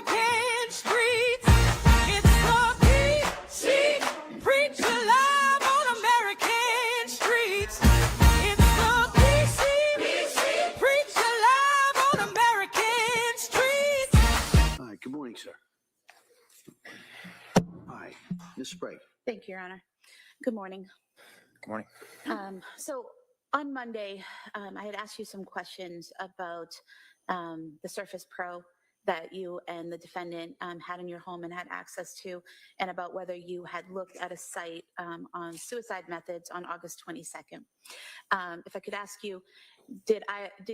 American streets. It's the PC Preacher live on American streets. It's the PC Preacher live on American streets. Hi, good morning, sir. Hi, Ms. Sprague. Thank you, Your Honor. Good morning. Good morning. So on Monday, I had asked you some questions about the Surface Pro that you and the defendant had in your home and had access to, and about whether you had looked at a site on suicide methods on August 22nd. If I could ask you, did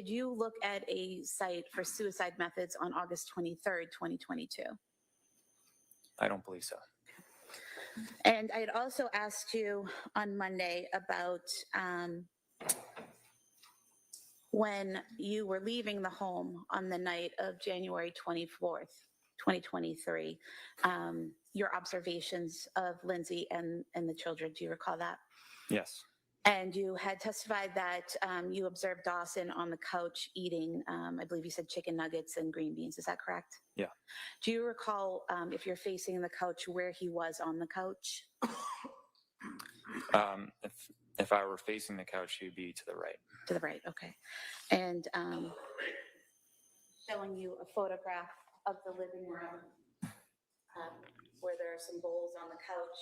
you look at a site for suicide methods on August 23rd, 2022? I don't believe so. And I had also asked you on Monday about when you were leaving the home on the night of January 24th, 2023, your observations of Lindsay and the children. Do you recall that? Yes. And you had testified that you observed Dawson on the couch eating, I believe you said chicken nuggets and green beans. Is that correct? Yeah. Do you recall, if you're facing the couch, where he was on the couch? If I were facing the couch, he'd be to the right. To the right, okay. And showing you a photograph of the living room where there are some bowls on the couch.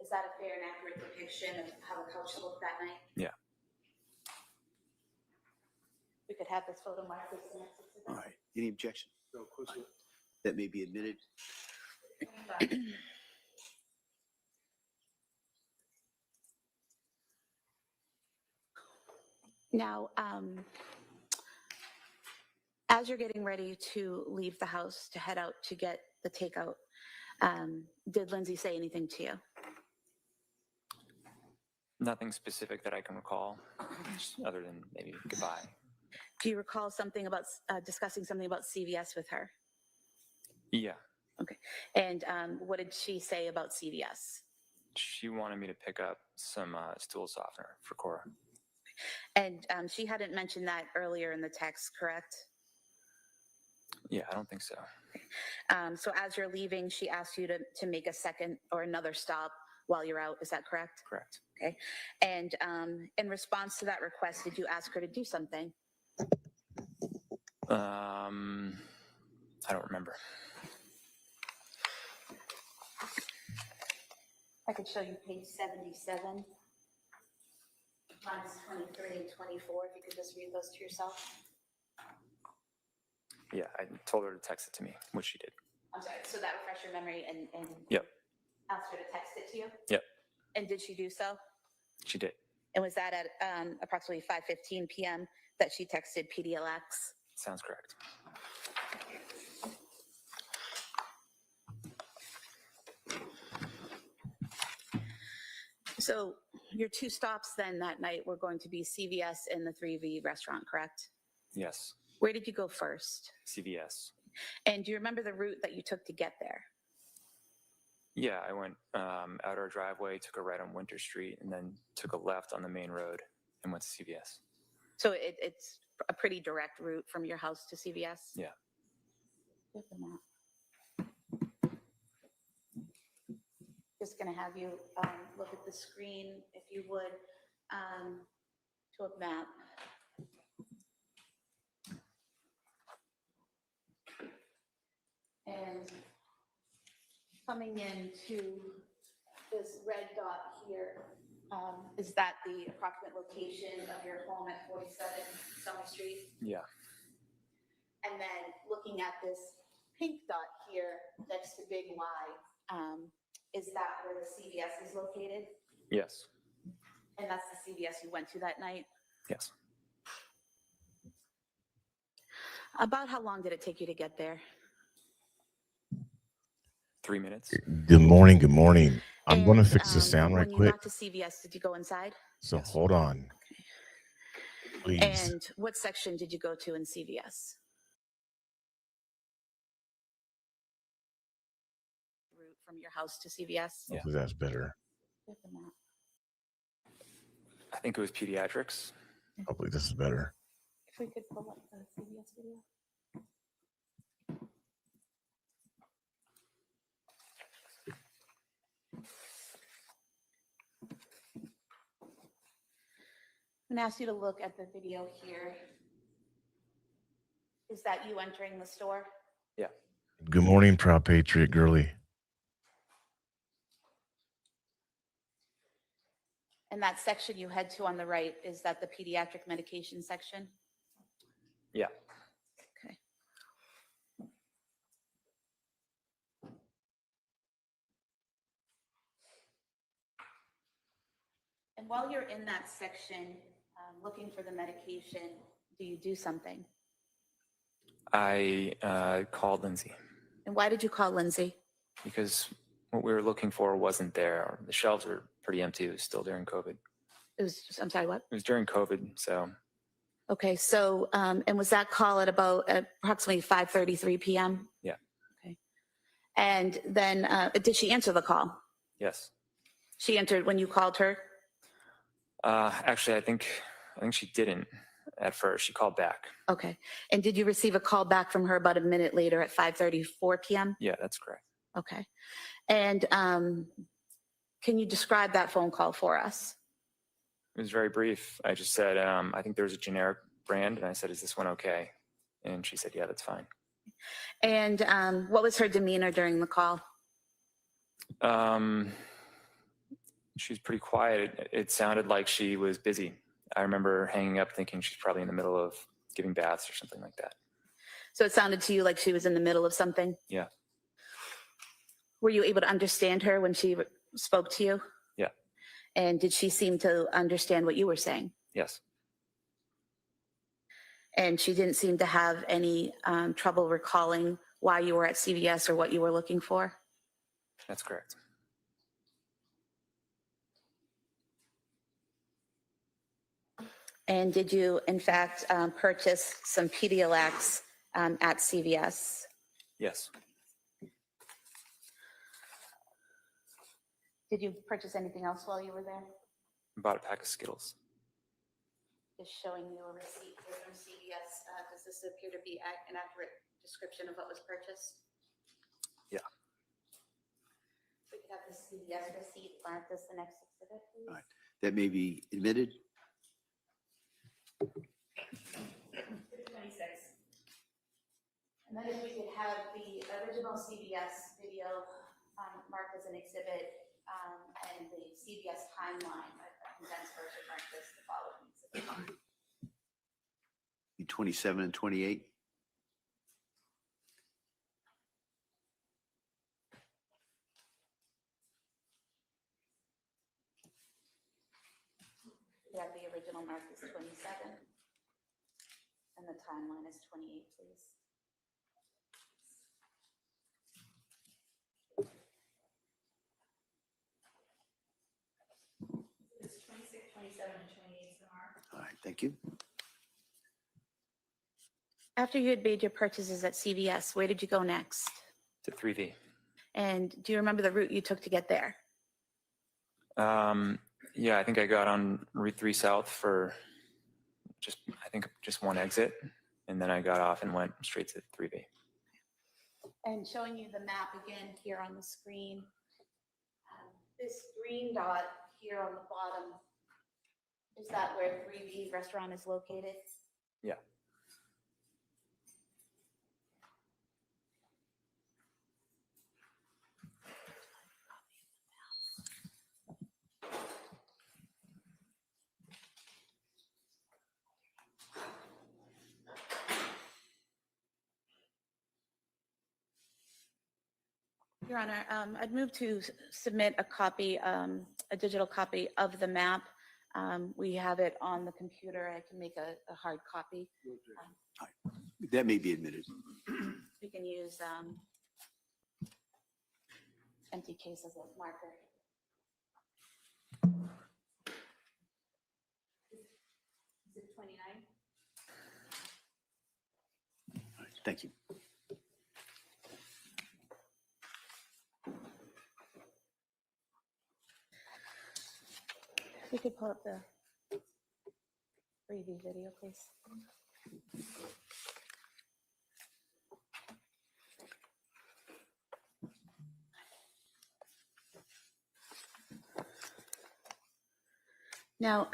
Is that a fair and accurate depiction of how the couch looked that night? Yeah. We could have this photo marked as the next exhibit. All right, any objection? No, of course not. That may be admitted. Now, as you're getting ready to leave the house to head out to get the takeout, did Lindsay say anything to you? Nothing specific that I can recall, just other than maybe goodbye. Do you recall something about discussing something about CVS with her? Yeah. Okay. And what did she say about CVS? She wanted me to pick up some stool softener for Cora. And she hadn't mentioned that earlier in the text, correct? Yeah, I don't think so. So as you're leaving, she asked you to make a second or another stop while you're out. Is that correct? Correct. Okay. And in response to that request, did you ask her to do something? I don't remember. I could show you page 77, lines 23 and 24, if you could just read those to yourself. Yeah, I told her to text it to me, which she did. I'm sorry, so that refresh your memory and Yep. asked her to text it to you? Yep. And did she do so? She did. And was that at approximately 5:15 p.m. that she texted PDLX? Sounds correct. So your two stops then that night were going to be CVS and the 3V restaurant, correct? Yes. Where did you go first? CVS. And do you remember the route that you took to get there? Yeah, I went out our driveway, took a right on Winter Street, and then took a left on the main road and went to CVS. So it's a pretty direct route from your house to CVS? Yeah. Here's the map. Just going to have you look at the screen, if you would, to a map. And coming into this red dot here, is that the approximate location of your home at 47 Summer Street? Yeah. And then looking at this pink dot here next to Big Y, is that where the CVS is located? Yes. And that's the CVS you went to that night? Yes. About how long did it take you to get there? 3 minutes. Good morning. Good morning. I'm And, going to fix the sound right when quick. you got to CVS, did you go inside? So Yes. hold on, please. And what section did you go to in CVS? Route from your house to CVS? Yeah. Hopefully that's better. Here's the map. I think it was pediatrics. Hopefully this is better. If we could pull up the CVS video. I'm going to ask you to look at the video here. Is that you entering the store? Yeah. Good morning, proud patriot girly. And that section you head to on the right, is that the pediatric medication section? Yeah. Okay. And while you're in that section, looking for the medication, do you do something? I called Lindsay And why did you call Lindsay? because what we were looking for wasn't there. The shelves were pretty empty. It was still during COVID. It was, I'm sorry, what? It was during COVID, so Okay, so, and was that call at about approximately 5:33 p.m.? yeah. Okay. And then, did she answer the call? Yes. She entered when you called her? Actually, I think she didn't at first. She called back. Okay. And did you receive a call back from her about a minute later at 5:34 p.m.? Yeah, that's correct. Okay. And can you describe that phone call for us? It was very brief. I just said, I think there was a generic brand, and I said, "Is this one okay?" And she said, "Yeah, that's fine." And what was her demeanor during the call? She was pretty quiet. It sounded like she was busy. I remember hanging up thinking she's probably in the middle of giving baths or something like that. So it sounded to you like she was in the middle of something? Yeah. Were you able to understand her when she spoke to you? Yeah. And did she seem to understand what you were saying? Yes. And she didn't seem to have any trouble recalling why you were at CVS or what you were looking for? That's correct. And did you, in fact, purchase some Pedialyte at CVS? Yes. Did you purchase anything else while you were there? I bought a pack of Skittles. Just showing you a receipt here from CVS. Does this appear to be an accurate description of what was purchased? Yeah. We could have the CVS receipt marked as the next exhibit, please. All right. That may be admitted. 26. And then if we could have the original CVS video marked as an exhibit and the CVS timeline, a condensed version marked as the following exhibit. 27 and 28. We have the original mark is 27 and the timeline is 28, please. It's 26, 27, and 28 is the mark. All right. Thank you. After you had made your purchases at CVS, where did you go next? To 3V. And do you remember the route you took to get there? Yeah, I think I got on Route 3 South for just one exit, and then I got off and went straight to 3V. And showing you the map again here on the screen. This green dot here on the bottom, is that where 3V restaurant is located? Yeah. Your Honor, I'd move to submit a copy, a digital copy of the map. We have it on the computer. I can make a hard copy. That may be admitted. We can use empty case as a marker. Is it 29? All right. Thank you. We could pull up the preview video, please. Now,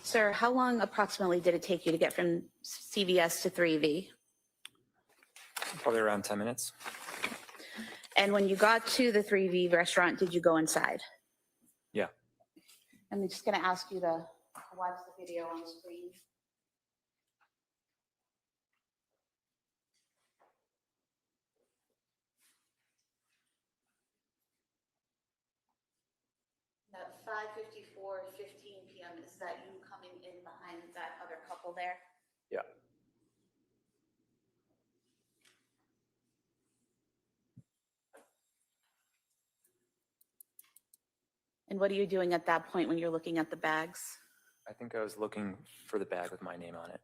sir, how long approximately did it take you to get from CVS to 3V? Probably around 10 minutes. And when you got to the 3V restaurant, did you go inside? Yeah. I'm just going to ask you to watch the video on the screen. At 5:54:15 p.m., is that you coming in behind that other couple there? Yeah. And what are you doing at that point when you're looking at the bags? I think I was looking for the bag with my name on it.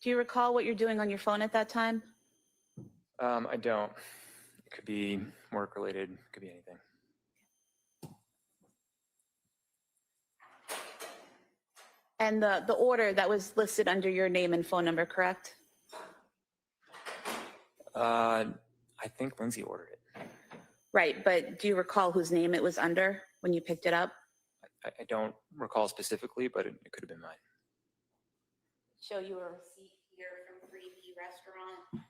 Do you recall what you're doing on your phone at that time? I don't. It could be work related, could be anything. And the order that was listed under your name and phone number, correct? I think Lindsay ordered it. Right, but do you recall whose name it was under when you picked it up? I don't recall specifically, but it could have been mine. Show you a receipt here from 3V Restaurant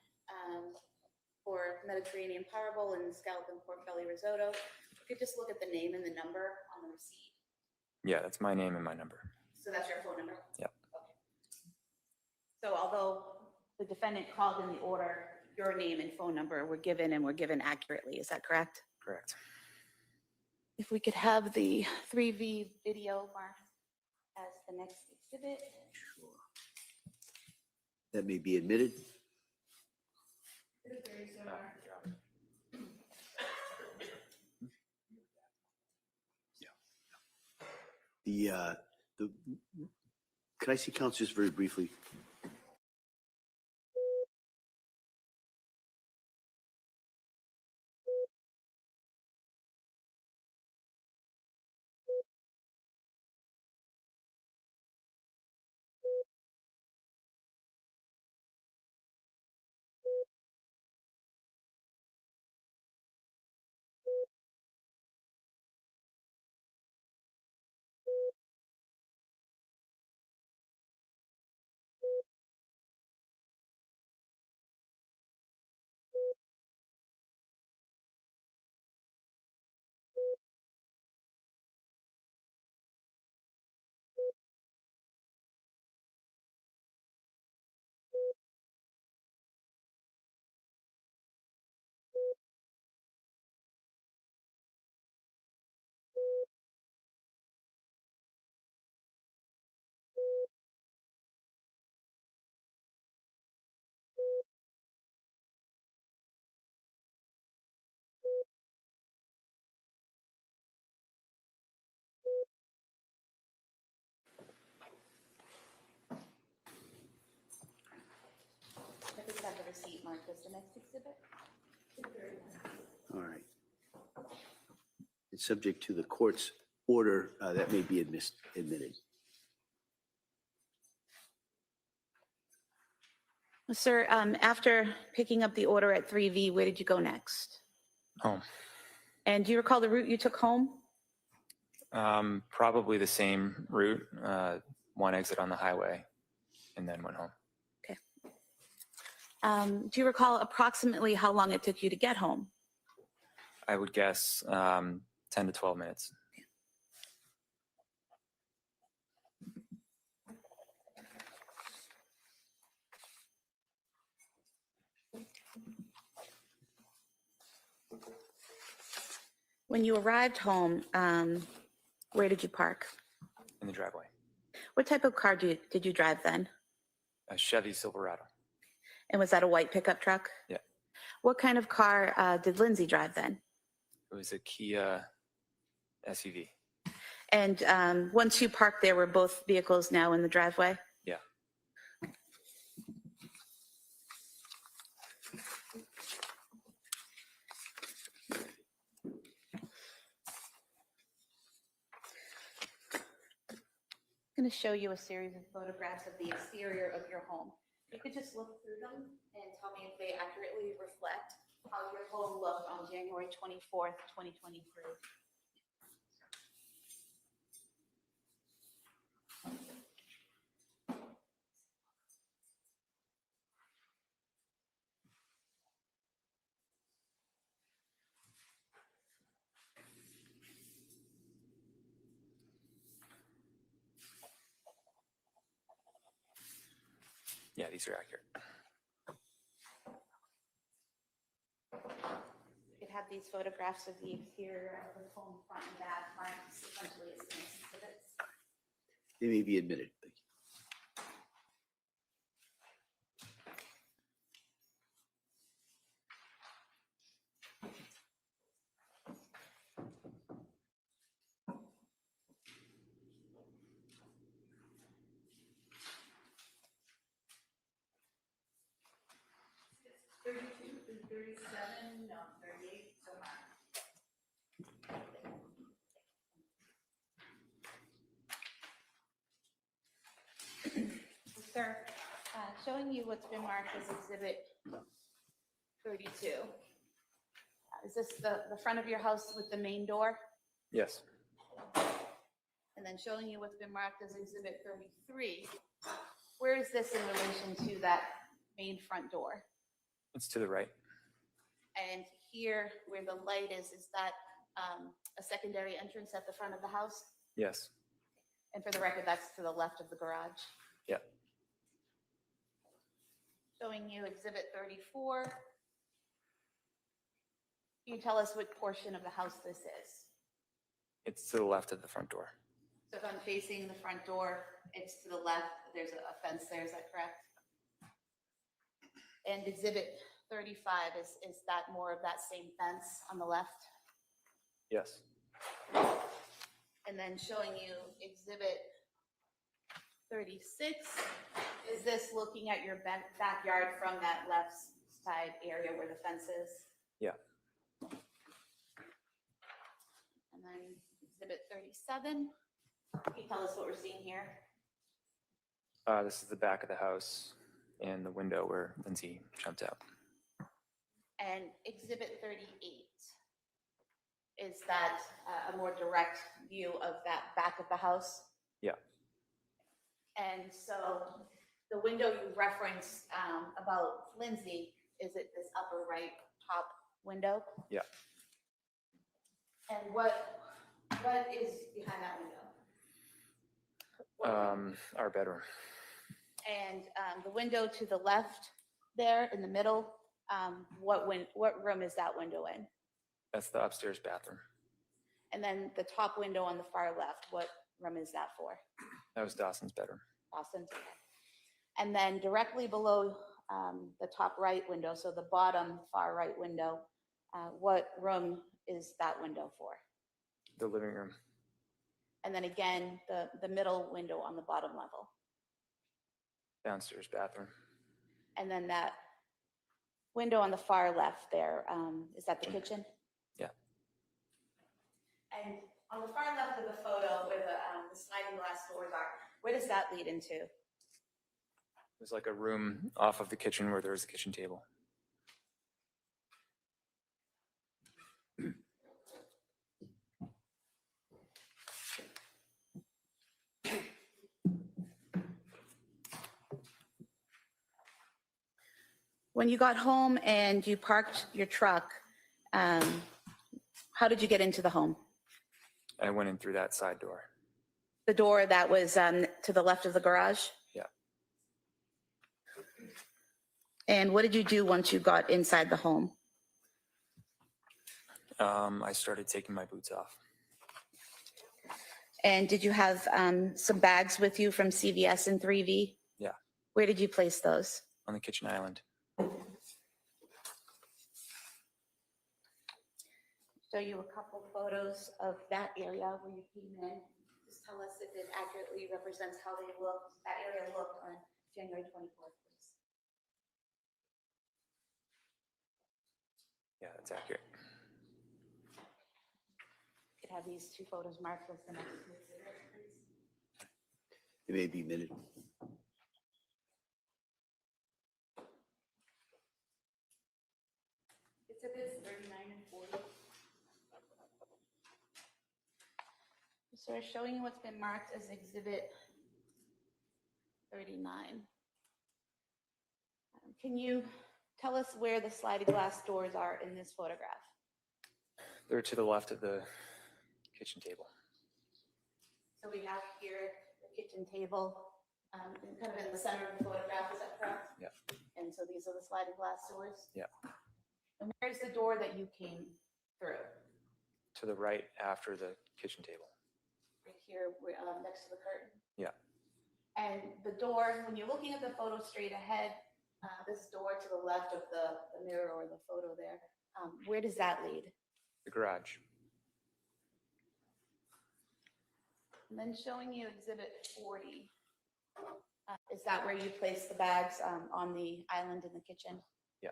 for Mediterranean Powerball and scallop and pork belly risotto. You could just look at the name and the number on the receipt. Yeah, that's my name and my number. So that's your phone number? Yep. Okay. So although the defendant called in the order, your name and phone number were given and were given accurately, is that correct? Correct. If we could have the 3V video marked as the next exhibit. That may be admitted. Could I see counsel just very briefly? If we could have the receipt marked as the next exhibit. All right. It's subject to the court's order that may be admitted. Sir, after picking up the order at 3V, where did you go next? Home. And do you recall the route you took home? Probably the same route, one exit on the highway, and then went home. Do you recall approximately how long it took you to get home? I would guess 10 to 12 minutes. When you arrived home, where did you park? In the driveway. What type of car did you drive then? A Chevy Silverado. And was that a white pickup truck? Yeah. What kind of car did Lindsay drive then? It was a Kia SUV. And once you parked there, were both vehicles now in the driveway? Yeah. going to show you a series of photographs of the exterior of your home. You could just look through them and tell me if they accurately reflect how your home looked on January 24th, 2023. Yeah, these are accurate. You could have these photographs of the exterior of the home, front and back, marked sequentially as exhibits. They may be admitted. Thank you. Sir, showing you what's been marked as exhibit 32. Is this the front of your house with the main door? Yes. And then showing you what's been marked as exhibit 33. Where is this in relation to that main front door? It's to the right. And here where the light is that a secondary entrance at the front of the house? Yes. And for the record, that's to the left of the garage. Yeah. Showing you exhibit 34. Can you tell us what portion of the house this is? It's to the left of the front door. So if I'm facing the front door, it's to the left, there's a fence there, is that correct? And exhibit 35, is that more of that same fence on the left? Yes. And then showing you exhibit 36, is this looking at your backyard from that left side area where the fence is? Yeah. And then exhibit 37, can you tell us what we're seeing here? This is the back of the house and the window where Lindsay jumped out. And exhibit 38, is that a more direct view of that back of the house? Yeah. And so the window you referenced about Lindsay, is it this upper right top window? Yeah. And what is behind that window? Our bedroom. And the window to the left there in the middle, what room is that window in? That's the upstairs bathroom. And then the top window on the far left, what room is that for? That was Dawson's bedroom. Austin. And then directly below the top right window, so the bottom far right window, what room is that window for? The living room. And then again, the middle window on the bottom level. Downstairs bathroom. And then that window on the far left there, is that the kitchen? Yeah. And on the far left of the photo where the sliding glass doors are, where does that lead into? There's like a room off of the kitchen where there's a kitchen table. When you got home and you parked your truck, how did you get into the home? I went in through that side door. The door that was to the left of the garage? Yeah. And what did you do once you got inside the home? I started taking my boots off. And did you have some bags with you from CVS and 3V? Yeah. Where did you place those? On the kitchen island. Show you a couple photos of that area where you came in. Just tell us if it accurately represents how that area looked on January 24th, please. Yeah, that's accurate. You could have these two photos marked with the next to exhibit, please. It may be admitted. Exhibits 39 and 40. So we're showing you what's been marked as exhibit 39. Can you tell us where the sliding glass doors are in this photograph? They're to the left of the kitchen table. So we have here the kitchen table, kind of in the center of the photograph, is that correct? Yeah. And so these are the sliding glass doors? Yeah. And where's the door that you came through? To the right after the kitchen table. Right here, next to the curtain? Yeah. And the door, when you're looking at the photo straight ahead, this door to the left of the mirror or the photo there, where does that lead? The garage. And then showing you exhibit 40. Is that where you place the bags on the island in the kitchen? Yeah.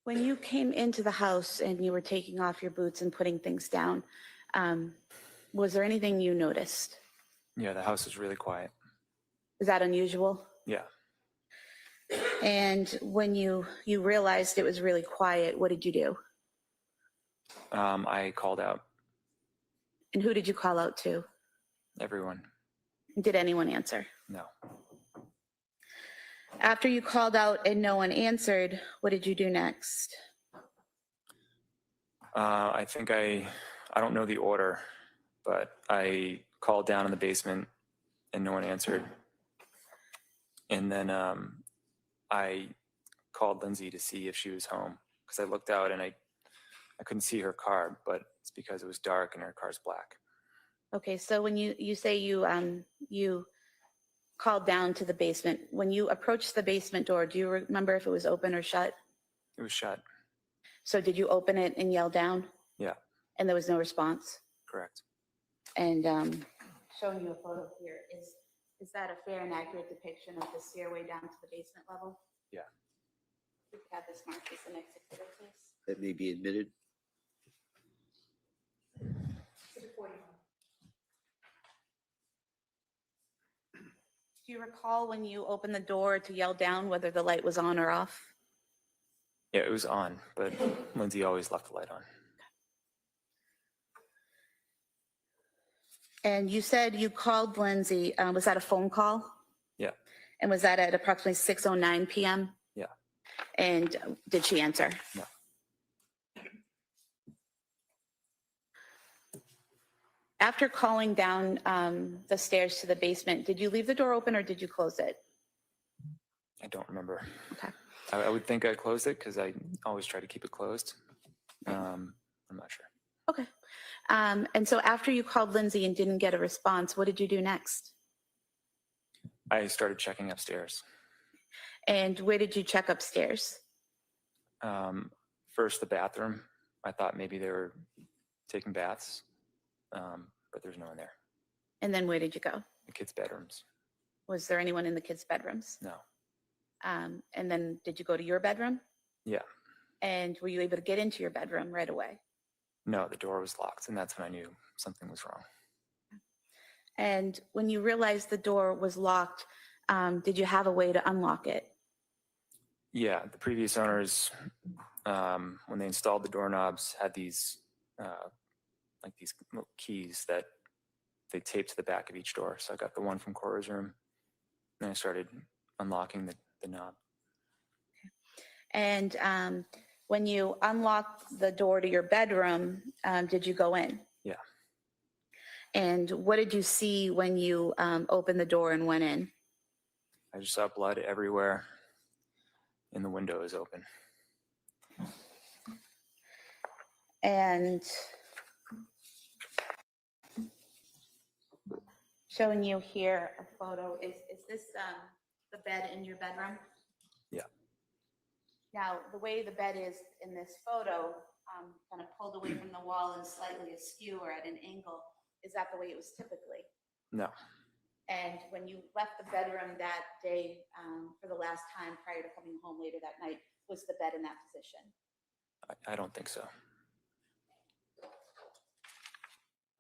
When you came into the house and you were taking off your boots and putting things down, was there anything you noticed? Yeah, the house is really quiet. Is that unusual? Yeah. And when you realized it was really quiet, what did you do? I called out And who did you call out to? everyone. Did anyone answer? No. After you called out and no one answered, what did you do next? I think I don't know the order, but I called down in the basement and no one answered. And then I called Lindsay to see if she was home because I looked out and I couldn't see her car, but it's because it was dark and her car's black. Okay, so when you say you called down to the basement, when you approached the basement door, do you remember if it was open or shut? It was shut. So did you open it and yell down? Yeah, And there was no response? correct. And showing you a photo here, is that a fair and accurate depiction of the stairway down to the basement level? Yeah. We could have this marked as the next exhibit, please. That may be admitted. Exhibit 41. Do you recall when you opened the door to yell down whether the light was on or off? Yeah, it was on, but Lindsay always left the light on. And you said you called Lindsay, was that a phone call? Yeah. And was that at approximately 6:09 PM? Yeah. And did she answer? No. After calling down the stairs to the basement, did you leave the door open or did you close it? I don't remember. Okay. I would think I closed it because I always try to keep it closed. I'm not sure. Okay. And so after you called Lindsay and didn't get a response, what did you do next? I started checking upstairs. And where did you check upstairs? First, the bathroom. I thought maybe they were taking baths, but there's no one there. And then where did you go? The kids' bedrooms. Was there anyone in the kids' bedrooms? No. And then did you go to your bedroom? Yeah. And were you able to get into your bedroom right away? No, the door was locked, and that's when I knew something was wrong. And when you realized the door was locked, did you have a way to unlock it? Yeah, the previous owners, when they installed the doorknobs, had these like these little keys that they taped to the back of each door. So I got the one from Cora's room, and I started unlocking the knob. And when you unlocked the door to your bedroom, did you go in? Yeah. And what did you see when you opened the door and went in? I just saw blood everywhere, and the window is open. And showing you here a photo, is this the bed in your bedroom? Yeah. Now, the way the bed is in this photo, kind of pulled away from the wall and slightly askew or at an angle, is that the way it was typically? No. And when you left the bedroom that day for the last time prior to coming home later that night, was the bed in that position? I don't think so.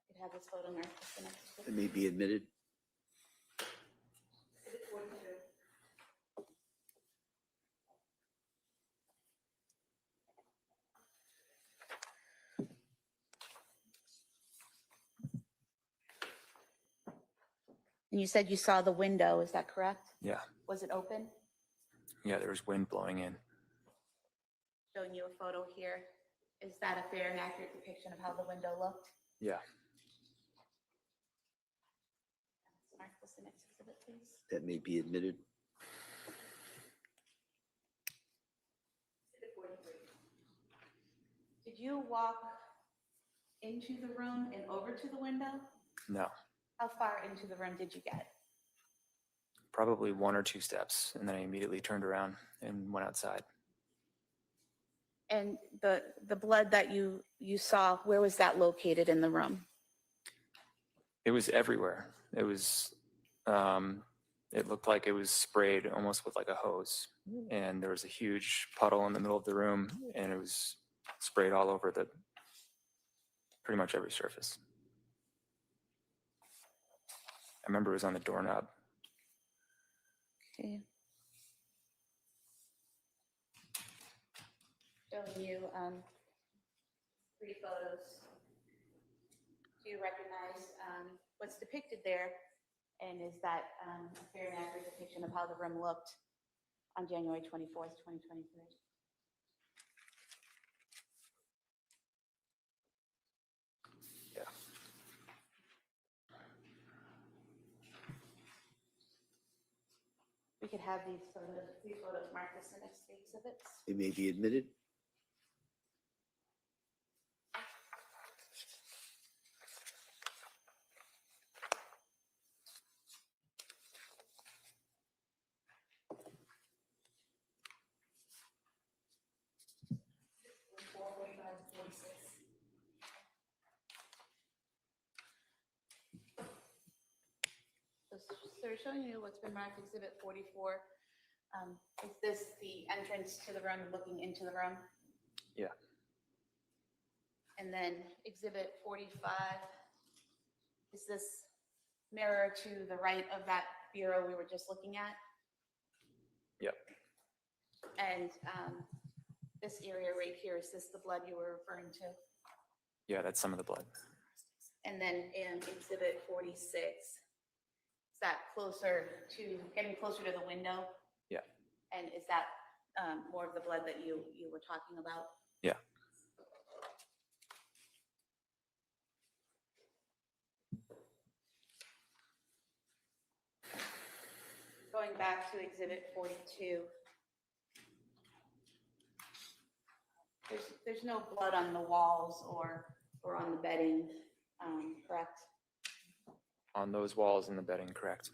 It has this photo marked as the next to That may be admitted. Exhibit 42. And you said you saw the window, is that correct? Yeah. Was it open? Yeah, there was wind blowing in. Showing you a photo here. Is that a fair and accurate depiction of how the window looked? Yeah. Mark this the next exhibit, please. That may be admitted. Exhibit 43. Did you walk into the room and over to the window? No. How far into the room did you get? Probably 1 or 2 steps, and then I immediately turned around and went outside. And the blood that you saw, where was that located in the room? It was everywhere. It was, it looked like it was sprayed almost with like a hose. And there was a huge puddle in the middle of the room, and it was sprayed all over pretty much every surface. I remember it was on the doorknob. Okay. Showing you 3 photos. Do you recognize what's depicted there? And is that a fair and accurate depiction of how the room looked on January 24th, 2023? Yeah. We could have these photos marked as the next 3 exhibits. They may be admitted. So we're showing you what's been marked exhibit 44. Is this the entrance to the room, looking into the room? Yeah. And then exhibit 45, is this mirror to the right of that bureau we were just looking at? Yep. And this area right here, is this the blood you were referring to? Yeah, that's some of the blood. And then in exhibit 46, is that getting closer to the window? Yeah. And is that more of the blood that you were talking about? Yeah. Going back to exhibit 42. There's no blood on the walls or on the bedding, correct? On those walls and the bedding, correct.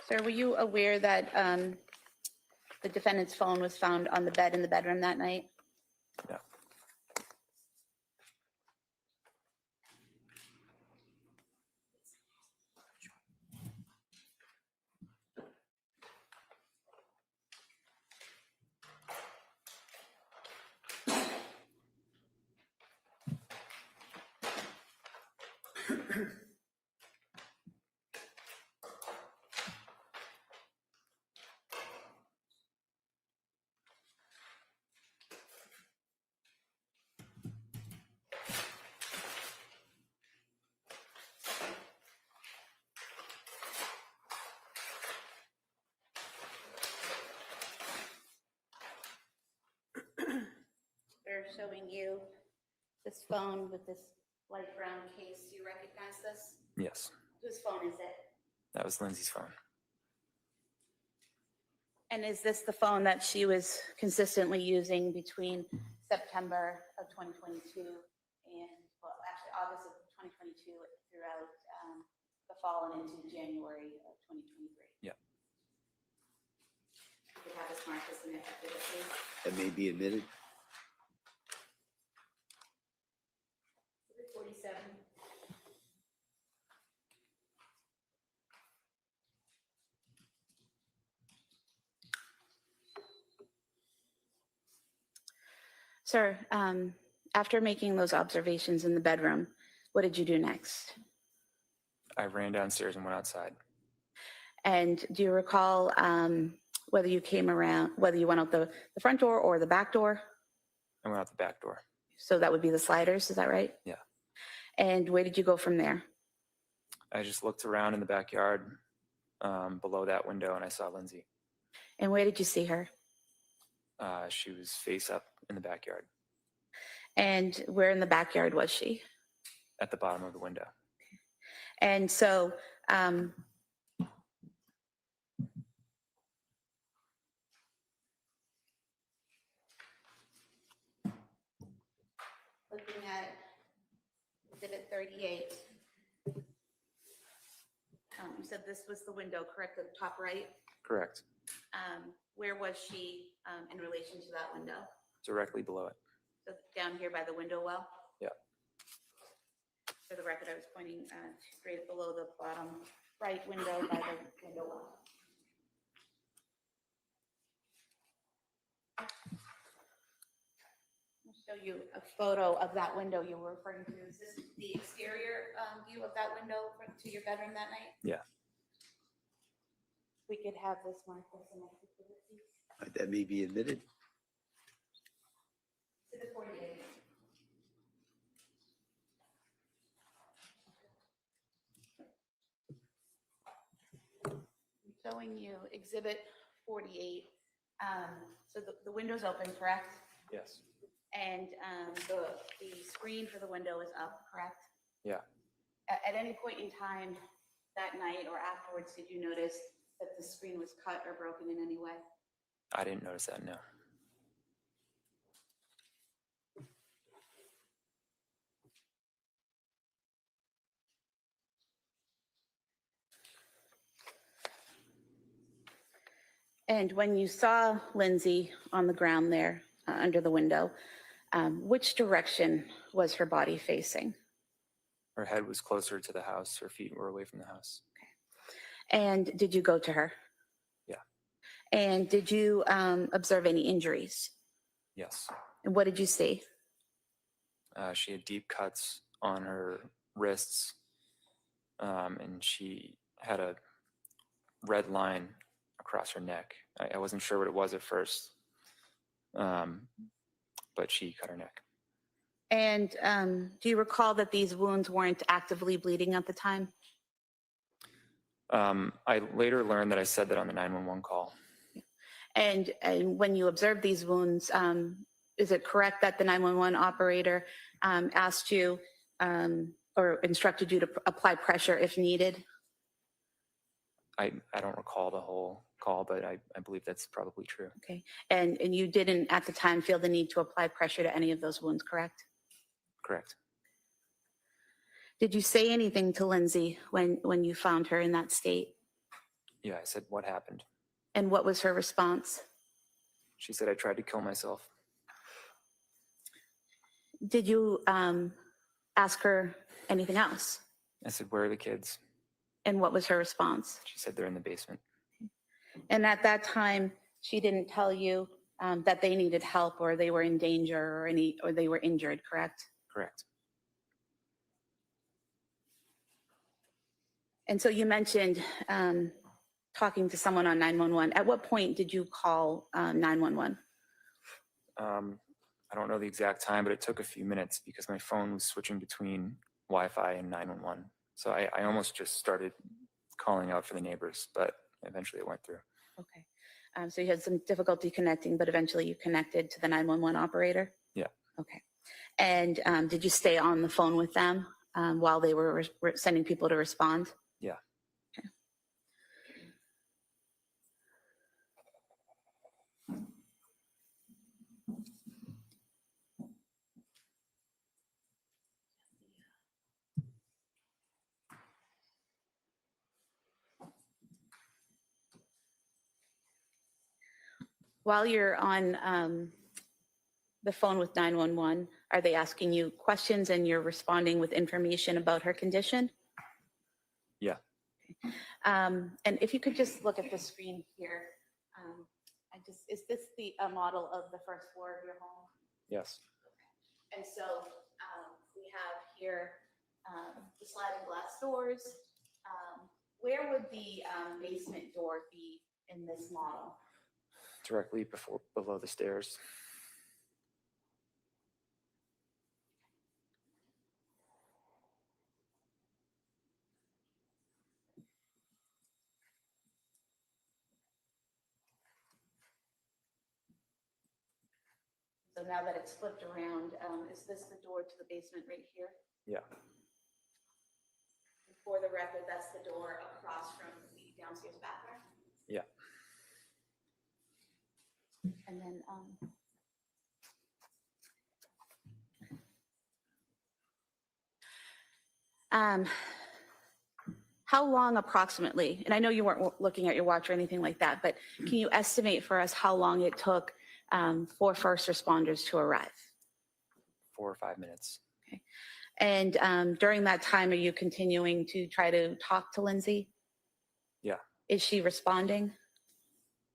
Sir, were you aware that the defendant's phone was found on the bed in the bedroom that night? No. They're showing you this phone with this light brown case. Do you recognize this? Yes. Whose phone is it? That was Lindsay's phone. And is this the phone that she was consistently using between September of 2022 and, well, actually August of 2022 throughout the fall and into January of 2023? Yeah. You could have this marked as an exhibit, please. That may be admitted. 47. Sir, after making those observations in the bedroom, what did you do next? I ran downstairs and went outside. And do you recall whether you came around, whether you went out the front door or the back door? I went out the back door. So that would be the sliders, is that right? Yeah. And where did you go from there? I just looked around in the backyard below that window and I saw Lindsay. And where did you see her? She was face up in the backyard And where in the backyard was she? at the bottom of the window. And so, looking at exhibit 38, you said this was the window, correct, at the top right? Correct. Where was she in relation to that window? Directly below it. So down here by the window well? Yeah. For the record, I was pointing straight below the bottom right window by the window well. I'll show you a photo of that window you were referring to. Is this the exterior view of that window to your bedroom that night? Yeah. We could have this marked as an exhibit, please. That may be admitted. Exhibit 48. I'm showing you exhibit 48. So the window's open, correct? Yes. And the screen for the window is up, correct? Yeah. At any point in time that night or afterwards, did you notice that the screen was cut or broken in any way? I didn't notice that, no. And when you saw Lindsay on the ground there under the window, which direction was her body facing? Her head was closer to the house. Her feet were away from the house. And did you go to her? Yeah. And did you observe any injuries? Yes. And what did you see? She had deep cuts on her wrists, and she had a red line across her neck. I wasn't sure what it was at first, but she cut her neck. And do you recall that these wounds weren't actively bleeding at the time? I later learned that I said that on the 911 call. And when you observed these wounds, is it correct that the 911 operator asked you or instructed you to apply pressure if needed? I don't recall the whole call, but I believe that's probably true. Okay. And you didn't at the time feel the need to apply pressure to any of those wounds, correct? Correct. Did you say anything to Lindsay when you found her in that state? Yeah, I said, what happened? And what was her response? She said, I tried to kill myself. Did you ask her anything else? I said, where are the kids? And what was her response? She said, they're in the basement. And at that time, she didn't tell you that they needed help or they were in danger or they were injured, correct? Correct. And so you mentioned talking to someone on 911. At what point did you call 911? I don't know the exact time, but it took a few minutes because my phone was switching between Wi-Fi and 911. So I almost just started calling out for the neighbors, but eventually it went through. Okay. So you had some difficulty connecting, but eventually you connected to the 911 operator? Yeah. Okay. And did you stay on the phone with them while they were sending people to respond? Yeah. Okay. While you're on the phone with 911, are they asking you questions and you're responding with information about her condition? Yeah. And if you could just look at the screen here, is this the model of the first floor of your home? Yes. And so we have here the sliding glass doors. Where would the basement door be in this model? Directly below the stairs. So now that it's flipped around, is this the door to the basement right here? Yeah. For the record, that's the door across from the downstairs bathroom. Yeah. And then, how long approximately, and I know you weren't looking at your watch or anything like that, but can you estimate for us how long it took for first responders to arrive? 4 or 5 minutes. And during that time, are you continuing to try to talk to Lindsay? Yeah. Is she responding?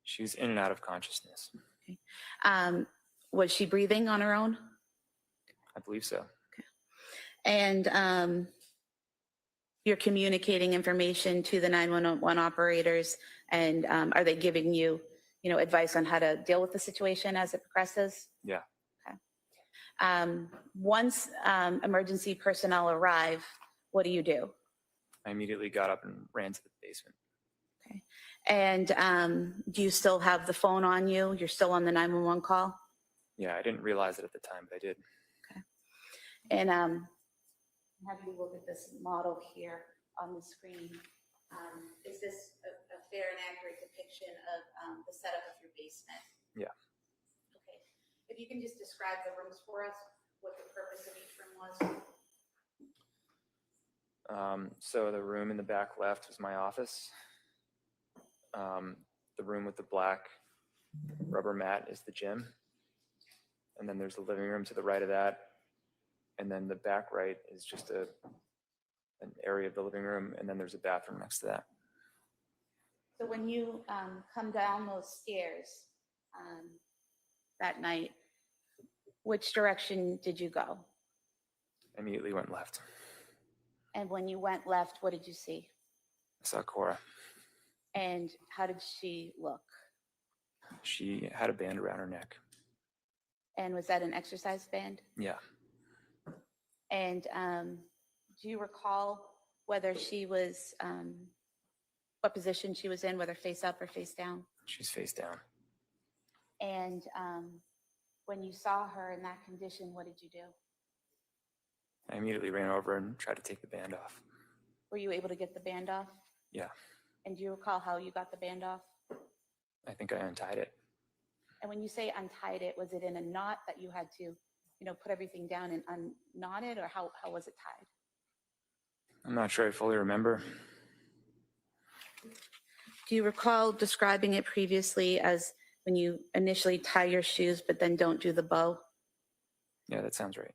She's in and out of consciousness. Was she breathing on her own? I believe so. And you're communicating information to the 911 operators, and are they giving you, advice on how to deal with the situation as it progresses? Yeah. Once emergency personnel arrive, what do? I immediately got up and ran to the basement. Okay. And do you still have the phone on you? You're still on the 911 call? Yeah, I didn't realize it at the time, but I did. Okay. And have you look at this model here on the screen? Is this a fair and accurate depiction of the setup of your basement? Yeah. Okay. If you can just describe the rooms for us, what the purpose of each room was. So the room in the back left was my office. The room with the black rubber mat is the gym. And then there's the living room to the right of that. And then the back right is just an area of the living room. And then there's a bathroom next to that. So when you come down those stairs that night, which direction did you go? I immediately went left. And when you went left, what did you see? I saw Cora. And how did she look? She had a band around her neck. And was that an exercise band? Yeah. And do you recall whether she was, what position she was in, whether face up or face down? She's face down. And when you saw her in that condition, what did you do? I immediately ran over and tried to take the band off. Were you able to get the band off? Yeah. And do you recall how you got the band off? I think I untied it. And when you say untied it, was it in a knot that you had to, put everything down and unknot it, or how was it tied? I'm not sure I fully remember. Do you recall describing it previously as when you initially tie your shoes, but then don't do the bow? Yeah, that sounds right.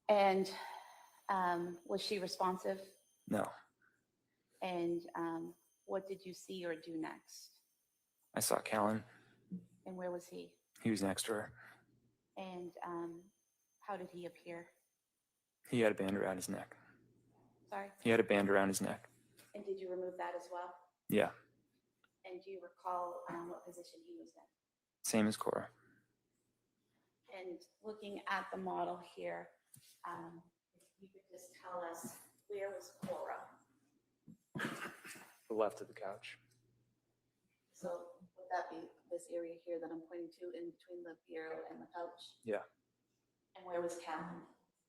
And was she responsive? No. And what did you see or do next? I saw Callan. And where was he? He was next to her. And how did he appear? He had a band around his neck. Sorry? He had a band around his neck. And did you remove that as well? Yeah. And do you recall what position he was in? Same as Cora. And looking at the model here, if you could just tell us, where was Cora? The left of the couch. So would that be this area here that I'm pointing to in between the bureau and the couch? Yeah. And where was Callan?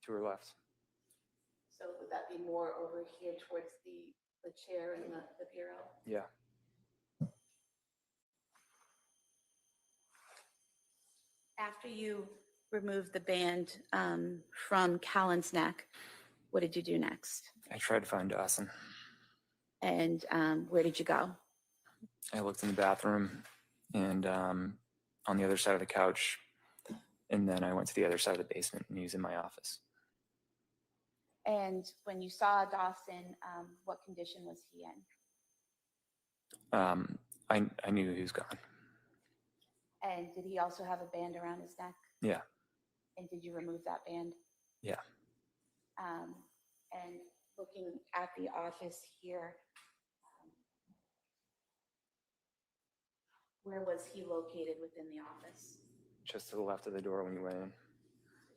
To her left. So would that be more over here towards the chair and the bureau? Yeah. After you removed the band from Callan's neck, what did you do next? I tried to find Dawson. And where did you go? I looked in the bathroom and on the other side of the couch, and then I went to the other side of the basement and he was in my office. And when you saw Dawson, what condition was he in? I knew he was gone. And did he also have a band around his neck? Yeah, And did you remove that band? yeah. And looking at the office here, where was he located within the office? Just to the left of the door when you went in.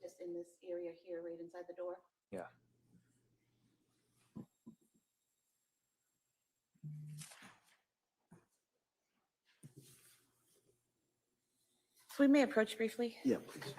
Just in this area here, right inside the door? Yeah. So we may approach briefly. Yeah, please.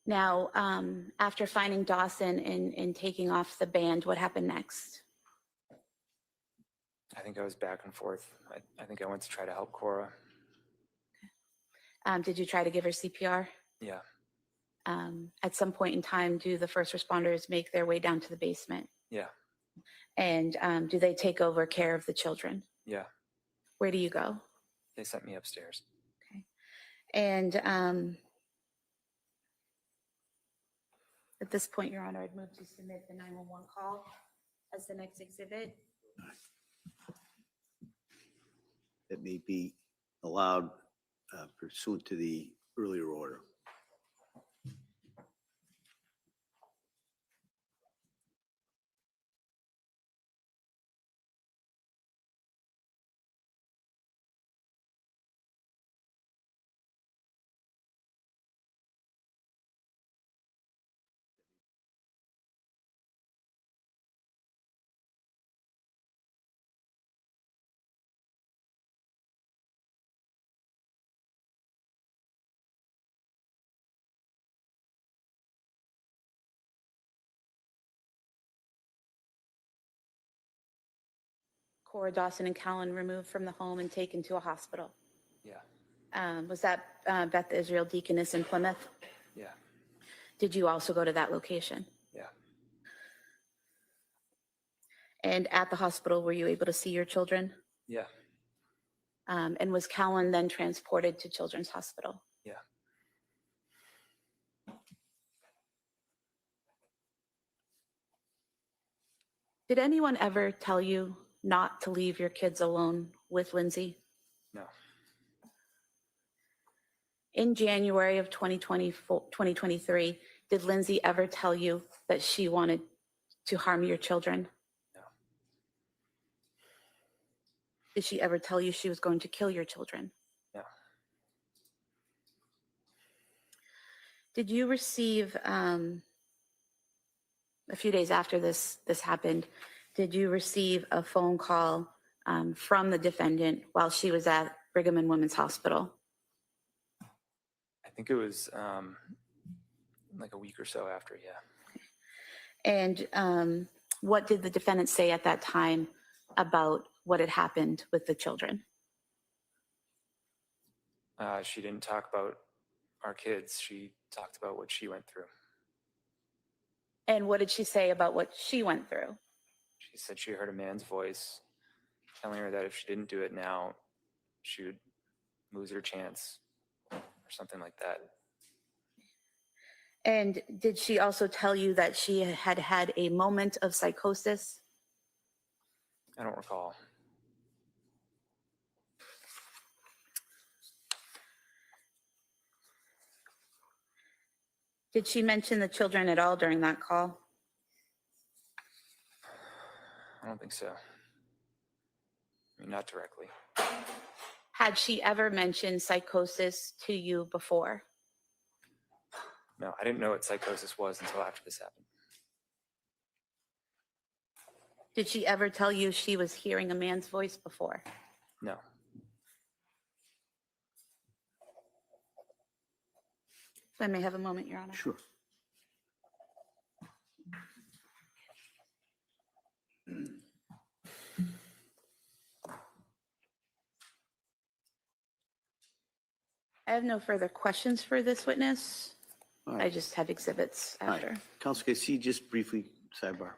Now, after finding Dawson and taking off the band, what happened next? I think I was back and forth. I think I went to try to help Cora. Did you try to give her CPR? Yeah, At some point in time, do the first responders make their way down to the basement? yeah, And do they take over care of the children? yeah. Where do you go? They sent me upstairs. And at this point, Your Honor, I'd move to submit the 911 call as the next exhibit. That may be allowed pursuant to the earlier order. Cora, Dawson, and Callan removed from the home and taken to a hospital. Yeah, Was that Beth Israel Deaconess in Plymouth? yeah, Did you also go to that location? yeah. And at the hospital, were you able to see your children? Yeah, And was Callan then transported to Children's Hospital? yeah. Did anyone ever tell you not to leave your kids alone with Lindsay? No, In January of 2023, did Lindsay ever tell you that she wanted to harm your children? no, Did she ever tell you she was going to kill your children? no. Did you receive, a few days after this happened, did you receive a phone call from the defendant while she was at Brigham and Women's Hospital? I think it was like a week or so after, yeah. And what did the defendant say at that time about what had happened with the children? She didn't talk about our kids. She talked about what she went through. And what did she say about what she went through? She said she heard a man's voice telling her that if she didn't do it now, she would lose her chance or something like that. And did she also tell you that she had had a moment of psychosis? I don't recall. Did she mention the children at all during that call? I don't think so. I mean, not directly. Had she ever mentioned psychosis to you before? No, I didn't know what psychosis was until after this happened. Did she ever tell you she was hearing a man's voice before? No. If I may have a moment, Your Honor. Sure. I have no further questions for this witness. All I right. just have exhibits All right. after. Counsel, can I see just briefly, sidebar?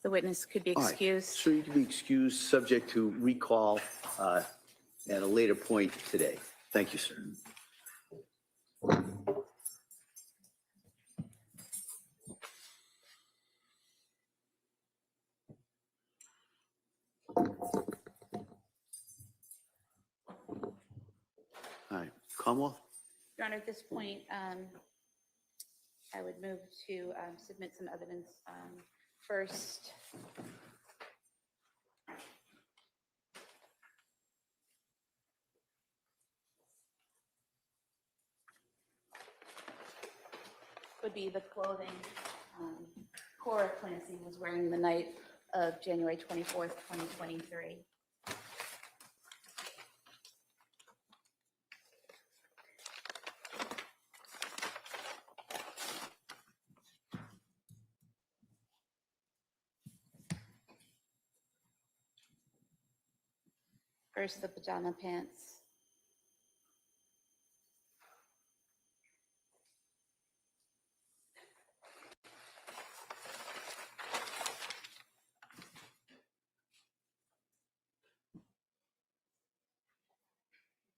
The witness could be All right. excused. So you can be excused, subject to recall at a later point today. Thank you, sir. All right, Commonwealth? Your Honor, at this point, I would move to submit some evidence. First, would be the clothing Cora Clancy was wearing the night of January 24th, 2023. First, the pajama pants.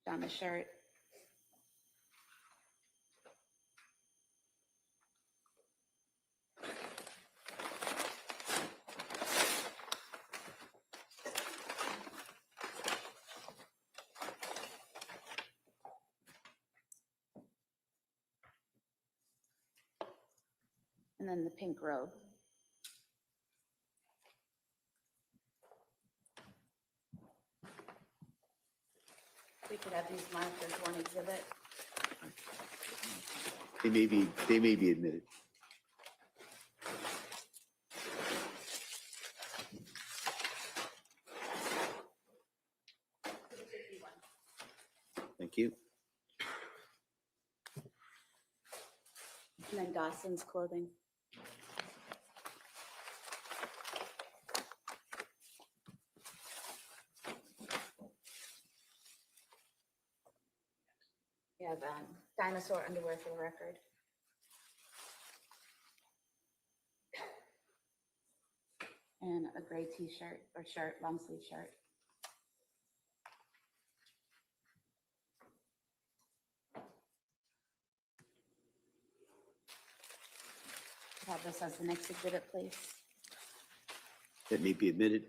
Pajama shirt. And then the pink robe. We could have these marked as one exhibit. They may be admitted. Thank you. And then Dawson's clothing. We have dinosaur underwear for the record. And a gray t-shirt or shirt, long sleeve shirt. Have this as the next exhibit, please. That may be admitted.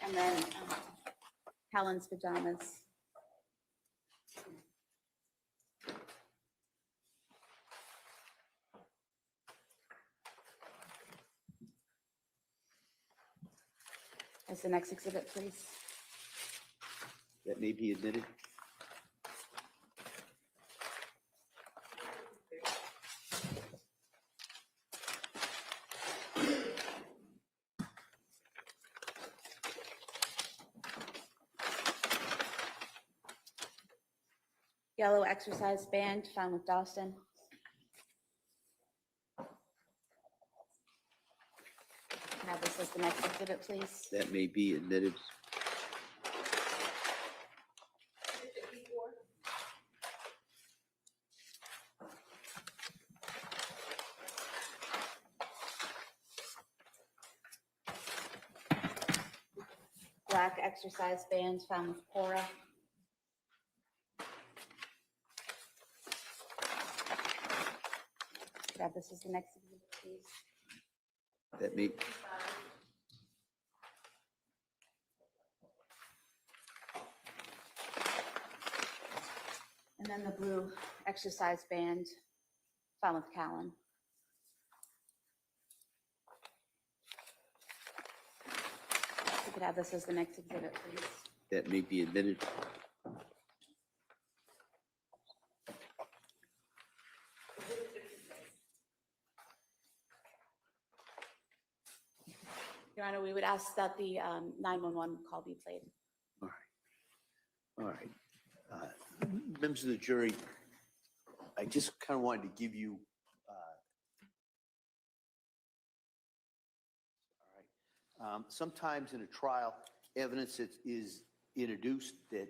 And then Helen's pajamas. As the next exhibit, please. That may be admitted. Yellow exercise band found with Dawson. Can I have this as the next exhibit, please? That may be admitted. Black exercise band found with Cora. Grab this as the next exhibit, please. That may, And then the blue exercise band found with Callan. You could have this as the next exhibit, please. that may be admitted. Your Honor, we would ask that the 911 call be played. All right. All right. Members of the jury, I just kind of wanted to give you, sometimes in a trial, evidence that is introduced that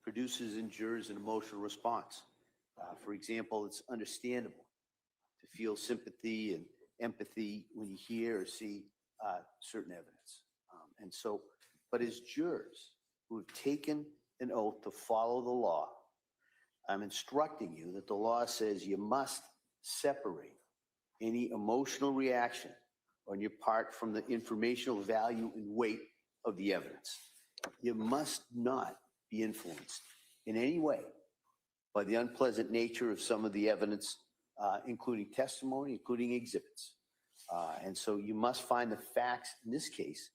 produces in jurors an emotional response. For example, it's understandable to feel sympathy and empathy when you hear or see certain evidence. And so, but as jurors who have taken an oath to follow the law, I'm instructing you that the law says you must separate any emotional reaction on your part from the informational value and weight of the evidence. You must not be influenced in any way by the unpleasant nature of some of the evidence, including testimony, including exhibits. And so you must find the facts in this case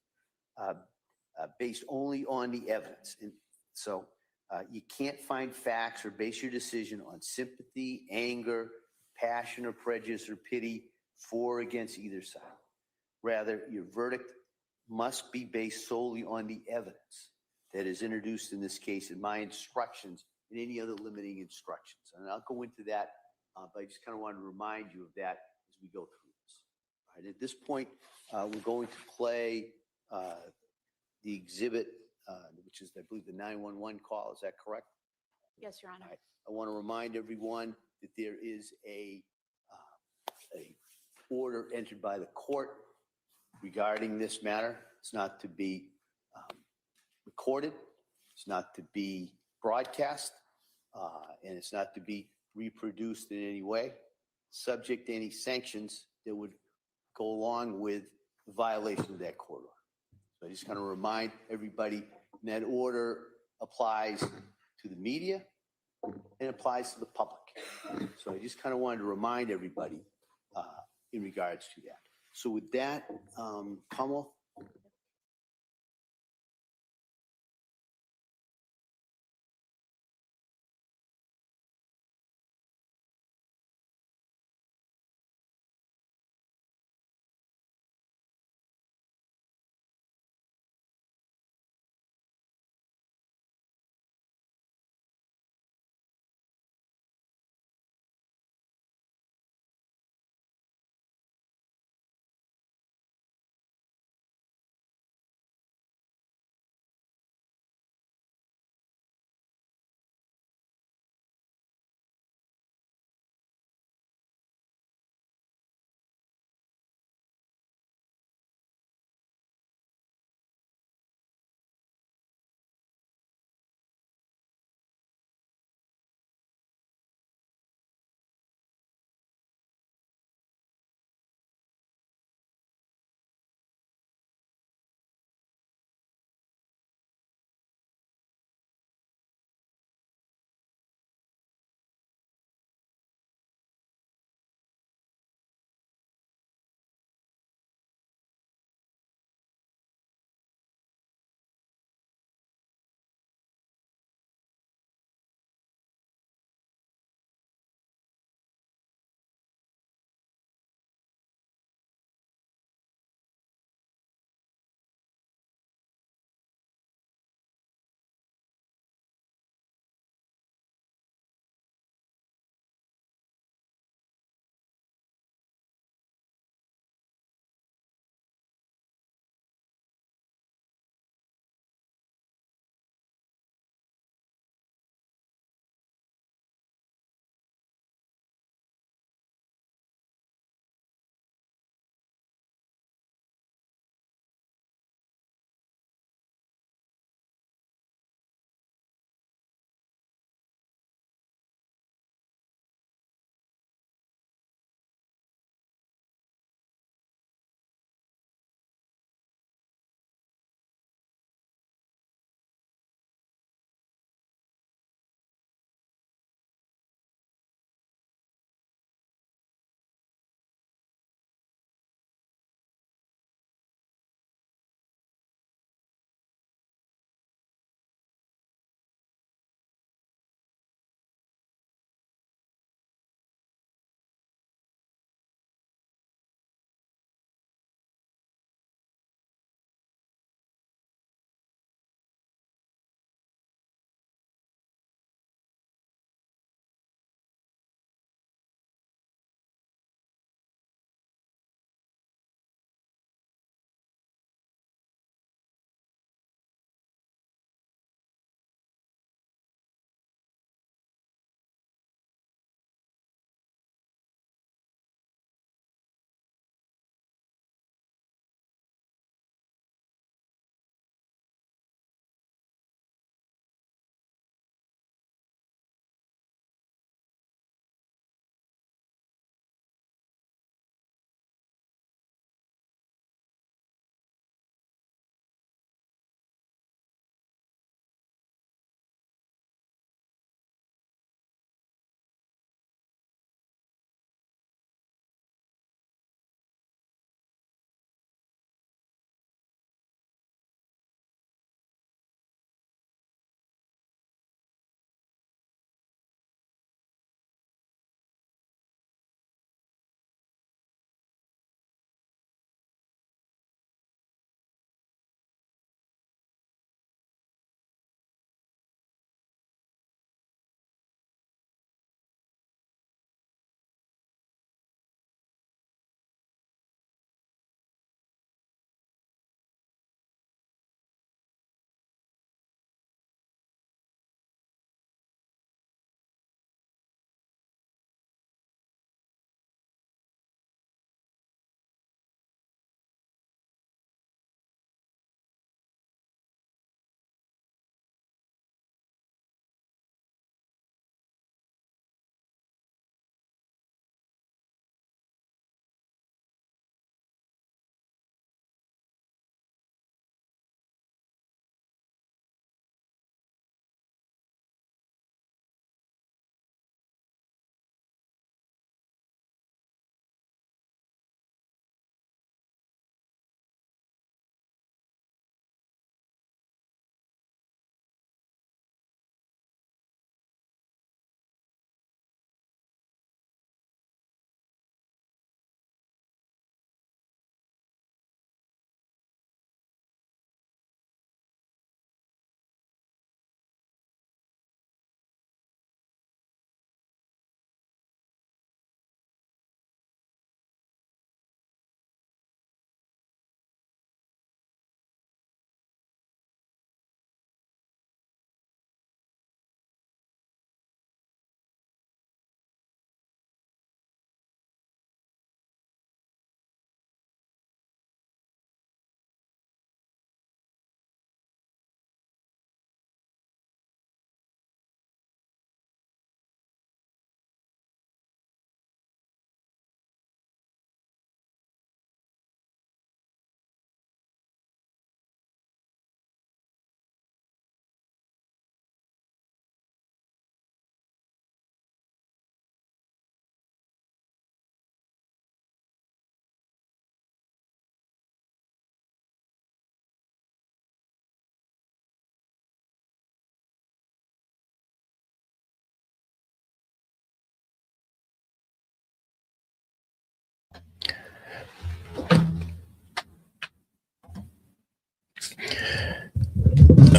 based only on the evidence. And so you can't find facts or base your decision on sympathy, anger, passion, or prejudice or pity for or against either side. Rather, your verdict must be based solely on the evidence that is introduced in this case and my instructions and any other limiting instructions. And I'll go into that, but I just kind of want to remind you of that as we go through this. All right, at this point, we're going to play the exhibit, which is, I believe, the 911 call. Is that correct? Yes, Your Honor. All right. I want to remind everyone that there is a order entered by the court regarding this matter. It's not to be recorded. It's not to be broadcast. And it's not to be reproduced in any way, subject to any sanctions that would go along with the violation of that court order. So I just kind of remind everybody that order applies to the media and applies to the public. So I just kind of wanted to remind everybody in regards to that. So with that, Kamal,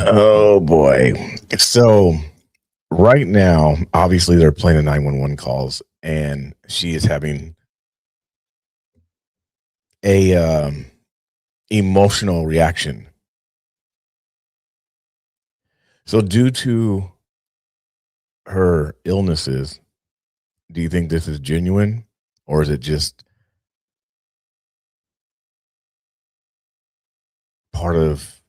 Oh boy. So right now, obviously they're playing the 911 calls and she is having a emotional reaction. So due to her illnesses, do you think this is genuine or is it just part of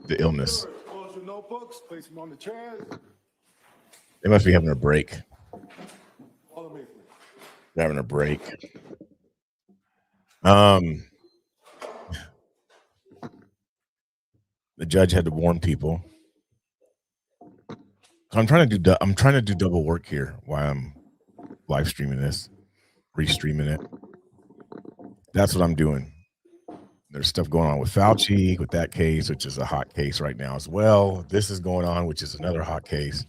the illness? Close your notebooks, place them on the chairs. They must be having a break. Follow me, please. They're having a break. The judge had to warn people. I'm trying to do double work here while I'm live streaming this, restreaming it. That's what I'm doing. There's stuff going on with Fauci, with that case, which is a hot case right now as well. This is going on, which is another hot case.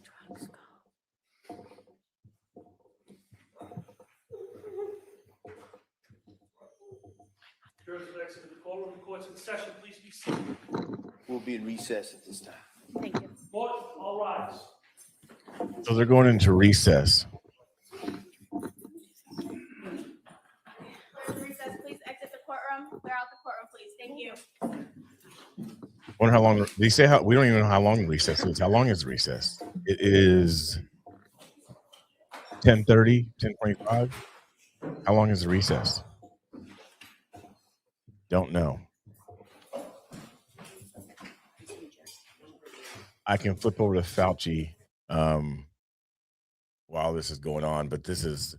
We'll be in recess at this time. Thank you. All rise. So they're going into recess. Recess, please exit the courtroom. Clear out the courtroom, please. Thank you. Wonder how long they say we don't even know how long the recess is. How long is recess? It is 10:30, 10:25. How long is the recess? Don't know. I can flip over to Fauci while this is going on, but this is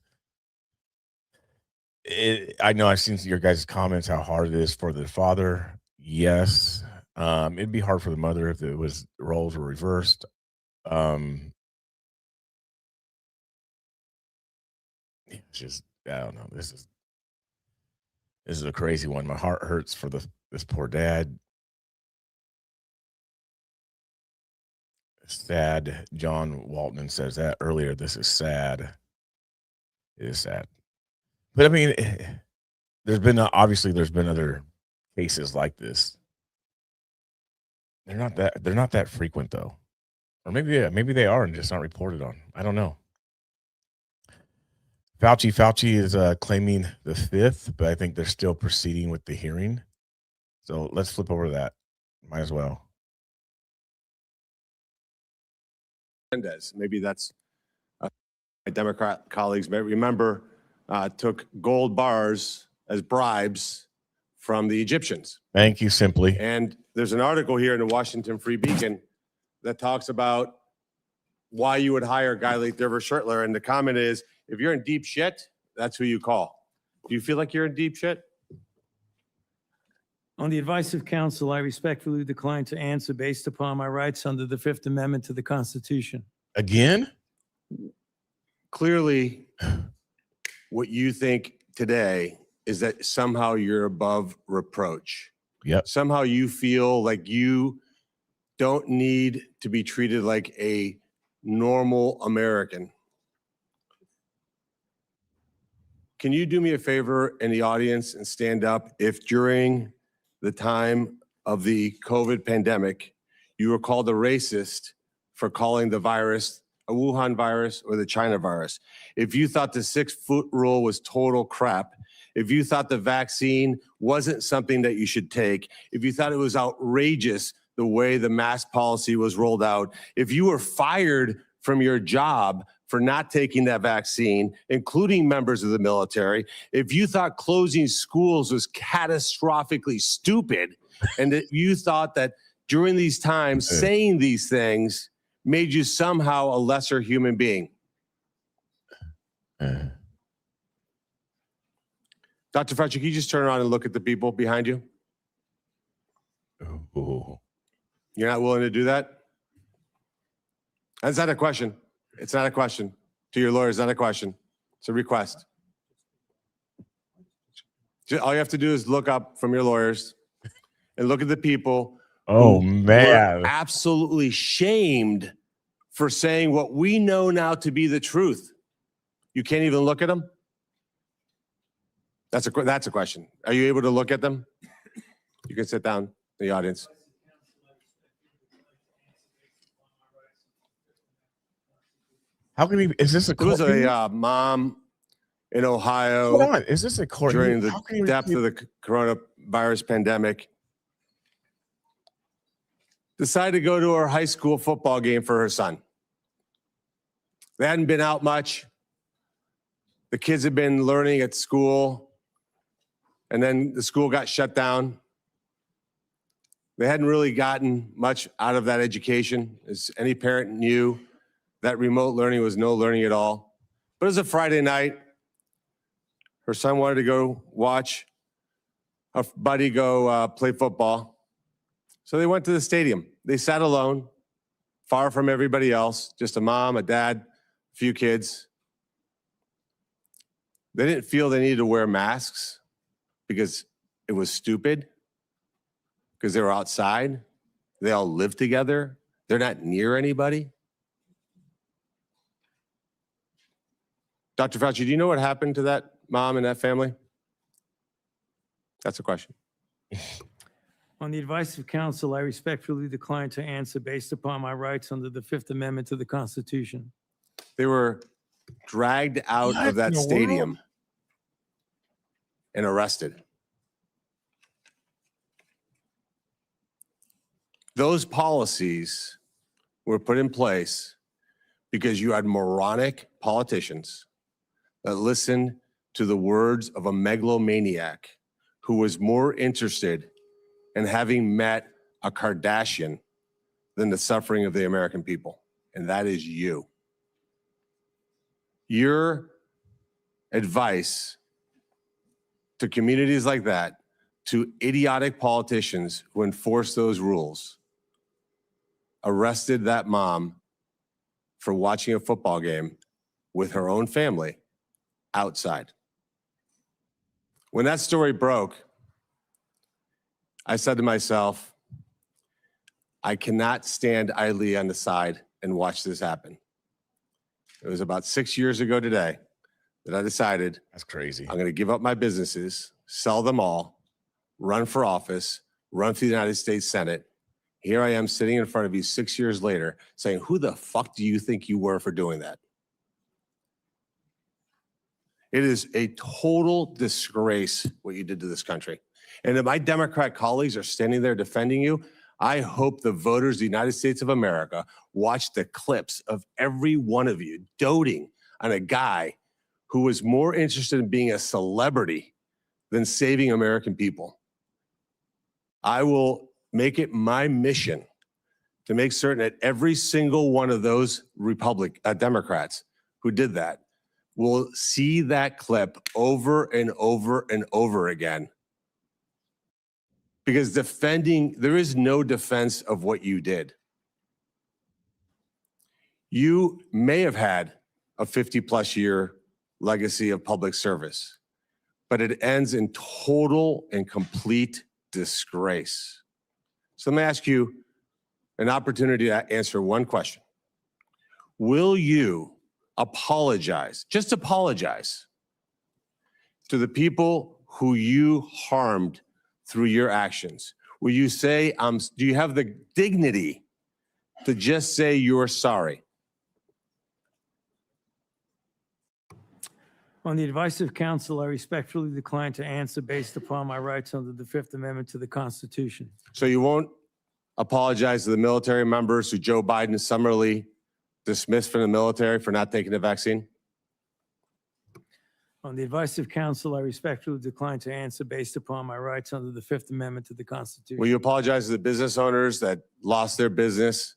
it. I know I've seen your guys' comments how hard it is for the father. Yes. It'd be hard for the mother if roles were reversed. It's just, I don't know. This is a crazy one. My heart hurts for this poor dad. Sad. John Waltman says that earlier. This is sad. It is sad. But I mean, there's been other cases like this. They're not that frequent though. Or maybe they are and just not reported on. I don't know. Fauci is claiming the 5th, but I think they're still proceeding with the hearing. So let's flip over to that. Might as well. Maybe that's my Democrat colleagues may remember took gold bars as bribes from the Egyptians. Thank you, Simply. And there's an article here in the Washington Free Beacon that talks about why you would hire a guy like Dervish Schertler. And the comment is, if you're in deep shit, that's who you call. Do you feel like you're in deep shit? On the advice of counsel, I respectfully decline to answer based upon my rights under the Fifth Amendment to the Constitution. Again? Clearly, what you think today is that somehow you're above reproach. Yep. Somehow you feel like you don't need to be treated like a normal American. Can you do me a favor in the audience and stand up if during the time of the COVID pandemic, you were called a racist for calling the virus a Wuhan virus or the China virus? If you thought the 6-foot rule was total crap, if you thought the vaccine wasn't something that you should take, if you thought it was outrageous the way the mask policy was rolled out, if you were fired from your job for not taking that vaccine, including members of the military, if you thought closing schools was catastrophically stupid, and that you thought that during these times saying these things made you somehow a lesser human being. Dr. Fauci, can you just turn around and look at the people behind you? Oh. You're not willing to do that? That's not a question. It's not a question. To your lawyers, not a question. It's a request. All you have to do is look up from your lawyers and look at the people Oh, who man. were absolutely shamed for saying what we know now to be the truth. You can't even look at them? That's a question. Are you able to look at them? You can sit down in the audience. How can he? Is this a There was court? a mom in Ohio Hold on. Is this a court? during the How can he depth of the coronavirus pandemic. Decided to go to her high school football game for her son. They hadn't been out much. The kids had been learning at school, and then the school got shut down. They hadn't really gotten much out of that education. As any parent knew, that remote learning was no learning at all. But it was a Friday night. Her son wanted to go watch a buddy go play football. So they went to the stadium. They sat alone, far from everybody else, just a mom, a dad, a few kids. They didn't feel they needed to wear masks because it was stupid, because they were outside. They all live together. They're not near anybody. Dr. Fauci, do you know what happened to that mom and that family? That's a question. On the advice of counsel, I respectfully decline to answer based upon my rights under the Fifth Amendment to the Constitution. They were dragged out What of that in the stadium world? and arrested. Those policies were put in place because you had moronic politicians that listened to the words of a megalomaniac who was more interested in having met a Kardashian than the suffering of the American people. And that is you. Your advice to communities like that, to idiotic politicians who enforce those rules, arrested that mom for watching a football game with her own family outside. When that story broke, I said to myself, I cannot stand idly on the side and watch this happen. It was about 6 years ago today that I decided That's crazy. I'm going to give up my businesses, sell them all, run for office, run for the United States Senate. Here I am sitting in front of you 6 years later saying, who the fuck do you think you were for doing that? It is a total disgrace what you did to this country. And if my Democrat colleagues are standing there defending you, I hope the voters of the United States of America watch the clips of every one of you doting on a guy who was more interested in being a celebrity than saving American people. I will make it my mission to make certain that every single one of those Democrats who did that will see that clip over and over and over again. Because there is no defense of what you did. You may have had a 50-plus year legacy of public service, but it ends in total and complete disgrace. So let me ask you an opportunity to answer one question. Will you apologize, just apologize, to the people who you harmed through your actions? Will you say, do you have the dignity to just say you're sorry? On the advice of counsel, I respectfully decline to answer based upon my rights under the Fifth Amendment to the Constitution. So you won't apologize to the military members who Joe Biden summarily dismissed from the military for not taking the vaccine? On the advice of counsel, I respectfully decline to answer based upon my rights under the Fifth Amendment to the Constitution. Will you apologize to the business owners that lost their business,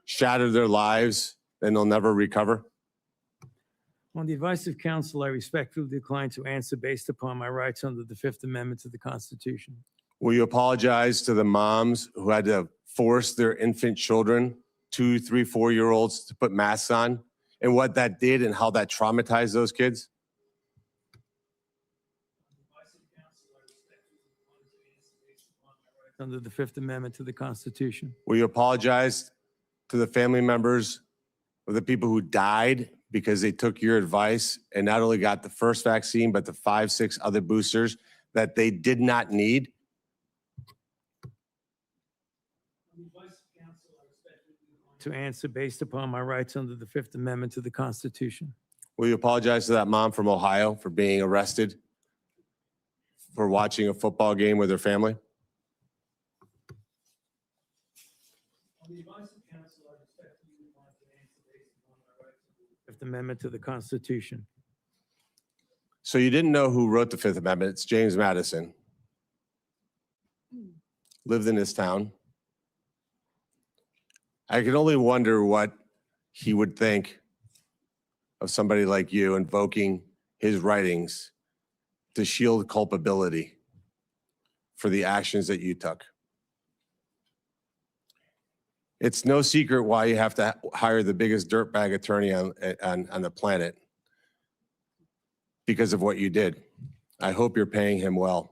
shattered their lives, and they'll never recover? On the advice of counsel, I respectfully decline to answer based upon my rights under the Fifth Amendment to the Constitution. Will you apologize to the moms who had to force their infant children, 2, 3, 4-year-olds, to put masks on, and what that did and how that traumatized those kids? Under the Fifth Amendment to the Constitution. Will you apologize to the family members of the people who died because they took your advice and not only got the first vaccine, but the 5, 6 other boosters that they did not need? To answer based upon my rights under the Fifth Amendment to the Constitution. Will you apologize to that mom from Ohio for being arrested for watching a football game with her family? On the advice of counsel, I respectfully decline to answer based upon my rights under the Fifth Amendment to the Constitution. So you didn't know who wrote the Fifth Amendment. It's James Madison. Lived in this town. I can only wonder what he would think of somebody like you invoking his writings to shield culpability for the actions that you took. It's no secret why you have to hire the biggest dirtbag attorney on the planet, because of what you did. I hope you're paying him well.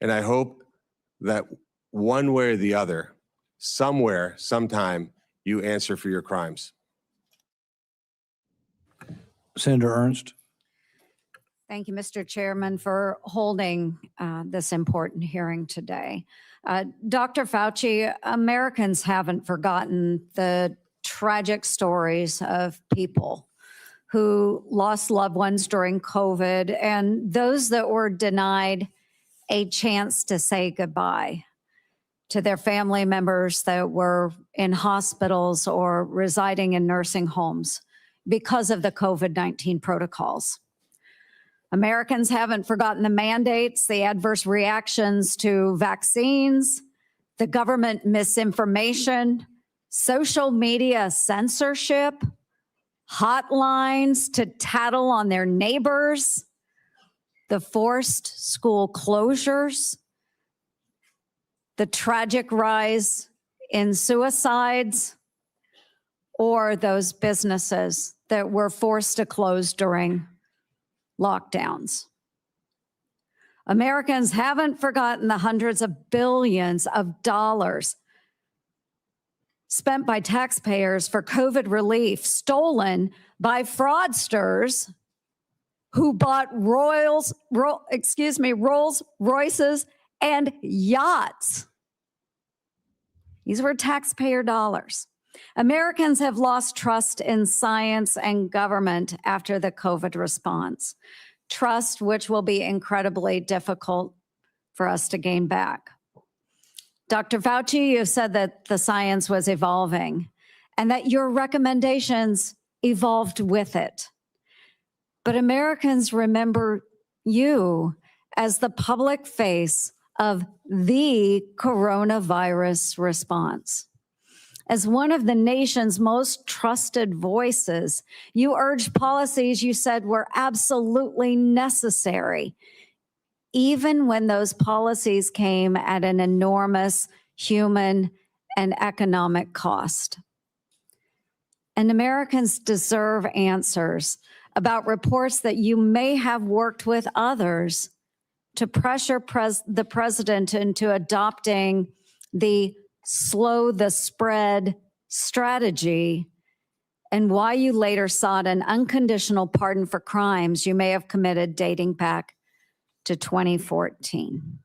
And I hope that one way or the other, somewhere, sometime, you answer for your crimes. Senator Ernst. Thank you, Mr. Chairman, for holding this important hearing today. Dr. Fauci, Americans haven't forgotten the tragic stories of people who lost loved ones during COVID and those that were denied a chance to say goodbye to their family members that were in hospitals or residing in nursing homes because of the COVID-19 protocols. Americans haven't forgotten the mandates, the adverse reactions to vaccines, the government misinformation, social media censorship, hotlines to tattle on their neighbors, the forced school closures, the tragic rise in suicides, or those businesses that were forced to close during lockdowns. Americans haven't forgotten the hundreds of billions of dollars spent by taxpayers for COVID relief, stolen by fraudsters who bought Rolls Royces and yachts. These were taxpayer dollars. Americans have lost trust in science and government after the COVID response, trust which will be incredibly difficult for us to gain back. Dr. Fauci, you said that the science was evolving and that your recommendations evolved with it. But Americans remember you as the public face of the coronavirus response. As one of the nation's most trusted voices, you urged policies you said were absolutely necessary, even when those policies came at an enormous human and economic cost. And Americans deserve answers about reports that you may have worked with others to pressure the president into adopting the slow the spread strategy, and why you later sought an unconditional pardon for crimes you may have committed dating back to 2014.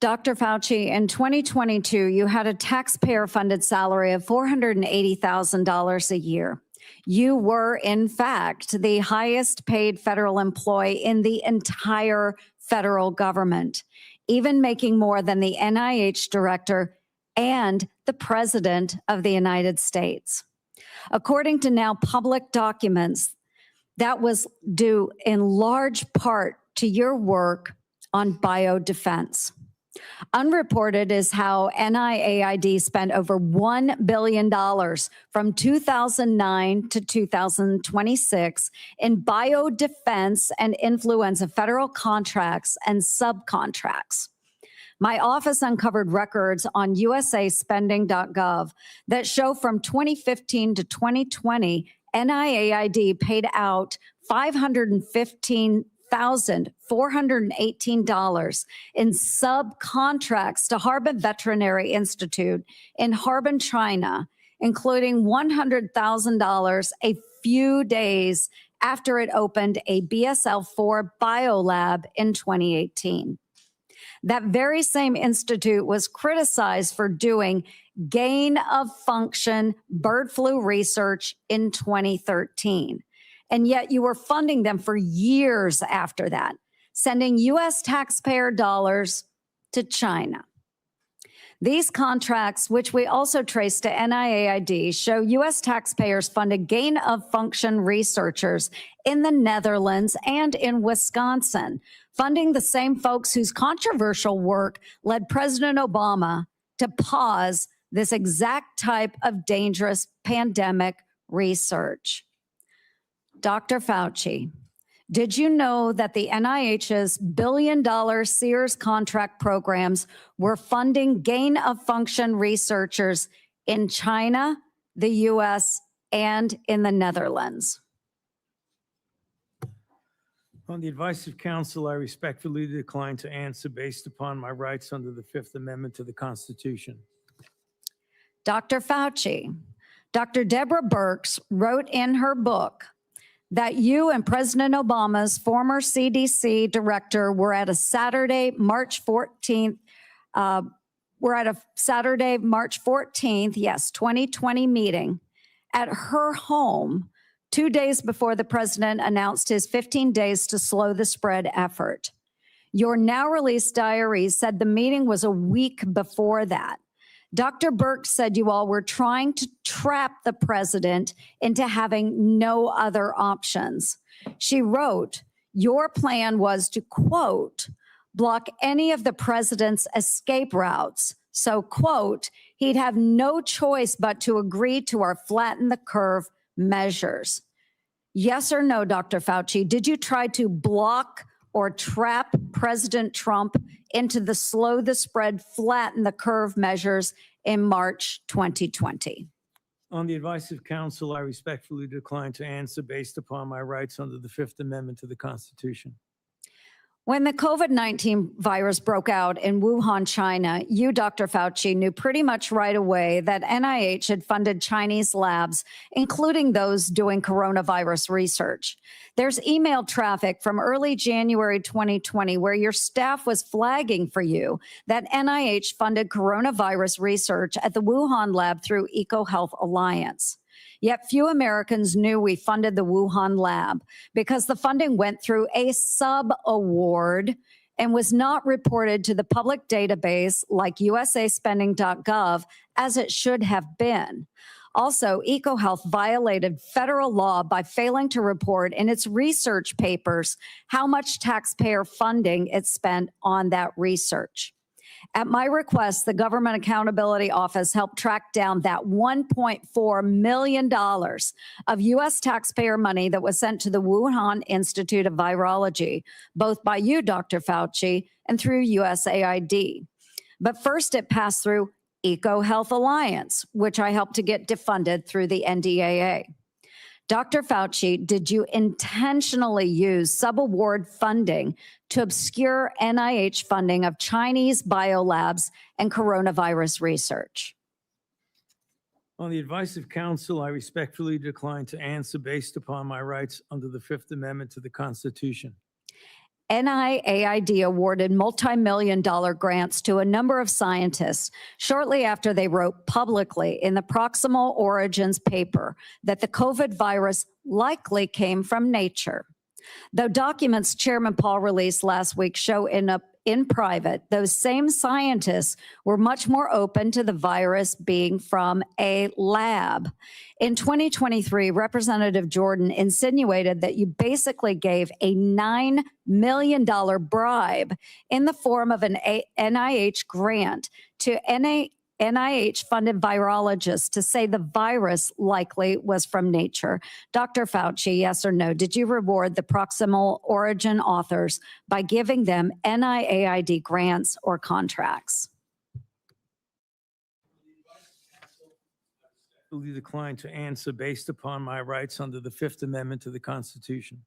Dr. Fauci, in 2022, you had a taxpayer-funded salary of $480,000 a year. You were, in fact, the highest paid federal employee in the entire federal government, even making more than the NIH director and the president of the United States. According to now public documents, that was due in large part to your work on biodefense. Unreported is how NIAID spent over $1 billion from 2009 to 2026 in biodefense and influenza federal contracts and subcontracts. My office uncovered records on usaspending.gov that show from 2015 to 2020, NIAID paid out $515,418 in subcontracts to Harbin Veterinary Institute in Harbin, China, including $100,000 a few days after it opened a BSL-4 biolab in 2018. That very same institute was criticized for doing gain of function bird flu research in 2013. And yet you were funding them for years after that, sending U.S. taxpayer dollars to China. These contracts, which we also trace to NIAID, show U.S. taxpayers funded gain of function researchers in the Netherlands and in Wisconsin, funding the same folks whose controversial work led President Obama to pause this exact type of dangerous pandemic research. Dr. Fauci, did you know that the NIH's billion-dollar Sears contract programs were funding gain-of-function researchers in China, the U.S., and in the Netherlands? On the advice of counsel, I respectfully decline to answer based upon my rights under the Fifth Amendment to the Constitution. Dr. Fauci, Dr. Deborah Birx wrote in her book that you and President Obama's former CDC director were at a Saturday, March 14th, yes, 2020 meeting at her home 2 days before the president announced his 15 days to slow the spread effort. Your now released diaries said the meeting was a week before that. Dr. Birx said you all were trying to trap the president into having no other options. She wrote, your plan was to, quote, block any of the president's escape routes. So, quote, he'd have no choice but to agree to our flatten the curve measures. Yes or no, Dr. Fauci, did you try to block or trap President Trump into the slow the spread, flatten the curve measures in March 2020? On the advice of counsel, I respectfully decline to answer based upon my rights under the Fifth Amendment to the Constitution. When the COVID-19 virus broke out in Wuhan, China, you, Dr. Fauci, knew pretty much right away that NIH had funded Chinese labs, including those doing coronavirus research. There's email traffic from early January 2020 where your staff was flagging for you that NIH funded coronavirus research at the Wuhan lab through EcoHealth Alliance. Yet few Americans knew we funded the Wuhan lab because the funding went through a sub-award and was not reported to the public database like usaspending.gov as it should have been. Also, EcoHealth violated federal law by failing to report in its research papers how much taxpayer funding it spent on that research. At my request, the Government Accountability Office helped track down that $1.4 million of U.S. taxpayer money that was sent to the Wuhan Institute of Virology, both by you, Dr. Fauci, and through USAID. But first, it passed through EcoHealth Alliance, which I helped to get defunded through the NDAA. Dr. Fauci, did you intentionally use subaward funding to obscure NIH funding of Chinese biolabs and coronavirus research? On the advice of counsel, I respectfully decline to answer based upon my rights under the Fifth Amendment to the Constitution. NIAID awarded multi-million-dollar grants to a number of scientists shortly after they wrote publicly in the Proximal Origins paper that the COVID virus likely came from nature. Though documents Chairman Paul released last week show in private, those same scientists were much more open to the virus being from a lab. In 2023, Representative Jordan insinuated that you basically gave a $9 million bribe in the form of an NIH grant to NIH-funded virologists to say the virus likely was from nature. Dr. Fauci, yes or no, did you reward the Proximal Origin authors by giving them NIAID grants or contracts? I respectfully decline to answer based upon my rights under the Fifth Amendment to the Constitution.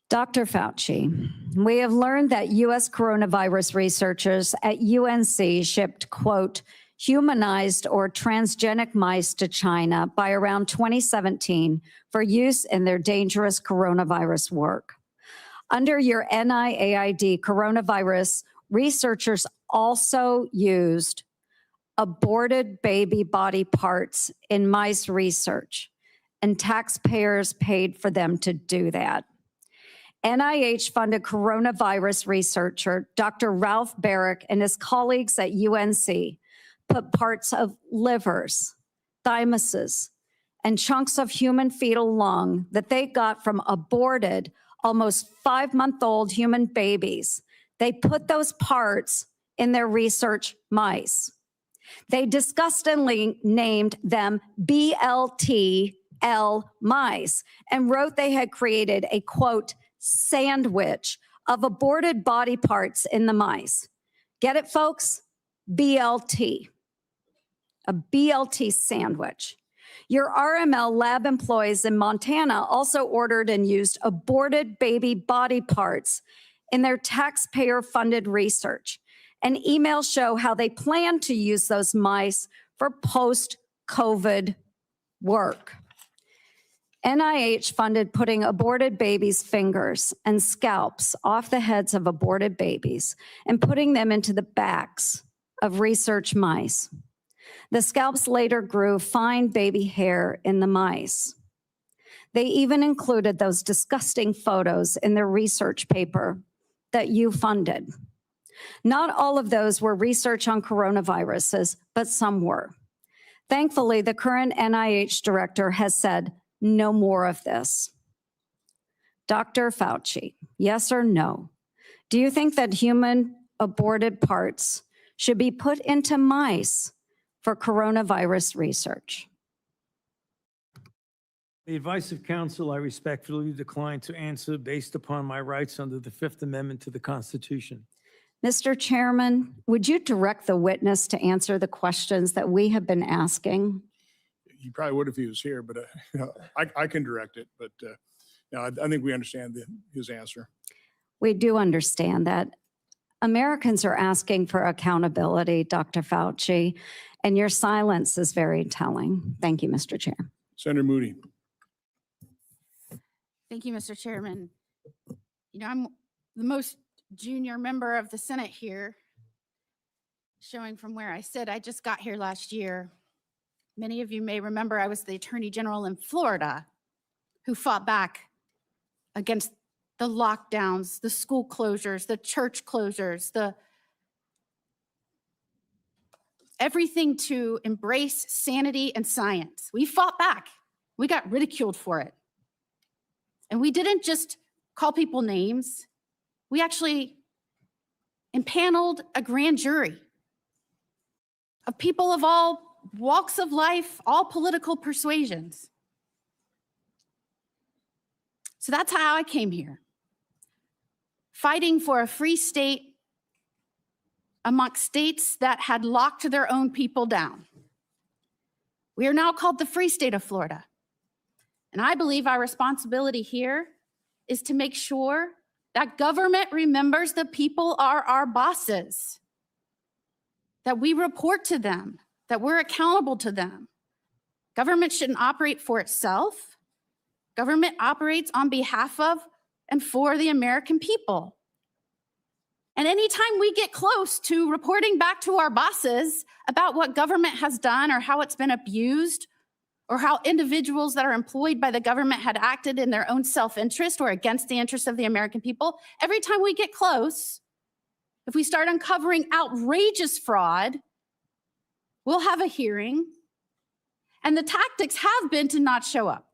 Dr. Fauci, we have learned that U.S. coronavirus researchers at UNC shipped, quote, humanized or transgenic mice to China by around 2017 for use in their dangerous coronavirus work. Under your NIAID coronavirus researchers also used aborted baby body parts in mice research, and taxpayers paid for them to do that. NIH-funded coronavirus researcher Dr. Ralph Barrick and his colleagues at UNC put parts of livers, thymuses, and chunks of human fetal lung that they got from aborted, almost 5-month-old human babies. They put those parts in their research mice. They disgustingly named them BLTL mice and wrote they had created a, quote, sandwich of aborted body parts in the mice. Get it, folks? BLT. A BLT sandwich. Your RML lab employees in Montana also ordered and used aborted baby body parts in their taxpayer-funded research. And emails show how they plan to use those mice for post-COVID work. NIH funded putting aborted babies' fingers and scalps off the heads of aborted babies and putting them into the backs of research mice. The scalps later grew fine baby hair in the mice. They even included those disgusting photos in their research paper that you funded. Not all of those were research on coronaviruses, but some were. Thankfully, the current NIH director has said, no more of this. Dr. Fauci, yes or no? Do you think that human aborted parts should be put into mice for coronavirus research? The advice of counsel, I respectfully decline to answer based upon my rights under the Fifth Amendment to the Constitution. Mr. Chairman, would you direct the witness to answer the questions that we have been asking? He probably would if he was here, but I can direct it. But I think we understand his answer. We do understand that. Americans are asking for accountability, Dr. Fauci, and your silence is very telling. Thank you, Mr. Chair. Senator Moody. Thank you, Mr. Chairman. You know, I'm the most junior member of the Senate here, showing from where I sit. I just got here last year. Many of you may remember I was the Attorney General in Florida who fought back against the lockdowns, the school closures, the church closures, everything to embrace sanity and science. We fought back. We got ridiculed for it. And we didn't just call people names. We actually impaneled a grand jury of people of all walks of life, all political persuasions. So that's how I came here, fighting for a free state amongst states that had locked their own people down. We are now called the Free State of Florida. And I believe our responsibility here is to make sure that government remembers the people are our bosses, that we report to them, that we're accountable to them. Government shouldn't operate for itself. Government operates on behalf of and for the American people. And anytime we get close to reporting back to our bosses about what government has done or how it's been abused or how individuals that are employed by the government had acted in their own self-interest or against the interests of the American people, every time we get close, if we start uncovering outrageous fraud, we'll have a hearing, and the tactics have been to not show up.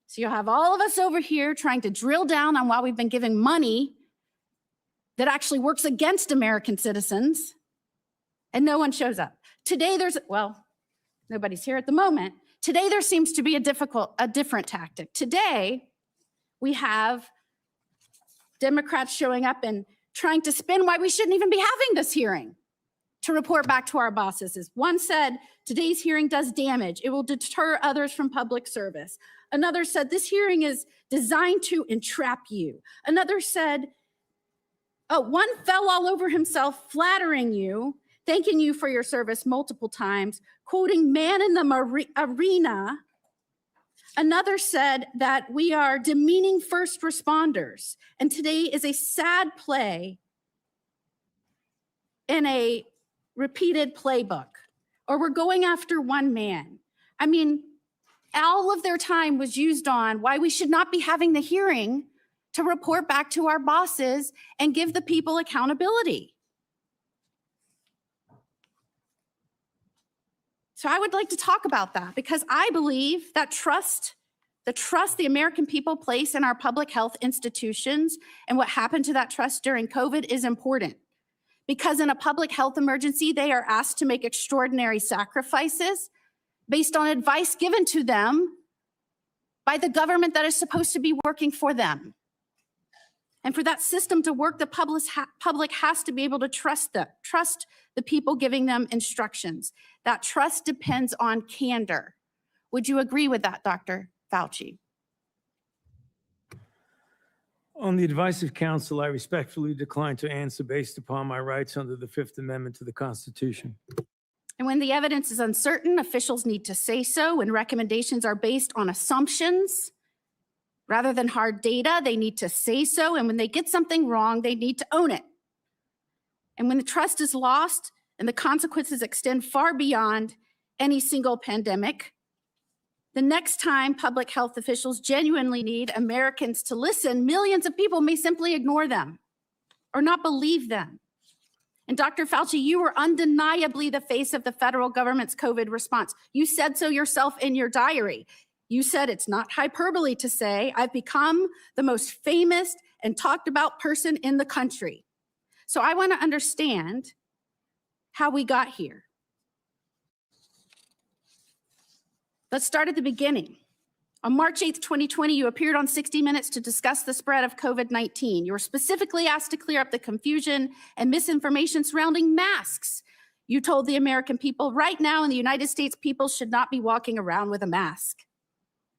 So you'll have all of us over here trying to drill down on why we've been giving money that actually works against American citizens, and no one shows up. Today nobody's here at the moment. Today there seems to be a different tactic. Today we have Democrats showing up and trying to spin why we shouldn't even be having this hearing to report back to our bosses. As one said, today's hearing does damage. It will deter others from public service. Another said, this hearing is designed to entrap you. Another said, one fell all over himself, flattering you, thanking you for your service multiple times, quoting man in the arena. Another said that we are demeaning first responders. And today is a sad play in a repeated playbook, or we're going after one man. I mean, all of their time was used on why we should not be having the hearing to report back to our bosses and give the people accountability. So I would like to talk about that because I believe that the trust the American people place in our public health institutions and what happened to that trust during COVID is important. Because in a public health emergency, they are asked to make extraordinary sacrifices based on advice given to them by the government that is supposed to be working for them. And for that system to work, the public has to be able to trust the people giving them instructions. That trust depends on candor. Would you agree with that, Dr. Fauci? On the advice of counsel, I respectfully decline to answer based upon my rights under the Fifth Amendment to the Constitution. And when the evidence is uncertain, officials need to say so. When recommendations are based on assumptions rather than hard data, they need to say so. And when they get something wrong, they need to own it. And when the trust is lost and the consequences extend far beyond any single pandemic, the next time public health officials genuinely need Americans to listen, millions of people may simply ignore them or not believe them. And Dr. Fauci, you were undeniably the face of the federal government's COVID response. You said so yourself in your diary. You said it's not hyperbole to say, I've become the most famous and talked about person in the country. So I want to understand how we got here. Let's start at the beginning. On March 8th, 2020, you appeared on 60 Minutes to discuss the spread of COVID-19. You were specifically asked to clear up the confusion and misinformation surrounding masks. You told the American people, right now in the United States, people should not be walking around with a mask.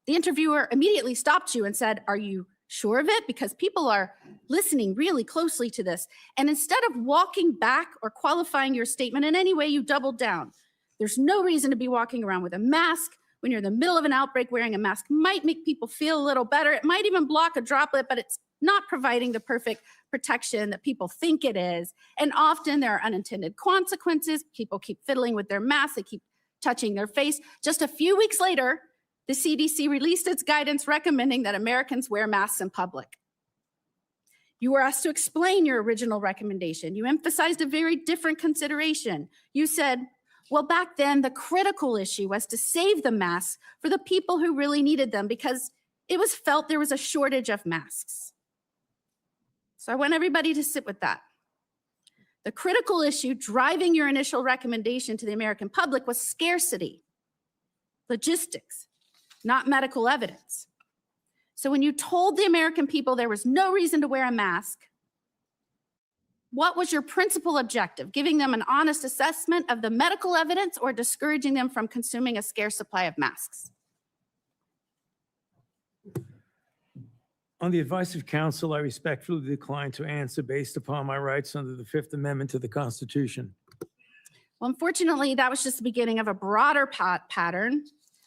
The interviewer immediately stopped you and said, are you sure of it? Because people are listening really closely to this. And instead of walking back or qualifying your statement in any way, you doubled down. There's no reason to be walking around with a mask. When you're in the middle of an outbreak, wearing a mask might make people feel a little better. It might even block a droplet, but it's not providing the perfect protection that people think it is. And often there are unintended consequences. People keep fiddling with their masks. They keep touching their face. Just a few weeks later, the CDC released its guidance recommending that Americans wear masks in public. You were asked to explain your original recommendation. You emphasized a very different consideration. You said, well, back then, the critical issue was to save the masks for the people who really needed them because it was felt there was a shortage of masks. So I want everybody to sit with that. The critical issue driving your initial recommendation to the American public was scarcity, logistics, not medical evidence. So when you told the American people there was no reason to wear a mask, what was your principal objective? Giving them an honest assessment of the medical evidence or discouraging them from consuming a scarce supply of masks? On the advice of counsel, I respectfully decline to answer based upon my rights under the Fifth Amendment to the Constitution. Well, unfortunately, that was just the beginning of a broader pattern.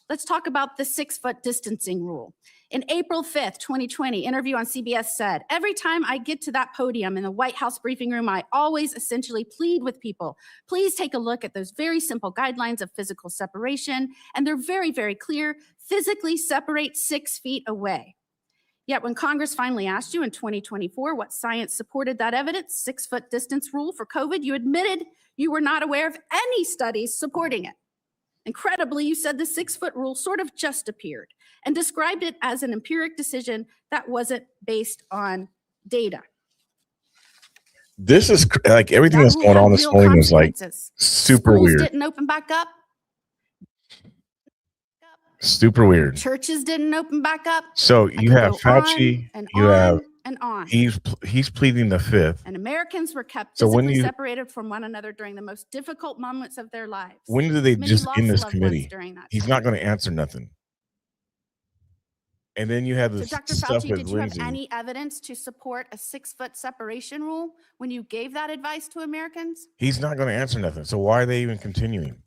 Let's talk about the 6-foot distancing rule. In April 5th, 2020, interview on CBS said, every time I get to that podium in the White House briefing room, I always essentially plead with people. Please take a look at those very simple guidelines of physical separation. And they're very, very clear. Physically separate 6 feet away. Yet when Congress finally asked you in 2024 what science supported that evidence, 6-foot distance rule for COVID, you admitted you were not aware of any studies supporting it. Incredibly, you said the 6-foot rule sort of just appeared and described it as an empiric decision that wasn't based on data. This is like everything that's going on this morning is like super Schools weird. didn't open back up. Super weird. Churches didn't open back up. So you have Fauci, you have and on. he's pleading the fifth. And Americans were kept So when physically you- separated from one another during the most difficult moments of their lives. When do they Many just lost end this loved ones committee? during that He's time. not going to answer nothing. And then you have So this Dr. stuff Fauci, with did you have Lindsay. any evidence to support a 6-foot separation rule when you gave that advice to Americans? He's not going to answer nothing. So why are they even continuing?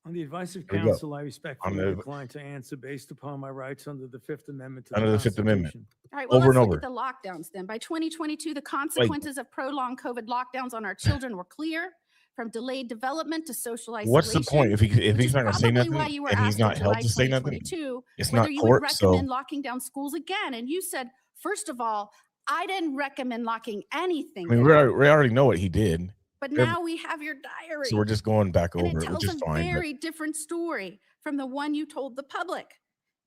On the advice of Here we go. counsel, I respectfully the- decline to answer based upon my rights under the Fifth Amendment to Under the the Fifth Amendment. Constitution. All right, well, Over let's and look at the lockdowns then. By 2022, the consequences of prolonged COVID lockdowns on our children were clear, from delayed development to social isolation. What's the point if which he's is not going to say probably nothing why you were and he's asked in not held July to say nothing? 2022 It's whether not you would court, so recommend locking down schools again. And you said, first of all, I didn't recommend locking anything I mean, down. we already know what he did, But we're- now we have your diary. so we're just going back And over it it, which tells is a fine. But very different story from the one you told the public.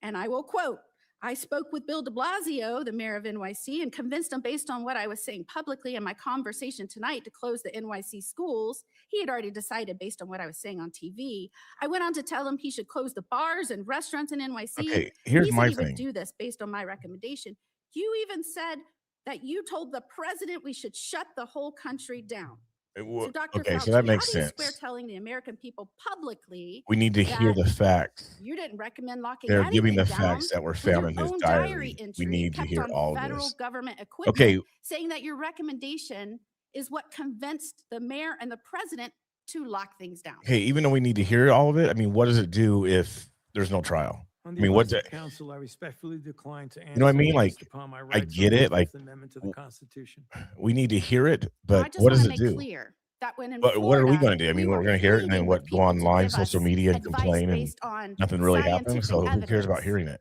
And I will quote, I spoke with Bill de Blasio, the mayor of NYC, and convinced him based on what I was saying publicly in my conversation tonight to close the NYC schools. He had already decided based on what I was saying on TV. I went on to tell him he should close the bars and restaurants in NYC. okay, here's he said my he thing. would do this based on my recommendation. You even said that you told the president we should shut the whole country down. So Dr. Okay, Fauci, so that makes how do you swear sense. telling the American people publicly We need to hear that the facts. you didn't recommend locking They're giving the anything down facts that were when your found in his own diary. We entry need to kept hear on all of federal this. government equipment, Okay, saying that your recommendation is what convinced the mayor and the president to lock things down. okay, even though we need to hear all of it, I mean, what does it do if there's no trial? On I mean, what's advice of it? counsel, I respectfully decline to answer. You know what I mean? based Like, upon my I rights get under the it, like, Fifth Amendment to the Constitution. We need to hear it, Now, but I just what want does to it make do? clear that when in But what are we Florida, going to do? I mean, we we're were going to hear it and then pleading with what? Go online, people to give social us media, and advice complain, and based on nothing really happens. scientific So who cares about evidence. hearing it?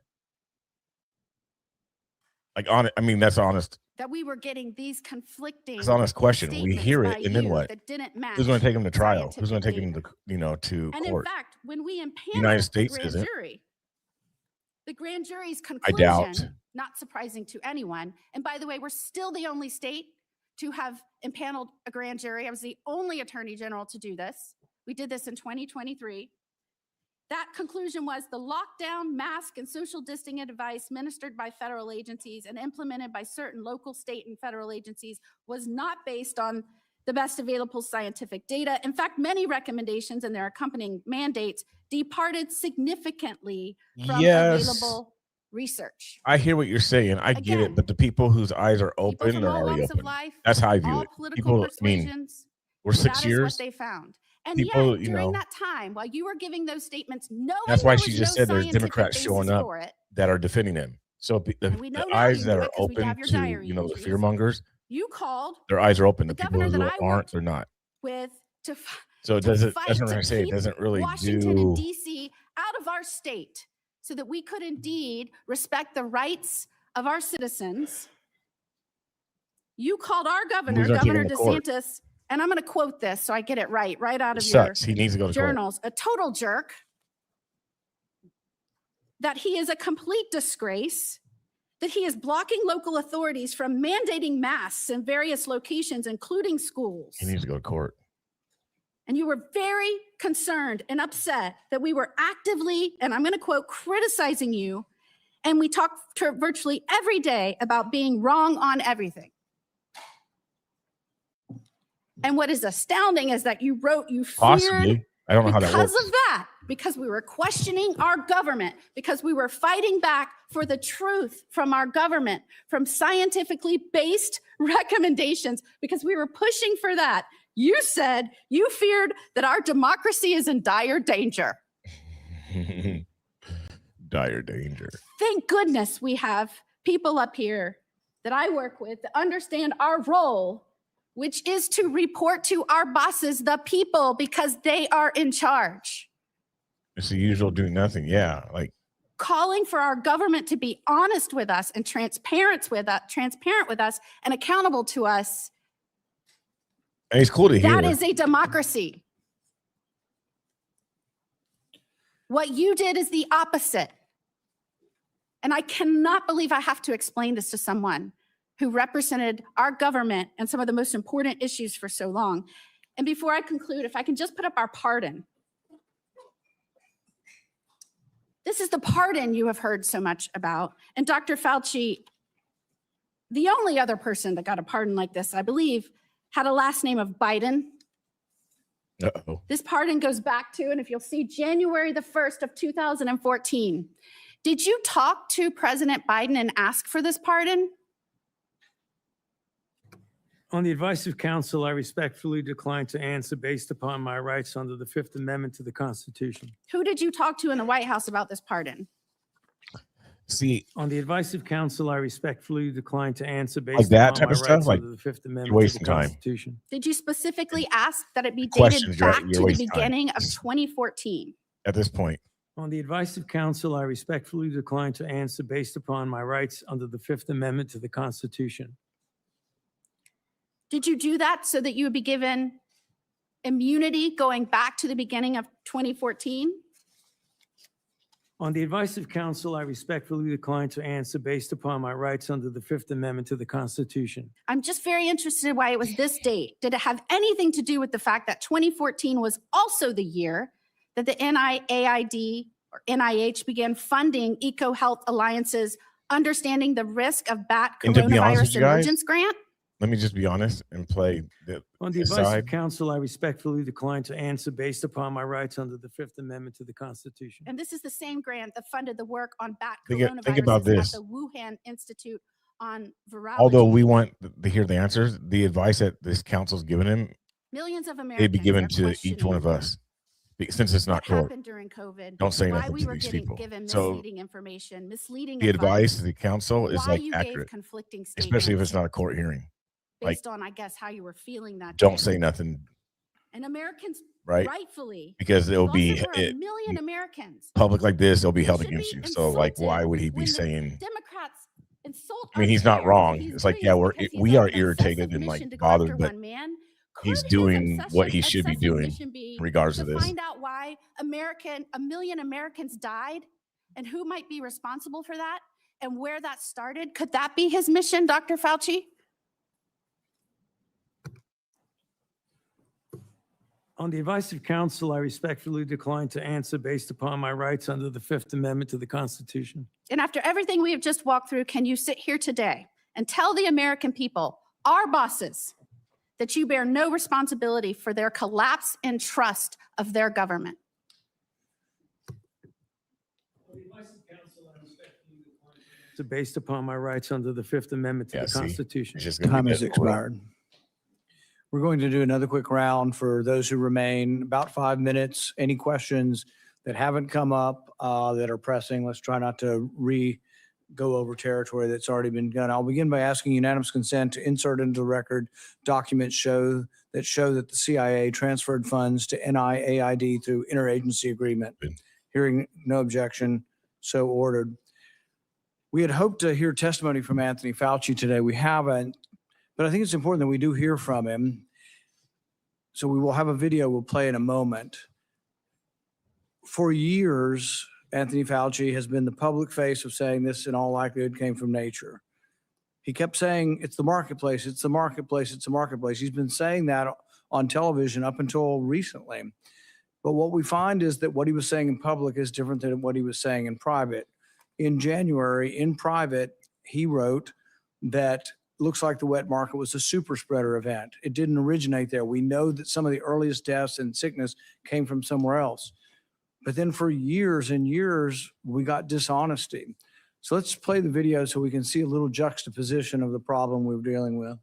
Like, I mean, that's honest. That we were getting these conflicting It's an honest question. We statements hear by it, and then you what? that didn't match. Who's going to take him to trial? Who's going to take him scientific to, to And in court? fact, when we impaneled United the States grand isn't. jury, the grand jury's I doubt. conclusion, not surprising to anyone, and by the way, we're still the only state to have impaneled a grand jury. I was the only attorney general to do this. We did this in 2023. That conclusion was the lockdown, mask, and social distancing advice ministered by federal agencies and implemented by certain local, state, and federal agencies was not based on the best available scientific data. In fact, many recommendations and their accompanying mandates departed significantly from Yes, available research. I hear what you're saying. I get Again, it, but the people whose eyes are People open from are all already walks of open. life, That's how I view all it. political People, I mean, persuasions, we're 6 that is what years. they found. And People, yet, you during know, that time, while you were giving those statements, knowing that's why there she was just no said there's scientific Democrats basis showing up for it, that are defending him. So and we know the now eyes you that knew are it 'cause we open have your to, diary the entries. fear mongers, you called their eyes are open. the The people governor who that I aren't, worked they're not. with to So it to doesn't, fight that's what to I'm saying. It keep doesn't really Washington and do. DC out of our state so that we could indeed respect the rights of our citizens. You called our governor, Who's gonna take him Governor to court? DeSantis, and I'm going to quote this so I get it right out It of your sucks. He needs to go to court. journals, a total jerk, that he is a complete disgrace, that he is blocking local authorities from mandating masks in various locations, including schools. He needs to go to court. And you were very concerned and upset that we were actively, and I'm going to quote, criticizing you. And we talked virtually every day about being wrong on everything. And what is astounding is that you wrote you feared Possibly. I don't know how that because works. of that, because we were questioning our government, because we were fighting back for the truth from our government, from scientifically based recommendations, because we were pushing for that. You said you feared that our democracy is in dire danger. Dire danger. Thank goodness we have people up here that I work with that understand our role, which is to report to our bosses, the people, because they are in charge. It's the usual do nothing. Yeah. Like, Calling for our government to be honest with us and transparent with us and accountable to us. and it's cool to hear. That is a democracy. What you did is the opposite. And I cannot believe I have to explain this to someone who represented our government and some of the most important issues for so long. And before I conclude, if I can just put up our pardon. This is the pardon you have heard so much about. And Dr. Fauci, the only other person that got a pardon like this, I believe, had a last name of Biden. Uh-oh. This pardon goes back to, and if you'll see, January the 1st of 2014. Did you talk to President Biden and ask for this pardon? On the advice of counsel, I respectfully decline to answer based upon my rights under the Fifth Amendment to the Constitution. Who did you talk to in the White House about this pardon? See, On the advice of counsel, I respectfully decline to answer like based that upon type my of stuff, rights like under the Fifth you're Amendment to the wasting time. Constitution. Did you specifically ask that it be dated Questions, back you're to the wasting time. beginning of 2014? At this point, On the advice of counsel, I respectfully decline to answer based upon my rights under the Fifth Amendment to the Constitution. Did you do that so that you would be given immunity going back to the beginning of 2014? On the advice of counsel, I respectfully decline to answer based upon my rights under the Fifth Amendment to the Constitution. I'm just very interested why it was this date. Did it have anything to do with the fact that 2014 was also the year that the NIAID or NIH began funding EcoHealth Alliance's Understanding the Risk of Bat And to be honest with Coronavirus you guys, Emergence Grant? let me just be honest and play On the this advice of side. counsel, I respectfully decline to answer based upon my rights under the Fifth Amendment to the Constitution. And this is the same grant that funded the work on bat Think coronaviruses about at this. the Wuhan Institute on Virology. Although we want to hear the answers, the advice that this council's given him, Millions of Americans it'd be given are to each one of questioning us. Since it's not what court, happened during COVID. don't say why nothing we to were these getting people. given So misleading information, misleading the advice of the council is why like you accurate, gave conflicting especially if statements it's not a court hearing. like, based on, I guess, how you were feeling that Don't day. say nothing, And Americans right? rightfully, Because it'll be over a it, million Americans. public like this, it'll be held should be against you. So like, why insulted would he be when the saying? Democrats insult I mean, our he's not chairs. wrong. He's It's like, pleased yeah, because he's we on are an irritated obsessive and like mission to go after bothered, but one man. he's Could his doing what he obsession- should be obsessive doing mission be regardless to of this. find out why a million Americans died and who might be responsible for that and where that started? Could that be his mission, Dr. Fauci? On the advice of counsel, I respectfully decline to answer based upon my rights under the Fifth Amendment to the Constitution. And after everything we have just walked through, can you sit here today and tell the American people, our bosses, that you bear no responsibility for their collapse in trust of their government? So based upon my rights under the Fifth Amendment to Yeah, the see? Constitution. It's just gonna Time be has that- expired. We're going to do another quick round for those who remain, about 5 minutes. Any questions that haven't come up that are pressing? Let's try not to go over territory that's already been done. I'll begin by asking unanimous consent to insert into the record documents show that the CIA transferred funds to NIAID through interagency agreement. Good. Hearing no objection, so ordered. We had hoped to hear testimony from Anthony Fauci today. We haven't, but I think it's important that we do hear from him. So we will have a video we'll play in a moment. For years, Anthony Fauci has been the public face of saying this in all likelihood came from nature. He kept saying, it's the marketplace, it's the marketplace, it's the marketplace. He's been saying that on television up until recently. But what we find is that what he was saying in public is different than what he was saying in private. In January, in private, he wrote that looks like the wet market was a super spreader event. It didn't originate there. We know that some of the earliest deaths and sickness came from somewhere else. But then for years and years, we got dishonesty. So let's play the video so we can see a little juxtaposition of the problem we're dealing with.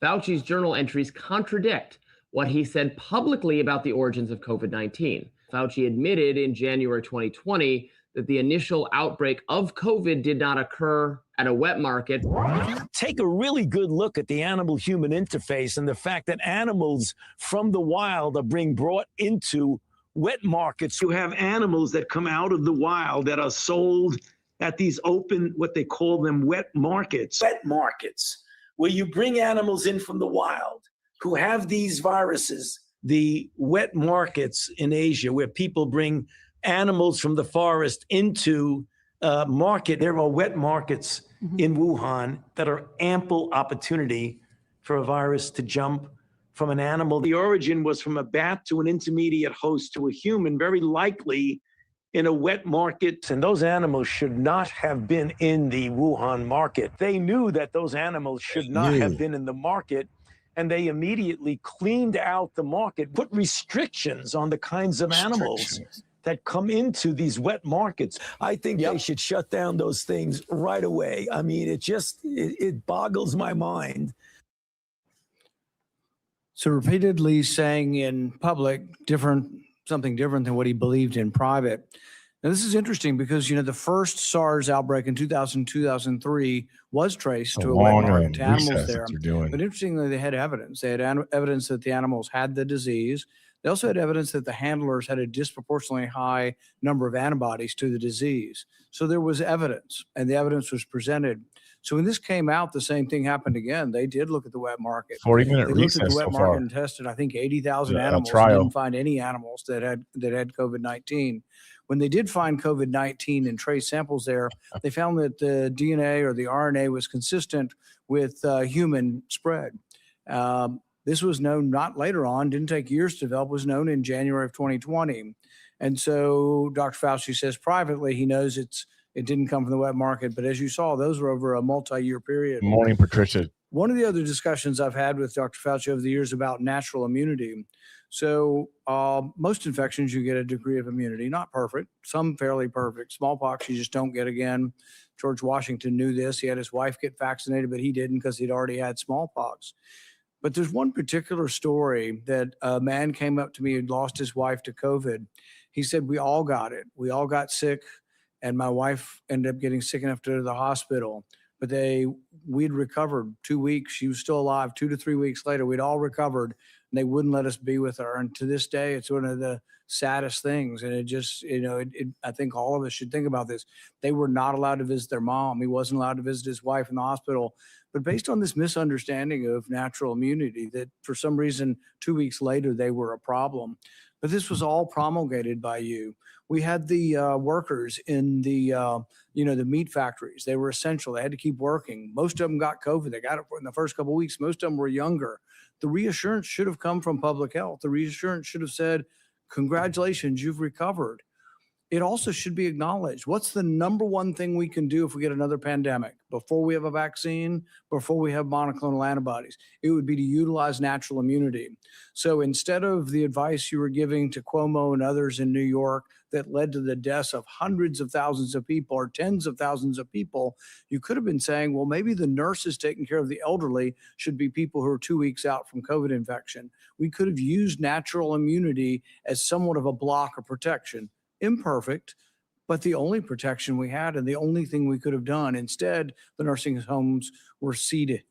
Fauci's journal entries contradict what he said publicly about the origins of COVID-19. Fauci admitted in January 2020 that the initial outbreak of COVID did not occur at a wet market. Take a really good look at the animal-human interface and the fact that animals from the wild are being brought into wet markets. You have animals that come out of the wild that are sold at these open, what they call them, wet markets. Wet markets, where you bring animals in from the wild who have these viruses. The wet markets in Asia, where people bring animals from the forest into market. There are wet markets in Wuhan that are ample opportunity for a virus to jump from an animal. The origin was from a bat to an intermediate host to a human, very likely in a wet market. And those animals should not have been in the Wuhan market. They knew that those animals should not have been in the market. And they immediately cleaned out the market, put restrictions on the kinds of animals that come into these wet markets. I think they should shut down those things right away. I mean, it boggles my mind. So repeatedly saying in public something different than what he believed in private. Now, this is interesting because, the first SARS outbreak in 2003 was traced to a wet market, to animals there. But interestingly, they had evidence. They had evidence that the animals had the disease. They also had evidence that the handlers had a disproportionately high number of antibodies to the disease. So there was evidence, and the evidence was presented. So when this came out, the same thing happened again. They did look at the wet market. 40-minute They looked at the recess wet so market far. and tested, I think, 80,000 Yeah, animals. trial. Didn't find any animals that had COVID-19. When they did find COVID-19 and trace samples there, they found that the DNA or the RNA was consistent with human spread. This was known not later on, didn't take years to develop, was known in January of 2020. And so Dr. Fauci says privately he knows it didn't come from the wet market. But as you saw, those were over a multi-year period. Good morning, Patricia. One of the other discussions I've had with Dr. Fauci over the years about natural immunity. So most infections, you get a degree of immunity, not perfect, some fairly perfect. Smallpox, you just don't get again. George Washington knew this. He had his wife get vaccinated, but he didn't because he'd already had smallpox. But there's one particular story that a man came up to me who'd lost his wife to COVID. He said, we all got it. We all got sick. And my wife ended up getting sick enough to go to the hospital. But we'd recovered 2 weeks. She was still alive. 2 to 3 weeks later, we'd all recovered. And they wouldn't let us be with her. And to this day, it's one of the saddest things. And it just, I think all of us should think about this. They were not allowed to visit their mom. He wasn't allowed to visit his wife in the hospital. But based on this misunderstanding of natural immunity, that for some reason, 2 weeks later, they were a problem. But this was all promulgated by you. We had the workers in the meat factories. They were essential. They had to keep working. Most of them got COVID. They got it in the first couple of weeks. Most of them were younger. The reassurance should have come from public health. The reassurance should have said, congratulations, you've recovered. It also should be acknowledged. What's the number one thing we can do if we get another pandemic? Before we have a vaccine, before we have monoclonal antibodies, it would be to utilize natural immunity. So instead of the advice you were giving to Cuomo and others in New York that led to the deaths of hundreds of thousands of people or tens of thousands of people, you could have been saying, well, maybe the nurses taking care of the elderly should be people who are 2 weeks out from COVID infection. We could have used natural immunity as somewhat of a block of protection. Imperfect, but the only protection we had and the only thing we could have done. Instead, the nursing homes were seated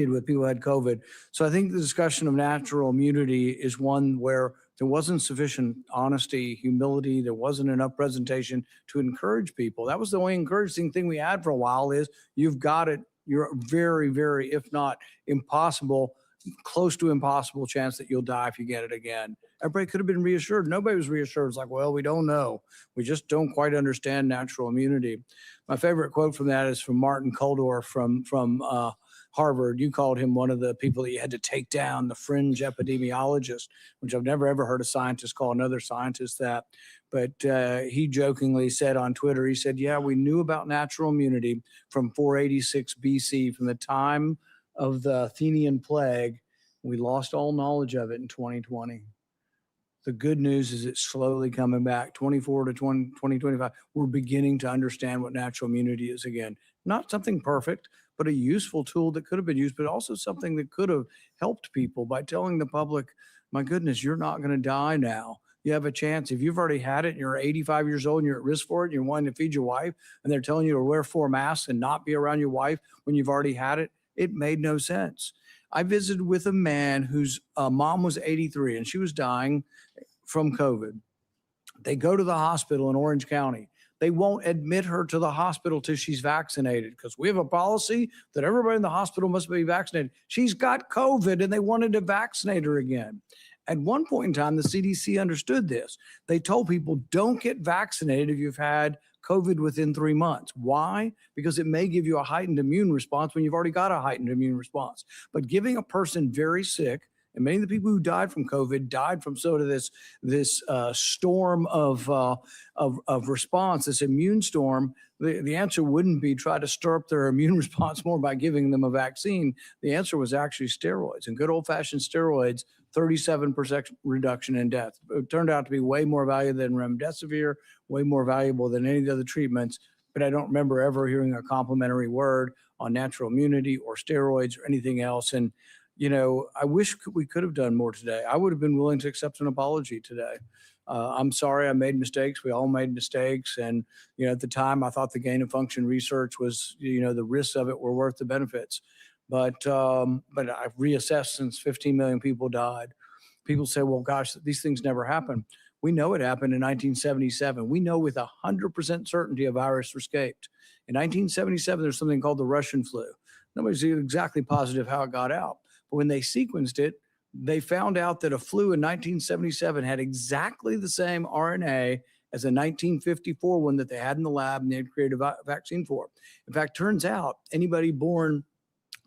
with people who had COVID. So I think the discussion of natural immunity is one where there wasn't sufficient honesty, humility. There wasn't enough presentation to encourage people. That was the only encouraging thing we had for a while is you've got it. You're very, very, if not impossible, close to impossible chance that you'll die if you get it again. Everybody could have been reassured. Nobody was reassured. It's like, well, we don't know. We just don't quite understand natural immunity. My favorite quote from that is from Martin Kulldorff from Harvard. You called him one of the people that you had to take down, the fringe epidemiologist, which I've never ever heard a scientist call another scientist that. But he jokingly said on Twitter, he said, yeah, we knew about natural immunity from 486 BC, from the time of the Athenian plague. We lost all knowledge of it in 2020. The good news is it's slowly coming back. 24 to 2025, we're beginning to understand what natural immunity is again. Not something perfect, but a useful tool that could have been used, but also something that could have helped people by telling the public, my goodness, you're not going to die now. You have a chance. If you've already had it and you're 85 years old and you're at risk for it, and you're wanting to feed your wife, and they're telling you to wear 4 masks and not be around your wife when you've already had it, it made no sense. I visited with a man whose mom was 83 and she was dying from COVID. They go to the hospital in Orange County. They won't admit her to the hospital till she's vaccinated because we have a policy that everybody in the hospital must be vaccinated. She's got COVID and they wanted to vaccinate her again. At one point in time, the CDC understood this. They told people, don't get vaccinated if you've had COVID within 3 months. Why? Because it may give you a heightened immune response when you've already got a heightened immune response. But giving a person very sick, And many of the people who died from COVID died from sort of this storm of response, this immune storm. The answer wouldn't be try to stir up their immune response more by giving them a vaccine. The answer was actually steroids, and good old-fashioned steroids, 37% reduction in death. It turned out to be way more valuable than remdesivir, way more valuable than any of the other treatments. But I don't remember ever hearing a complimentary word on natural immunity or steroids or anything else. And, you know, I wish we could have done more today. I would have been willing to accept an apology today. I'm sorry I made mistakes. We all made mistakes. And, you know, at the time I thought the gain of function research was, you know, the risks of it were worth the benefits. But I've reassessed since 15 million people died. People say, well, gosh, these things never happen. We know it happened in 1977. We know with 100% certainty a virus escaped. In 1977, there's something called the Russian flu. Nobody's exactly positive how it got out. But when they sequenced it, they found out that a flu in 1977 had exactly the same RNA as a 1954 one that they had in the lab and they had created a vaccine for. In fact, turns out anybody born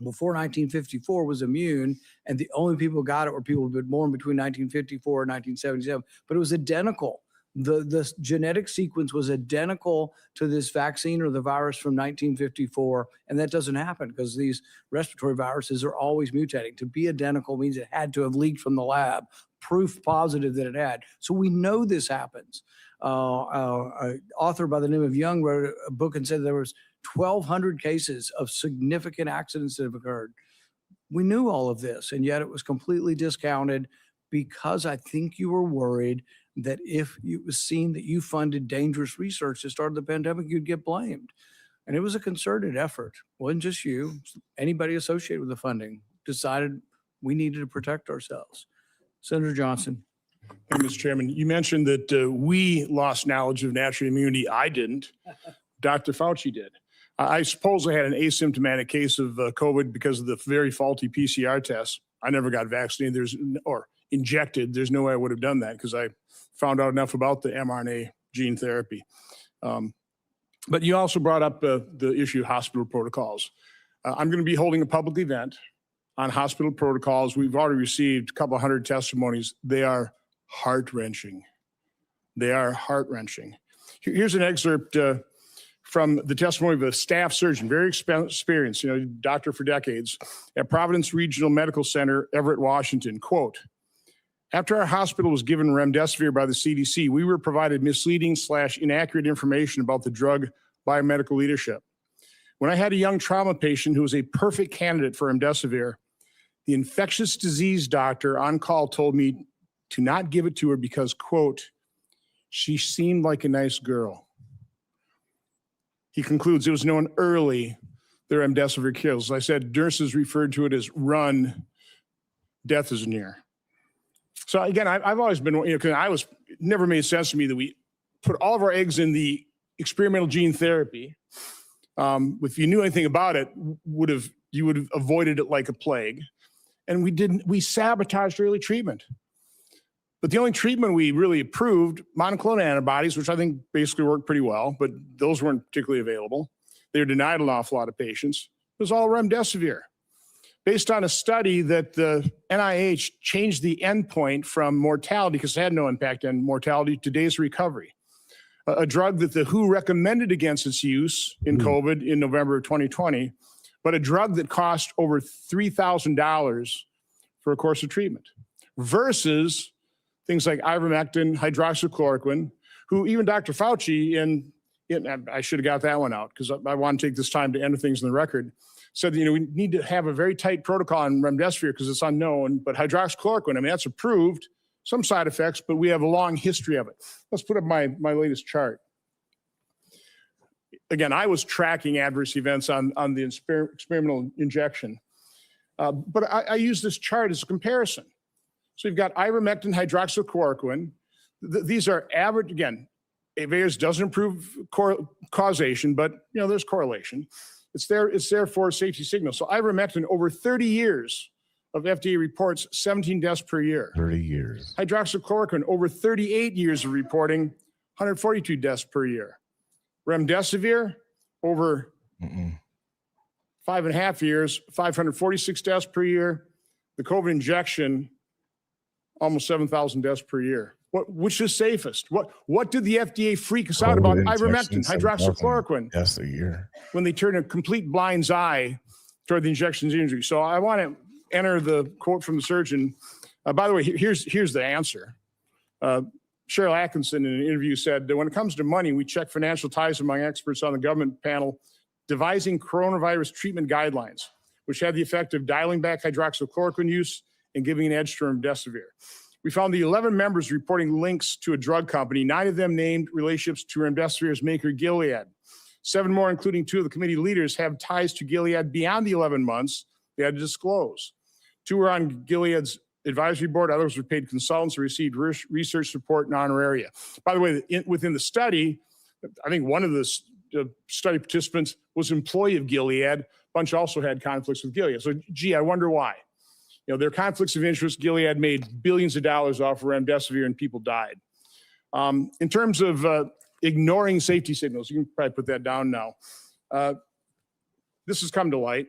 before 1954 was immune, and the only people who got it were people who had been born between 1954 and 1977. But it was identical. The genetic sequence was identical to this vaccine or the virus from 1954, and that doesn't happen because these respiratory viruses are always mutating. To be identical means it had to have leaked from the lab, proof positive that it had. So we know this happens. An author by the name of Young wrote a book and said there was 1,200 cases of significant accidents that have occurred. We knew all of this, and yet it was completely discounted because I think you were worried that if it was seen that you funded dangerous research that started the pandemic, you'd get blamed. And it was a concerted effort. It wasn't just you. Anybody associated with the funding decided we needed to protect ourselves. Senator Johnson. Hey, Mr. Chairman, you mentioned that we lost knowledge of natural immunity. I didn't. Dr. Fauci did. I suppose I had an asymptomatic case of COVID because of the very faulty PCR test. I never got vaccinated or injected. There's no way I would have done that because I found out enough about the mRNA gene therapy. But you also brought up the issue of hospital protocols. I'm going to be holding a public event on hospital protocols. We've already received a couple hundred testimonies. They are heart-wrenching. They are heart-wrenching. Here's an excerpt from the testimony of a staff surgeon, very experienced, doctor for decades, at Providence Regional Medical Center, Everett, Washington. Quote, after our hospital was given remdesivir by the CDC, we were provided misleading/inaccurate information about the drug by medical leadership. When I had a young trauma patient who was a perfect candidate for remdesivir, the infectious disease doctor on call told me to not give it to her because, quote, she seemed like a nice girl. He concludes it was known early the remdesivir kills. As I said, nurses referred to it as run, death is near. So again, I've always been, because it never made sense to me that we put all of our eggs in the experimental gene therapy. If you knew anything about it, you would have avoided it like a plague. And we sabotaged early treatment. But the only treatment we really approved, monoclonal antibodies, which I think basically worked pretty well, but those weren't particularly available. They were denied an awful lot of patients. It was all remdesivir. Based on a study that the NIH changed the endpoint from mortality, because it had no impact on mortality, to days of recovery. A drug that the WHO recommended against its use in COVID in November of 2020, but a drug that cost over $3,000 for a course of treatment, versus things like ivermectin, hydroxychloroquine, who even Dr. Fauci, I should have got that one out because I want to take this time to enter things in the record, said, we need to have a very tight protocol on remdesivir because it's unknown, but hydroxychloroquine, that's approved, some side effects, but we have a long history of it. Let's put up my latest chart. Again, I was tracking adverse events on the experimental injection, but I use this chart as a comparison. So you've got ivermectin, hydroxychloroquine. These are average, again, Avayers doesn't improve causation, but there's correlation. It's there for a safety signal. So ivermectin, over 30 years of FDA reports, 17 deaths per year. 30 years. Hydroxychloroquine, over 38 years of reporting, 142 deaths per year. Remdesivir, over 5.5 years, 546 deaths per year. The COVID injection, almost 7,000 deaths per year. Which is safest? What did the FDA freak us out about? Ivermectin, hydroxychloroquine. Yes, a year. When they turn a complete blind's eye toward the injections injury. So I want to enter the quote from the surgeon. By the way, here's the answer. Cheryl Atkinson in an interview said that when it comes to money, we check financial ties among experts on the government panel devising coronavirus treatment guidelines, which had the effect of dialing back hydroxychloroquine use and giving an edge to remdesivir. We found the 11 members reporting links to a drug company. 9 of them named relationships to remdesivir's maker, Gilead. 7 more, including 2 of the committee leaders, have ties to Gilead beyond the 11 months they had to disclose. 2 were on Gilead's advisory board. Others were paid consultants who received research support and honoraria. By the way, within the study, I think one of the study participants was an employee of Gilead. A bunch also had conflicts with Gilead. So, gee, I wonder why. You know, there are conflicts of interest. Gilead made billions of dollars off of remdesivir and people died. In terms of ignoring safety signals, you can probably put that down now. This has come to light.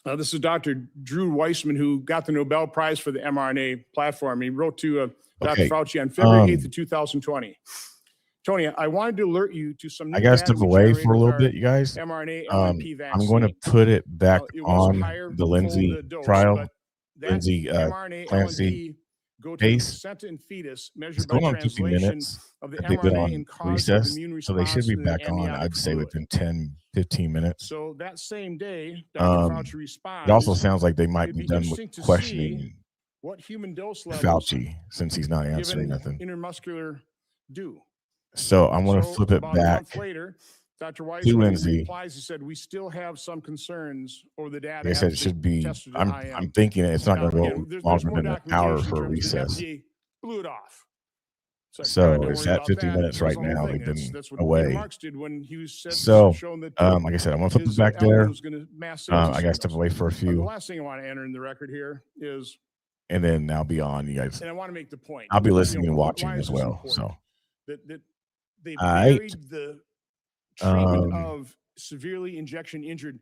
This is Dr. Drew Weissman, who got the Nobel Prize for the mRNA platform. He wrote to Dr. Fauci on February 8th of 2020. Tony, I wanted to alert you to some. I got to step away for a little bit, you guys. mRNA, I'm going to put it back on the Lindsay trial, Lindsay Clancy case. It's going on 50 minutes. They've been on recess, so they should be back on, I'd say, within 10, 15 minutes. So that same day, Dr. Fauci responds. It also sounds like they might be done with questioning what human dose levels Fauci, since he's not answering nothing. Intermuscular do. So I'm going to flip it back later, Dr. to Lindsay. Replies, he said, we still have some concerns over the data. Like I said, it should be, I'm thinking it's not going to go longer than an hour for a recess. Blew it off. So it's at 50 minutes right now. They've been away. So, like I said, I'm going to flip it back there. I got to step away for a few. The last thing I want to enter in the record here is, and then I'll be on, you guys. and I want to make the point. I'll be listening and watching as well. So that they buried the treatment of severely injection injured.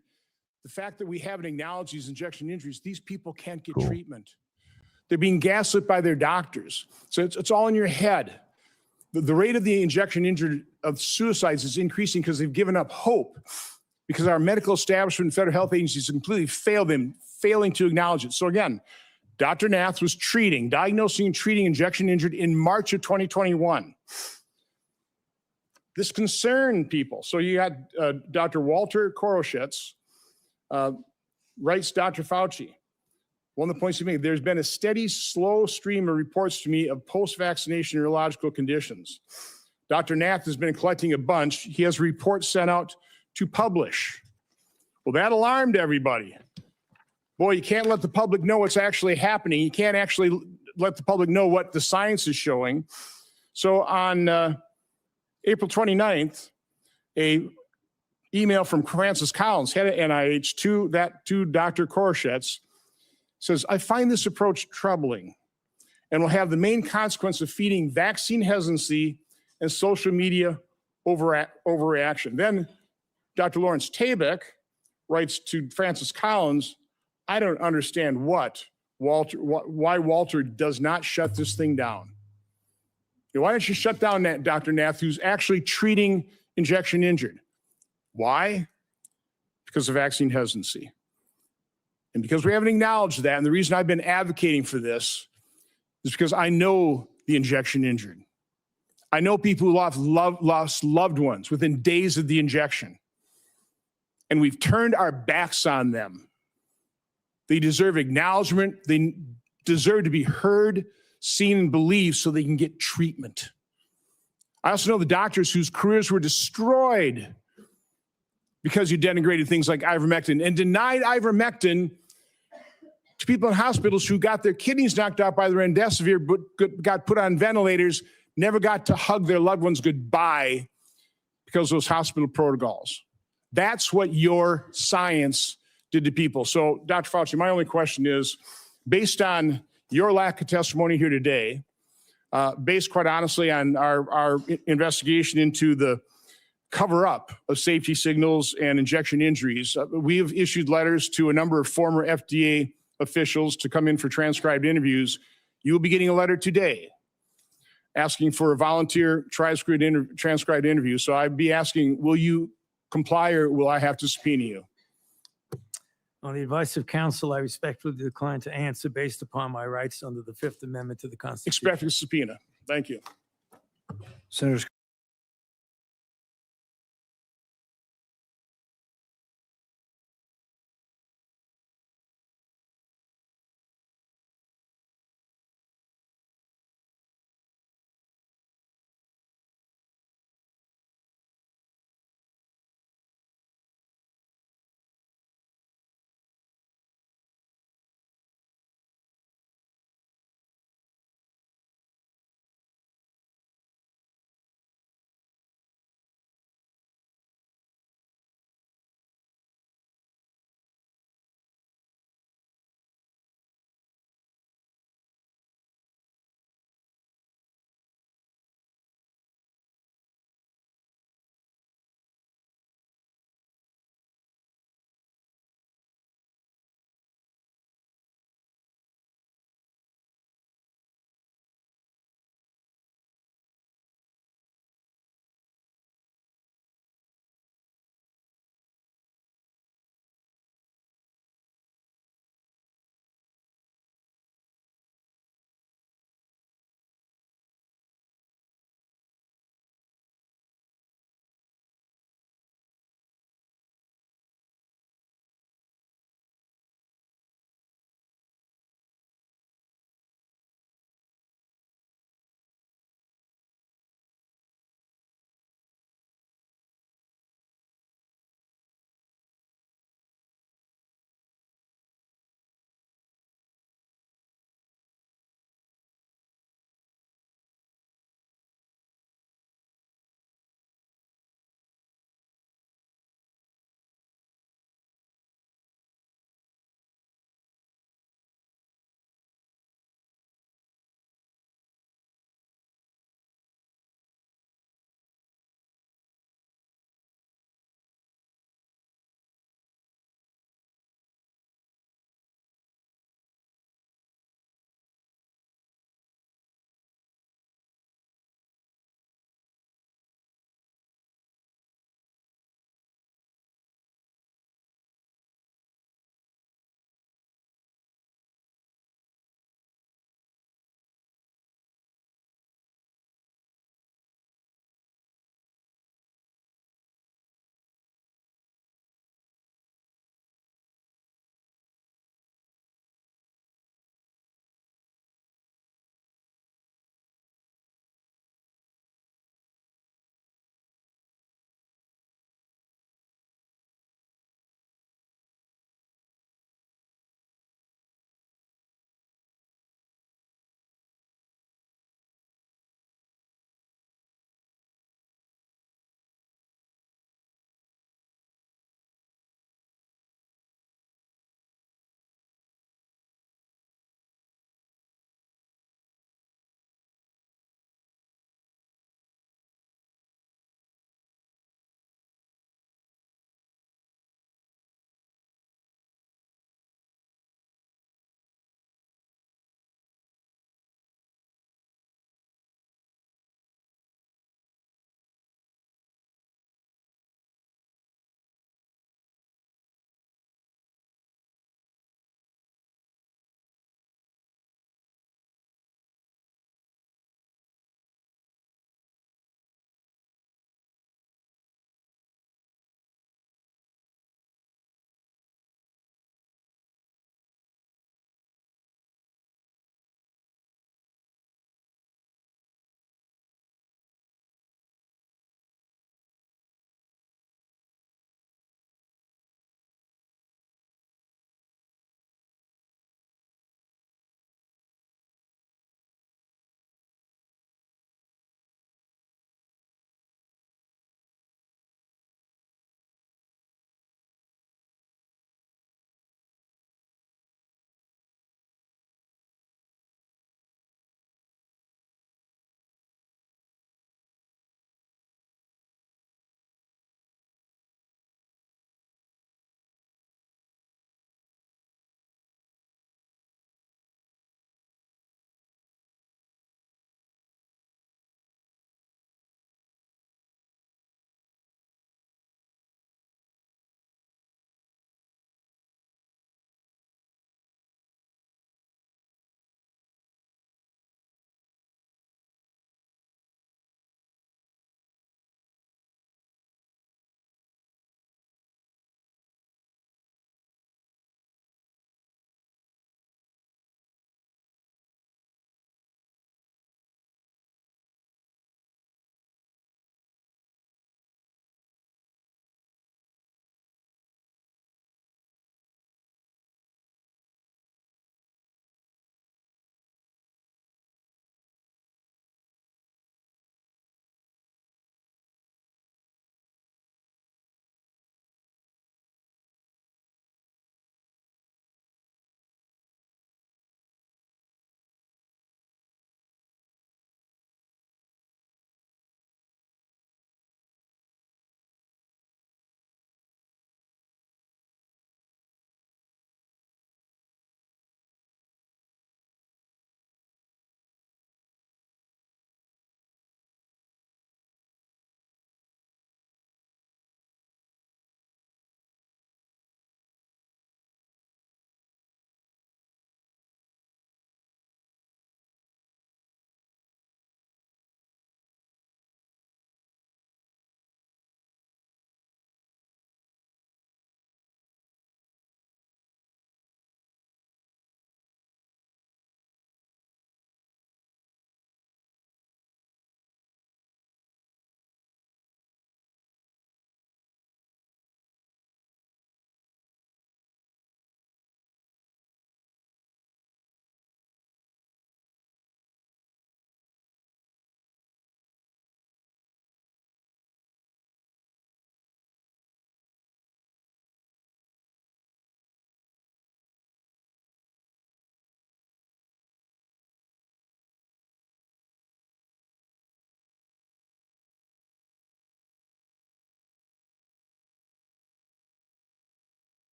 The fact that we haven't acknowledged these injection injuries, these people can't get treatment. They're being gaslit by their doctors. So it's all in your head. The rate of the injection injured of suicides is increasing because they've given up hope, because our medical establishment and federal health agencies completely failed them, failing to acknowledge it. So again, Dr. Nath was diagnosing and treating injection injured in March of 2021. This concerned people. So you had Dr. Walter Koroshitz, writes Dr. Fauci. One of the points he made, there's been a steady, slow stream of reports to me of post-vaccination neurological conditions. Dr. Nath has been collecting a bunch. He has reports sent out to publish. Well, that alarmed everybody. Boy, you can't let the public know what's actually happening. You can't actually let the public know what the science is showing. So on April 29th, a email from Francis Collins, head of NIH, to Dr. Koroshitz, says, I find this approach troubling and will have the main consequence of feeding vaccine hesitancy and social media overreaction. Then Dr. Lawrence Tabak writes to Francis Collins, I don't understand why Walter does not shut this thing down. Why don't you shut down Dr. Nath, who's actually treating injection injured? Why? Because of vaccine hesitancy. And because we haven't acknowledged that, and the reason I've been advocating for this is because I know the injection injured. I know people who lost loved ones within days of the injection. And we've turned our backs on them. They deserve acknowledgement. They deserve to be heard, seen, and believed so they can get treatment. I also know the doctors whose careers were destroyed because you denigrated things like ivermectin and denied ivermectin to people in hospitals who got their kidneys knocked out by the remdesivir, but got put on ventilators, never got to hug their loved ones goodbye because of those hospital protocols. That's what your science did to people. So, Dr. Fauci, my only question is, based on your lack of testimony here today, based quite honestly on our investigation into the cover-up of safety signals and injection injuries, we have issued letters to a number of former FDA officials to come in for transcribed interviews. You will be getting a letter today asking for a volunteer transcribed interview. So I'd be asking, will you comply or will I have to subpoena you? On the advice of counsel, I respectfully decline to answer based upon my rights under the Fifth Amendment to the Constitution. Expect a subpoena. Thank you. Senators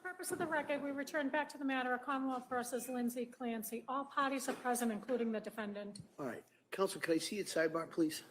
purpose of the record, we return back to the matter of Commonwealth versus Lindsay Clancy. All parties are present, including the defendant. All right. Counsel, can I see your sidebar, please?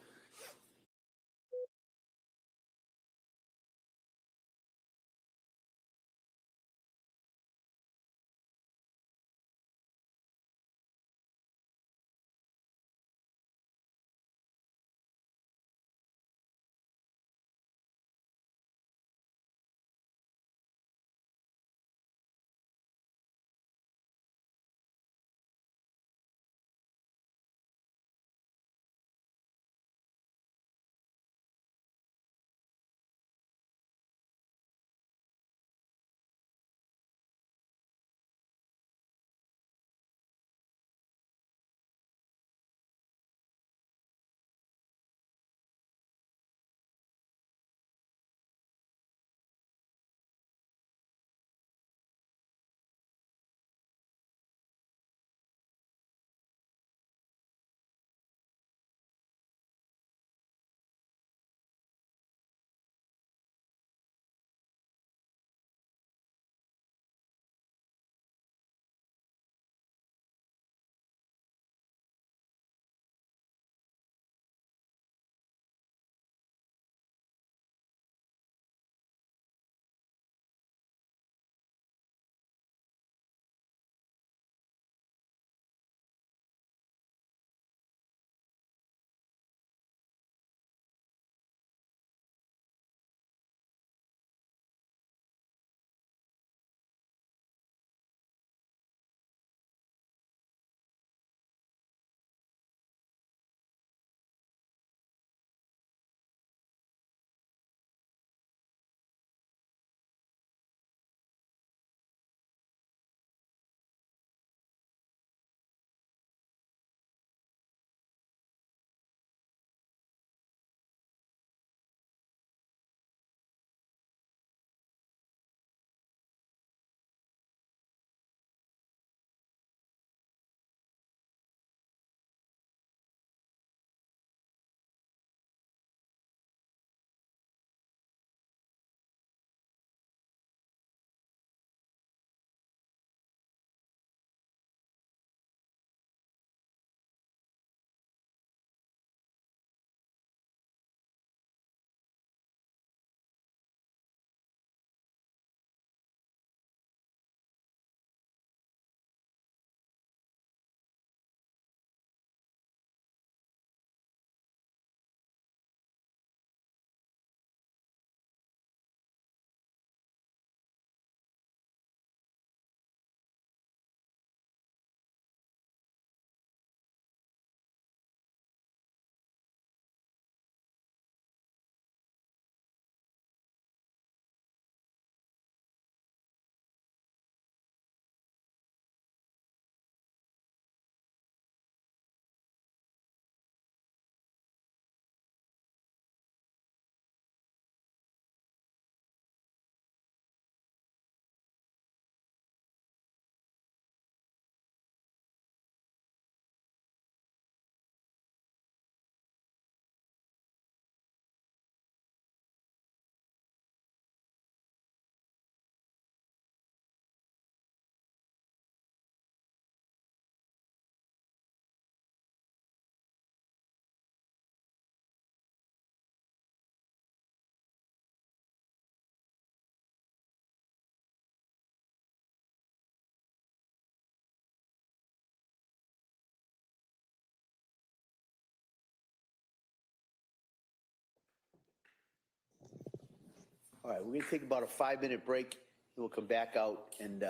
All right, we're going to take about a 5-minute break, and we'll come back out and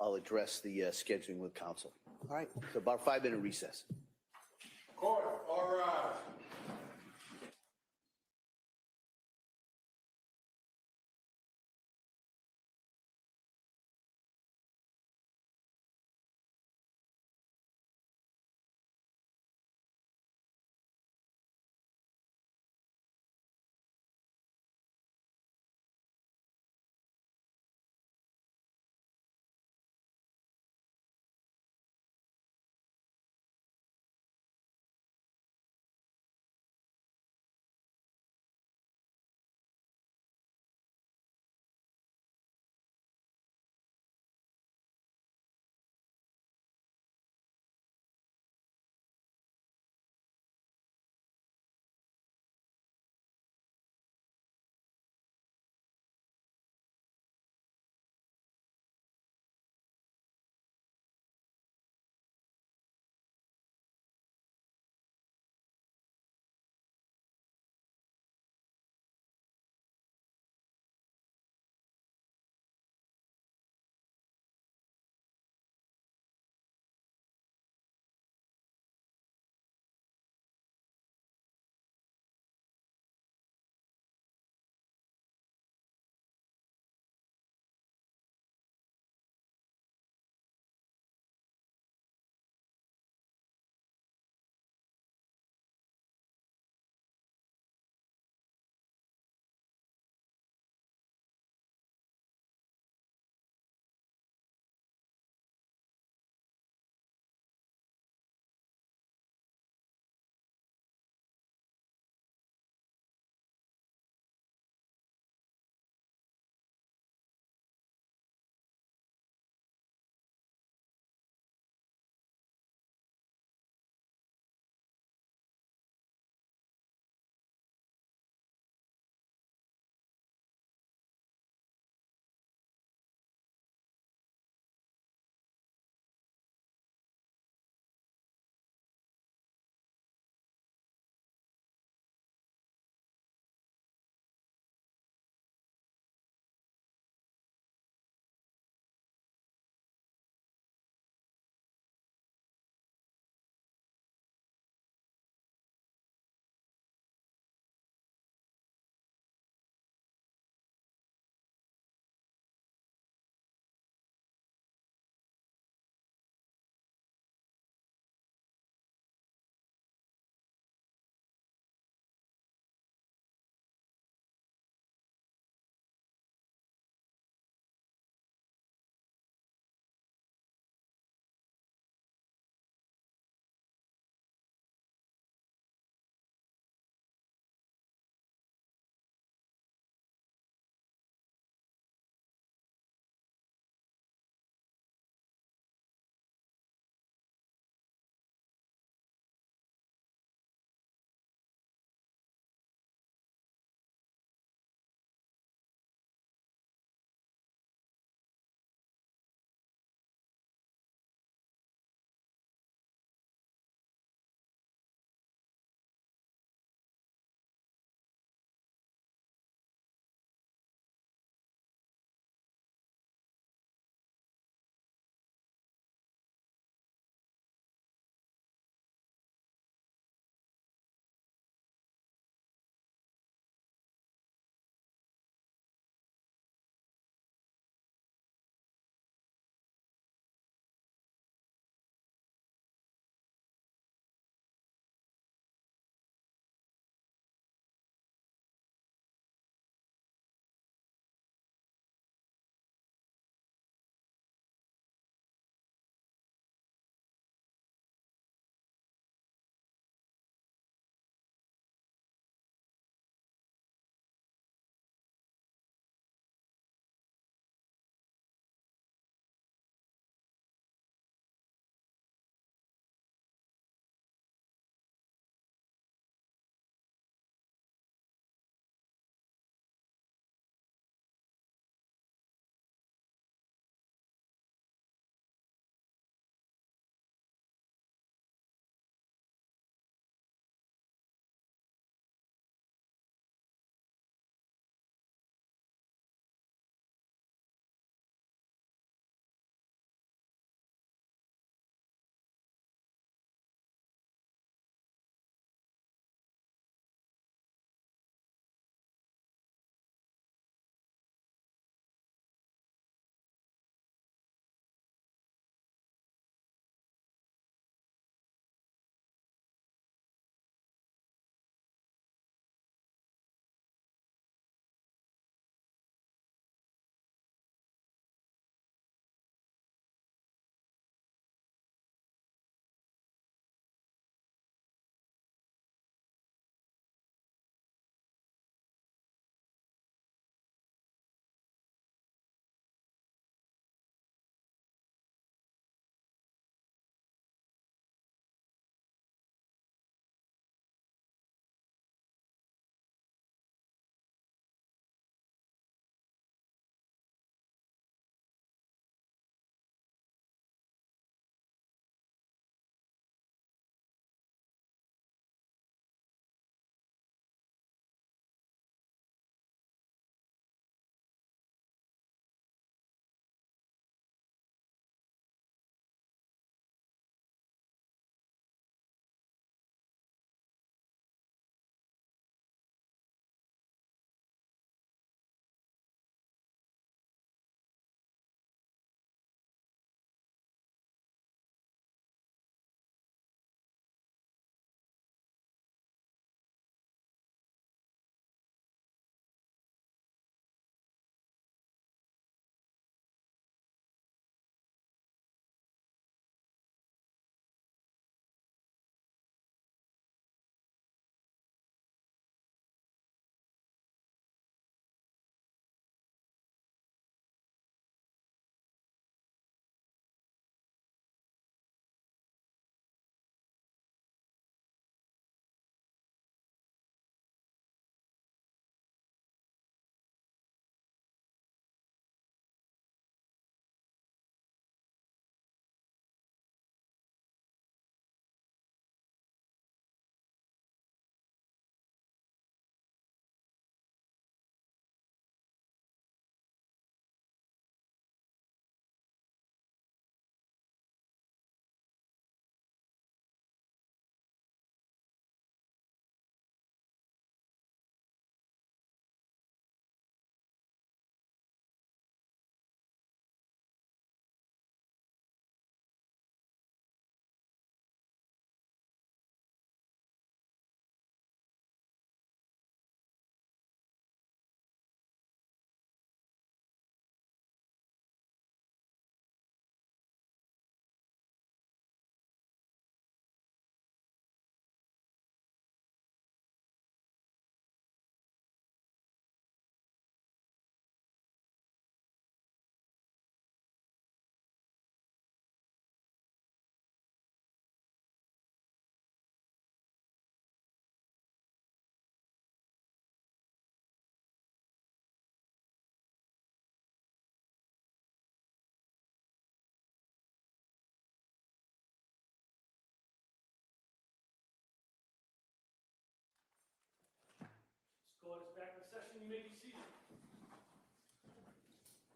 I'll address the scheduling with council. All right, so about a 5-minute recess. Court, all rise.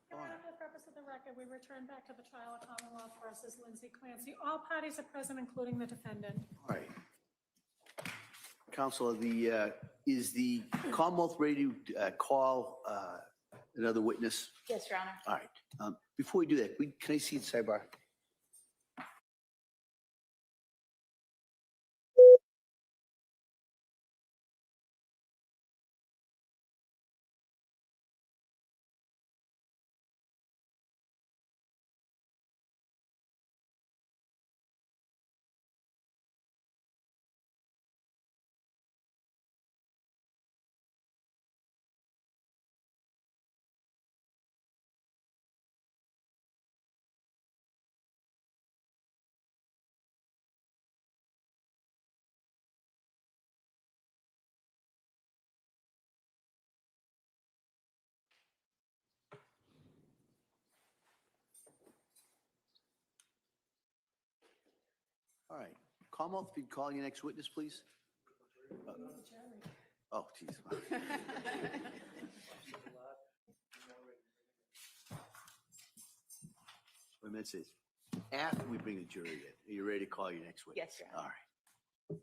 Your Honor, for the purpose of the record, we return back to the trial of Commonwealth versus Lindsay Clancy. All parties are present, including the defendant. All right. Counselor, is the Commonwealth ready to call another witness? Yes, Your Honor. All right. Before we do that, can I see the sidebar? All right. Commonwealth, if you'd call your next witness, please. Oh, geez. Wait a minute, it says, after we bring the jury in, are you ready to call your next witness? Yes, Your Honor. All right.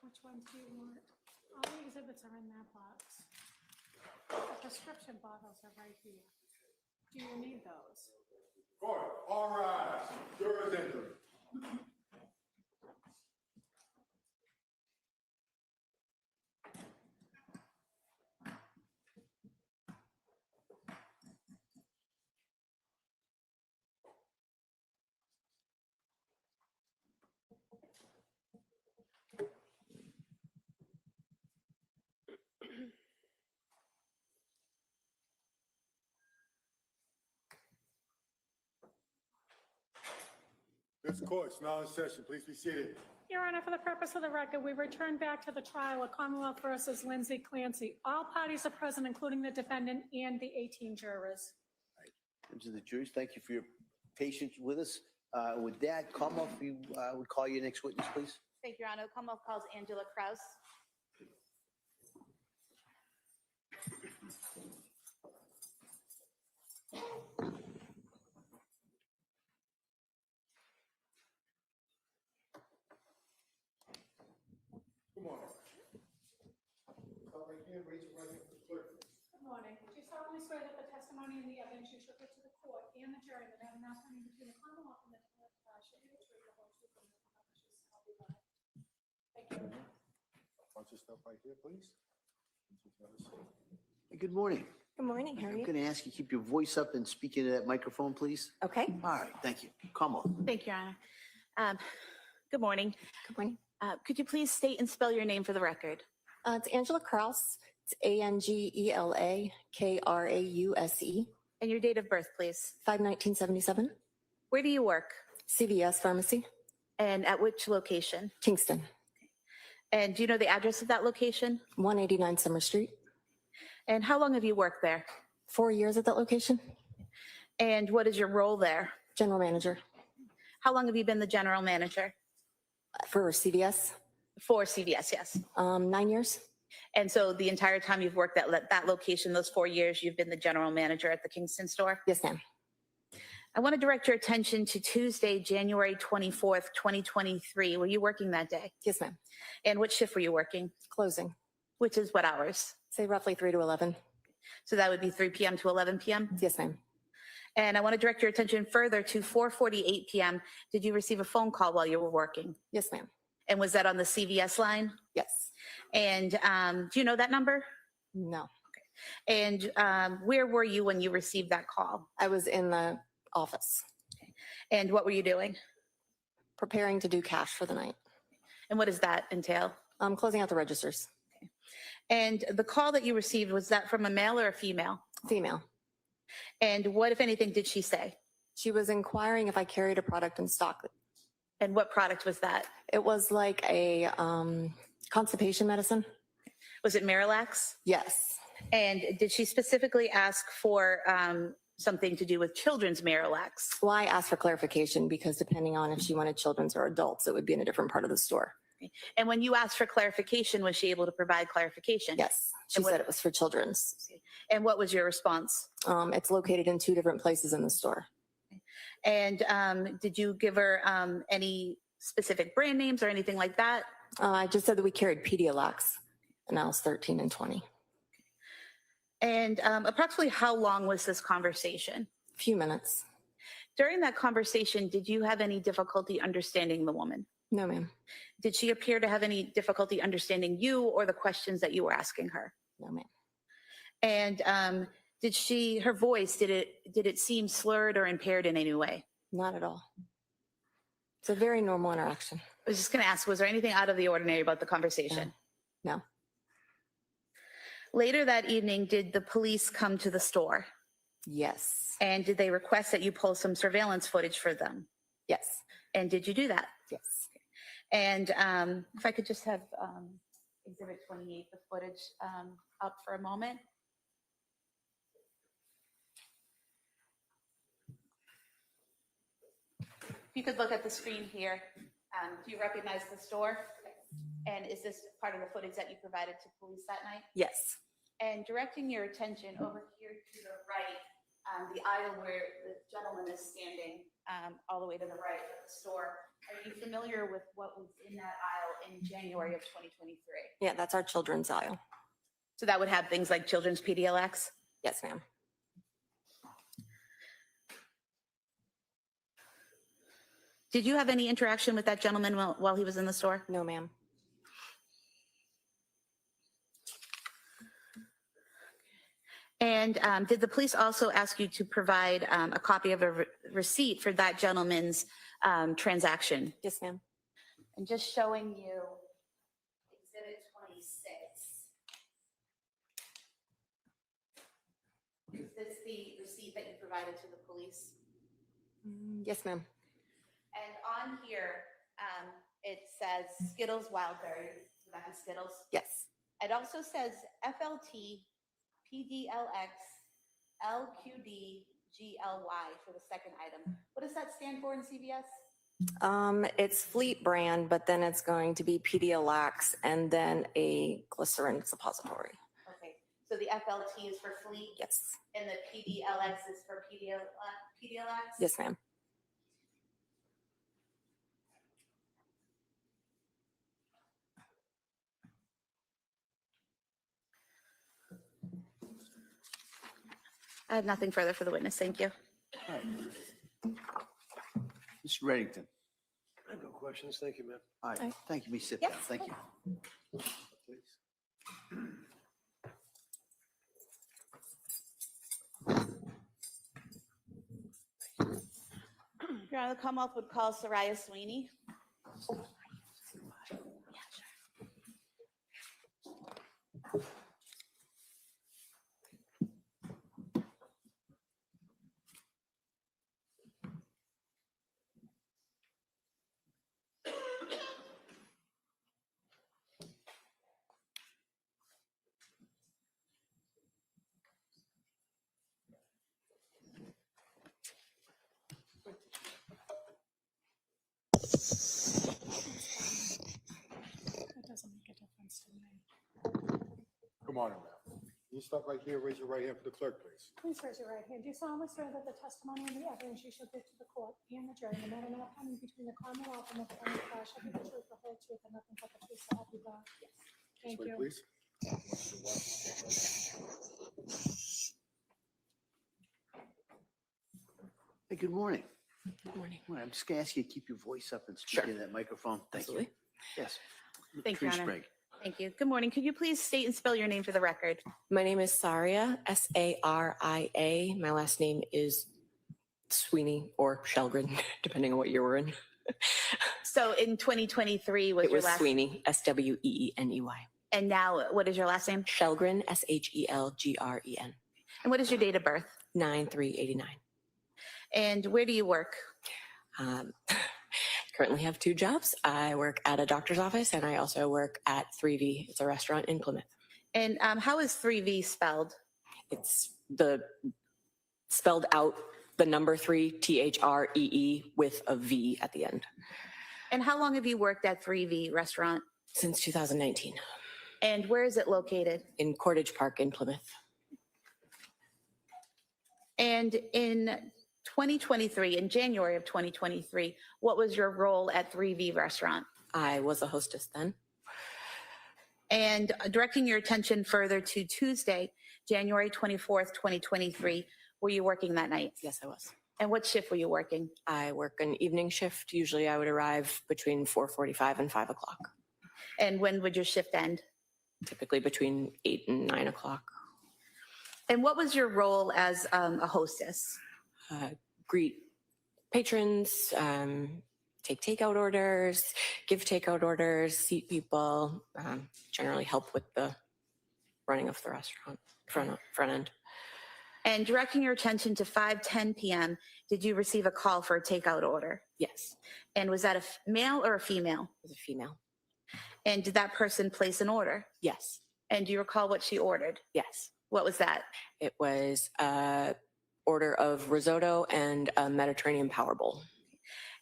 Which ones do you want? All the exhibits are in that box. The prescription bottles are right here. Do you need those? Court, all rise. Jurors enter. This court is now in session. Please be seated. Your Honor, for the purpose of the record, we return back to the trial of Commonwealth versus Lindsay Clancy. All parties are present, including the defendant and the 18 jurors. Members of the juries, thank you for your patience with us. With that, Commonwealth, if you would call your next witness, please. Thank you, Your Honor. Commonwealth calls Angela Kraus. Come on. Stop right here. Raise your right hand for the clerk. Good morning. Do you solemnly swear that the testimony and the evidence you shall give to the court and the jury that have an outstanding between the Commonwealth and the defendant shall be the truth, the whole truth, and nothing but the truth, so help you God? Thank you. Why don't you step right here, please? Hey, good morning. Good morning, how are I'm you? going to ask you to keep your voice up and speak into that microphone, please. Okay, All right, thank you. Commonwealth. Thank you, Your Honor. Good morning. good morning. Could you please state and spell your name for the record? It's Angela Kraus. It's Angela Krause, And your date of birth, please. 5/19/77, Where do you work? CVS Pharmacy, And at which location? Kingston, And do you know the address of that location? 189 Summer Street. And how long have you worked there? 4 years at that location. And what is your role there? General manager How long have you been the general manager? for CVS, For CVS, yes. 9 years. And so the entire time you've worked at that location, those 4 years, you've been the general manager at the Kingston store? Yes, ma'am. I want to direct your attention to Tuesday, January 24th, 2023. Were you working that day? Yes, ma'am. And what shift were you working? Closing, Which is what hours? say roughly 3 to 11. So that would be 3 p.m. to 11 p.m.? Yes, ma'am. And I want to direct your attention further to 4:48 p.m. Did you receive a phone call while you were working? Yes, ma'am. And was that on the CVS line? Yes. And do you know that number? No, And where were you when you received that call? I was in the office And what were you doing? preparing to do cash for the night. And what does that entail? I'm closing out the registers. And the call that you received, was that from a male or a female? Female. And what, if anything, did she say? She was inquiring if I carried a product in stock. And what product was that? It was like a constipation medicine. Was it Miralax? Yes. And did she specifically ask for something to do with children's marital acts? Well, I asked for clarification because depending on if she wanted children's or adults, it would be in a different part of the store. And when you asked for clarification, was she able to provide clarification? Yes, she And what- said it was for children's. And what was your response? It's located in 2 different places in the store. And did you give her any specific brand names or anything like that? I just said that we carried Pedialax, and that was 13 and 20. And approximately how long was this conversation? A few minutes. During that conversation, did you have any difficulty understanding the woman? No, ma'am. Did she appear to have any difficulty understanding you or the questions that you were asking her? No, ma'am. And did her voice, did it seem slurred or impaired in any way? Not at all. It's a very normal interaction. I was just going to ask, was there anything out of the ordinary about the conversation? No. Later that evening, did the police come to the store? Yes. And did they request that you pull some surveillance footage for them? Yes. And did you do that? Yes. And if I could just have Exhibit 28, the footage up for a moment. If you could look at the screen here, do you recognize the store? And is this part of the footage that you provided to police that night? Yes. And directing your attention over here to the right, the aisle where the gentleman is standing, all the way to the right of the store. Are you familiar with what was in that aisle in January of 2023? Yeah, that's our children's aisle. So that would have things like children's Pedialax? Yes, ma'am. Did you have any interaction with that gentleman while he was in the store? No, ma'am. And did the police also ask you to provide a copy of a receipt for that gentleman's transaction? Yes, ma'am. And just showing you Exhibit 26. Is this the receipt that you provided to the police? Yes, ma'am. And on here, it says Skittles Wildberry. Would that be Skittles? Yes. It also says FLT PDLX LQD GLY for the second item. What does that stand for in CVS? It's Fleet brand, but then it's going to be Pedialax and then a glycerin suppository. Okay, so the FLT is for Fleet? Yes. And the PDLX is for Pedialax? Yes, ma'am. I have nothing further for the witness. Thank you. All right. Mr. Reddington. I have no questions. Thank you, ma'am. All right, thank you. Me sit Yes. down. Thank you. Please. Your Honor, the Commonwealth would call Soraya Sweeney. That doesn't make a difference to me. Good morning, ma'am. Can you stop right here, raise your right hand for the clerk, please? Please raise your right hand. Do you solemnly swear that the testimony and the evidence you shall give to the court and the jury, no matter now pending between the Commonwealth and the defendant, shall be the truth, the whole truth, and nothing but the truth, so help you God? Yes. Thank This way, you. please. Hey, good morning. Good morning. Well, I'm just going to ask you to keep your voice up and speak into that microphone. Thank you. Absolutely. Yes. Thank you, Tree Your Honor. Sprague. Thank you. Good morning. Could you please state and spell your name for the record? My name is Saria, Saria. My last name is Sweeney or Shelgren, depending on what year we're in. So in 2023 was It your was last, Sweeney, Sweeny. and now what is your last name? Shelgren, Shelgren. And what is your date of birth? 9/3/89. And where do you work? Currently have 2 jobs. I work at a doctor's office and I also work at 3V. It's a restaurant in Plymouth. And how is 3V spelled? It's spelled out the number 3, THREE, with a V at the end. And how long have you worked at 3V Restaurant? Since 2019. And where is it located? In Cordage Park in Plymouth. And in 2023, in January of 2023, what was your role at 3V Restaurant? I was a hostess then. And directing your attention further to Tuesday, January 24th, 2023, were you working that night? Yes, I was. And what shift were you working? I work an evening shift. Usually I would arrive between 4:45 and 5 o'clock. And when would your shift end? Typically between 8 and 9 o'clock. And what was your role as a hostess? Greet patrons, take takeout orders, give takeout orders, seat people, generally help with the running of the restaurant front end. And directing your attention to 5:10 p.m., did you receive a call for a takeout order? Yes, And was that a male or a female? it was a female. And did that person place an order? Yes, And do you recall what she ordered? yes. What was that? It was a order of risotto and a Mediterranean power bowl.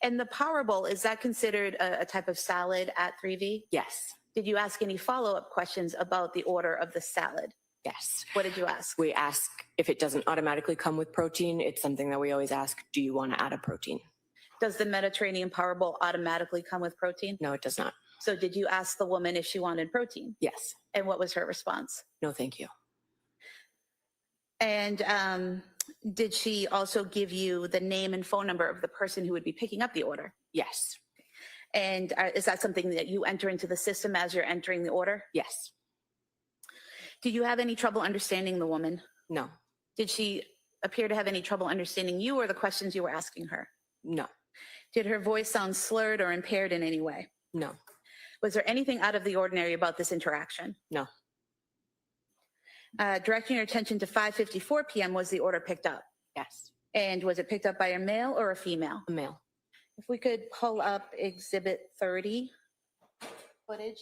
And the Power Bowl, is that considered a type of salad at 3V? Yes, Did you ask any follow-up questions about the order of the salad? yes. What did you ask? We ask if it doesn't automatically come with protein. It's something that we always ask, do you want to add a protein? Does the Mediterranean Power Bowl automatically come with protein? No, it does not. So did you ask the woman if she wanted protein? Yes. And what was her response? No, thank you. And did she also give you the name and phone number of the person who would be picking up the order? Yes. And is that something that you enter into the system as you're entering the order? Yes. Did you have any trouble understanding the woman? No. Did she appear to have any trouble understanding you or the questions you were asking her? No. Did her voice sound slurred or impaired in any way? No. Was there anything out of the ordinary about this interaction? No. Directing your attention to 5:54 p.m., was the order picked up? Yes. And was it picked up by a male or a female? A male. If we could pull up Exhibit 30 footage.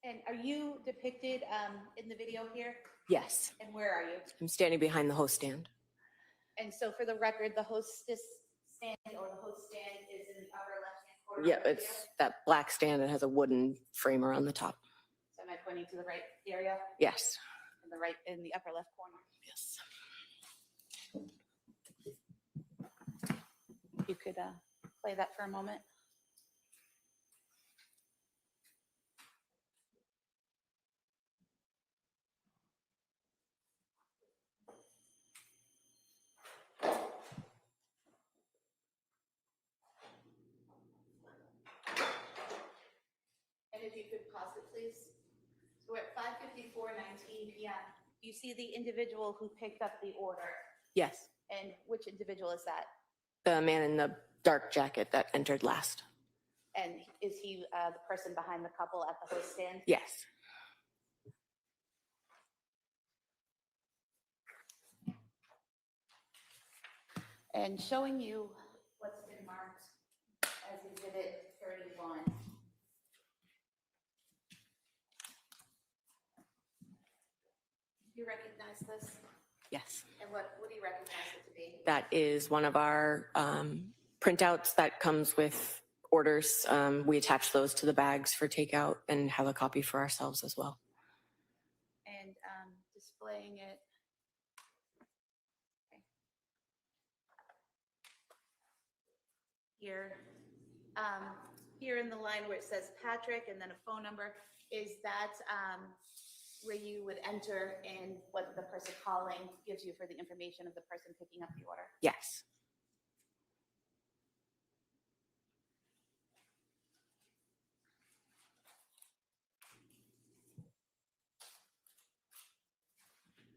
And are you depicted in the video here? Yes. And where are you? I'm standing behind the host stand. And so for the record, the hostess stand or the host stand is in the upper left-hand corner. Yeah, of the it's video. that black stand that has a wooden frame around the top. So am I pointing to the right area? Yes. In the upper left corner? Yes. You could play that for a moment. And if you could pause it, please. So we're at 5:54:19 p.m. You see the individual who picked up the order. Yes. And which individual is that? The man in the dark jacket that entered last. And is he the person behind the couple at the host stand? Yes. And showing you what's been marked as Exhibit 31. Do you recognize this? Yes. And what do you recognize it to be? That is one of our printouts that comes with orders. We attach those to the bags for takeout and have a copy for ourselves as well. And displaying it. Okay. Here, here in the line where it says Patrick and then a phone number, is that where you would enter and what the person calling gives you for the information of the person picking up the order? Yes.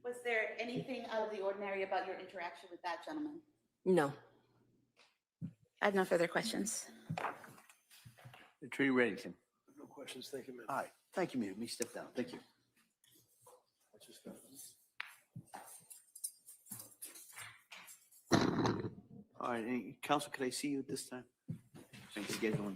Was there anything out of the ordinary about your interaction with that gentleman? No. I have no further questions. Attorney Reddington. No questions, thank you, ma'am. Hi, thank you, ma'am. Let me step down. Thank you. That's your stuff. All right, and counsel, could I see you at this time? scheduling.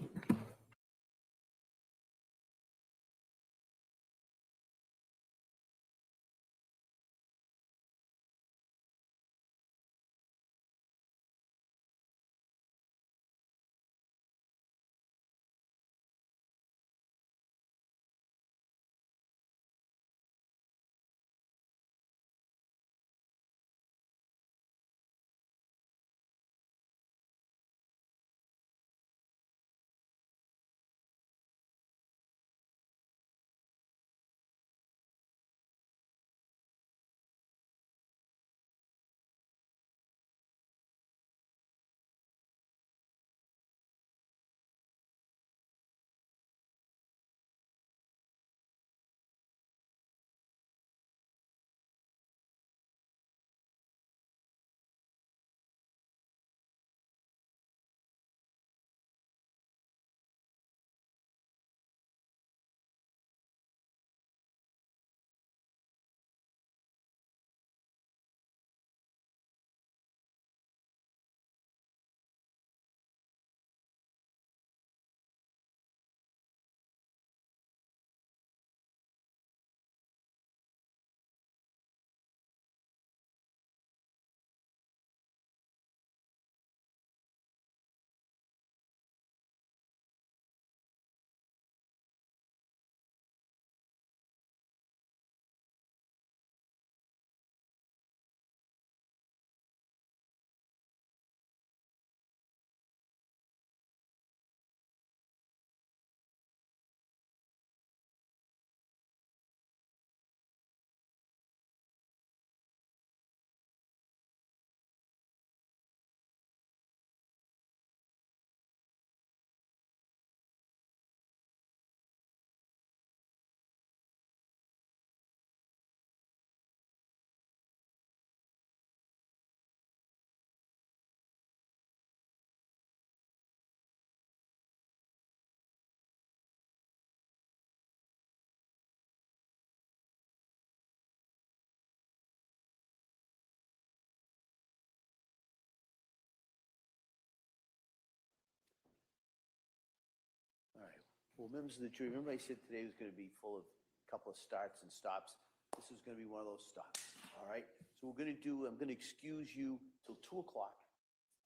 All right. Well, members of the jury, remember I said today was going to be full of a couple of starts and stops. This is going to be one of those stops. All right. So we're going to do, I'm going to excuse you till 2 o'clock.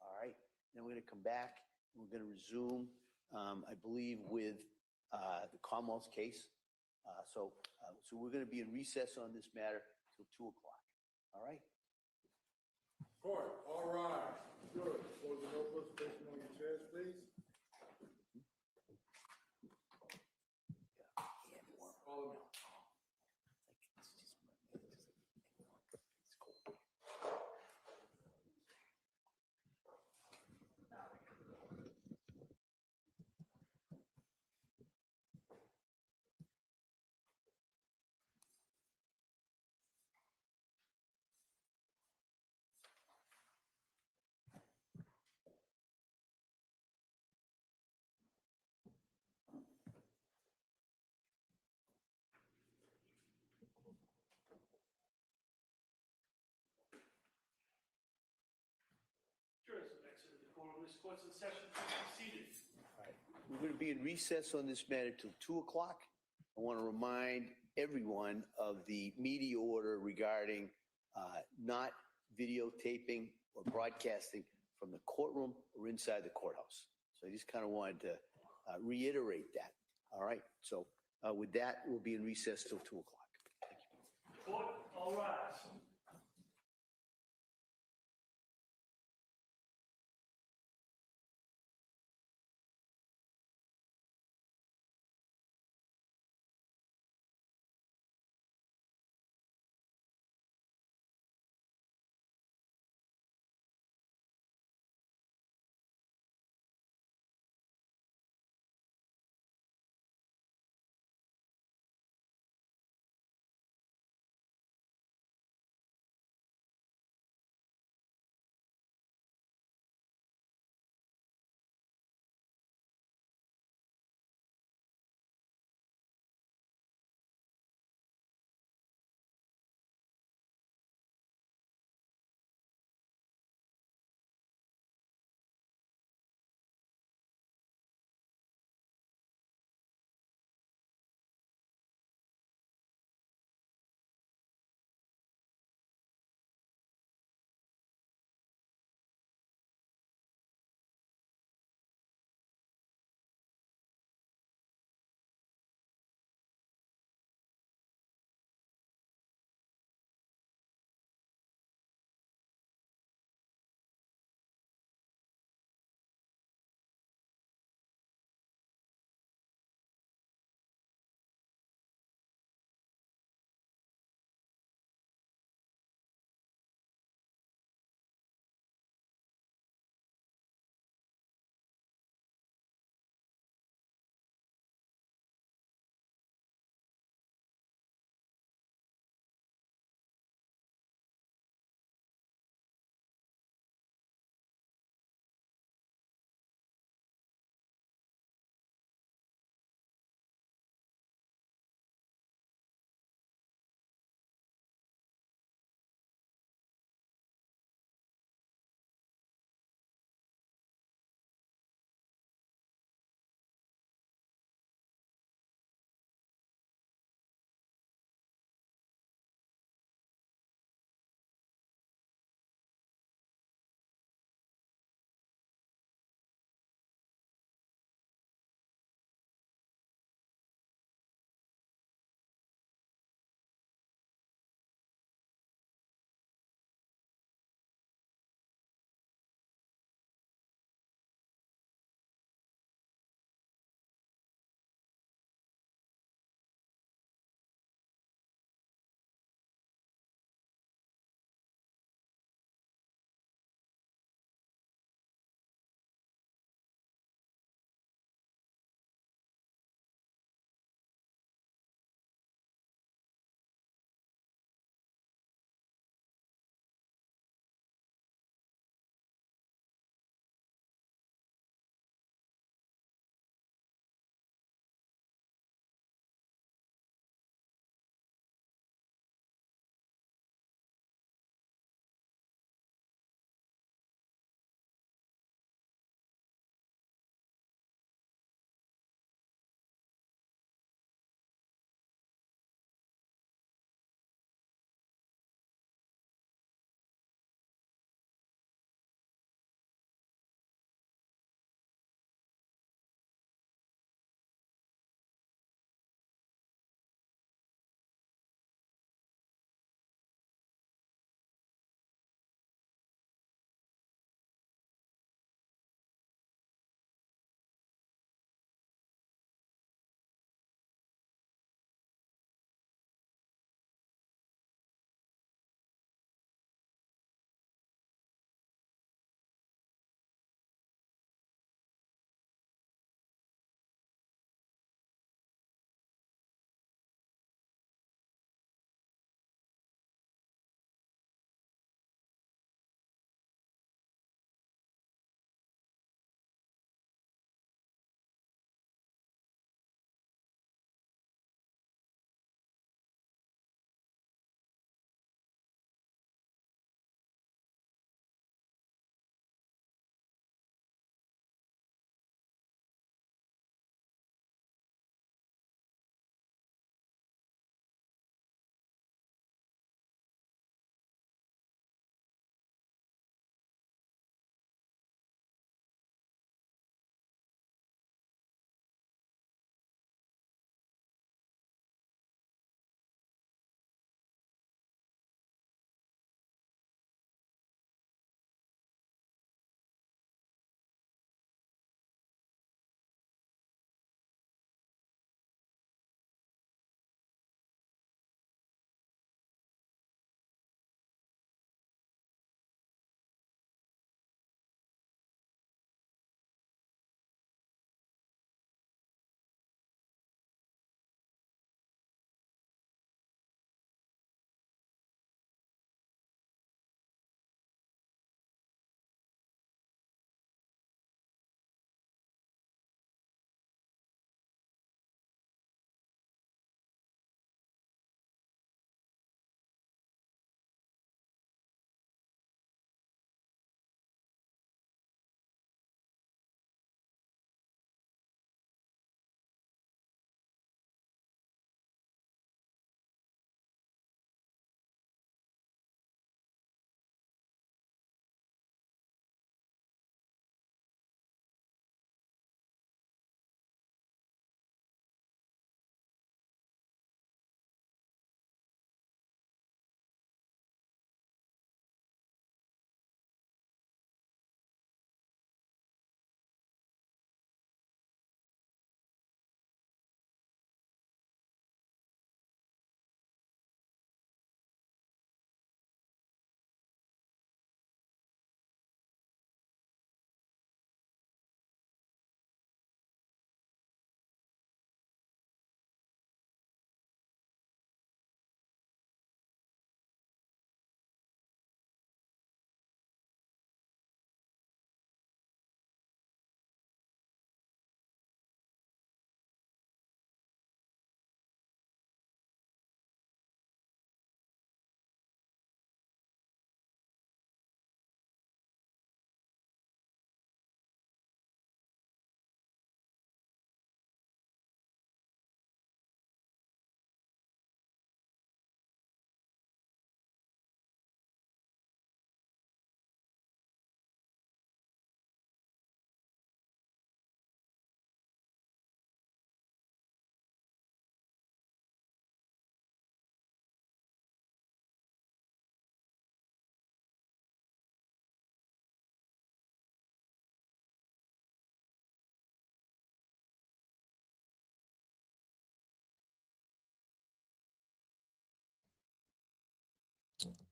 All right. Then we're going to come back and we're going to resume, I believe, with the Commonwealth's case. So we're going to be in recess on this matter till 2 o'clock. All right. Court, all rise. Good. Close the notebooks, place them on your chairs, please. Call them out. Court's in session. Seated. All right. We're going to be in recess on this matter till 2 o'clock. I want to remind everyone of the media order regarding not videotaping or broadcasting from the courtroom or inside the courthouse. So I just kind of wanted to reiterate that. All right. So with that, we'll be in recess till 2 o'clock. Thank you. Court, all rise.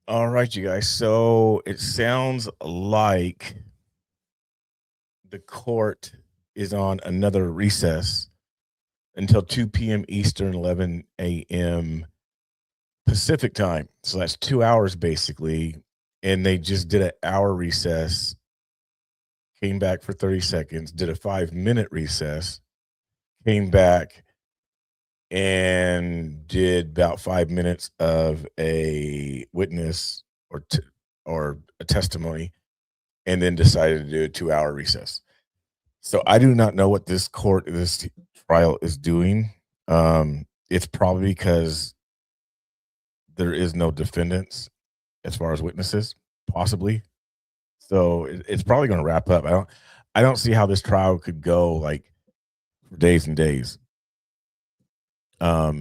All right, you guys. So it sounds like the court is on another recess until 2 p.m. Eastern, 11 a.m. Pacific time. So that's 2 hours basically. And they just did an hour recess, came back for 30 seconds, did a 5-minute recess, came back and did about 5 minutes of a witness or a testimony, and then decided to do a 2-hour recess. So I do not know what this trial is doing. It's probably because there is no defendants as far as witnesses, possibly. So it's probably going to wrap up. I don't see how this trial could go like for days and days. I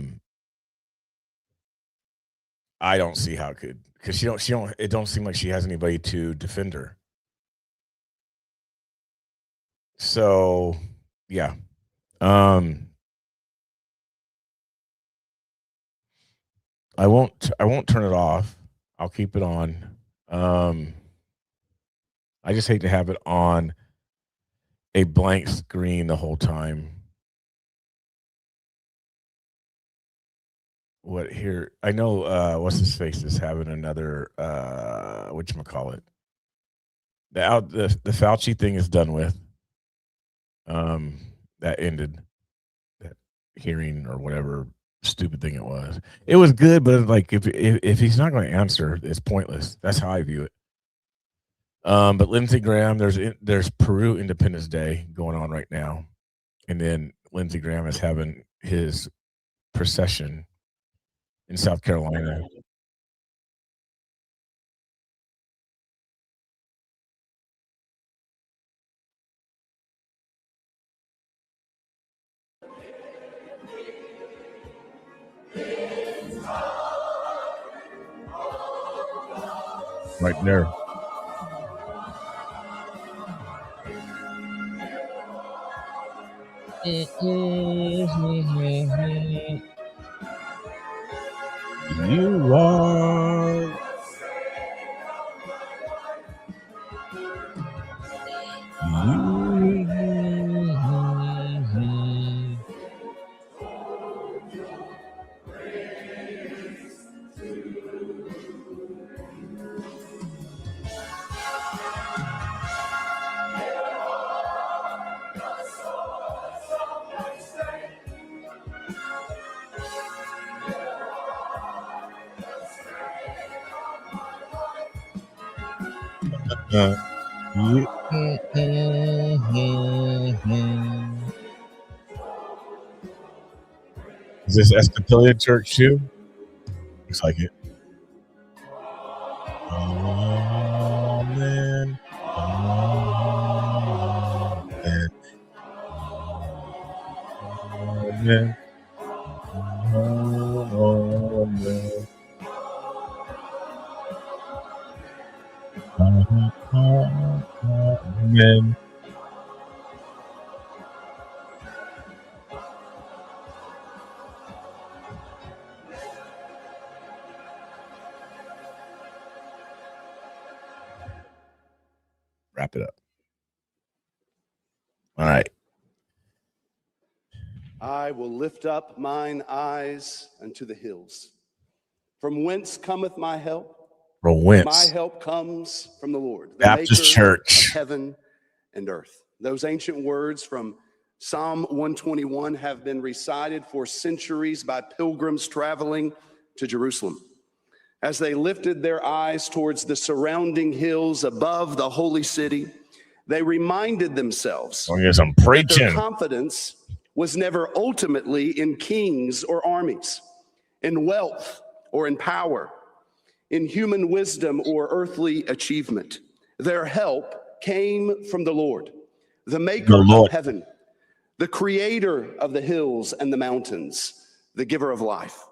don't see how it could, because it don't seem like she has anybody to defend her. So yeah. I won't turn it off. I'll keep it on. I just hate to have it on a blank screen the whole time. What here? I know what's his face is having another whatchamacallit. The Fauci thing is done with. That ended that hearing or whatever stupid thing it was. It was good, but like if he's not going to answer, it's pointless. That's how I view it. But Lindsey Graham, there's Peru Independence Day going on right now, and then Lindsey Graham is having his procession in South Carolina. Right there. You are. Is this Episcopalian church too? Looks like it. Amen. Amen. Amen. Amen. Wrap it up. All right. I will lift up mine eyes unto the hills. From whence cometh my help? From whence? My help comes from the Lord, the Baptist maker Church. of heaven and earth. Those ancient words from Psalm 121 have been recited for centuries by pilgrims traveling to Jerusalem. As they lifted their eyes towards the surrounding hills above the holy city, they reminded themselves I'm that preaching. their confidence was never ultimately in kings or armies, in wealth or in power, in human wisdom or earthly achievement. Their help came from the Lord, the maker of heaven, the creator of the hills and the mountains, the giver of life.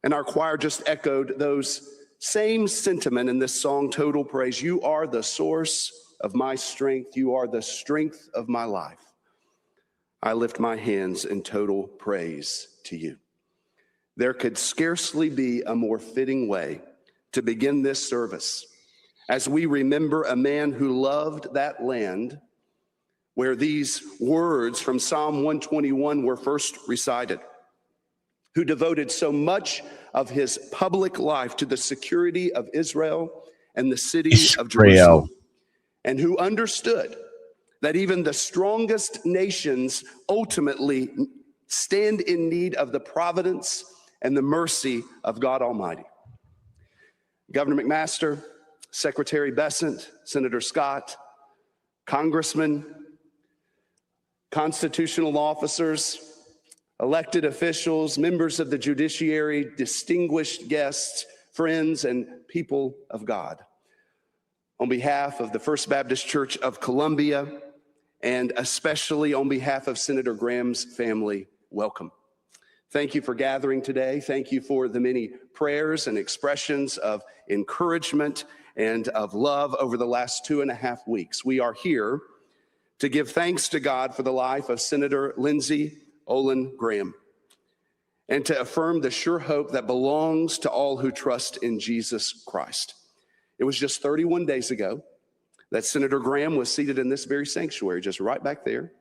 And our choir just echoed those same sentiment in this song, Total Praise. You are the source of my strength. You are the strength of my life. I lift my hands in total praise to you. There could scarcely be a more fitting way to begin this service as we remember a man who loved that land where these words from Psalm 121 were first recited, who devoted so much of his public life to the security of Israel and the city of Jerusalem, and who understood that even the strongest nations ultimately stand in need of the providence and the mercy of God Almighty. Governor McMaster, Secretary Bessent, Senator Scott, Congressmen, constitutional officers, elected officials, members of the judiciary, distinguished guests, friends, and people of God. On behalf of the First Baptist Church of Columbia, and especially on behalf of Senator Graham's family, welcome. Thank you for gathering today. Thank you for the many prayers and expressions of encouragement and of love over the last 2.5 weeks. We are here to give thanks to God for the life of Senator Lindsay Graham, and to affirm the sure hope that belongs to all who trust in Jesus Christ. It was just 31 days ago that Senator Graham was seated in this very sanctuary, just right back there,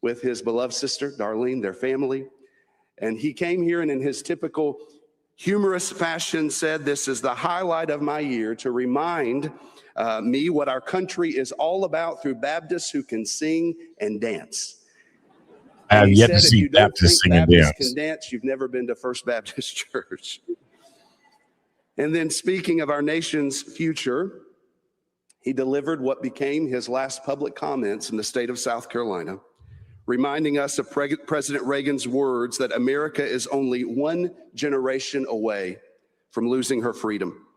with his beloved sister, Darlene, their family. And he came here and in his typical humorous fashion said, "This is the highlight of my year to remind me what our country is all about through Baptists who can sing and dance." I have yet to If see you don't Baptists think sing and Baptists dance. can dance, you've never been to First Baptist Church. And then speaking of our nation's future, he delivered what became his last public comments in the state of South Carolina, reminding us of President Reagan's words that America is only one generation away from losing her freedom.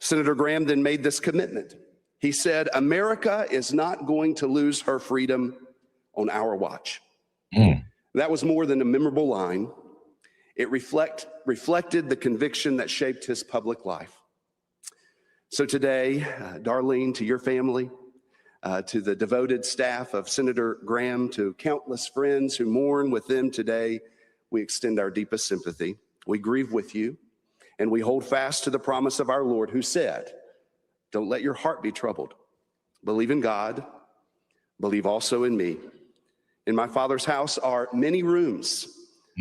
Senator Graham then made this commitment. He said, "America is not going to lose her freedom on our watch." That was more than a memorable line. It reflected the conviction that shaped his public life. So today, Darlene, to your family, to the devoted staff of Senator Graham, to countless friends who mourn with them today, we extend our deepest sympathy. We grieve with you, and we hold fast to the promise of our Lord, who said, "Don't let your heart be troubled. Believe in God. Believe also in me. In my Father's house are many rooms.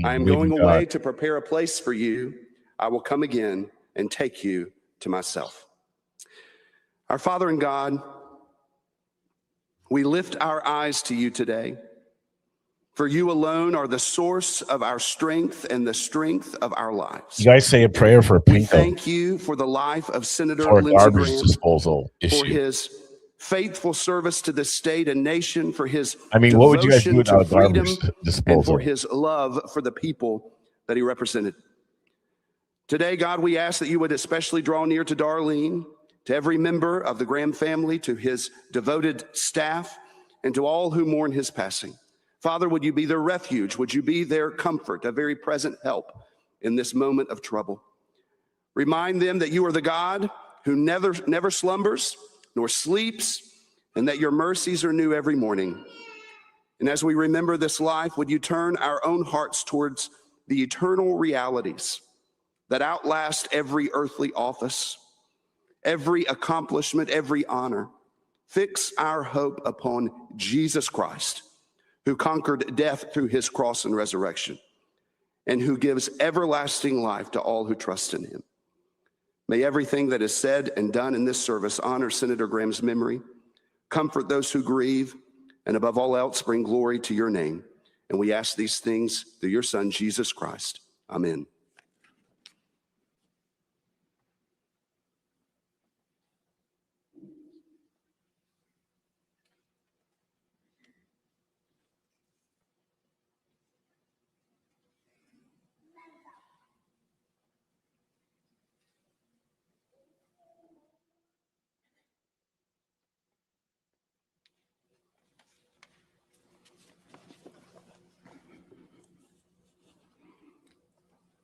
I am going away to prepare a place for you. I will come again and take you to myself." Our Father in God, we lift our eyes to you today, for you alone are the source of our strength and the strength of our lives. You guys say a prayer for We Pinto thank you for the life of Senator for a Lindsey garbage Graham, disposal for issue. his faithful service to the state and nation, for his I mean, what would you guys do devotion without to a garbage freedom, and disposal? for his love for the people that he represented. Today, God, we ask that you would especially draw near to Darlene, to every member of the Graham family, to his devoted staff, and to all who mourn his passing. Father, would you be their refuge? Would you be their comfort, a very present help in this moment of trouble? Remind them that you are the God who never slumbers nor sleeps, and that your mercies are new every morning. And as we remember this life, would you turn our own hearts towards the eternal realities that outlast every earthly office, every accomplishment, every honor. Fix our hope upon Jesus Christ, who conquered death through his cross and resurrection, and who gives everlasting life to all who trust in him. May everything that is said and done in this service honor Senator Graham's memory, comfort those who grieve, and above all else, bring glory to your name. And we ask these things through your Son, Jesus Christ. Amen.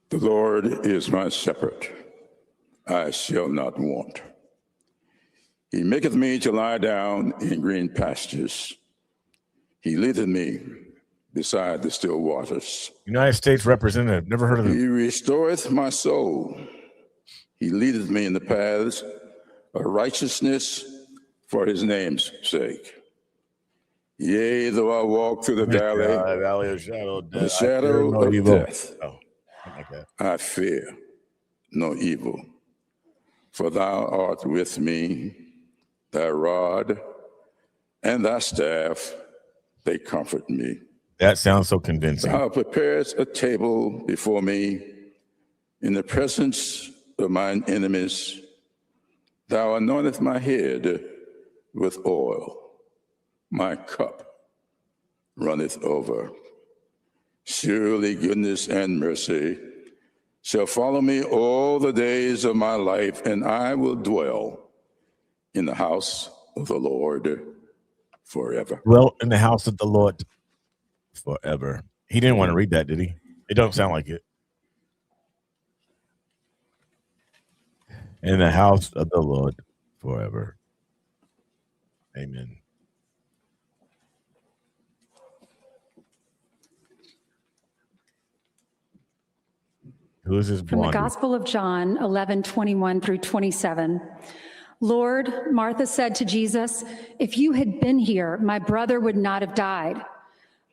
The Lord is my shepherd, I shall not want. He maketh me to lie down in green pastures. He leadeth me beside the still waters. United States Representative, never heard of him. He restoreth my soul. He leadeth me in the paths of righteousness for his name's sake. Yea, though I walk through the Valley of shadow of the death, shadow of evil. death, Oh, something like that. I fear no evil, for thou art with me, thy rod and thy staff, they comfort me. That sounds so convincing. Thou preparest a table before me in the presence of mine enemies. Thou anointest my head with oil. My cup runneth over. Surely goodness and mercy shall follow me all the days of my life, and I will dwell in the house of the Lord forever. Dwell in the house of the Lord forever. He didn't want to read that, did he? It don't sound like it. In the house of the Lord forever. Amen. Who is this From the blonde? Gospel of John 11:21 through 27. Lord, Martha said to Jesus, if you had been here, my brother would not have died.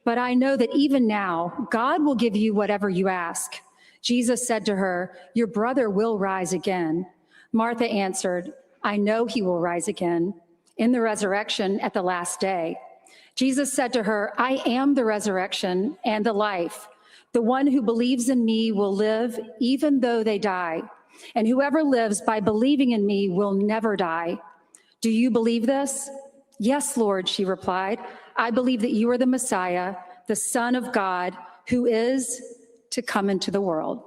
But I know that even now, God will give you whatever you ask. Jesus said to her, your brother will rise again. Martha answered, I know he will rise again in the resurrection at the last day. Jesus said to her, I am the resurrection and the life. The one who believes in me will live even though they die. And whoever lives by believing in me will never die. Do you believe this? Yes, Lord, she replied. I believe that you are the Messiah, the Son of God, who is to come into the world.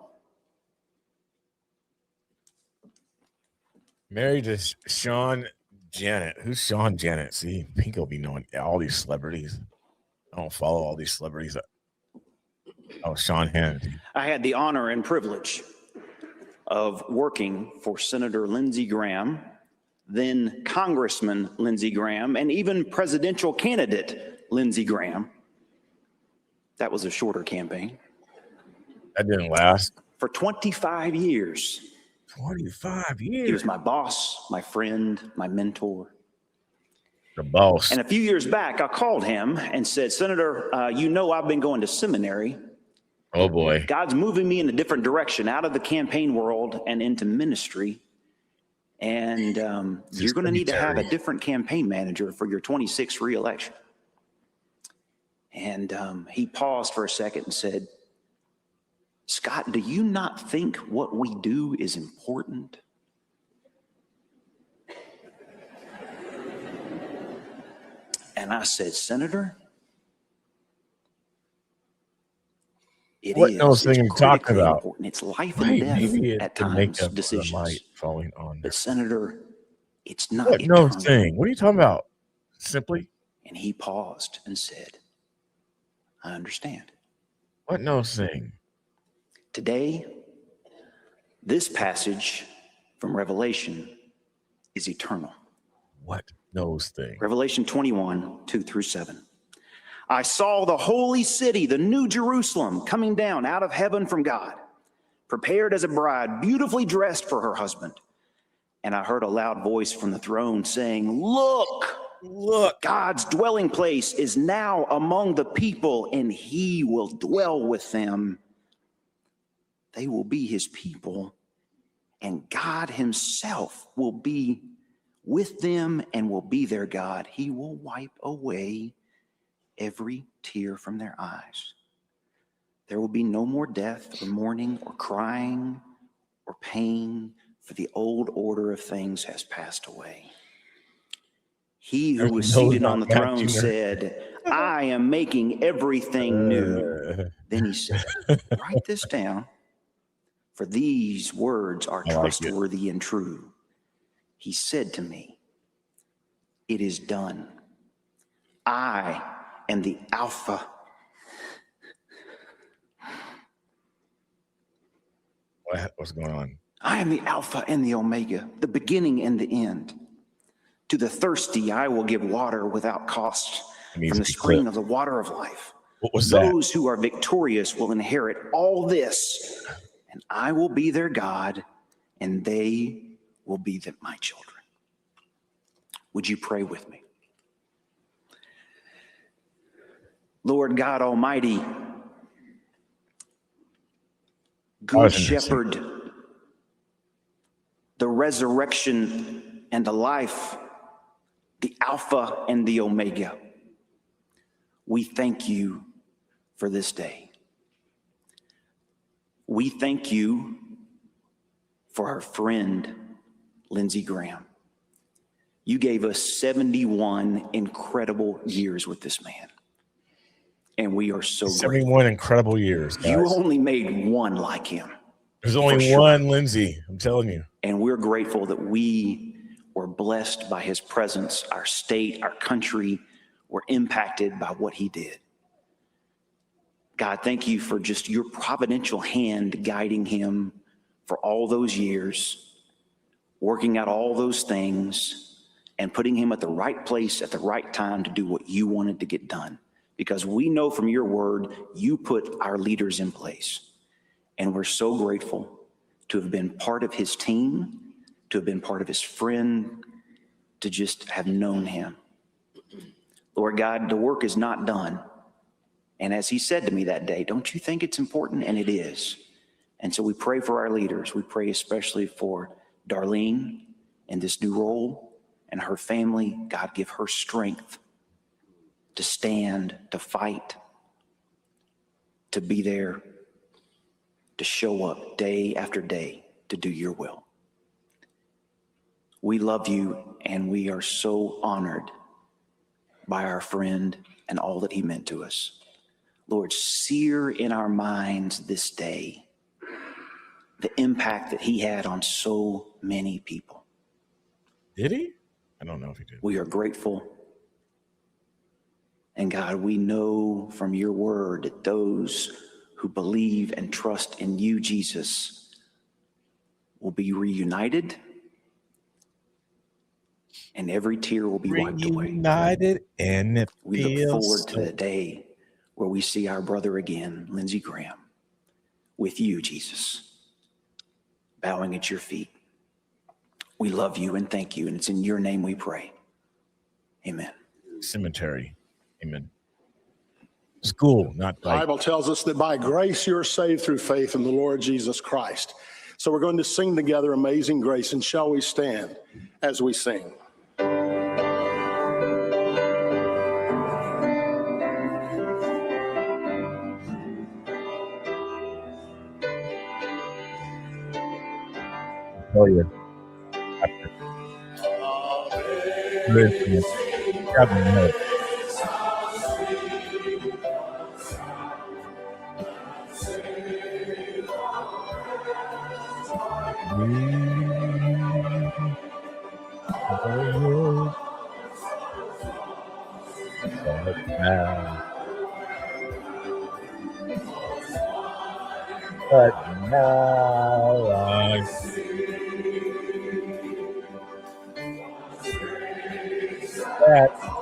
Married to Sean Janet. Who's Sean Janet? See, Pinko be knowing all these celebrities. I don't follow all these celebrities. Oh, Sean Hannity. I had the honor and privilege of working for Senator Lindsey Graham, then Congressman Lindsey Graham, and even presidential candidate Lindsey Graham. That was a shorter campaign. That didn't last. For 25 years. 25 years. He was my boss, my friend, my mentor. The boss. And a few years back, I called him and said, Senator, you know I've been going to seminary. Oh, boy. God's moving me in a different direction, out of the campaign world and into ministry. And you're going to need to have a different campaign manager for your 26th reelection. And he paused for a second and said, Scott, do you not think what we do is important? And I said, Senator, What knows thing you talking about? Important. It's life and death at times, decisions. Falling on. But Senator, it's not What knows thing? What are you talking about? Simply. And he paused and said, I understand. What knows thing? Today, this passage from Revelation is eternal. What knows thing? Revelation 21, 2 through 7. I saw the holy city, the new Jerusalem, coming down out of heaven from God, prepared as a bride, beautifully dressed for her husband. And I heard a loud voice from the throne saying, Look, God's dwelling place is now among the people, and he will dwell with them. They will be his people, and God himself will be with them and will be their God. He will wipe away every tear from their eyes. There will be no more death or mourning or crying or pain, for the old order of things has passed away. He who was seated on the throne said, I am making everything new. Then he said, write this down, for these words are trustworthy and true. He said to me, it is done. I am the Alpha. What's going on? I am the Alpha and the Omega, the beginning and the end. To the thirsty, I will give water without cost from the spring of the water of life. What was that? Those who are victorious will inherit all this, and I will be their God, and they will be my children. Would you pray with me? Lord God Almighty, Good Shepherd, the resurrection and the life, the Alpha and the Omega, we thank you for this day. We thank you for our friend, Lindsay Graham. You gave us 71 incredible years with this man. And we are so 71 grateful. incredible years, guys. You only made one like him. There's only one Lindsay, I'm telling you. And we're grateful that we were blessed by his presence. Our state, our country were impacted by what he did. God, thank you for just your providential hand guiding him for all those years, working out all those things, and putting him at the right place at the right time to do what you wanted to get done. Because we know from your word, you put our leaders in place. And we're so grateful to have been part of his team, to have been part of his friend, to just have known him. Lord God, the work is not done. And as he said to me that day, don't you think it's important? And it is. And so we pray for our leaders. We pray especially for Darlene in this new role and her family. God, give her strength to stand, to fight, to be there, to show up day after day to do your will. We love you, and we are so honored by our friend and all that he meant to us. Lord, sear in our minds this day the impact that he had on so many people. Did he? I don't know if he did. We are grateful. And God, we know from your word that those who believe and trust in you, Jesus, will be reunited, and every tear will be wiped away. Reunited, and it We look feels forward to the day where we see our brother again, Lindsay Graham, with you, Jesus, bowing at your feet. We love you and thank you, and it's in your name we pray. Amen. Cemetery. Amen. School, not The like. Bible tells us that by grace you're saved through faith in the Lord Jesus Christ. So we're going to sing together Amazing Grace, and shall we stand as we sing? Oh, yeah. But now I see that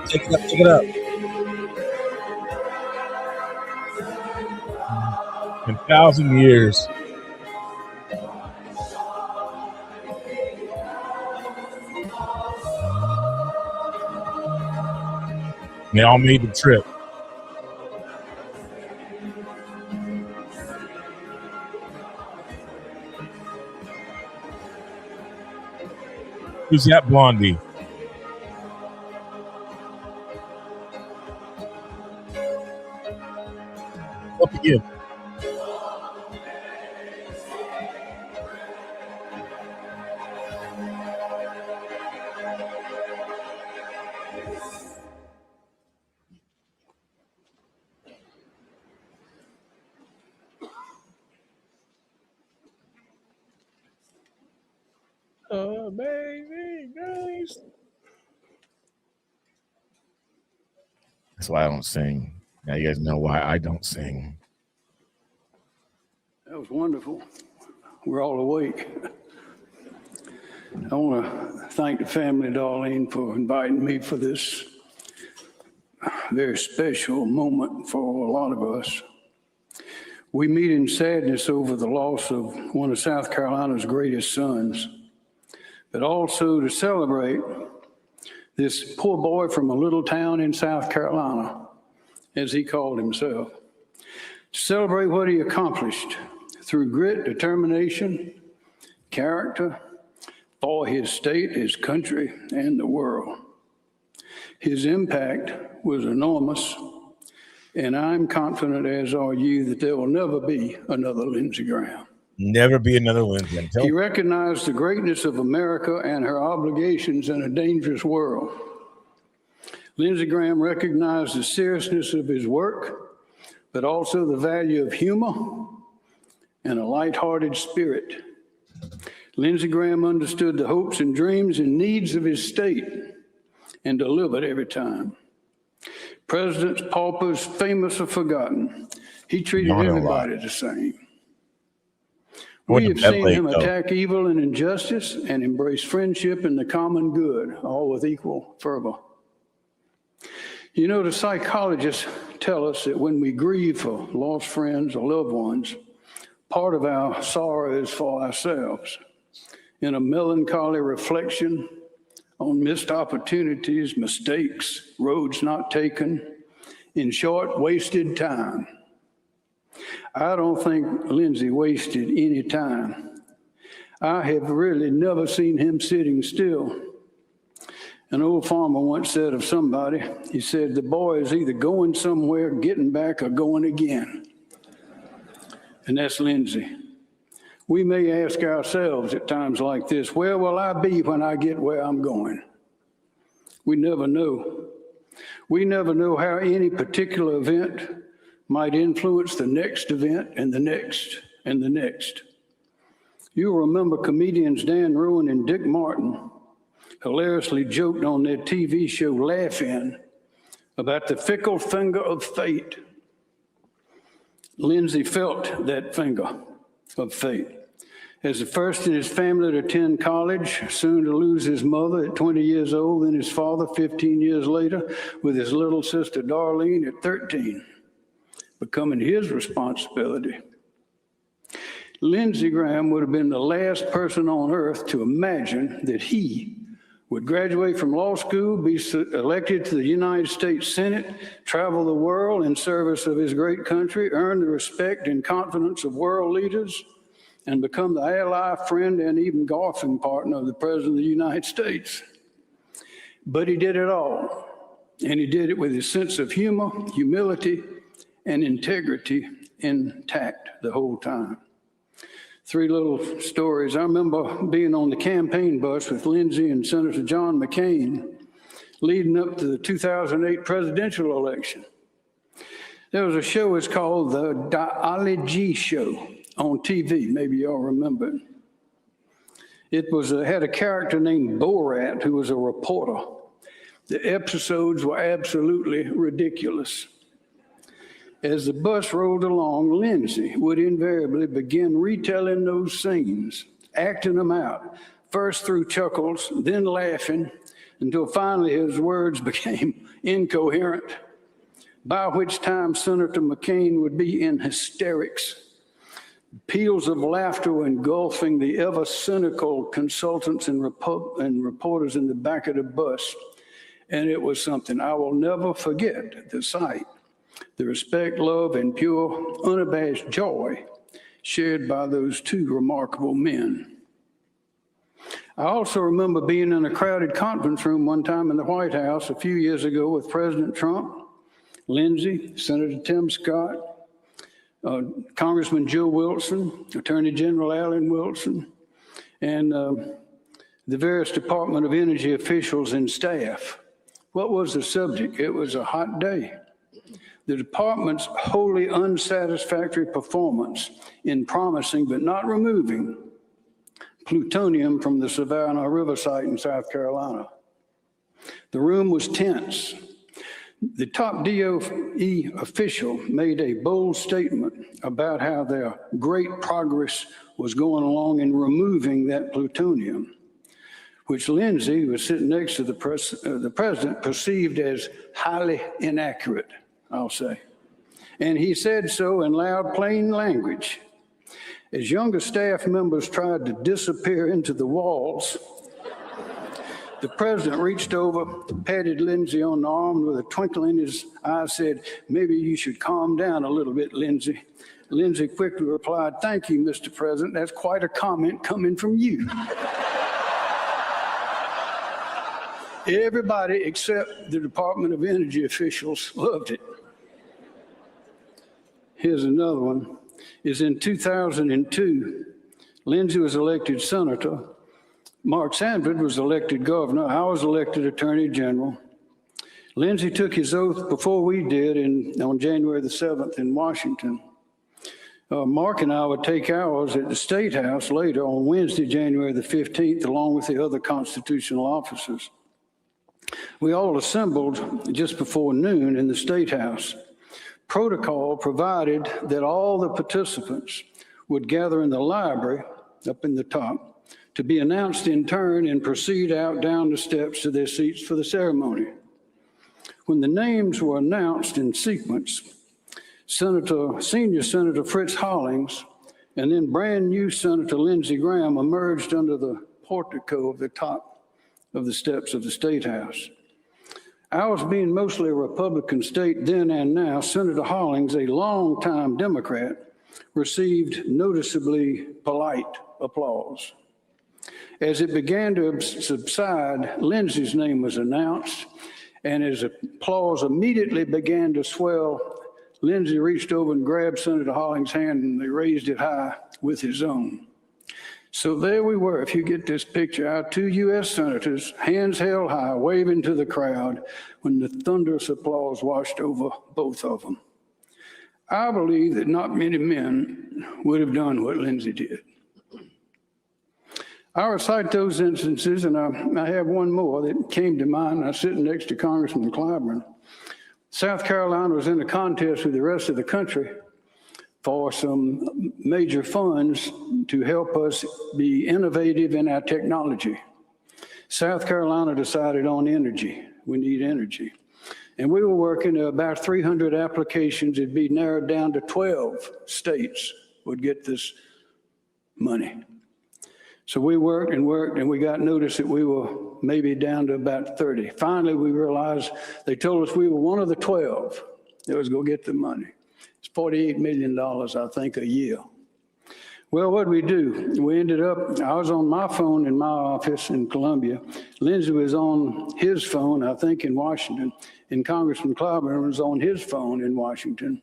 take it up. 1,000 years. They all made the trip. Who's that blondie? Up again. Amazing grace. That's why I don't sing. Now you guys know why I don't sing. That was wonderful. We're all awake. I want to thank the family, Darlene, for inviting me for this very special moment for a lot of us. We meet in sadness over the loss of one of South Carolina's greatest sons, but also to celebrate this poor boy from a little town in South Carolina, as he called himself. To celebrate what he accomplished through grit, determination, character for his state, his country, and the world. His impact was enormous, and I'm confident, as are you, that there will never be another Lindsey Graham. Never be another Lindsey. He recognized the greatness of America and her obligations in a dangerous world. Lindsey Graham recognized the seriousness of his work, but also the value of humor and a lighthearted spirit. Lindsey Graham understood the hopes and dreams and needs of his state and delivered every time. Presidents, paupers, famous or forgotten, he treated everybody the same. We have seen him attack evil and injustice and embrace friendship and the common good, all with equal fervor. You know, the psychologists tell us that when we grieve for lost friends or loved ones, part of our sorrow is for ourselves. In a melancholy reflection on missed opportunities, mistakes, roads not taken, in short, wasted time. I don't think Lindsey wasted any time. I have really never seen him sitting still. An old farmer once said of somebody, he said, the boy is either going somewhere, getting back, or going again. And that's Lindsey. We may ask ourselves at times like this, where will I be when I get where I'm going? We never know. We never know how any particular event might influence the next event and the next and the next. You'll remember comedians Dan Rowan and Dick Martin hilariously joked on their TV show Laugh-In about the fickle finger of fate. Lindsey felt that finger of fate. As the first in his family to attend college, soon to lose his mother at 20 years old, and his father 15 years later, with his little sister Darlene at 13, becoming his responsibility. Lindsey Graham would have been the last person on earth to imagine that he would graduate from law school, be elected to the United States Senate, travel the world in service of his great country, earn the respect and confidence of world leaders, and become the ally, friend, and even golfing partner of the President of the United States. But he did it all, and he did it with his sense of humor, humility, and integrity intact the whole time. Three little stories. I remember being on the campaign bus with Lindsey and Senator John McCain leading up to the 2008 presidential election. There was a show, it's called the Ali G Show on TV. Maybe y'all remember it. It had a character named Borat who was a reporter. The episodes were absolutely ridiculous. As the bus rolled along, Lindsey would invariably begin retelling those scenes, acting them out, first through chuckles, then laughing, until finally his words became incoherent, by which time Senator McCain would be in hysterics. Peals of laughter were engulfing the ever-cynical consultants and reporters in the back of the bus, and it was something I will never forget, the sight. The respect, love, and pure, unabashed joy shared by those two remarkable men. I also remember being in a crowded conference room one time in the White House a few years ago with President Trump, Lindsay, Senator Tim Scott, Congressman Joe Wilson, Attorney General Alan Wilson, and the various Department of Energy officials and staff. What was the subject? It was a hot day. The department's wholly unsatisfactory performance in promising but not removing plutonium from the Savannah River site in South Carolina. The room was tense. The top DOE official made a bold statement about how their great progress was going along in removing that plutonium, which Lindsay, who was sitting next to the president, perceived as highly inaccurate, I'll say. And he said so in loud, plain language. As younger staff members tried to disappear into the walls, the president reached over, patted Lindsay on the arm, and with a twinkle in his eye said, "Maybe you should calm down a little bit, Lindsay." Lindsay quickly replied, "Thank you, Mr. President. That's quite a comment coming from you." Everybody except the Department of Energy officials loved it. Here's another one. Is in 2002, Lindsay was elected senator. Mark Sanford was elected governor. I was elected attorney general. Lindsay took his oath before we did on January the 7th in Washington. Mark and I would take ours at the State House later on Wednesday, January the 15th, along with the other constitutional officers. We all assembled just before noon in the State House. Protocol provided that all the participants would gather in the library up in the top to be announced in turn and proceed out down the steps to their seats for the ceremony. When the names were announced in sequence, Senior Senator Fritz Hollings and then brand new Senator Lindsey Graham emerged under the portico of the top of the steps of the State House. Ours being mostly a Republican state then and now, Senator Hollings, a longtime Democrat, received noticeably polite applause. As it began to subside, Lindsay's name was announced, and as applause immediately began to swell, Lindsay reached over and grabbed Senator Hollings' hand, and they raised it high with his own. So there we were, if you get this picture, our two U.S. senators, hands held high, waving to the crowd when the thunderous applause washed over both of them. I believe that not many men would have done what Lindsay did. I recite those instances, and I have one more that came to mind. I was sitting next to Congressman Clyburn. South Carolina was in a contest with the rest of the country for some major funds to help us be innovative in our technology. South Carolina decided on energy. We need energy. And we were working about 300 applications. It'd be narrowed down to 12 states would get this money. So we worked, and we got notice that we were maybe down to about 30. Finally, we realized they told us we were one of the 12 that was going to get the money. It's $48 million, I think, a year. Well, what did we do? We ended up, I was on my phone in my office in Columbia. Lindsay was on his phone, I think, in Washington. And Congressman Clyburn was on his phone in Washington.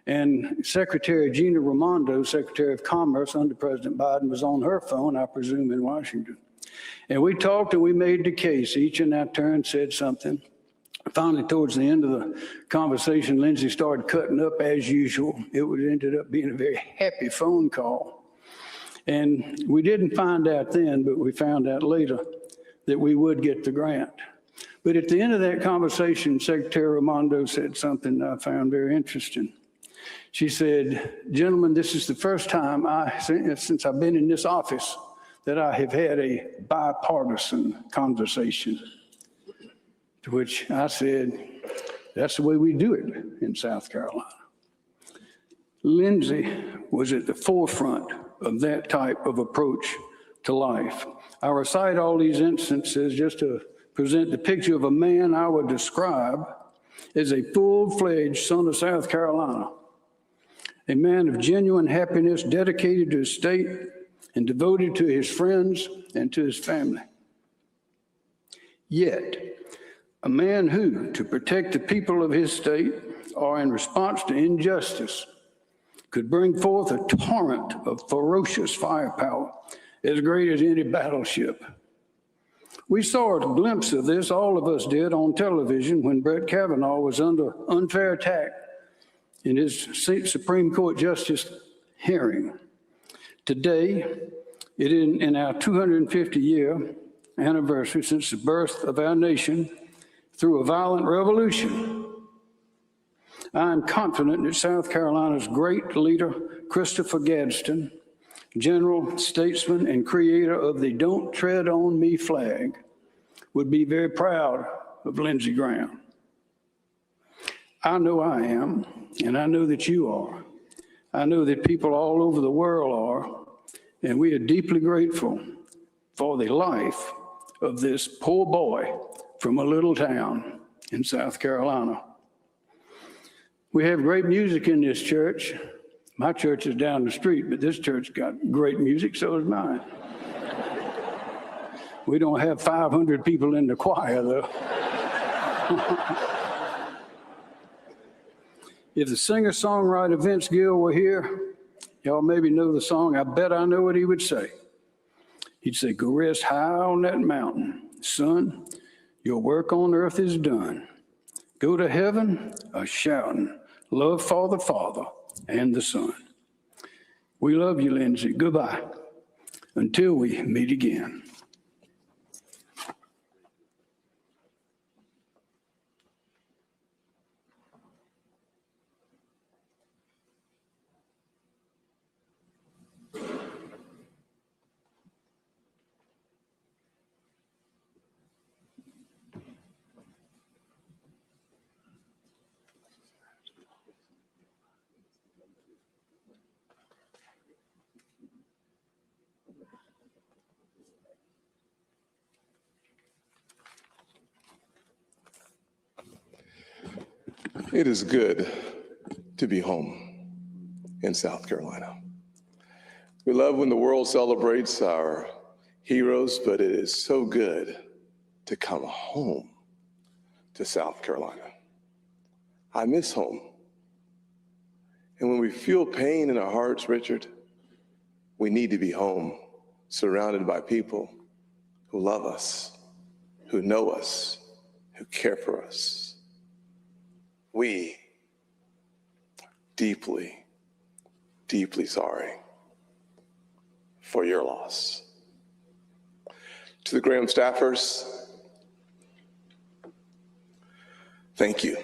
And Secretary Gina Raimondo, Secretary of Commerce under President Biden, was on her phone, I presume, in Washington. And we talked and we made the case. Each in our turn said something. Finally, towards the end of the conversation, Lindsay started cutting up as usual. It ended up being a very happy phone call. And we didn't find out then, but we found out later that we would get the grant. But at the end of that conversation, Secretary Raimondo said something I found very interesting. She said, "Gentlemen, this is the first time since I've been in this office that I have had a bipartisan conversation." To which I said, "That's the way we do it in South Carolina." Lindsay was at the forefront of that type of approach to life. I recite all these instances just to present the picture of a man I would describe as a full-fledged son of South Carolina, a man of genuine happiness, dedicated to his state, and devoted to his friends and to his family. Yet, a man who, to protect the people of his state or in response to injustice, could bring forth a torrent of ferocious firepower as great as any battleship. We saw a glimpse of this, all of us did, on television when Brett Kavanaugh was under unfair attack in his Supreme Court justice hearing. Today, it is in our 250-year anniversary since the birth of our nation through a violent revolution. I am confident that South Carolina's great leader, Christopher Gadsden, general, statesman, and creator of the Don't Tread on Me flag, would be very proud of Lindsey Graham. I know I am, and I know that you are. I know that people all over the world are, and we are deeply grateful for the life of this poor boy from a little town in South Carolina. We have great music in this church. My church is down the street, but this church got great music, so is mine. We don't have 500 people in the choir, though. If the singer-songwriter Vince Gill were here, y'all maybe know the song. I bet I know what he would say. He'd say, "Go rest high on that mountain. Son, your work on earth is done. Go to heaven a-shouting, love for the Father and the Son." We love you, Lindsay. Goodbye. Until we meet again. It is good to be home in South Carolina. We love when the world celebrates our heroes, but it is so good to come home to South Carolina. I miss home. And when we feel pain in our hearts, Richard, we need to be home, surrounded by people who love us, who know us, who care for us. We are deeply, deeply sorry for your loss. To the Graham staffers, thank you.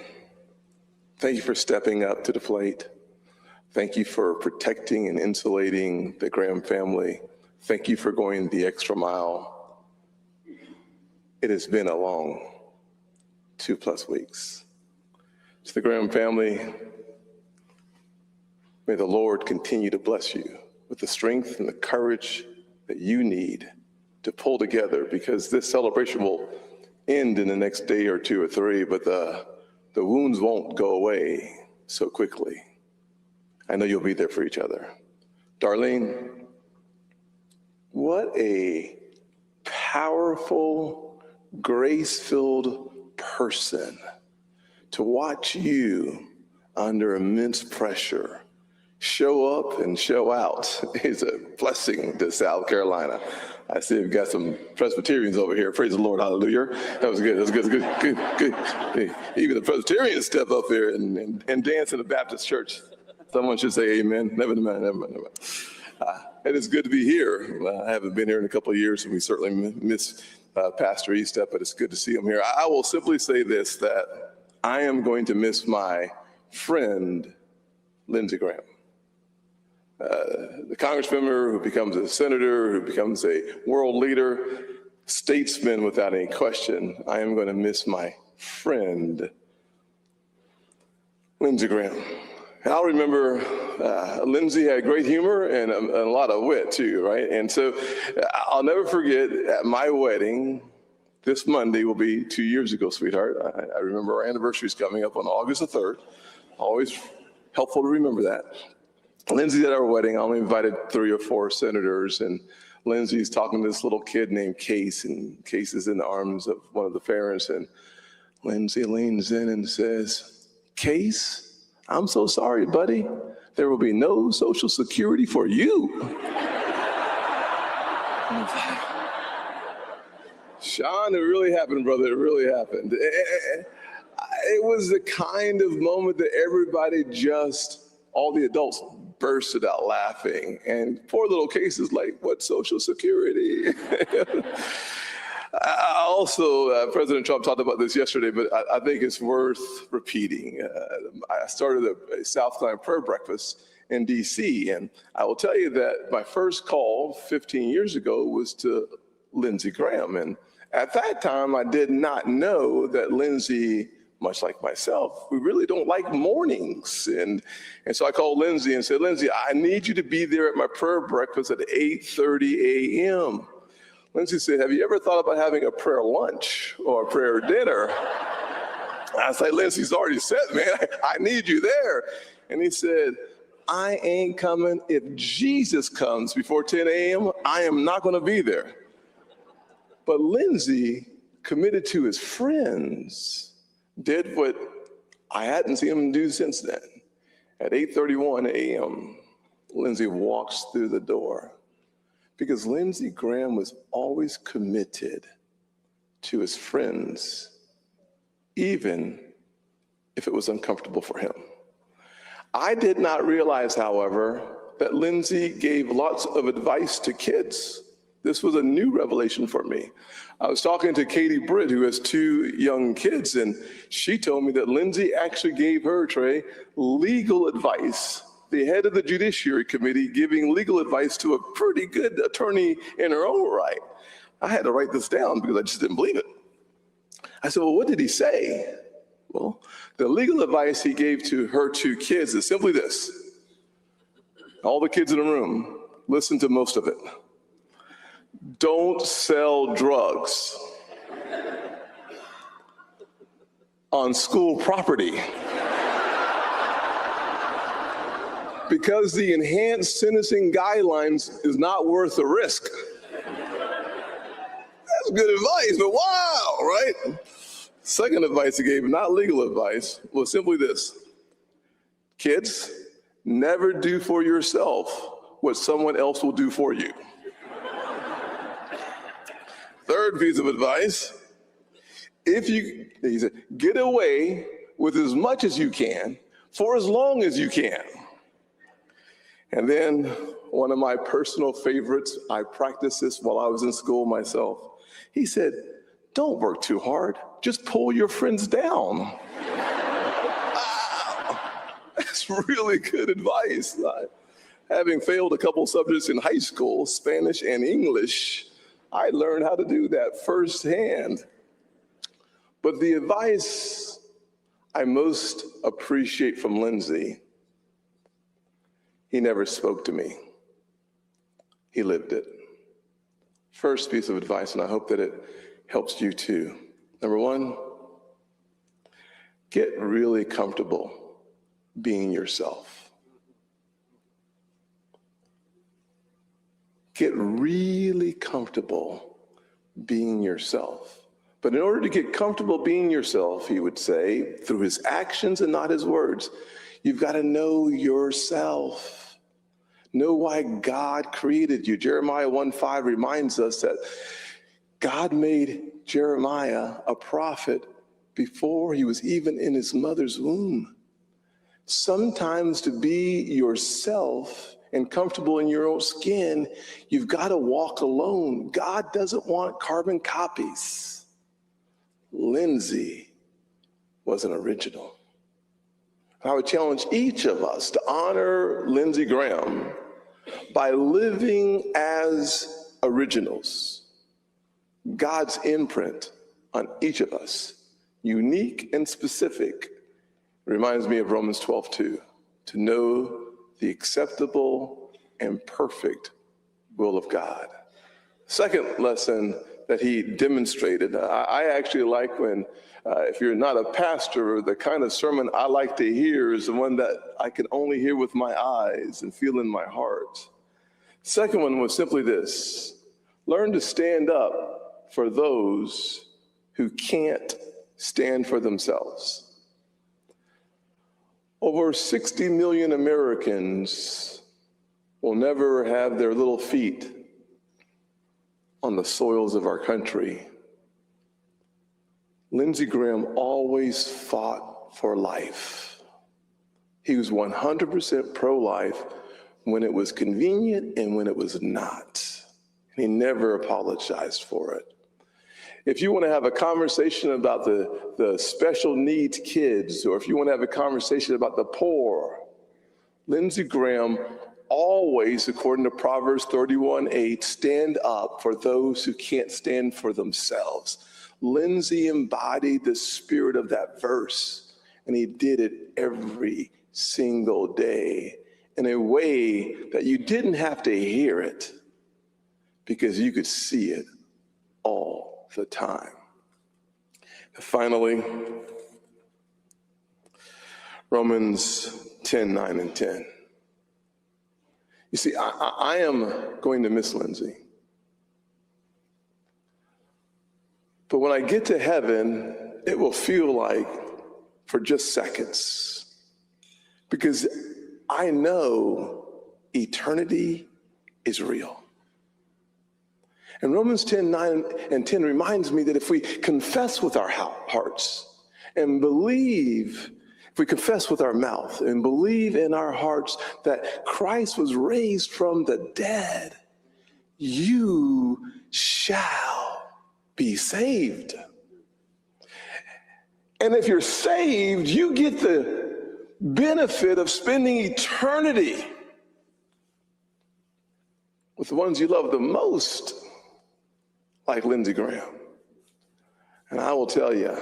Thank you for stepping up to the plate. Thank you for protecting and insulating the Graham family. Thank you for going the extra mile. It has been a long 2+ weeks. To the Graham family, may the Lord continue to bless you with the strength and the courage that you need to pull together, because this celebration will end in the next day or 2 or 3, but the wounds won't go away so quickly. I know you'll be there for each other. Darlene, what a powerful, grace-filled person. To watch you under immense pressure show up and show out is a blessing to South Carolina. I see we've got some Presbyterians over here. Praise the Lord, hallelujah. That was good, good. Hey, even the Presbyterians step up here and dance in the Baptist church. Someone should say amen. Never mind. It is good to be here. I haven't been here in a couple of years, and we certainly miss Pastor Estep, but it's good to see him here. I will simply say this, that I am going to miss my friend, Lindsey Graham. The congressmember who becomes a senator, who becomes a world leader, statesman without any question. I am going to miss my friend, Lindsey Graham. And I'll remember Lindsey had great humor and a lot of wit too, right? And so I'll never forget at my wedding, this Monday will be 2 years ago, sweetheart. I remember our anniversary is coming up on August the 3rd. Always helpful to remember that. Lindsay's at our wedding. I only invited 3 or 4 senators, and Lindsay's talking to this little kid named Case, and Case is in the arms of one of the parents, and Lindsay leans in and says, "Case, I'm so sorry, buddy. There will be no Social Security for you." Sean, it really happened, brother. It really happened. It was the kind of moment that everybody all the adults bursted out laughing. And poor little Case is like, "What Social Security?" Also, President Trump talked about this yesterday, but I think it's worth repeating. I started a South Carolina prayer breakfast in D.C., and I will tell you that my first call 15 years ago was to Lindsey Graham. And at that time, I did not know that Lindsey, much like myself, we really don't like mornings. And so I called Lindsey and said, "Lindsey, I need you to be there at my prayer breakfast at 8:30 a.m. Lindsey said, "Have you ever thought about having a prayer lunch or a prayer dinner?" I was like, "Lindsey's already said, man, I need you there." And he said, "I ain't coming. If Jesus comes before 10 a.m., I am not going to be there." But Lindsey committed to his friends, did what I hadn't seen him do since then. At 8:31 a.m., Lindsey walks through the door because Lindsey Graham was always committed to his friends, even if it was uncomfortable for him. I did not realize, however, that Lindsey gave lots of advice to kids. This was a new revelation for me. I was talking to Katie Britt, who has 2 young kids, and she told me that Lindsey actually gave her, Trey, legal advice. The head of the Judiciary Committee giving legal advice to a pretty good attorney in her own right. I had to write this down because I just didn't believe it. I said, "Well, what did he say?" Well, the legal advice he gave to her 2 kids is simply this. All the kids in the room, listen to most of it. Don't sell drugs on school property, because the enhanced sentencing guidelines is not worth the risk. That's good advice, but wow, right? Second advice he gave, not legal advice, was simply this. Kids, never do for yourself what someone else will do for you. Third piece of advice, he said, get away with as much as you can for as long as you can. And then one of my personal favorites, I practiced this while I was in school myself. He said, don't work too hard, just pull your friends down. Wow, that's really good advice. Having failed a couple subjects in high school, Spanish and English, I learned how to do that firsthand. But the advice I most appreciate from Lindsay, he never spoke to me. He lived it. First piece of advice, and I hope that it helps you too. Number one, get really comfortable being yourself. Get really comfortable being yourself. But in order to get comfortable being yourself, he would say, through his actions and not his words, you've got to know yourself. Know why God created you. Jeremiah 1:5 reminds us that God made Jeremiah a prophet before he was even in his mother's womb. Sometimes to be yourself and comfortable in your own skin, you've got to walk alone. God doesn't want carbon copies. Lindsay was an original. I would challenge each of us to honor Lindsay Graham by living as originals. God's imprint on each of us, unique and specific, reminds me of Romans 12:2, to know the acceptable and perfect will of God. Second lesson that he demonstrated. I actually like when, if you're not a pastor, the kind of sermon I like to hear is the one that I can only hear with my eyes and feel in my heart. Second one was simply this: learn to stand up for those who can't stand for themselves. Over 60 million Americans will never have their little feet on the soils of our country. Lindsey Graham always fought for life. He was 100% pro-life when it was convenient and when it was not. He never apologized for it. If you want to have a conversation about the special needs kids, or if you want to have a conversation about the poor, Lindsey Graham always, according to Proverbs 31:8, stand up for those who can't stand for themselves. Lindsey embodied the spirit of that verse, and he did it every single day in a way that you didn't have to hear it because you could see it all the time. And finally, Romans 10:9 and 10. You see, I am going to miss Lindsay. But when I get to heaven, it will feel like for just seconds, because I know eternity is real. And Romans 10:9 and 10 reminds me that if we confess with our hearts and believe, if we confess with our mouth and believe in our hearts that Christ was raised from the dead, you shall be saved. And if you're saved, you get the benefit of spending eternity with the ones you love the most, like Lindsey Graham. And I will tell you,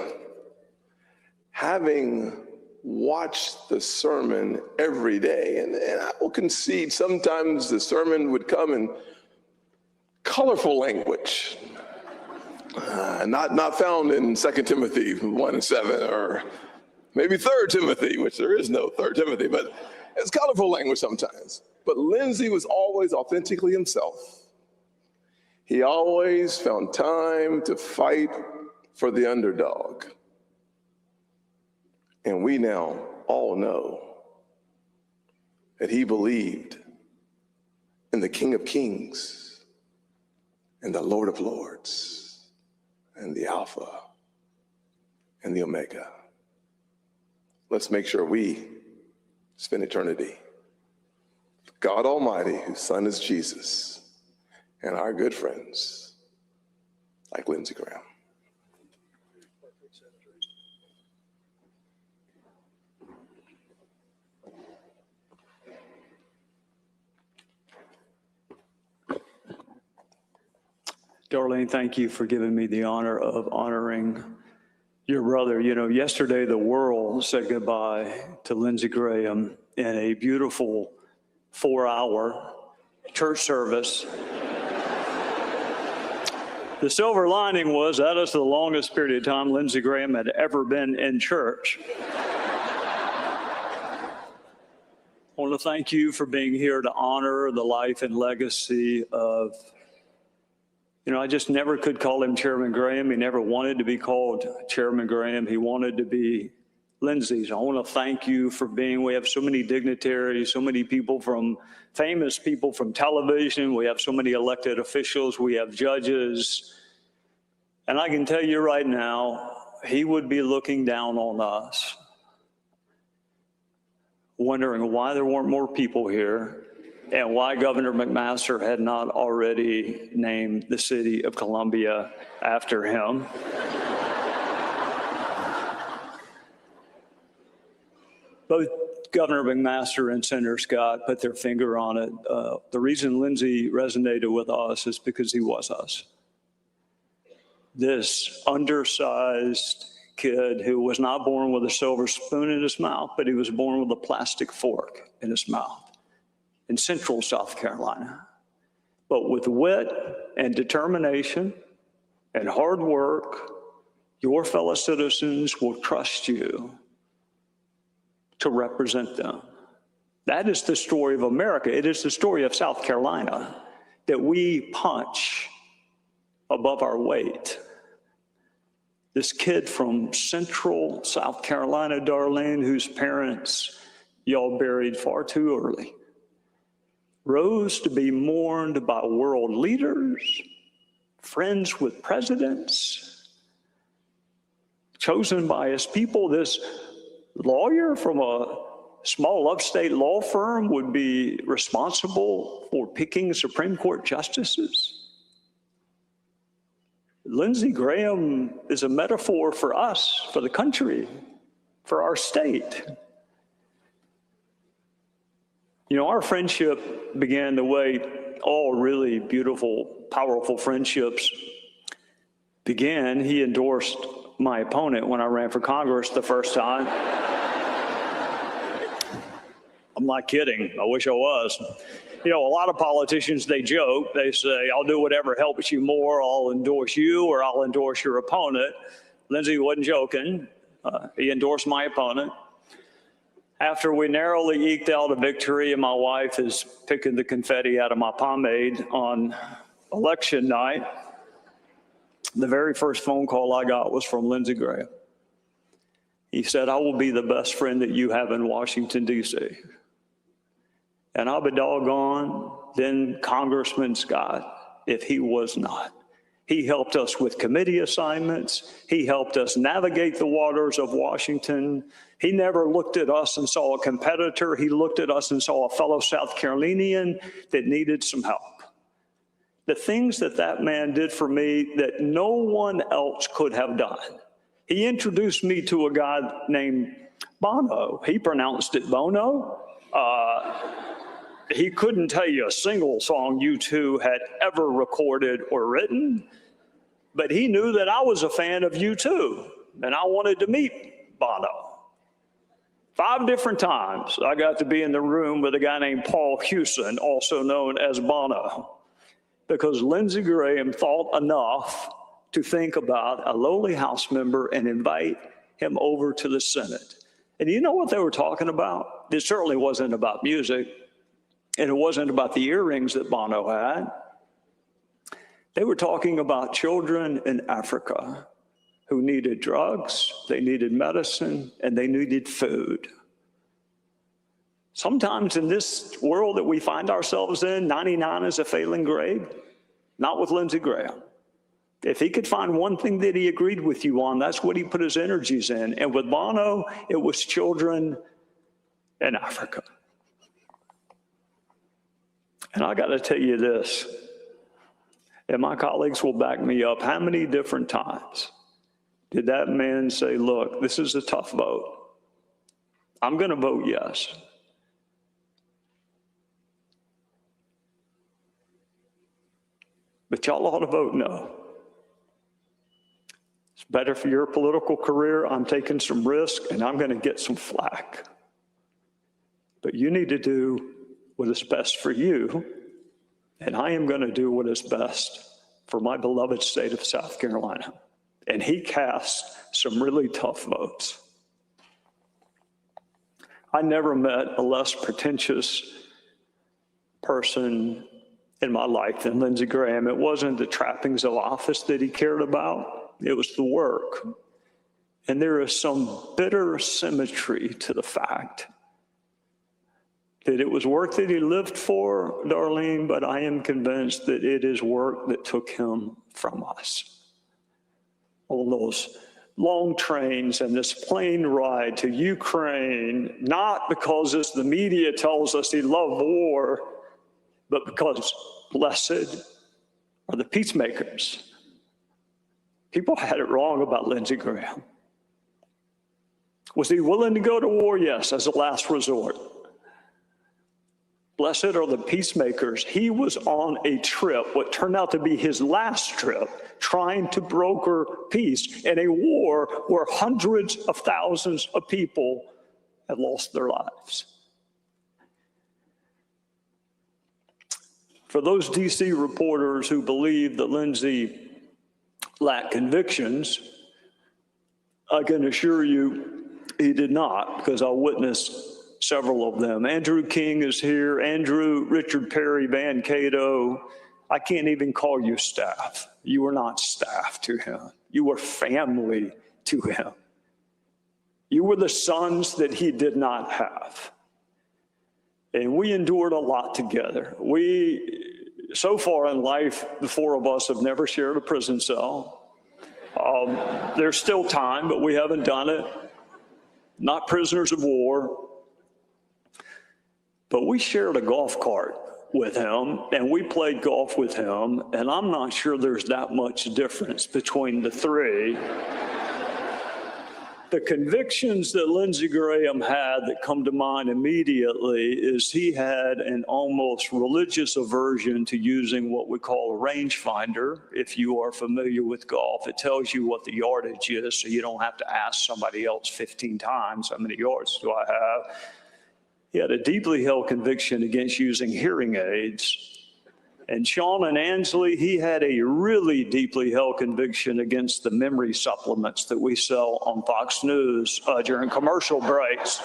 having watched the sermon every day, and I will concede sometimes the sermon would come in colorful language, not found in 2 Timothy 1:7, or maybe 3 Timothy, which there is no 3 Timothy, but it's colorful language sometimes. But Lindsey was always authentically himself. He always found time to fight for the underdog. And we now all know that he believed in the King of Kings and the Lord of Lords and the Alpha and the Omega. Let's make sure we spend eternity with God Almighty, whose Son is Jesus, and our good friends like Lindsey Graham. Darlene, thank you for giving me the honor of honoring your brother. You know, yesterday the world said goodbye to Lindsey Graham in a beautiful 4-hour church service. The silver lining was that is the longest period of time Lindsey Graham had ever been in church. I want to thank you for being here to honor the life and legacy of, you know, I just never could call him Chairman Graham. He never wanted to be called Chairman Graham. He wanted to be Lindsay's. I want to thank you for being, we have so many dignitaries, so many people from, famous people from television. We have so many elected officials. We have judges. And I can tell you right now, he would be looking down on us, wondering why there weren't more people here and why Governor McMaster had not already named the city of Columbia after him. Both Governor McMaster and Senator Scott put their finger on it. The reason Lindsey resonated with us is because he was us. This undersized kid who was not born with a silver spoon in his mouth, but he was born with a plastic fork in his mouth in central South Carolina. But with wit and determination and hard work, your fellow citizens will trust you to represent them. That is the story of America. It is the story of South Carolina, that we punch above our weight. This kid from central South Carolina, Darlene, whose parents y'all buried far too early, rose to be mourned by world leaders, friends with presidents, chosen by his people. This lawyer from a small upstate law firm would be responsible for picking Supreme Court justices. Lindsey Graham is a metaphor for us, for the country, for our state. You know, our friendship began the way all really beautiful, powerful friendships began. He endorsed my opponent when I ran for Congress the first time. I'm not kidding. I wish I was. You know, a lot of politicians, they joke. They say, I'll do whatever helps you more. I'll endorse you or I'll endorse your opponent. Lindsey wasn't joking. He endorsed my opponent. After we narrowly eked out a victory and my wife is picking the confetti out of my pomade on election night, the very first phone call I got was from Lindsey Graham. He said, I will be the best friend that you have in Washington, D.C. And I'll be doggone, then Congressman Scott, if he was not. He helped us with committee assignments. He helped us navigate the waters of Washington. He never looked at us and saw a competitor. He looked at us and saw a fellow South Carolinian that needed some help. The things that that man did for me that no one else could have done. He introduced me to a guy named Bono. He pronounced it Bono. He couldn't tell you a single song U2 had ever recorded or written, but he knew that I was a fan of U2, and I wanted to meet Bono. 5 different times I got to be in the room with a guy named Paul Hewson, also known as Bono, because Lindsey Graham thought enough to think about a lowly House member and invite him over to the Senate. And you know what they were talking about? It certainly wasn't about music. And it wasn't about the earrings that Bono had. They were talking about children in Africa who needed drugs, they needed medicine, and they needed food. Sometimes in this world that we find ourselves in, 99 is a failing grade. Not with Lindsey Graham. If he could find one thing that he agreed with you on, that's what he put his energies in. And with Bono, it was children in Africa. And I got to tell you this, and my colleagues will back me up, how many different times did that man say, look, this is a tough vote. I'm going to vote yes. But y'all ought to vote no. It's better for your political career. I'm taking some risk, and I'm going to get some flack. But you need to do what is best for you, and I am going to do what is best for my beloved state of South Carolina. And he cast some really tough votes. I never met a less pretentious person in my life than Lindsey Graham. It wasn't the trappings of office that he cared about, it was the work. And there is some bitter symmetry to the fact that it was work that he lived for, Darlene, but I am convinced that it is work that took him from us. All those long trains and this plane ride to Ukraine, not because, as the media tells us, he loved war, but because blessed are the peacemakers. People had it wrong about Lindsey Graham. Was he willing to go to war? Yes, as a last resort. Blessed are the peacemakers. He was on a trip, what turned out to be his last trip, trying to broker peace in a war where hundreds of thousands of people had lost their lives. For those DC reporters who believe that Lindsey lack convictions. I can assure you he did not, because I witnessed several of them. Andrew King is here. Andrew, Richard Perry, Van Cato. I can't even call you staff. You were not staff to him. You were family to him. You were the sons that he did not have. And we endured a lot together. So far in life, the four of us have never shared a prison cell. There's still time, but we haven't done it. Not prisoners of war. But we shared a golf cart with him, and we played golf with him, and I'm not sure there's that much difference between the three. The convictions that Lindsey Graham had that come to mind immediately is he had an almost religious aversion to using what we call a rangefinder. If you are familiar with golf, it tells you what the yardage is, so you don't have to ask somebody else 15 times, how many yards do I have? He had a deeply held conviction against using hearing aids. And Sean and Ansley, he had a really deeply held conviction against the memory supplements that we sell on Fox News during commercial breaks.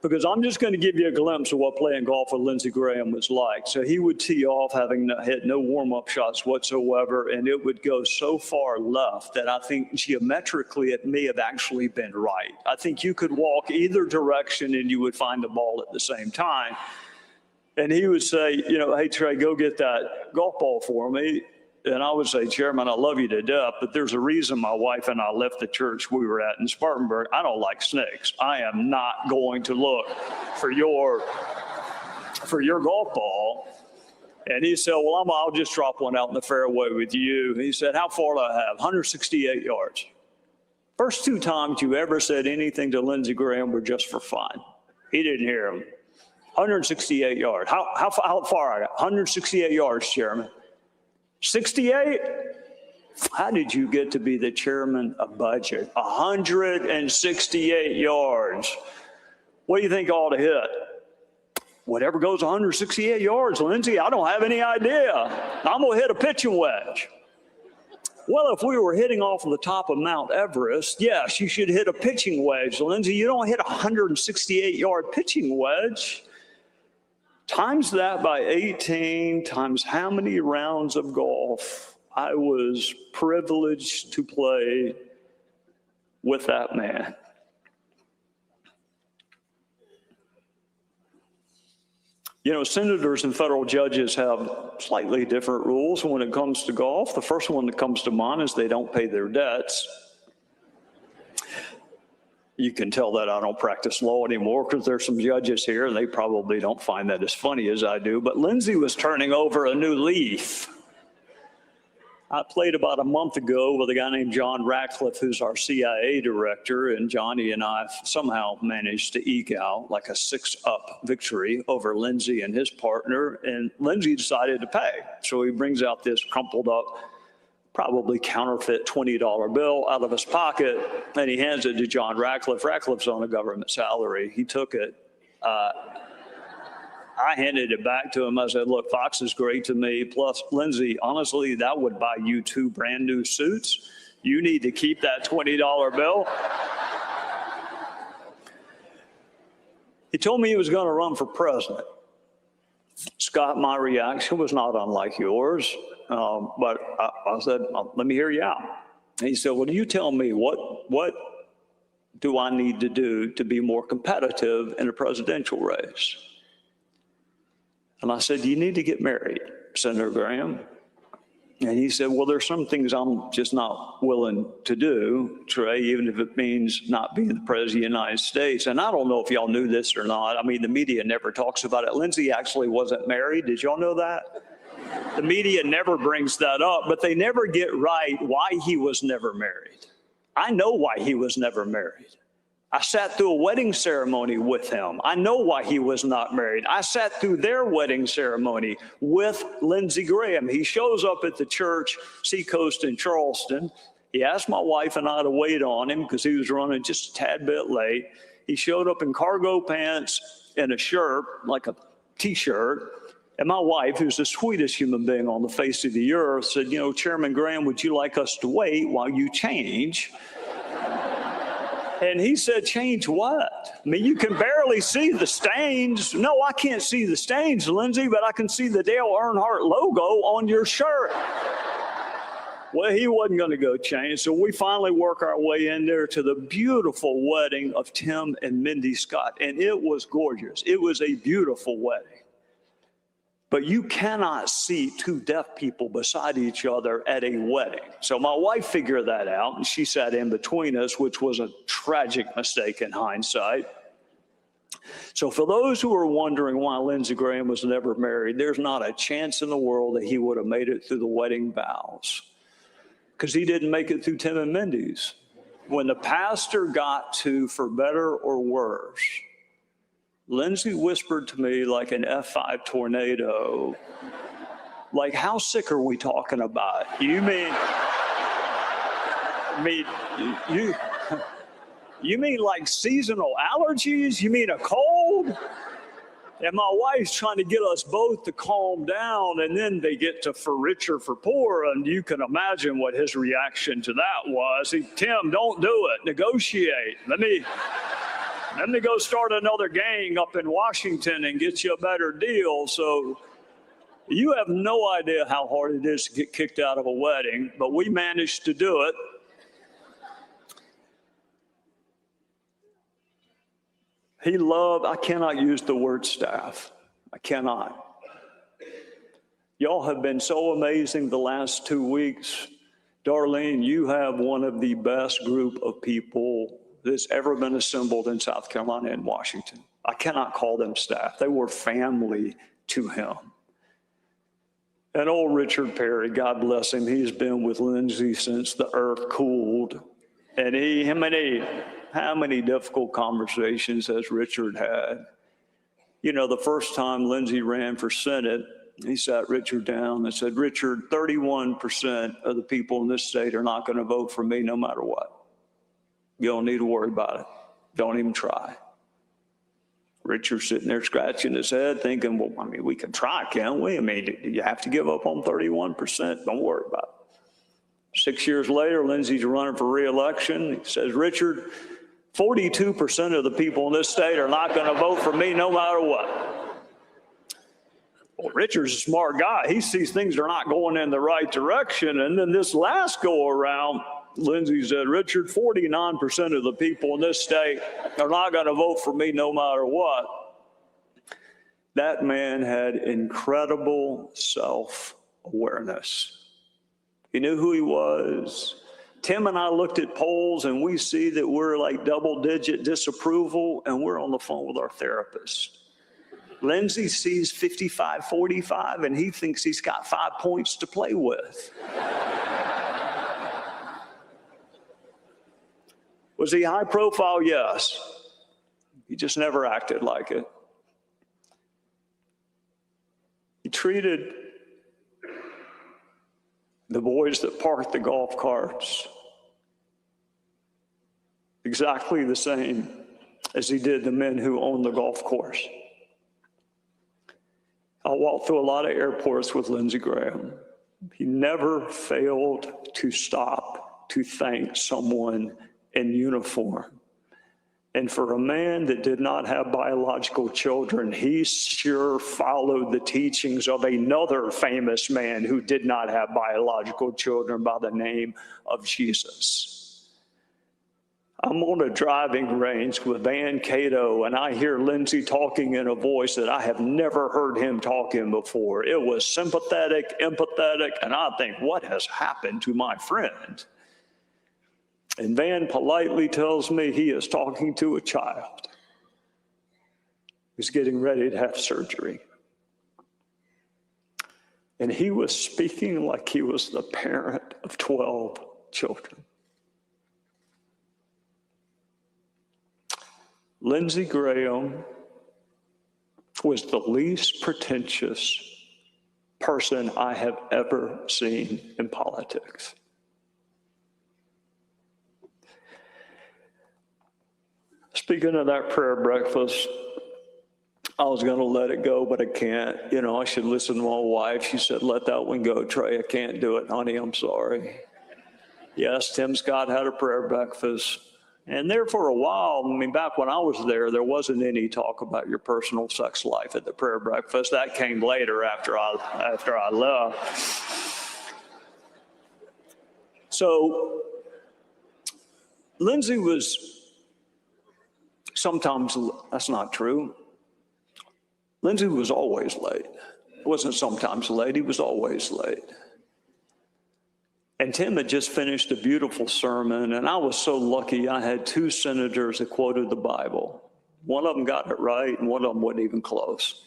Because I'm just going to give you a glimpse of what playing golf with Lindsey Graham was like. So he would tee off having hit no warm-up shots whatsoever, and it would go so far left that I think geometrically it may have actually been right. I think you could walk either direction and you would find the ball at the same time. And he would say, hey, Trey, go get that golf ball for me. And I would say, Chairman, I love you to death, but there's a reason my wife and I left the church we were at in Spartanburg. I don't like snakes. I am not going to look for your golf ball. And he said, well, I'll just drop one out in the fairway with you. He said, how far do I have? 168 yards. First two times you ever said anything to Lindsey Graham were just for fun. He didn't hear him. 168 yards. How far I got? 168 yards, Chairman. 68? How did you get to be the chairman of budget? 168 yards. What do you think I ought to hit? Whatever goes 168 yards, Lindsey, I don't have any idea. I'm going to hit a pitching wedge. Well, if we were hitting off of the top of Mount Everest, yes, you should hit a pitching wedge. Lindsey, you don't hit a 168-yard pitching wedge. Times that by 18, times how many rounds of golf I was privileged to play with that man. Senators and federal judges have slightly different rules when it comes to golf. The first one that comes to mind is they don't pay their debts. You can tell that I don't practice law anymore because there's some judges here and they probably don't find that as funny as I do. But Lindsey was turning over a new leaf. I played about a month ago with a guy named John Ratcliffe, who's our CIA director, and Johnny and I somehow managed to eke out like a 6-up victory over Lindsey and his partner, and Lindsey decided to pay. So he brings out this crumpled up, probably counterfeit $20 bill out of his pocket, and he hands it to John Ratcliffe. Ratcliffe's on a government salary. He took it. I handed it back to him. I said, look, Fox is great to me. Plus, Lindsey, honestly, that would buy you 2 brand new suits. You need to keep that $20 bill. He told me he was going to run for president. Scott, my reaction was not unlike yours. But I said, let me hear you out. And he said, well, you tell me, what do I need to do to be more competitive in a presidential race? And I said, you need to get married, Senator Graham. And he said, well, there's some things I'm just not willing to do, Trey, even if it means not being the president of the United States. And I don't know if y'all knew this or not. I mean, the media never talks about it. Lindsey actually wasn't married. Did y'all know that? The media never brings that up, but they never get right why he was never married. I know why he was never married. I sat through a wedding ceremony with him. I know why he was not married. I sat through their wedding ceremony with Lindsey Graham. He shows up at the church, Seacoast in Charleston. He asked my wife and I to wait on him because he was running just a tad bit late. He showed up in cargo pants and a shirt, like a T-shirt, And my wife, who's the sweetest human being on the face of the earth, said, you know, Chairman Graham, would you like us to wait while you change? And he said, change what? I mean, you can barely see the stains. No, I can't see the stains, Lindsay, but I can see the Dale Earnhardt logo on your shirt. Well, he wasn't going to go change, so we finally work our way in there to the beautiful wedding of Tim and Mindy Scott, and it was gorgeous. It was a beautiful wedding. But you cannot see two deaf people beside each other at a wedding. So my wife figured that out, and she sat in between us, which was a tragic mistake in hindsight. So for those who are wondering why Lindsey Graham was never married, there's not a chance in the world that he would have made it through the wedding vows, because he didn't make it through Tim and Mindy's. When the pastor got to for better or worse, Lindsay whispered to me like an F5 tornado, like, how sick are we talking about? You mean like seasonal allergies? You mean a cold? And my wife's trying to get us both to calm down, and then they get to for richer, for poorer, and you can imagine what his reaction to that was. Tim, don't do it. Negotiate. Let me go start another gang up in Washington and get you a better deal. So you have no idea how hard it is to get kicked out of a wedding, but we managed to do it. He loved, I cannot use the word staff. I cannot. Y'all have been so amazing the last 2 weeks. Darlene, you have one of the best group of people that's ever been assembled in South Carolina and Washington. I cannot call them staff. They were family to him. And old Richard Perry, God bless him, he's been with Lindsay since the earth cooled. And how many difficult conversations has Richard had? You know, the first time Lindsay ran for Senate, he sat Richard down and said, Richard, 31% of the people in this state are not going to vote for me no matter what. You don't need to worry about it. Don't even try. Richard's sitting there scratching his head thinking, well, I mean, we can try, can't we? I mean, do you have to give up on 31%? Don't worry about it. 6 years later, Lindsay's running for re-election. He says, Richard, 42% of the people in this state are not going to vote for me no matter what. Well, Richard's a smart guy. He sees things are not going in the right direction. And then this last go around, Lindsay said, Richard, 49% of the people in this state are not going to vote for me no matter what. That man had incredible self-awareness. He knew who he was. Tim and I looked at polls and we see that we're like double-digit disapproval, and we're on the phone with our therapist. Lindsay sees 55-45 and he thinks he's got 5 points to play with. Was he high profile? Yes. He just never acted like it. He treated the boys that parked the golf carts exactly the same as he did the men who owned the golf course. I walked through a lot of airports with Lindsey Graham. He never failed to stop to thank someone in uniform. And for a man that did not have biological children, he sure followed the teachings of another famous man who did not have biological children by the name of Jesus. I'm on a driving range with Van Cato, and I hear Lindsay talking in a voice that I have never heard him talk in before. It was sympathetic, empathetic, and I think, what has happened to my friend? And Van politely tells me he is talking to a child who's getting ready to have surgery. And he was speaking like he was the parent of 12 children. Lindsey Graham was the least pretentious person I have ever seen in politics. Speaking of that prayer breakfast, I was going to let it go, but I can't. You know, I should listen to my wife. She said, let that one go, Trey. I can't do it, honey. I'm sorry. Yes, Tim Scott had a prayer breakfast. And there for a while, I mean, back when I was there wasn't any talk about your personal sex life at the prayer breakfast. That came later after I left. So Lindsay was sometimes, that's not true. Lindsay was always late. It wasn't sometimes late, he was always late. And Tim had just finished a beautiful sermon, and I was so lucky I had two senators that quoted the Bible. One of them got it right, and one of them wasn't even close.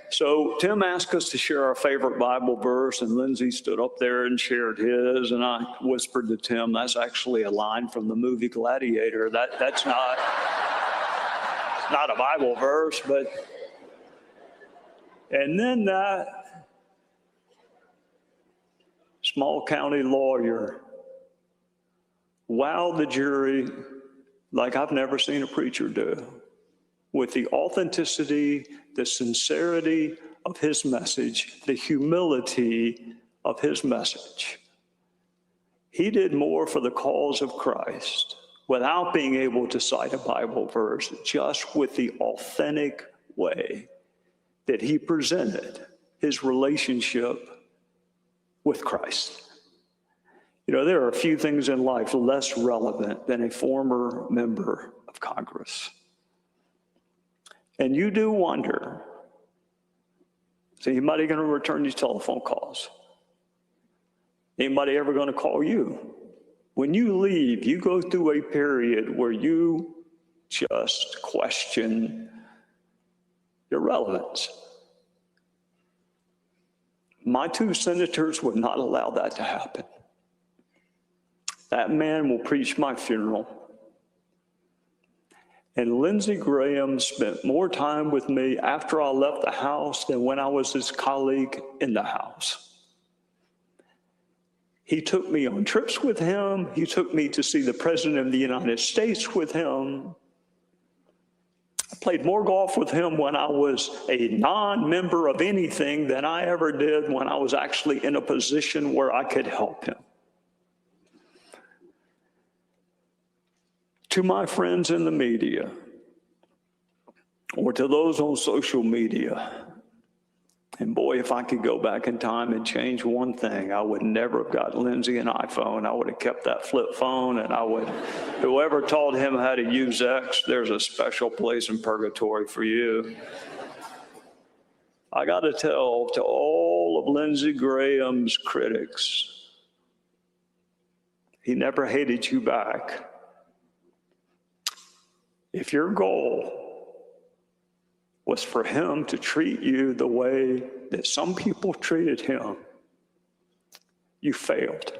So Tim asked us to share our favorite Bible verse, and Lindsay stood up there and shared his, and I whispered to Tim, that's actually a line from the movie Gladiator. That's not a Bible verse, but, and then that small county lawyer wowed the jury like I've never seen a preacher do, with the authenticity, the sincerity of his message, the humility of his message. He did more for the cause of Christ without being able to cite a Bible verse, just with the authentic way that he presented his relationship with Christ. You know, there are a few things in life less relevant than a former member of Congress. And you do wonder, is anybody going to return these telephone calls? Anybody ever going to call you? When you leave, you go through a period where you just question your relevance. My two senators would not allow that to happen. That man will preach my funeral. And Lindsey Graham spent more time with me after I left the House than when I was his colleague in the House. He took me on trips with him. He took me to see the President of the United States with him. I played more golf with him when I was a non-member of anything than I ever did when I was actually in a position where I could help him. To my friends in the media, or to those on social media, and boy, if I could go back in time and change one thing, I would never have got Lindsay an iPhone. I would have kept that flip phone, and whoever taught him how to use X, there's a special place in purgatory for you. I got to tell to all of Lindsey Graham's critics, he never hated you back. If your goal was for him to treat you the way that some people treated him, you failed.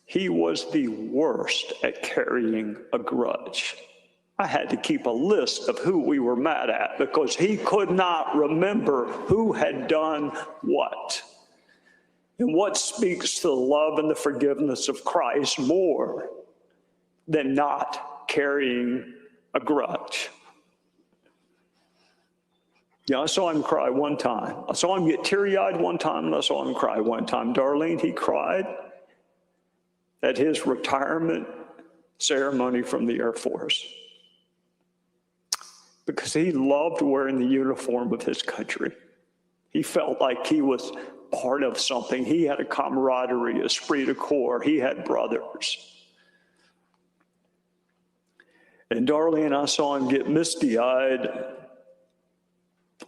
He was the worst at carrying a grudge. I had to keep a list of who we were mad at because he could not remember who had done what. And what speaks to the love and the forgiveness of Christ more than not carrying a grudge? Yeah, I saw him cry one time. I saw him get teary-eyed one time, and I saw him cry one time. Darlene, he cried at his retirement ceremony from the Air Force because he loved wearing the uniform of his country. He felt like he was part of something. He had a camaraderie, esprit de corps. He had brothers. And Darlene, I saw him get misty-eyed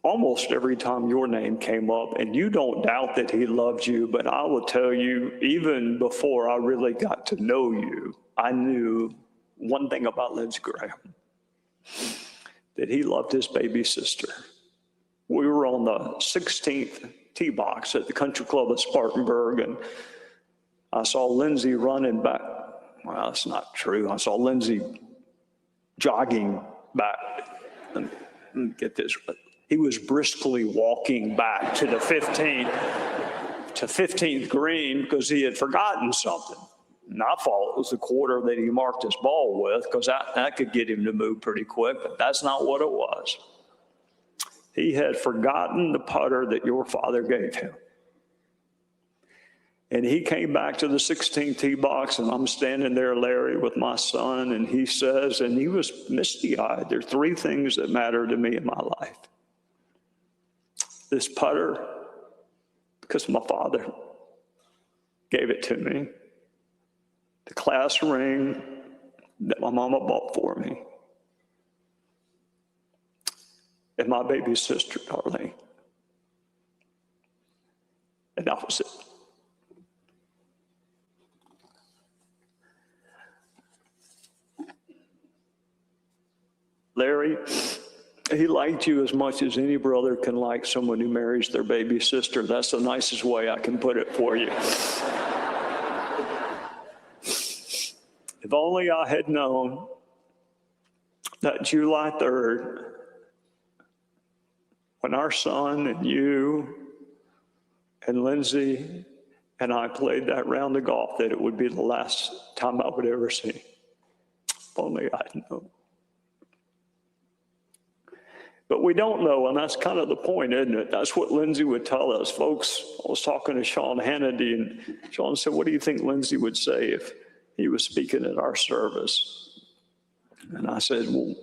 almost every time your name came up. And you don't doubt that he loved you, but I will tell you, even before I really got to know you, I knew one thing about Lindsey Graham, that he loved his baby sister. We were on the 16th tee box at the Country Club of Spartanburg, and I saw Lindsey running back. Well, that's not true. I saw Lindsey jogging back, and get this, he was briskly walking back to the 15th green because he had forgotten something. And I thought it was the quarter that he marked his ball with, because that could get him to move pretty quick, but that's not what it was. He had forgotten the putter that your father gave him. And he came back to the 16th tee box, and I'm standing there, Larry, with my son, and he says, and he was misty-eyed, there are three things that matter to me in my life. This putter, because my father gave it to me. The class ring that my mama bought for me. And my baby sister, Darlene. And that was it. Larry, he liked you as much as any brother can like someone who marries their baby sister. That's the nicest way I can put it for you. If only I had known that July 3rd, when our son and you and Lindsay and I played that round of golf, that it would be the last time I would ever see. If only I'd known. But we don't know, and that's kind of the point, isn't it? That's what Lindsay would tell us. Folks, I was talking to Sean Hannity, and Sean said, what do you think Lindsay would say if he was speaking at our service? And I said, well,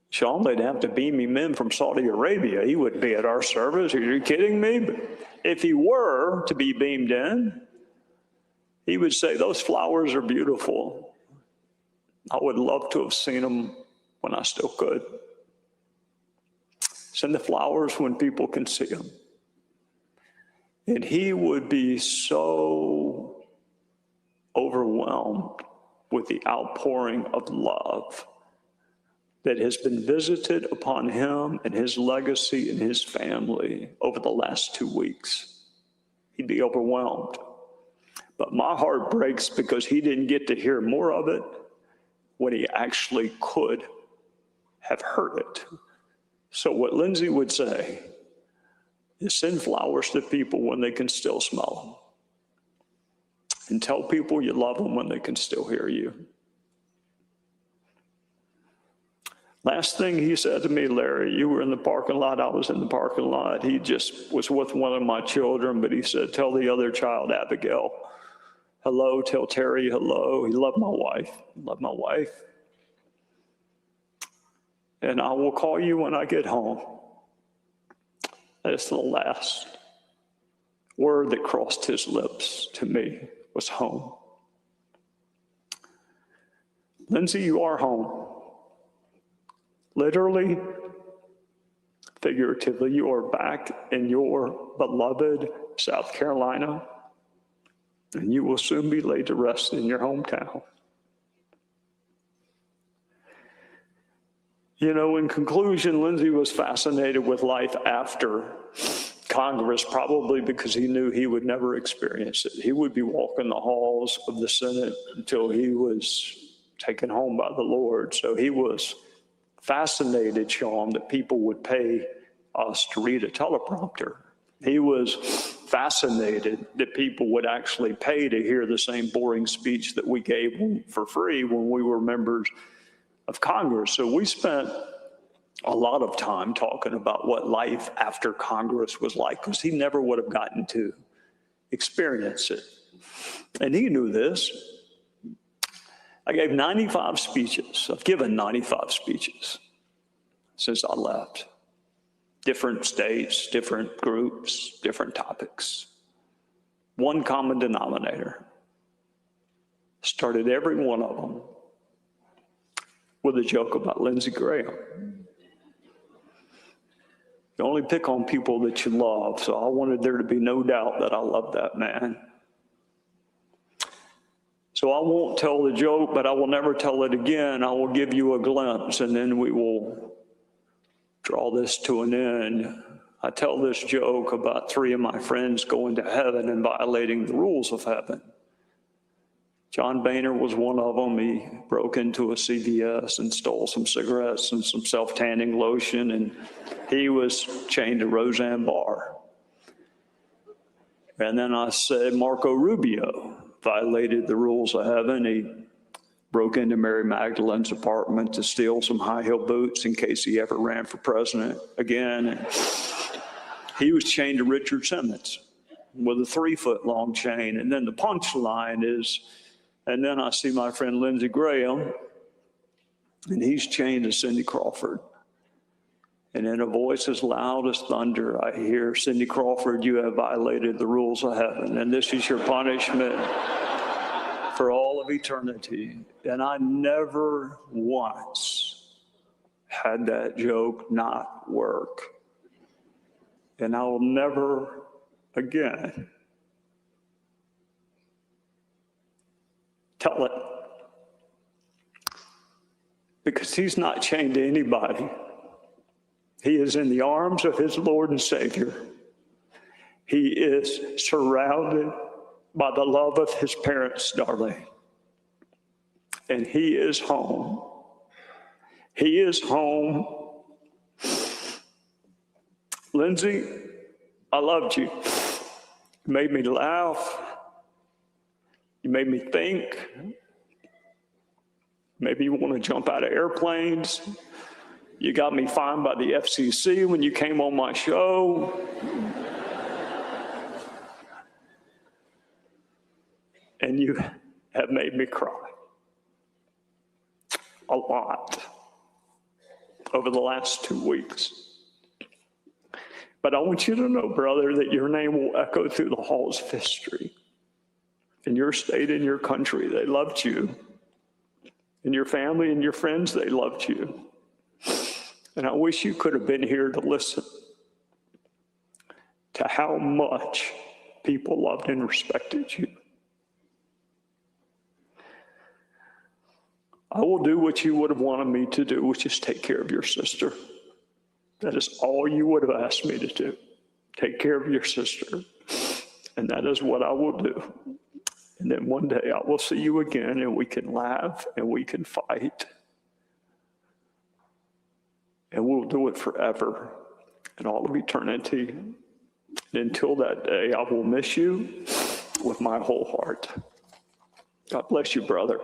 Sean, they'd have to beam him in from Saudi Arabia. He wouldn't be at our service. Are you kidding me? But if he were to be beamed in, he would say, those flowers are beautiful. I would love to have seen them when I still could. Send the flowers when people can see them. And he would be so overwhelmed with the outpouring of love that has been visited upon him and his legacy and his family over the last 2 weeks. He'd be overwhelmed. But my heart breaks because he didn't get to hear more of it when he actually could have heard it. So what Lindsay would say is send flowers to people when they can still smell them. And tell people you love them when they can still hear you. Last thing he said to me, Larry, you were in the parking lot, I was in the parking lot. He just was with one of my children, but he said, tell the other child, Abigail, hello, tell Terry hello. He loved my wife, And I will call you when I get home. That's the last word that crossed his lips to me was home. Lindsay, you are home. Literally, figuratively, you are back in your beloved South Carolina, and you will soon be laid to rest in your hometown. You know, in conclusion, Lindsay was fascinated with life after Congress, probably because he knew he would never experience it. He would be walking the halls of the Senate until he was taken home by the Lord. So he was fascinated, Sean, that people would pay us to read a teleprompter. He was fascinated that people would actually pay to hear the same boring speech that we gave for free when we were members of Congress. So we spent a lot of time talking about what life after Congress was like, because he never would have gotten to experience it. And he knew this. I gave 95 speeches. I've given 95 speeches since I left. Different states, different groups, different topics. One common denominator. Started every one of them with a joke about Lindsey Graham. You only pick on people that you love, so I wanted there to be no doubt that I love that man. So I won't tell the joke, but I will never tell it again. I will give you a glimpse, and then we will draw this to an end. I tell this joke about 3 of my friends going to heaven and violating the rules of heaven. John Boehner was one of them. He broke into a CVS and stole some cigarettes and some self-tanning lotion, and he was chained to Roseanne Barr. And then I said Marco Rubio violated the rules of heaven. He broke into Mary Magdalene's apartment to steal some high-heel boots in case he ever ran for president again. And he was chained to Richard Simmons with a 3-foot-long chain. And then the punchline is, and then I see my friend Lindsey Graham, and he's chained to Cindy Crawford. And in a voice as loud as thunder, I hear, Cindy Crawford, you have violated the rules of heaven, and this is your punishment for all of eternity. And I never once had that joke not work. And I will never again tell it. Because he's not chained to anybody. He is in the arms of his Lord and Savior. He is surrounded by the love of his parents, darling. And he is home. He is home. Lindsay, I loved you. You made me laugh. You made me think. Maybe you want to jump out of airplanes. You got me fined by the FCC when you came on my show. And you have made me cry a lot over the last 2 weeks. But I want you to know, brother, that your name will echo through the halls of history. In your state, in your country, they loved you. In your family and your friends, they loved you. And I wish you could have been here to listen to how much people loved and respected you. I will do what you would have wanted me to do, which is take care of your sister. That is all you would have asked me to do. Take care of your sister. And that is what I will do. And then one day I will see you again and we can laugh and we can fight. And we'll do it forever and all of eternity. And until that day, I will miss you with my whole heart. God bless you, brother.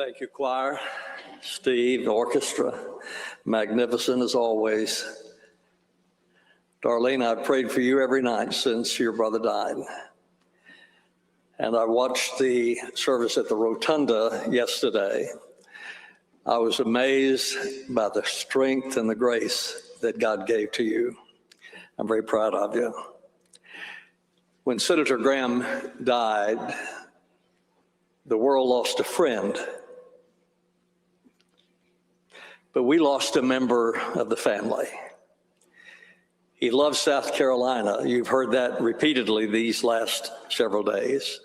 Thank you, choir. Steve, orchestra, magnificent as always. Darlene, I've prayed for you every night since your brother died. And I watched the service at the Rotunda yesterday. I was amazed by the strength and the grace that God gave to you. I'm very proud of you. When Senator Graham died, the world lost a friend, but we lost a member of the family. He loved South Carolina. You've heard that repeatedly these last several days.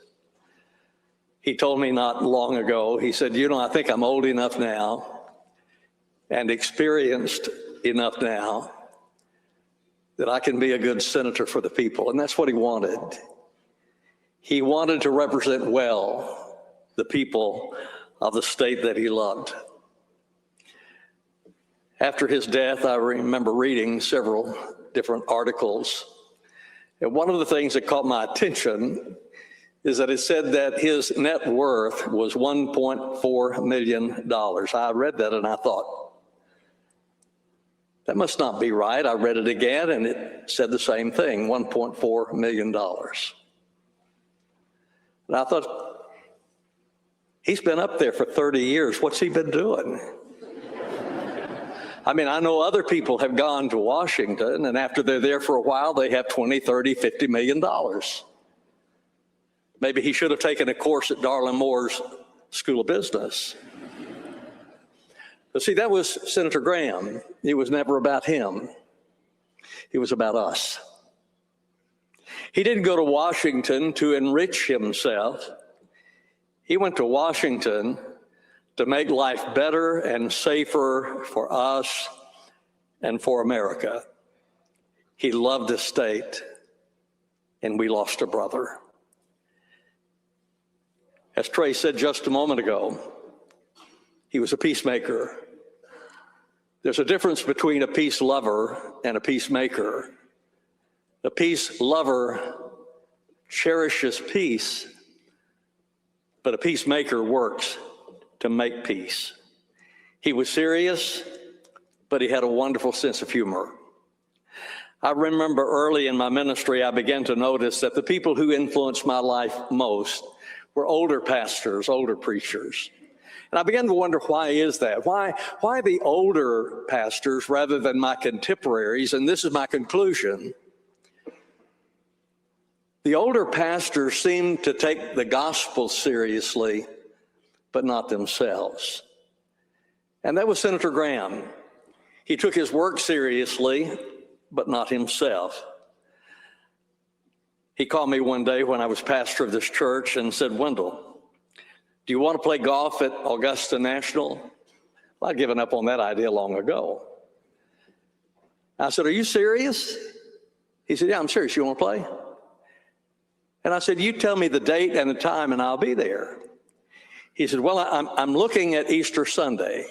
He told me not long ago, he said, you know, I think I'm old enough now and experienced enough now that I can be a good senator for the people. And that's what he wanted. He wanted to represent well the people of the state that he loved. After his death, I remember reading several different articles. And one of the things that caught my attention is that it said that his net worth was $1.4 million. I read that and I thought, that must not be right. I read it again and it said the same thing, $1.4 million. And I thought, he's been up there for 30 years. What's he been doing? I mean, I know other people have gone to Washington, and after they're there for a while, they have 20, 30, $50 million. Maybe he should have taken a course at Darlin Moore's School of Business. But see, that was Senator Graham. It was never about him. It was about us. He didn't go to Washington to enrich himself. He went to Washington to make life better and safer for us and for America. He loved his state, and we lost a brother. As Trey said just a moment ago, he was a peacemaker. There's a difference between a peace lover and a peacemaker. A peace lover cherishes peace, but a peacemaker works to make peace. He was serious, but he had a wonderful sense of humor. I remember early in my ministry, I began to notice that the people who influenced my life most were older pastors, older preachers. And I began to wonder, why is that? Why the older pastors rather than my contemporaries? And this is my conclusion. The older pastors seemed to take the gospel seriously, but not themselves. And that was Senator Graham. He took his work seriously, but not himself. He called me one day when I was pastor of this church and said, Wendell, do you want to play golf at Augusta National? Well, I'd given up on that idea long ago. I said, are you serious? He said, yeah, I'm serious. You want to play? And I said, you tell me the date and the time and I'll be there. He said, well, I'm looking at Easter Sunday.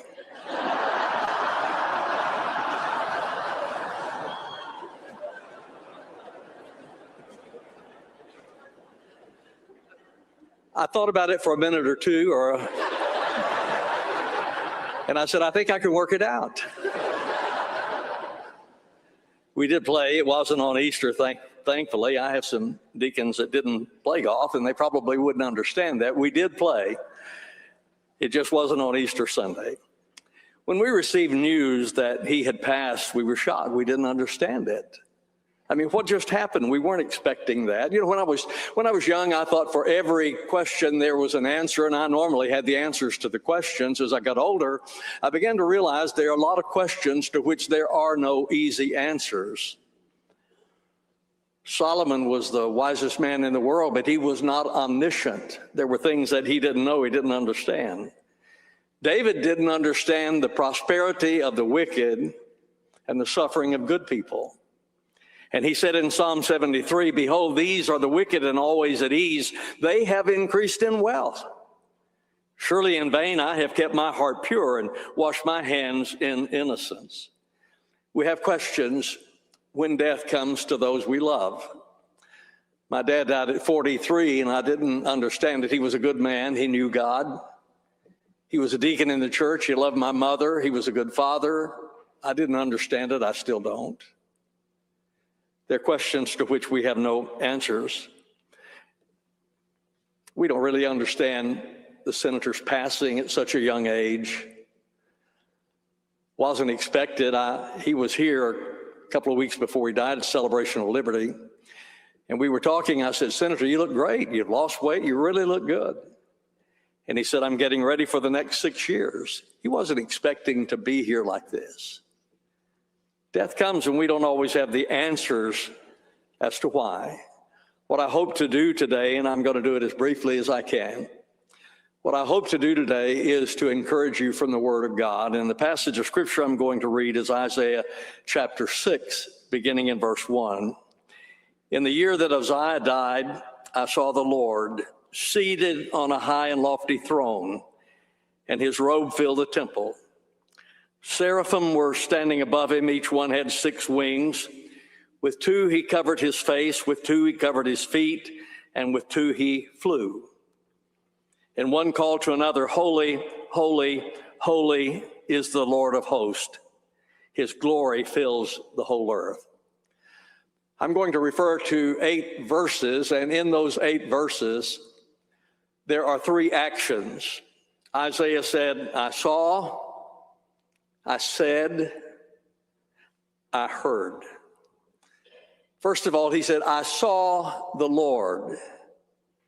I thought about it for a minute or two, and I said, I think I can work it out. We did play. It wasn't on Easter, thankfully. I have some deacons that didn't play golf, and they probably wouldn't understand that. We did play. It just wasn't on Easter Sunday. When we received news that he had passed, we were shocked. We didn't understand it. I mean, what just happened? We weren't expecting that. You know, when I was young, I thought for every question there was an answer, and I normally had the answers to the questions. As I got older, I began to realize there are a lot of questions to which there are no easy answers. Solomon was the wisest man in the world, but he was not omniscient. There were things that he didn't know, he didn't understand. David didn't understand the prosperity of the wicked and the suffering of good people. And he said in Psalm 73, behold, these are the wicked and always at ease. They have increased in wealth. Surely in vain I have kept my heart pure and washed my hands in innocence. We have questions when death comes to those we love. My dad died at 43, and I didn't understand it. He was a good man. He knew God. He was a deacon in the church. He loved my mother. He was a good father. I didn't understand it. I still don't. There are questions to which we have no answers. We don't really understand the senator's passing at such a young age. Wasn't expected. He was here a couple of weeks before he died at Celebration of Liberty. And we were talking. I said, Senator, you look great. You've lost weight. You really look good. And he said, I'm getting ready for the next 6 years. He wasn't expecting to be here like this. Death comes and we don't always have the answers as to why. What I hope to do today, and I'm going to do it as briefly as I can, what I hope to do today is to encourage you from the Word of God. And the passage of Scripture I'm going to read is Isaiah chapter 6, beginning in verse 1. In the year that Uzziah died, I saw the Lord seated on a high and lofty throne, and his robe filled the temple. Seraphim were standing above him. Each one had 6 wings. With 2 he covered his face, with 2 he covered his feet, and with 2 he flew. And one called to another, Holy, holy, holy is the Lord of hosts. His glory fills the whole earth. I'm going to refer to 8 verses, and in those 8 verses, there are 3 actions. Isaiah said, I saw, I said, I heard. First of all, he said, I saw the Lord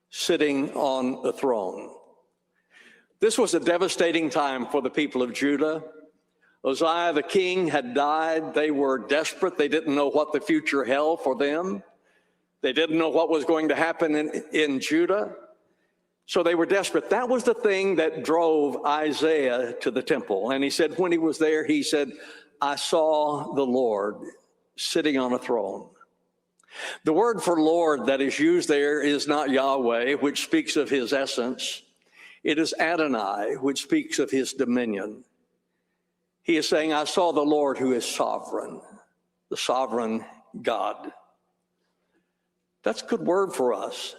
sitting on the throne. This was a devastating time for the people of Judah. Uzziah the king had died. They were desperate. They didn't know what the future held for them. They didn't know what was going to happen in Judah. So they were desperate. That was the thing that drove Isaiah to the temple. And he said, when he was there, he said, I saw the Lord sitting on a throne. The word for Lord that is used there is not Yahweh, which speaks of his essence. It is Adonai, which speaks of his dominion. He is saying, I saw the Lord who is sovereign, the sovereign God. That's a good word for us,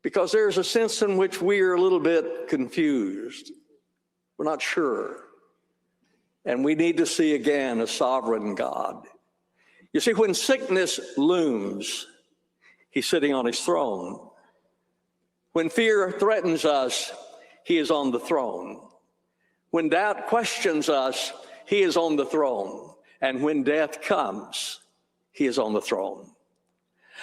because there's a sense in which we are a little bit confused. We're not sure. And we need to see again a sovereign God. You see, when sickness looms, he's sitting on his throne. When fear threatens us, he is on the throne. When doubt questions us, he is on the throne. And when death comes, he is on the throne.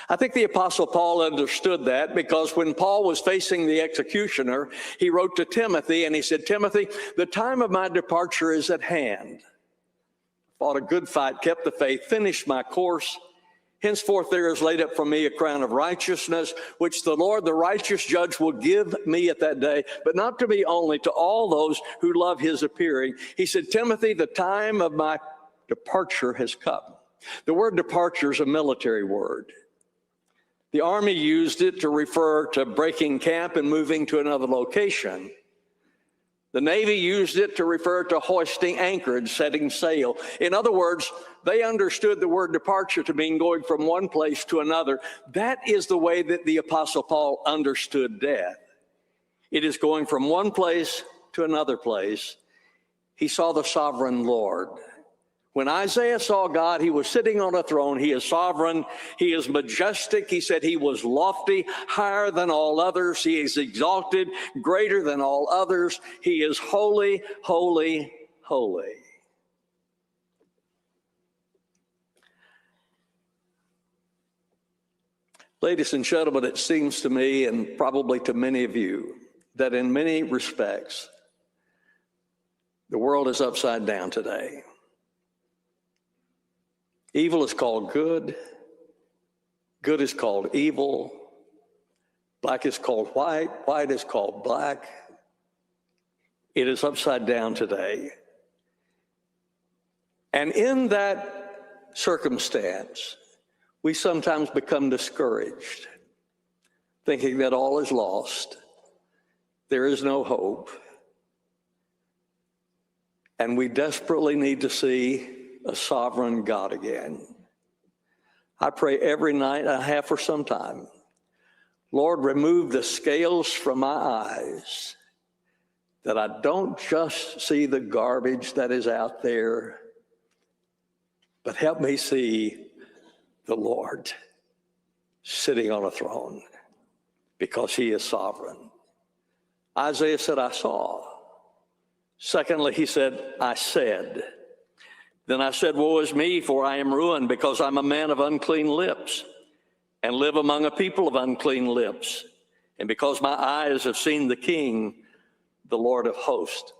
I think the Apostle Paul understood that, because when Paul was facing the executioner, he wrote to Timothy and he said, Timothy, the time of my departure is at hand. Fought a good fight, kept the faith, finished my course. Henceforth there is laid up for me a crown of righteousness, which the Lord, the righteous judge, will give me at that day, but not to me only, to all those who love his appearing. He said, Timothy, the time of my departure has come. The word departure is a military word. The Army used it to refer to breaking camp and moving to another location. The Navy used it to refer to hoisting anchorage, setting sail. In other words, they understood the word departure to mean going from one place to another. That is the way that the Apostle Paul understood death. It is going from one place to another place. He saw the sovereign Lord. When Isaiah saw God, he was sitting on a throne. He is sovereign. He is majestic. He said he was lofty, higher than all others. He is exalted, greater than all others. He is holy, holy, holy. Ladies and gentlemen, it seems to me, and probably to many of you, that in many respects, the world is upside down today. Evil is called good. Good is called evil. Black is called white. White is called black. It is upside down today. And in that circumstance, we sometimes become discouraged, thinking that all is lost. There is no hope. And we desperately need to see a sovereign God again. I pray every night, I have for some time, Lord, remove the scales from my eyes, that I don't just see the garbage that is out there, but help me see the Lord sitting on a throne, because he is sovereign. Isaiah said, I saw. Secondly, he said, I said. Then I said, woe is me, for I am ruined, because I'm a man of unclean lips, and live among a people of unclean lips, and because my eyes have seen the King, the Lord of hosts.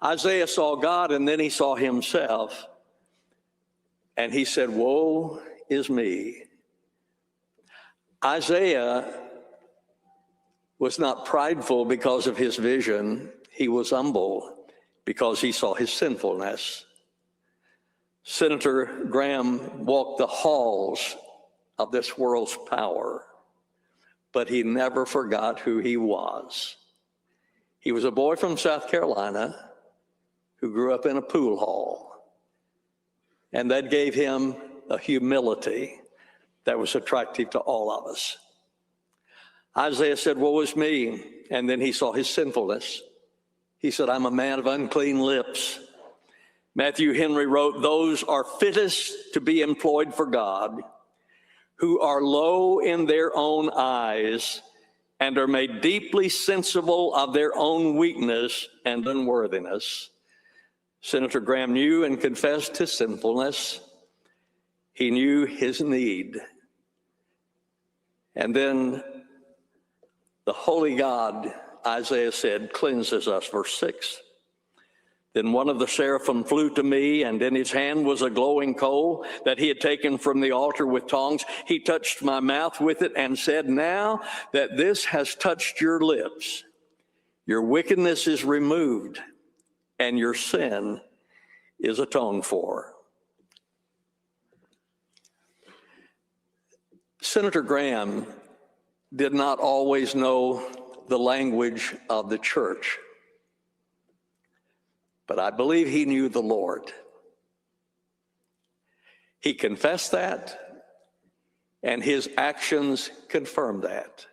Isaiah saw God, and then he saw himself, and he said, woe is me. Isaiah was not prideful because of his vision. He was humble because he saw his sinfulness. Senator Graham walked the halls of this world's power, but he never forgot who he was. He was a boy from South Carolina who grew up in a pool hall, and that gave him a humility that was attractive to all of us. Isaiah said, woe is me, and then he saw his sinfulness. He said, I'm a man of unclean lips. Matthew Henry wrote, those are fittest to be employed for God, who are low in their own eyes and are made deeply sensible of their own weakness and unworthiness. Senator Graham knew and confessed his sinfulness. He knew his need. And then the holy God, Isaiah said, cleanses us. Verse 6. Then one of the seraphim flew to me, and in his hand was a glowing coal that he had taken from the altar with tongs. He touched my mouth with it and said, now that this has touched your lips, your wickedness is removed and your sin is atoned for. Senator Graham did not always know the language of the church, but I believe he knew the Lord. He confessed that, and his actions confirmed that.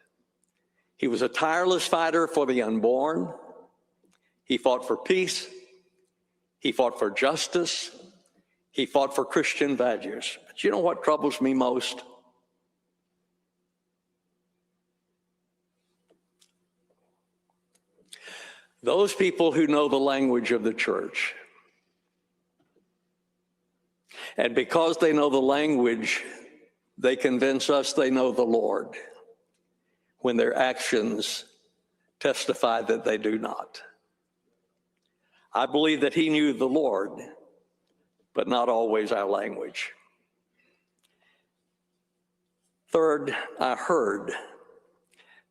He was a tireless fighter for the unborn. He fought for peace. He fought for justice. He fought for Christian values. But you know what troubles me most? Those people who know the language of the church, and because they know the language, they convince us they know the Lord, when their actions testify that they do not. I believe that he knew the Lord, but not always our language. Third, I heard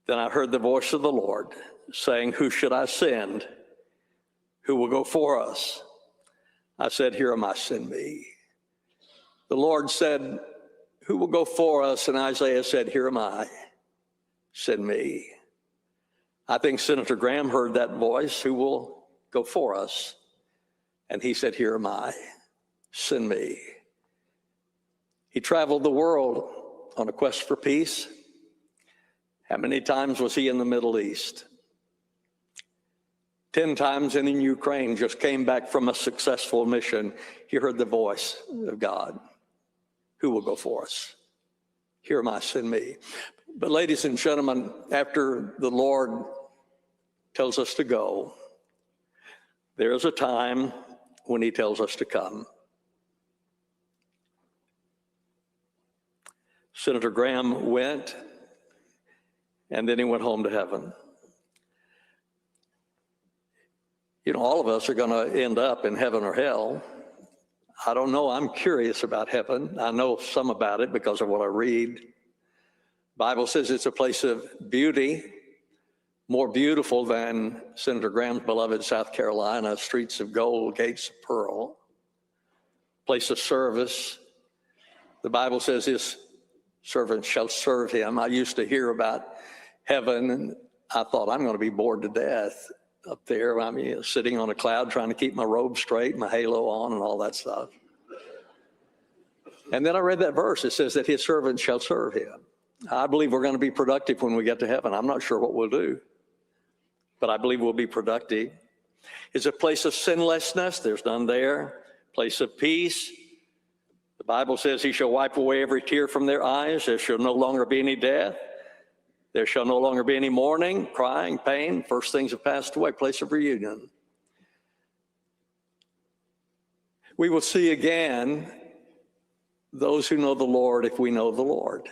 the voice of the Lord saying, who should I send? Who will go for us? I said, here am I, send me. The Lord said, who will go for us? And Isaiah said, here am I, send me. I think Senator Graham heard that voice, who will go for us? And he said, here am I, send me. He traveled the world on a quest for peace. How many times was he in the Middle East? 10 times in Ukraine, just came back from a successful mission. He heard the voice of God. Who will go for us? Here am I, send me. But ladies and gentlemen, after the Lord tells us to go, there is a time when he tells us to come. Senator Graham went, and then he went home to heaven. You know, all of us are going to end up in heaven or hell. I don't know. I'm curious about heaven. I know some about it because of what I read. The Bible says it's a place of beauty, more beautiful than Senator Graham's beloved South Carolina, streets of gold, gates of pearl, place of service. The Bible says his servants shall serve him. I used to hear about heaven, and I thought, I'm going to be bored to death up there. I mean, sitting on a cloud trying to keep my robe straight, my halo on, and all that stuff. And then I read that verse. It says that his servants shall serve him. I believe we're going to be productive when we get to heaven. I'm not sure what we'll do, but I believe we'll be productive. Is it a place of sinlessness? There's none there. Place of peace. The Bible says he shall wipe away every tear from their eyes. There shall no longer be any death. There shall no longer be any mourning, crying, pain. First things have passed away. Place of reunion. We will see again those who know the Lord if we know the Lord.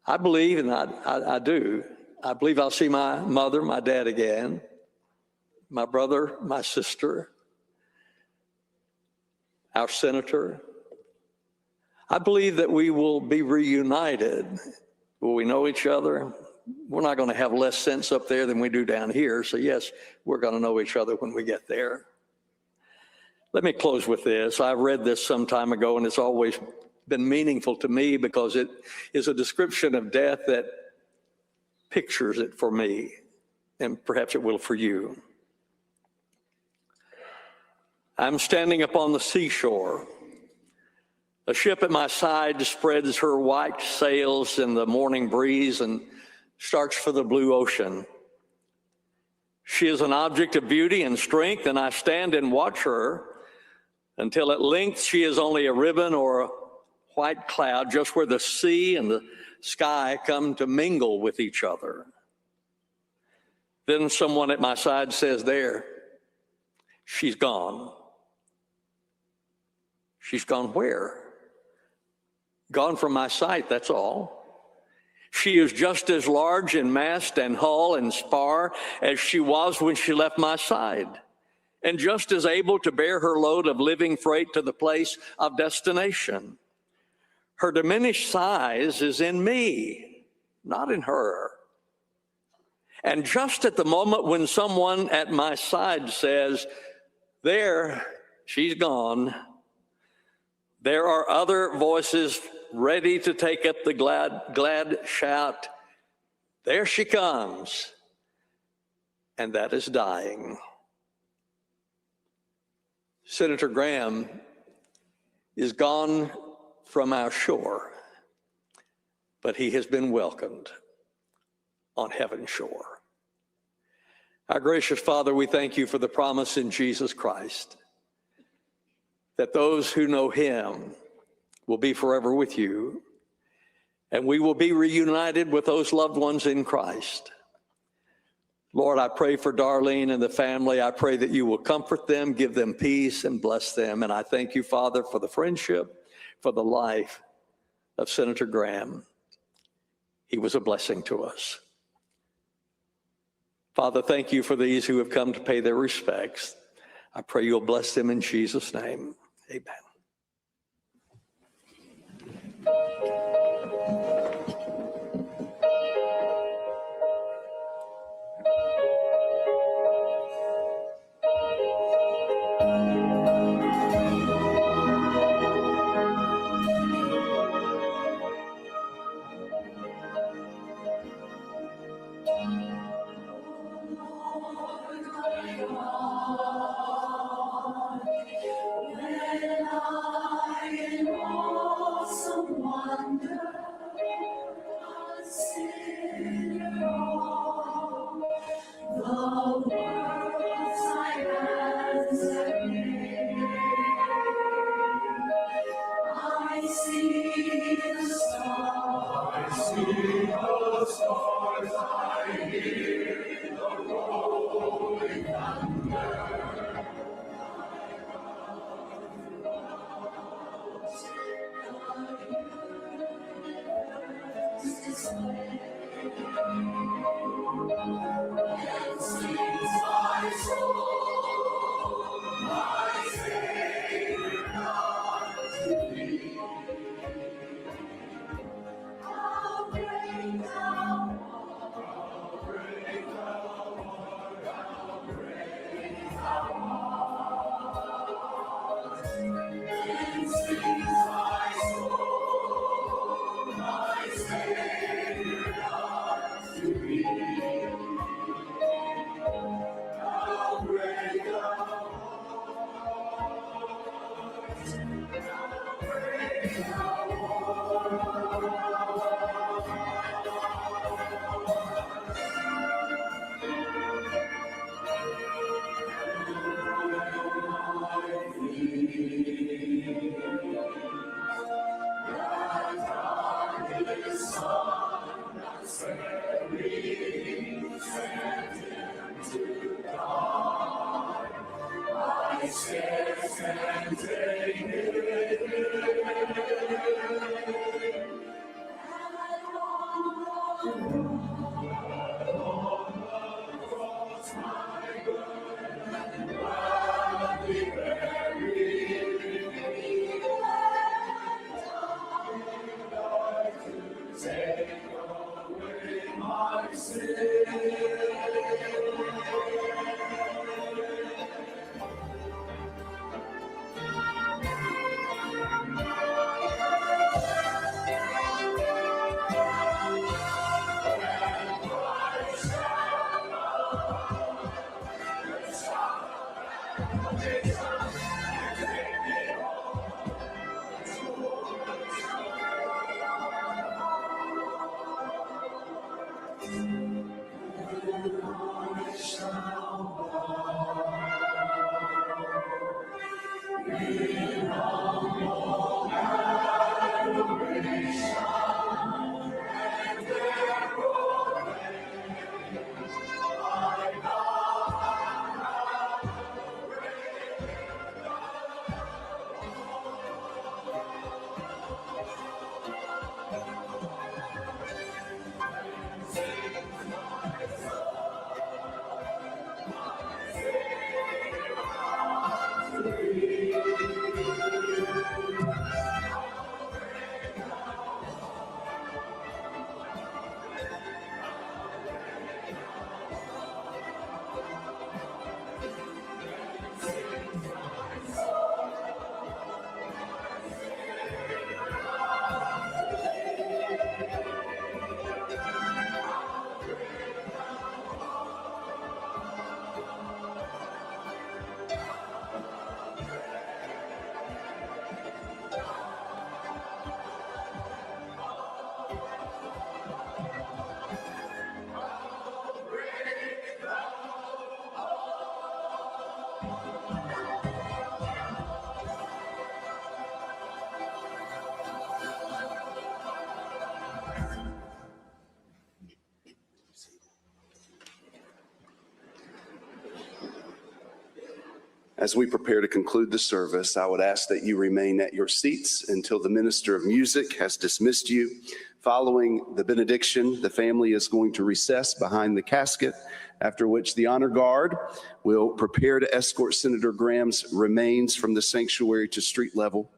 I believe, and I do, I believe I'll see my mother, my dad again, my brother, my sister, our senator. I believe that we will be reunited. Will we know each other? We're not going to have less sense up there than we do down here. So yes, we're going to know each other when we get there. Let me close with this. I read this some time ago, and it's always been meaningful to me because it is a description of death that pictures it for me, and perhaps it will for you. I'm standing upon the seashore. A ship at my side spreads her white sails in the morning breeze and starts for the blue ocean. She is an object of beauty and strength, and I stand and watch her until at length she is only a ribbon or a white cloud just where the sea and the sky come to mingle with each other. Then someone at my side says, "There, she's gone." She's gone where? Gone from my sight, that's all. She is just as large in mast and hull and spar as she was when she left my side, and just as able to bear her load of living freight to the place of destination. Her diminished size is in me, not in her. And just at the moment when someone at my side says, "There, she's gone," there are other voices ready to take up the glad shout, "There she comes," and that is dying. Senator Graham is gone from our shore, but he has been welcomed on heaven's shore. Our gracious Father, we thank you for the promise in Jesus Christ that those who know him will be forever with you, and we will be reunited with those loved ones in Christ. Lord, I pray for Darlene and the family. I pray that you will comfort them, give them peace, and bless them. And I thank you, Father, for the friendship, for the life of Senator Graham. He was a blessing to us. Father, thank you for these who have come to pay their respects. I pray you'll bless them in Jesus' name. Amen. As we prepare to conclude the service, I would ask that you remain at your seats until the minister of music has dismissed you. Following the benediction, the family is going to recess behind the casket, after which the honor guard will prepare to escort Senator Graham's remains from the sanctuary to street level.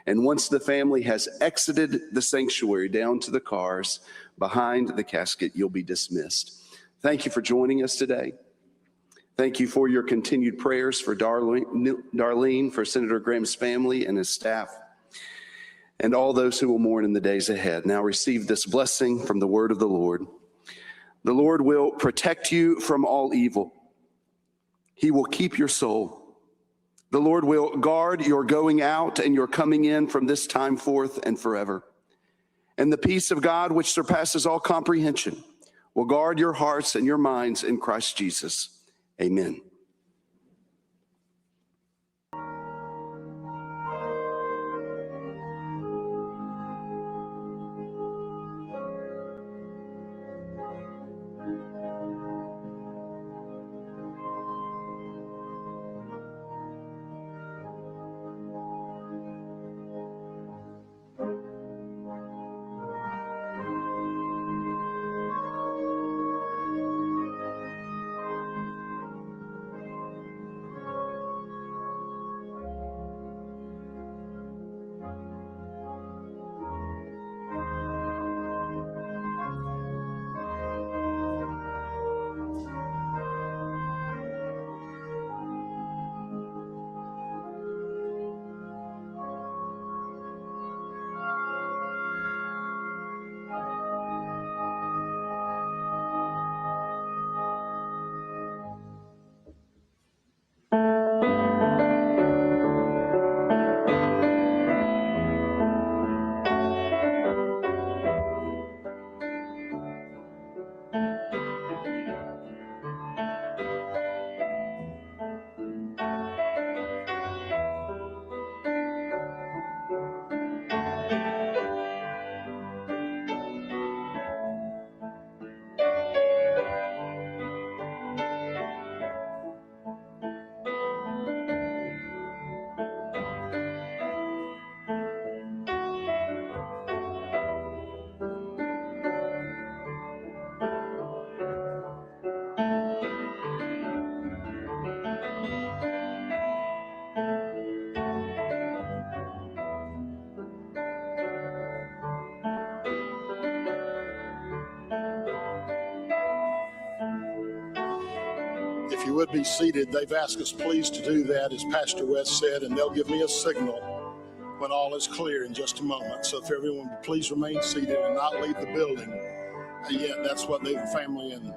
And once the family has exited the sanctuary down to the cars behind the casket, you'll be dismissed. Thank you for joining us today. Thank you for your continued prayers for Darlene, for Senator Graham's family and his staff, and all those who will mourn in the days ahead. Now receive this blessing from the word of the Lord. The Lord will protect you from all evil. He will keep your soul. The Lord will guard your going out and your coming in from this time forth and forever. And the peace of God, which surpasses all comprehension, will guard your hearts and your minds in Christ Jesus. Amen. you would be seated, they've asked us please to do that, as Pastor West said, and they'll give me a signal when all is clear in just a moment. So if everyone would please remain seated and not leave the building yet, that's what the family and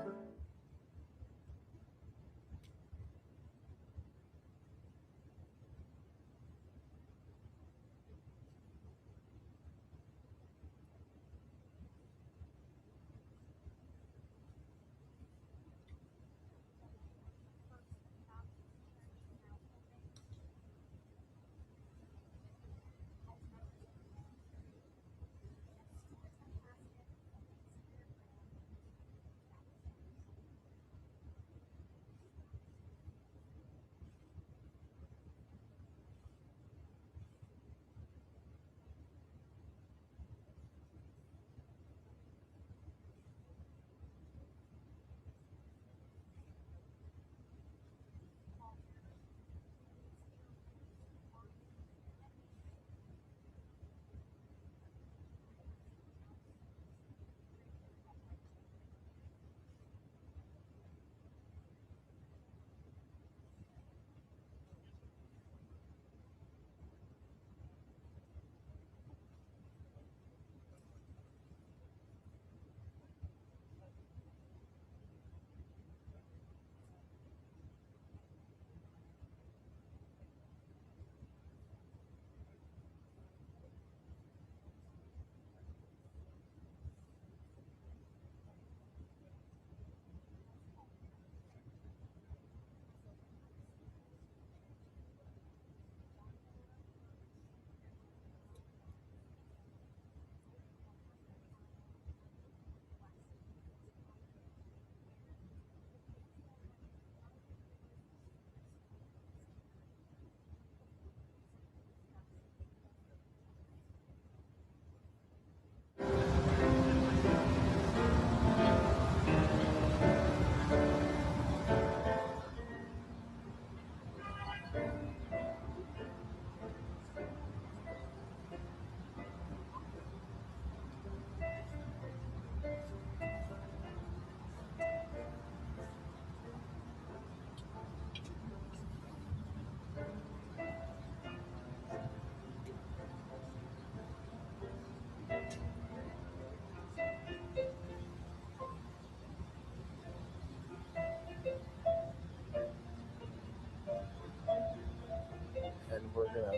we're gonna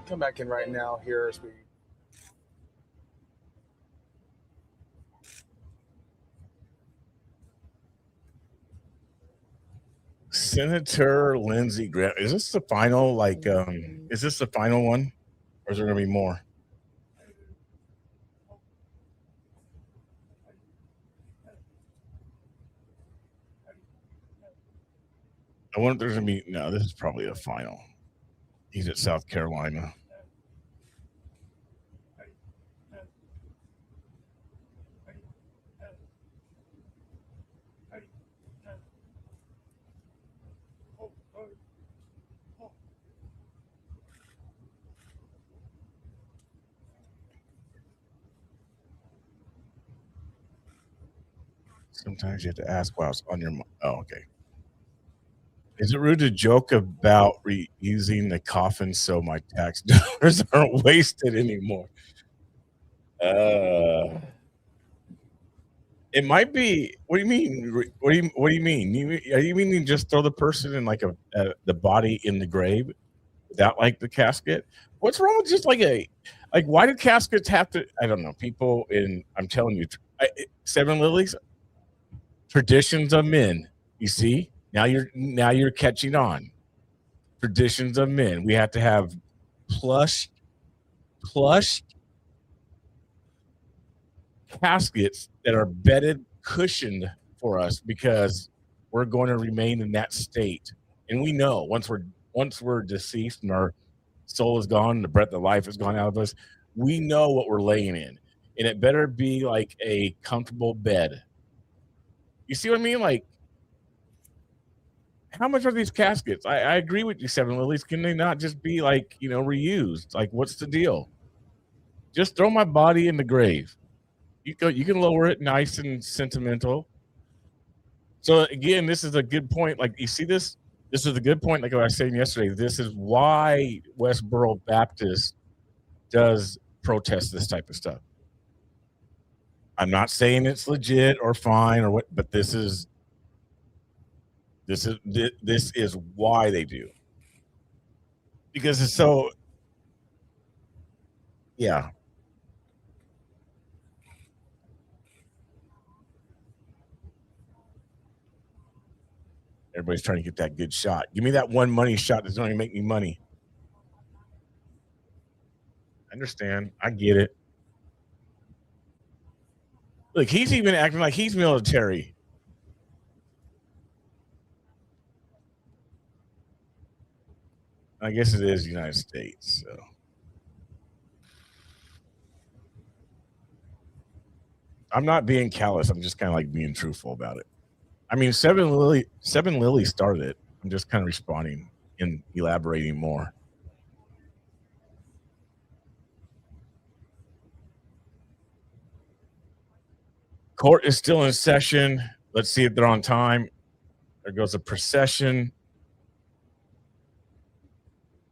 come back in right now here as we. Senator Lindsey Graham, is this the final, is this the final one? Or is there gonna be more? I wonder if there's gonna be, no, this is probably the final. He's at South Carolina. Sometimes you have to ask while it's on your mind. Oh, okay. Is it rude to joke about reusing the coffin so my tax dollars aren't wasted anymore? It might be. What do you mean? What do you mean? You mean you just throw the person in like the body in the grave without like the casket? What's wrong with just like why do caskets have to? I don't know. People I'm telling you, Seven Lilies, traditions of men. You see, now you're catching on. Traditions of men. We have to have plush caskets that are bedded, cushioned for us because we're going to remain in that state. And we know once we're deceased and our soul is gone, the breath of life has gone out of us, we know what we're laying in. And it better be like a comfortable bed. You see what I mean? Like, how much are these caskets? I agree with you, Seven Lilies. Can they not just be reused? Like, what's the deal? Just throw my body in the grave. You can lower it nice and sentimental. So again, this is a good point. Like, you see this? This is a good point. Like I was saying yesterday, this is why Westboro Baptist does protest this type of stuff. I'm not saying it's legit or fine or what, but this is why they do. Because it's so, yeah. Everybody's trying to get that good shot. Give me that one money shot that's going to make me money. I understand. I get it. Look, he's even acting like he's military. I guess it is the United States. So I'm not being callous. I'm just kind of like being truthful about it. I mean, Seven Lily started it. I'm just kind of responding and elaborating more. Court is still in session. Let's see if they're on time. There goes a procession.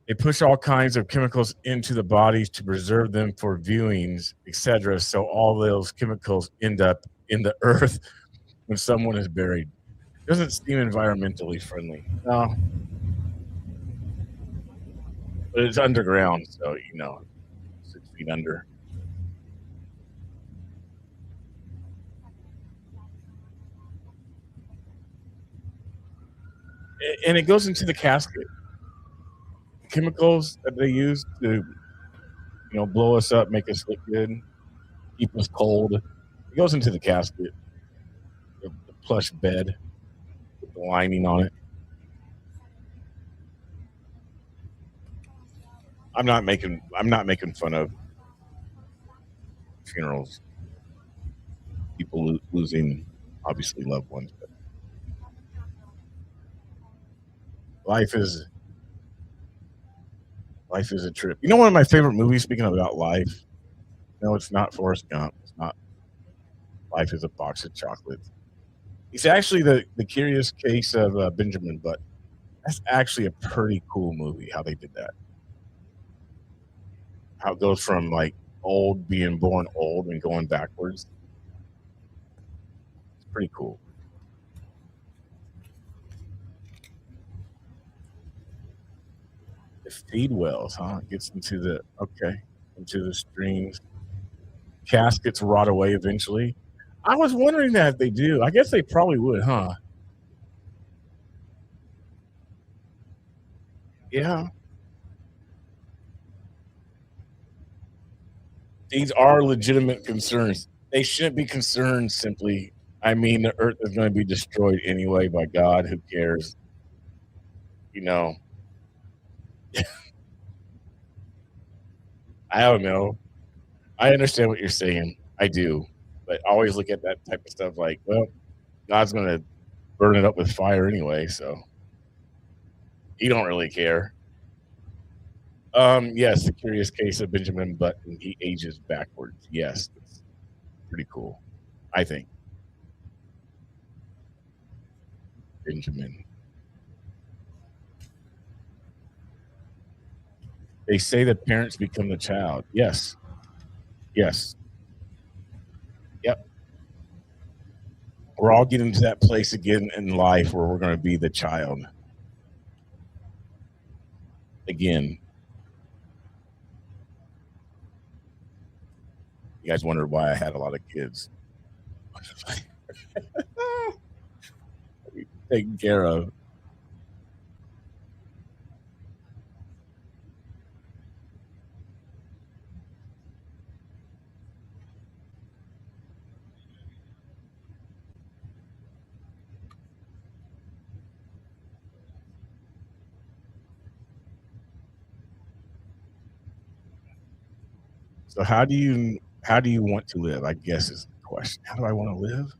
They push all kinds of chemicals into the bodies to preserve them for viewings, etc. So all those chemicals end up in the earth when someone is buried. Doesn't seem environmentally friendly. No. But it's underground, so 6 feet under. And it goes into the casket. Chemicals that they use to, blow us up, make us look good, keep us cold. It goes into the casket, the plush bed with the lining on it. I'm not making fun of funerals. People losing, obviously, loved ones. But life is a trip. You know, one of my favorite movies, speaking about life, no, it's not Forrest Gump. It's not Life is a Box of Chocolates. It's actually the Curious Case of Benjamin Button. That's actually a pretty cool movie, how they did that. How it goes from like old, being born old and going backwards. It's pretty cool. The feed wells, huh? It gets into the streams. Caskets rot away eventually. I was wondering that if they do. I guess they probably would, huh? Yeah. These are legitimate concerns. They shouldn't be concerned simply. I mean, the earth is going to be destroyed anyway by God. Who cares? I don't know. I understand what you're saying. I do. But I always look at that type of stuff like, well, God's going to burn it up with fire anyway, so he don't really care. Yes, the Curious Case of Benjamin Button. He ages backwards. Yes, it's pretty cool, I think. Benjamin. They say that parents become the child. Yes. Yes. Yep. We're all getting to that place again in life where we're going to be the child. Again. You guys wondered why I had a lot of kids. Taken care of. So how do you want to live? I guess is the question. How do I want to live?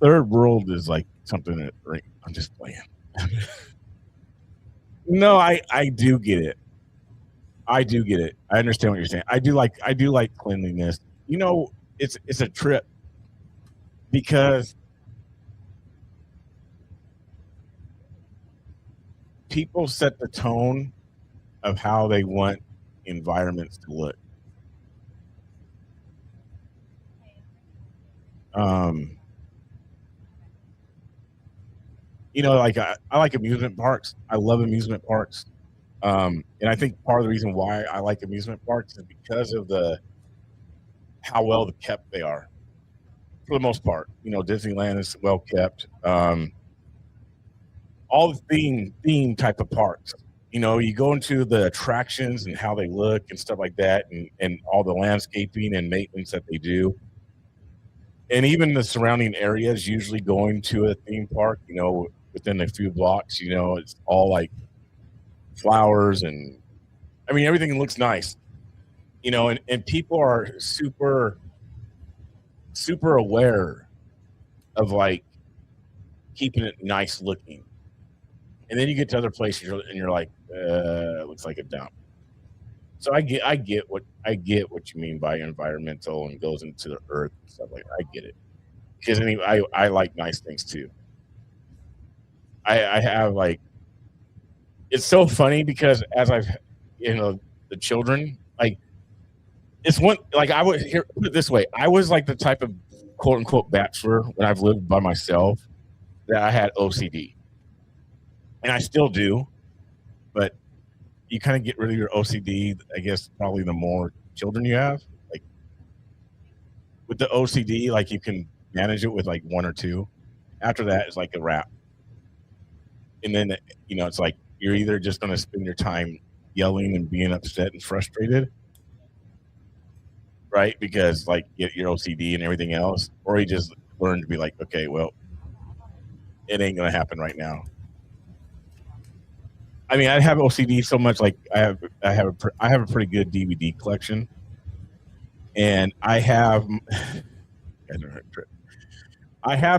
Third world is like something that I'm just playing. No, I do get it. I do get it. I understand what you're saying. I do like cleanliness. it's a trip because people set the tone of how they want environments to look. You know, like I like amusement parks. I love amusement parks. And I think part of the reason why I like amusement parks is because of how well kept they are. For the most part, you know, Disneyland is well kept. All the theme type of parks. You know, you go into the attractions and how they look and stuff like that, and all the landscaping and maintenance that they do. And even the surrounding areas, usually going to a theme park, you know, within a few blocks, you know, it's all like flowers and I mean, everything looks nice, you know, and people are super aware of like keeping it nice looking. And then you get to other places and you're like, it looks like a dump. So I get what you mean by environmental and goes into the earth and stuff like that. I get it. Because anyway, I like nice things too. I have like, it's so funny because as I've, you know, the children, like, it's one, like I would here, put it this way. I was like the type of quote unquote bachelor when I've lived by myself that I had OCD. And I still do, but you kind of get rid of your OCD, I guess, probably the more children you have. Like with the OCD, like you can manage it with like one or two. After that, it's like a wrap. And then, you know, it's like you're either just going to spend your time yelling and being upset and frustrated, right? Because like your OCD and everything else, or you just learn to be like, okay, well, it ain't going to happen right now. I mean, I have OCD so much. Like I have a pretty good DVD collection, and I have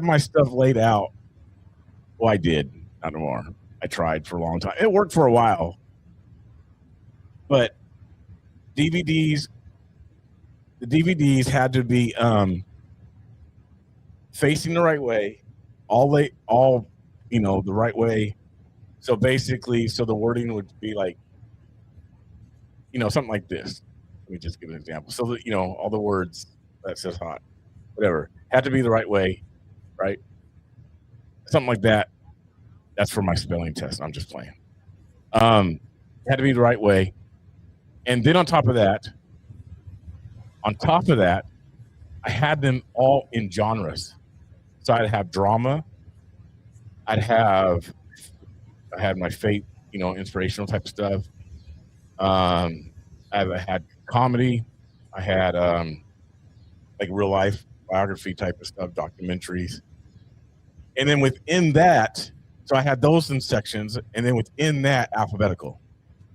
my stuff laid out. Well, I did, not anymore. I tried for a long time. It worked for a while, but the DVDs had to be facing the right way, all you know, the right way. So basically, so the wording would be like, you know, something like this. Let me just give an example. So that, you know, all the words that says hot, whatever, had to be the right way, right? Something like that. That's for my spelling test. I'm just playing. Had to be the right way. And then on top of that, I had them all in genres. So I'd have drama. I had my faith, you know, inspirational type of stuff. I had comedy. I had like real life biography type of stuff, documentaries. And then within that, so I had those in sections, and then within that, alphabetical.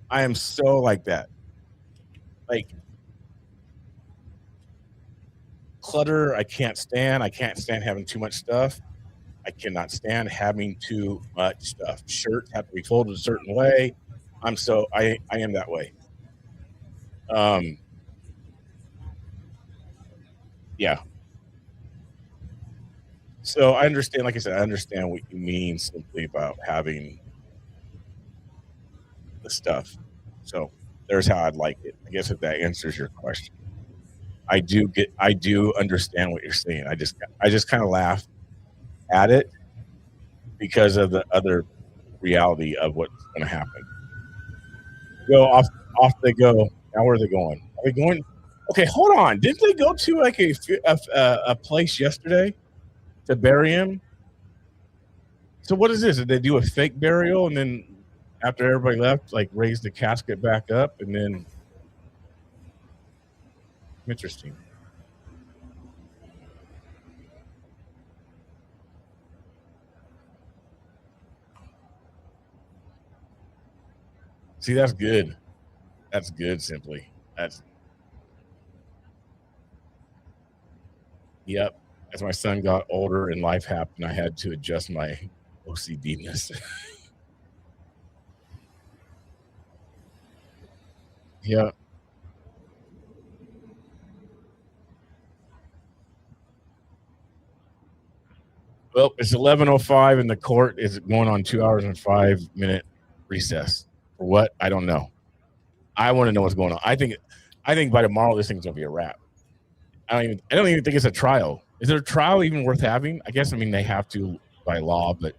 I am so like that. Like clutter, I can't stand. I can't stand having too much stuff. I cannot stand having too much stuff. Shirts have to be folded a certain way. I am that way. Yeah. So I understand, like I said, I understand what you mean simply about having the stuff. So there's how I'd like it. I guess if that answers your question. I do understand what you're saying. I just kind of laugh at it because of the other reality of what's going to happen. Go off they go. Now where are they going? Are they going? Okay, hold on. Didn't they go to like a place yesterday to bury him? So what is this? Did they do a fake burial and then after everybody left, like raise the casket back up and then? Interesting. See, that's good. That's good. Simply, yep. As my son got older and life happened, I had to adjust my OCD-ness. Yeah. Well, it's 11:05 and the court is going on 2 hours and 5-minute recess. For what? I don't know. I want to know what's going on. I think by tomorrow this thing's gonna be a wrap. I don't even think it's a trial. Is there a trial even worth having? I guess they have to by law, but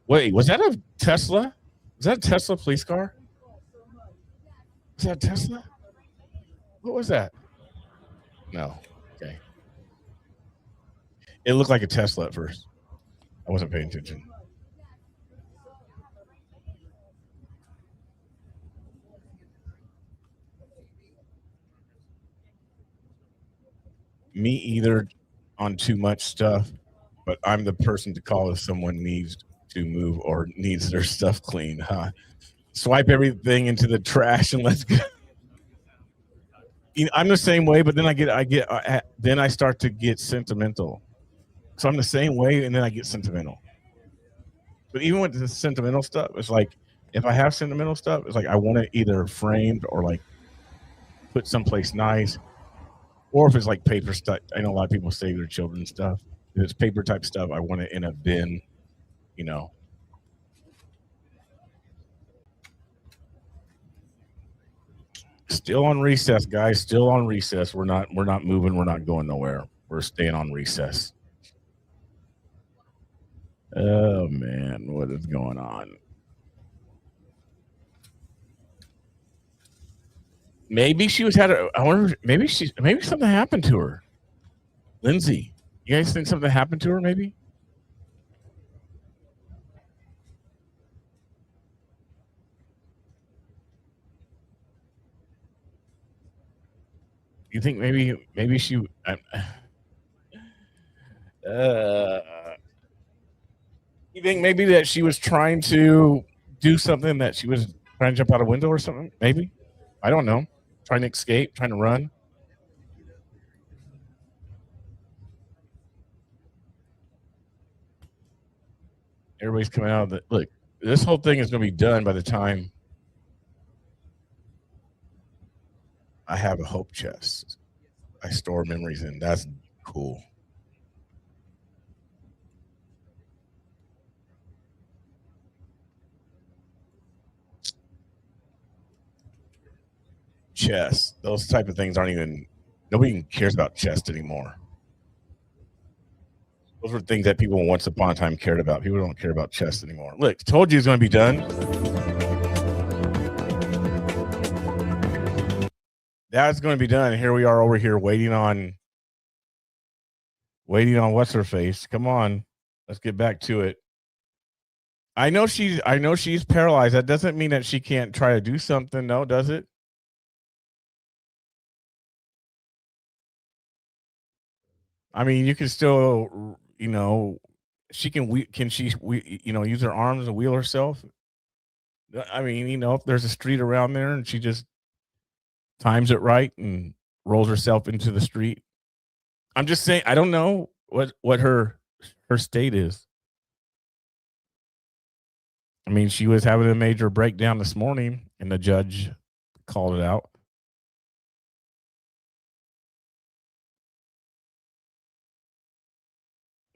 wait, was that a Tesla? Was that a Tesla police car? Was that a Tesla? What was that? No. Okay. It looked like a Tesla at first. I wasn't paying attention. Me either on too much stuff, but I'm the person to call if someone needs to move or needs their stuff cleaned. Huh? Swipe everything into the trash and let's go. I'm the same way, but then then I start to get sentimental. So I'm the same way, and then I get sentimental. But even with the sentimental stuff, it's like if I have sentimental stuff, it's like I want it either framed or like put someplace nice, or if it's like paper stuff. I know a lot of people save their children's stuff. If it's paper type stuff, I want it in a bin, Still on recess, guys. Still on recess. We're not moving. We're not going nowhere. We're staying on recess. Oh man, what is going on? Maybe she was I wonder. Maybe something happened to her. Lindsay, you guys think something happened to her? Maybe. You think maybe she? You think maybe that she was trying to do something, that she was trying to jump out a window or something? Maybe. I don't know. Trying to escape, trying to run. Everybody's coming out of the look. This whole thing is going to be done by the time I have a hope chest. I store memories in. That's cool. Chess. Those type of things aren't even. Nobody cares about chess anymore. Those were things that people once upon a time cared about. People don't care about chess anymore. Look, told you it's going to be done. That's going to be done. Here we are over here waiting on what's her face. Come on. Let's get back to it. I know she's paralyzed. That doesn't mean that she can't try to do something, no, does it? I mean, you can still, she can she use her arms and wheel herself? I mean, if there's a street around there and she just times it right and rolls herself into the street. I'm just saying, I don't know what her state is. I mean, she was having a major breakdown this morning and the judge called it out.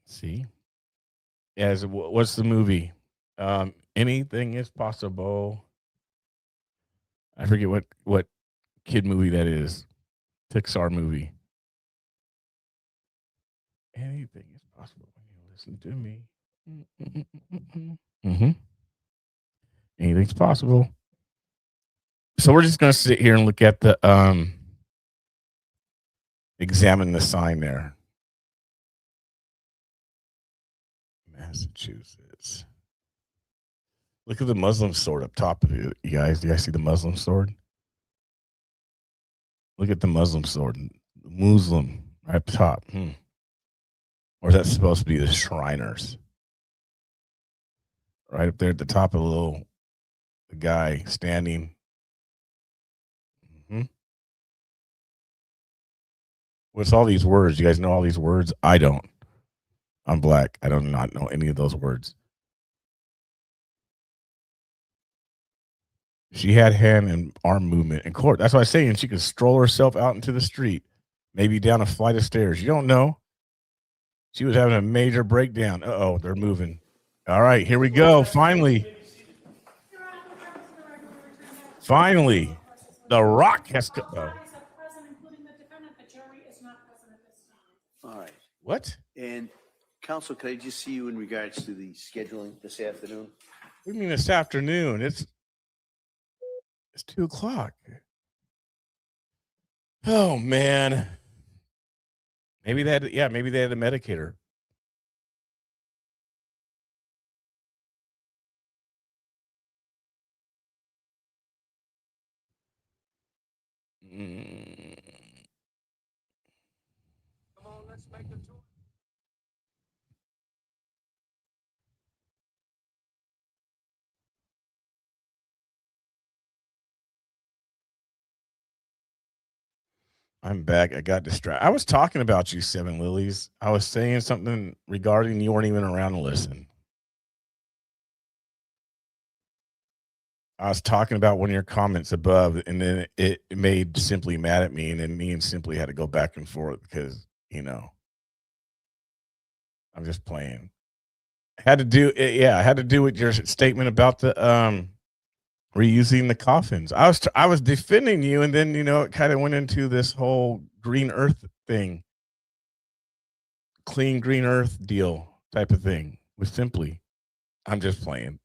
See? What's the movie? Anything is possible. I forget what kid movie that is. Pixar movie. Anything is possible when you listen to me. Mm-hmm. Anything's possible. So we're just gonna sit here and look at the examine the sign there. Massachusetts. Look at the Muslim sword up top of it, you guys. Do you guys see the Muslim sword? Look at the Muslim sword. Muslim right up top. Or is that supposed to be the Shriners? Right up there at the top of the guy standing. What's all these words? You guys know all these words? I don't. I'm black. I do not know any of those words. She had hand and arm movement in court. That's what I was saying. She could stroll herself out into the street, maybe down a flight of stairs. You don't know. She was having a major breakdown. Uh-oh, they're moving. All right, here we go. Finally. Finally. The Rock has to. Oh. All right. What? And Council, could I just see you in regards to the scheduling this afternoon? What do you mean this afternoon? It's 2:00. Oh man. Maybe they had maybe they had a medicator. Come on, let's make the tour. I'm back. I got distracted. I was talking about you, Seven Lilies. I was saying something regarding you weren't even around to listen. I was talking about one of your comments above, and then it made Simply mad at me, and then me and Simply had to go back and forth because, I'm just playing. I had to do with your statement about the reusing the coffins. I was defending you, and then it kind of went into this whole green earth thing, clean green earth deal type of thing with Simply. I'm just playing.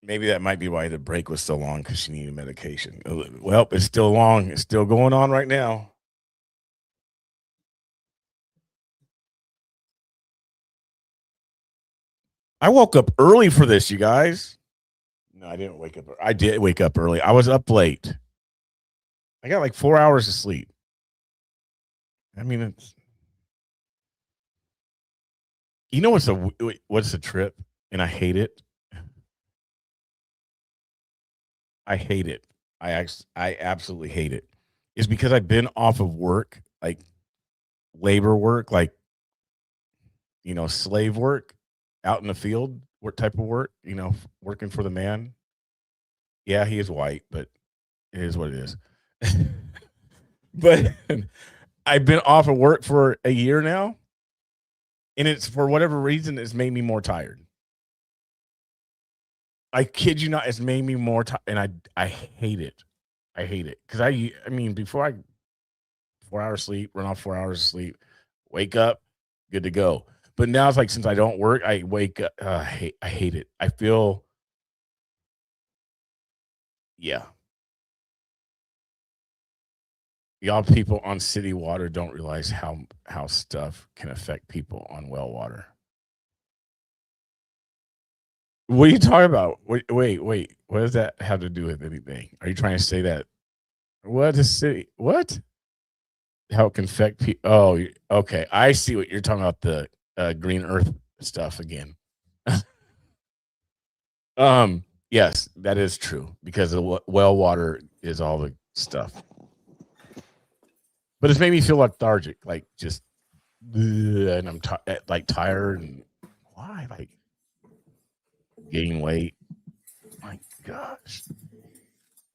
Maybe that might be why the break was so long, because she needed medication. Well, it's still long. It's still going on right now. I woke up early for this, you guys. No, I didn't wake up. I did wake up early. I was up late. I got like 4 hours of sleep. I mean, what's the trip? And I hate it. I hate it. I absolutely hate it. It's because I've been off of work, like labor work, like slave work, out in the field, what type of work, working for the man. Yeah, he is white, but it is what it is. But I've been off of work for a year now, and it's, for whatever reason, it's made me more tired. I kid you not, it's made me more tired, and I hate it. I hate it because I mean, before 4 hours sleep, run off 4 hours of sleep, wake up, good to go. But now it's like, since I don't work, I wake up. I hate it. I feel, yeah. Y'all people on city water don't realize how stuff can affect people on well water. What are you talking about? Wait. What does that have to do with anything? Are you trying to say that? What is city? What? How it can affect people? Oh, okay. I see what you're talking about. The green earth stuff again. Yes, that is true, because the well water is all the stuff. But it's made me feel lethargic, like just, and I'm like tired, and why, like, gain weight. My gosh,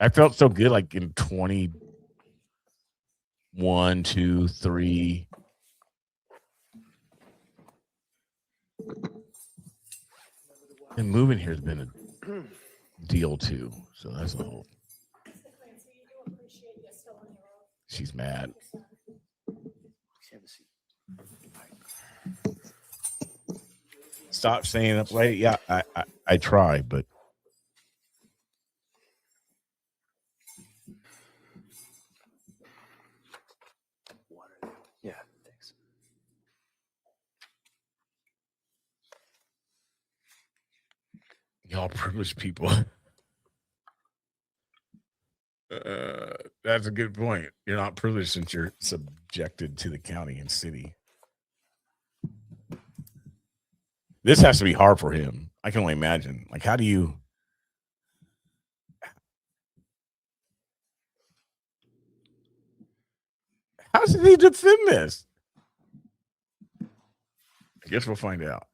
I felt so good, like in 21, 2, 3. And moving here has been a deal too, so that's a whole. She's mad. Stop staying up late. Yeah, I try, but Yeah, thanks. y'all privileged people. That's a good point. You're not privileged since you're subjected to the county and city. This has to be hard for him. I can only imagine. Like, how does he defend this? I guess we'll find out.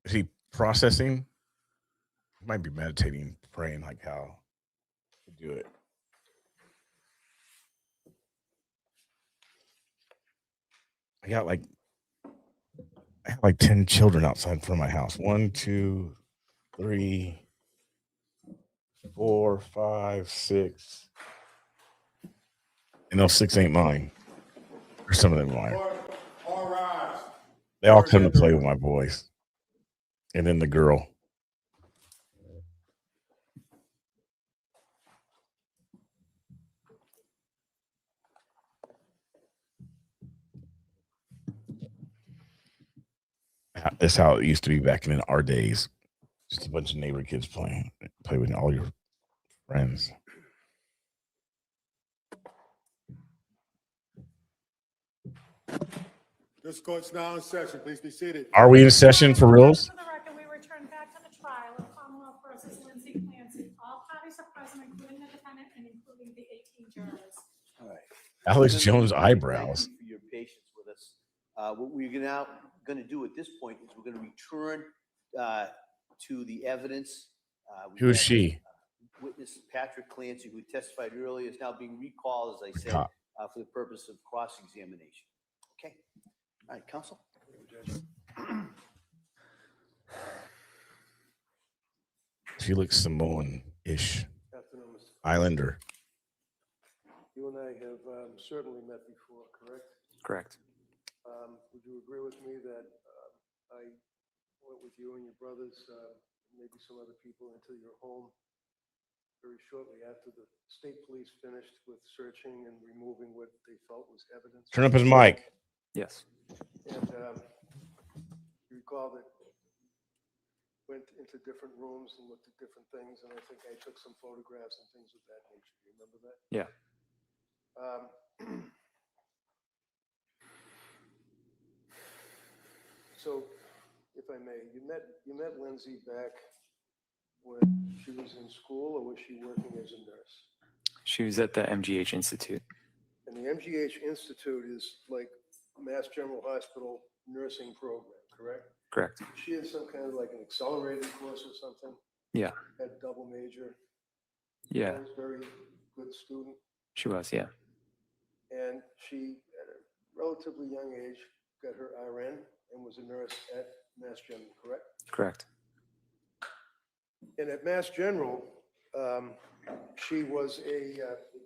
Is he processing? I might be meditating, praying like how to do it. I have like 10 children outside from my house. 1, 2, 3, 4, 5, 6. And those 6 ain't mine. Or some of them are mine. All rise. They all come to play with my boys. And then the girl. That's how it used to be back in our days. Just a bunch of neighbor kids play with all your friends. This court's now in session. Please be seated. Are we in session for reals? For the record, we return back to the trial of Commonwealth versus Lindsay Clancy. All parties are present, including the defendant and including the 18 jurors. All right. Alex Jones' eyebrows. Thank you for your patience with us. What we're now going to do at this point is we're going to return to the evidence. Who is she? Witness Patrick Clancy, who testified earlier, is now being recalled, as I said, for the purpose of cross-examination. Okay. All right, counsel. She looks Samoan-ish. Islander. You and I have certainly met before, correct? Correct. Would you agree with me that I went with you and your brothers, maybe some other people, into your home very shortly after the state police finished with searching and removing what they felt was evidence? Turn up his mic. Yes. And you recall that went into different rooms and looked at different things, and I think I took some photographs and things of that nature. Do you remember that? Yeah. So, if I may, you met Lindsay back when she was in school, or was she working as a nurse? She was at the MGH Institute. And the MGH Institute is like Mass General Hospital nursing program, correct? Correct. She had some kind of like an accelerated course or something? Yeah. Had a double major? Yeah. Was a very good student. She was, yeah. And she, at a relatively young age, got her RN and was a nurse at Mass General, correct? Correct. And at Mass General, she was we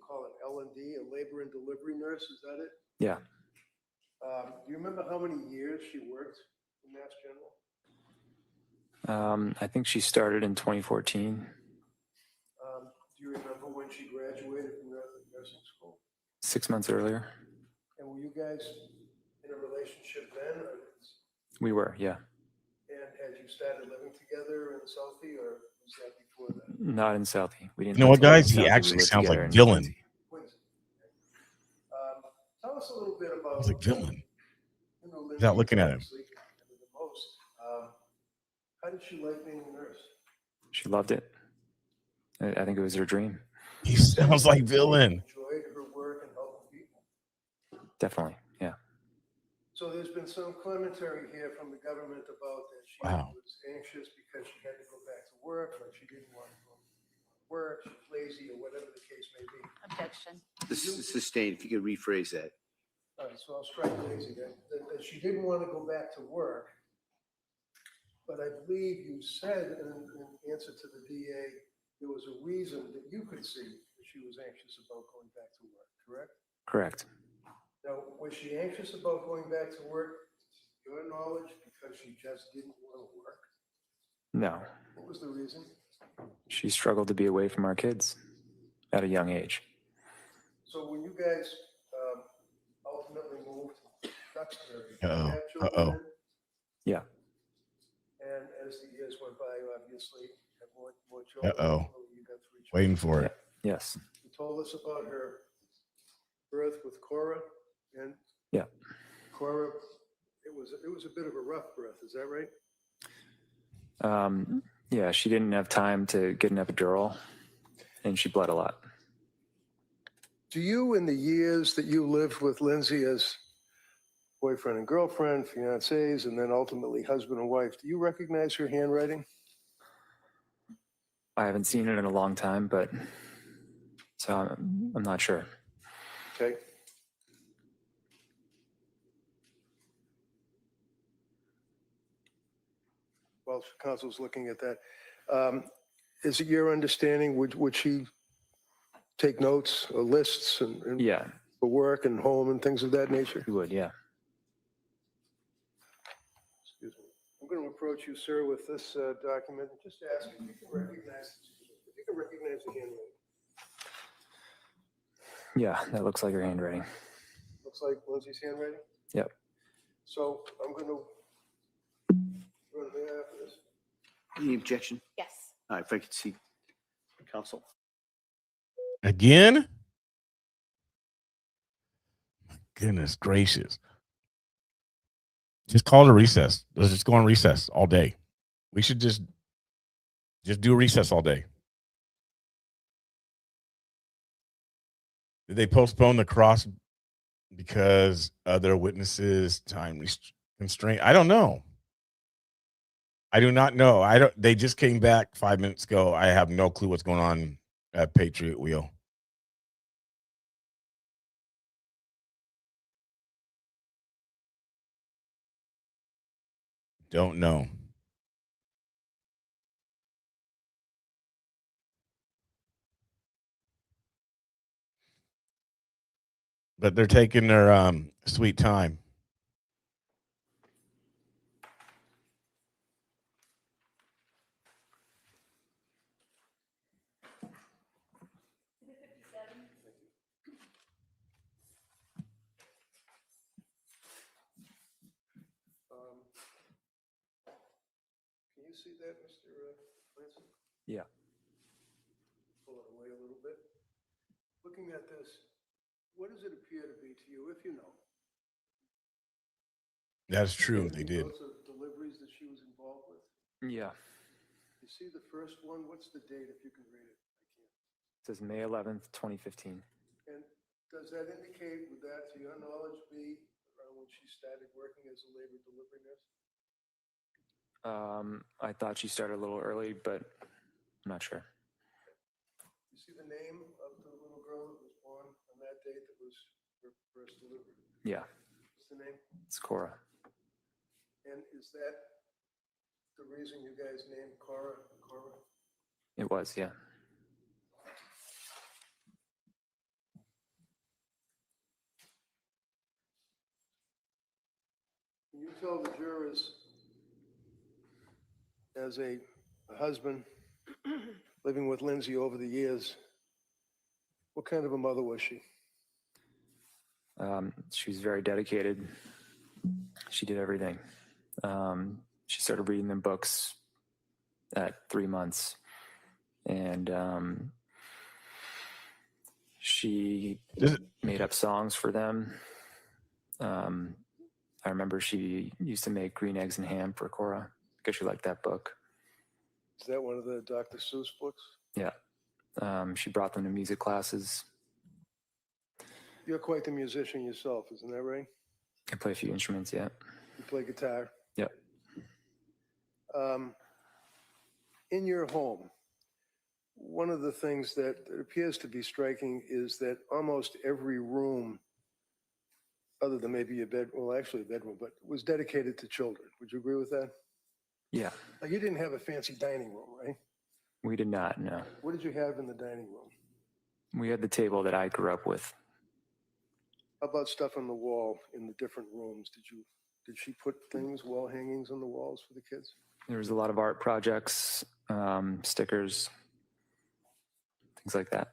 call it L&D, a labor and delivery nurse, is that it? Yeah. Do you remember how many years she worked in Mass General? I think she started in 2014. Do you remember when she graduated from nursing school? 6 months earlier. And were you guys in a relationship then? We were, yeah. And had you started living together in Southie, or was that before that? Not in Southie. We didn't. You know what, live guys? together He in Southie. We actually lived sounds together like in Villain. Quincy. Tell us a little bit about. He's like Villain. You know, Without looking at him. The most. How did she like being a nurse? She loved it. I think it was her dream. He sounds like Villain. Enjoyed her work and helping people. Definitely, yeah. So there's been some commentary here from the government about that she Wow. was anxious because she had to go back to work, like she didn't want to go to work, she's lazy, or whatever the case may be. Objection. This is sustained, if you could rephrase that. All right, so I'll strike lazy then. That she didn't want to go back to work, but I believe you said in answer to the DA, there was a reason that you could see that she was anxious about going back to work, correct? Correct. Now, was she anxious about going back to work, to your knowledge, because she just didn't want to work? No. What was the reason? She struggled to be away from our kids at a young age. So when you guys ultimately moved to Duxbury, you Uh-oh. had children Uh-oh. then? Yeah. And as the years went by, you obviously had more children. Uh-oh. You got 3 children. Waiting for it. Yes. You told us about her birth with Cora, and Yeah. Cora, it was a bit of a rough birth, is that right? Yeah, she didn't have time to get an epidural, and she bled a lot. Do you, in the years that you lived with Lindsay as boyfriend and girlfriend, fiancés, and then ultimately husband and wife, do you recognize her handwriting? I haven't seen it in a long time, but so I'm not sure. Okay. While council's looking at that, is it your understanding, would she take notes or lists and Yeah, for work and home and things of that nature? you would, yeah. Excuse me. I'm going to approach you, sir, with this document and just ask if you can recognize the handwriting. Yeah, that looks like her handwriting. Looks like Lindsay's handwriting. Yep. So I'm going to run there after this. Any objection? Yes. All right, if I could see council. Again? Goodness gracious. Just call it a recess. Let's just go on recess all day. We should just do a recess all day. Did they postpone the cross because other witnesses time constraint? I don't know. I do not know. They just came back 5 minutes ago. I have no clue what's going on at Patriot Wheel. Don't know. But they're taking their sweet time. Can you see that, Mr. Clancy? Yeah. Pull it away a little bit. Looking at this, what does it appear to be to you, if you know? That's true. They Any did. notes of deliveries that she was involved with? Yeah. You see the first one? What's the date, if you can read it? I can't. It says May 11th, 2015. And does that indicate, would that, to your knowledge, be around when she started working as a labor delivery nurse? I thought she started a little early, but I'm not sure. You see the name of the little girl that was born on that date that was her first delivery? Yeah, What's the name? it's Cora. And is that the reason you guys named Cora? It was, yeah. Can you tell the jurors, as a husband living with Lindsay over the years, what kind of a mother was she? She was very dedicated. She did everything. She started reading them books at 3 months. And she made up songs for them. I remember she used to make green eggs and ham for Cora because she liked that book. Is that one of the Dr. Seuss books? Yeah. She brought them to music classes. You're quite the musician yourself, isn't that right? I play a few instruments, yeah. You play guitar. Yep. In your home, one of the things that appears to be striking is that almost every room, other than maybe a bed, well, actually a bedroom, but was dedicated to children. Would you agree with that? Yeah. Like you didn't have a fancy dining room, right? We did not, no. What did you have in the dining room? We had the table that I grew up with. How about stuff on the wall in the different rooms? Did she put things, wall hangings on the walls for the kids? There was a lot of art projects, stickers, things like that.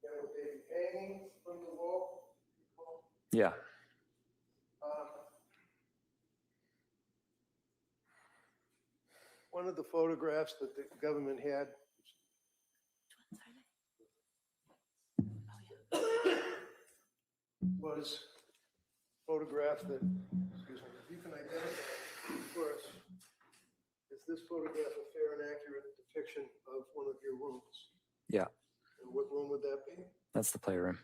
Were they hanging from the wall? Yeah. One of the photographs that the government had was photograph that, excuse me, if you can identify for us, is this photograph a fair and accurate depiction of one of your rooms? Yeah. And what room would that be? That's the playroom.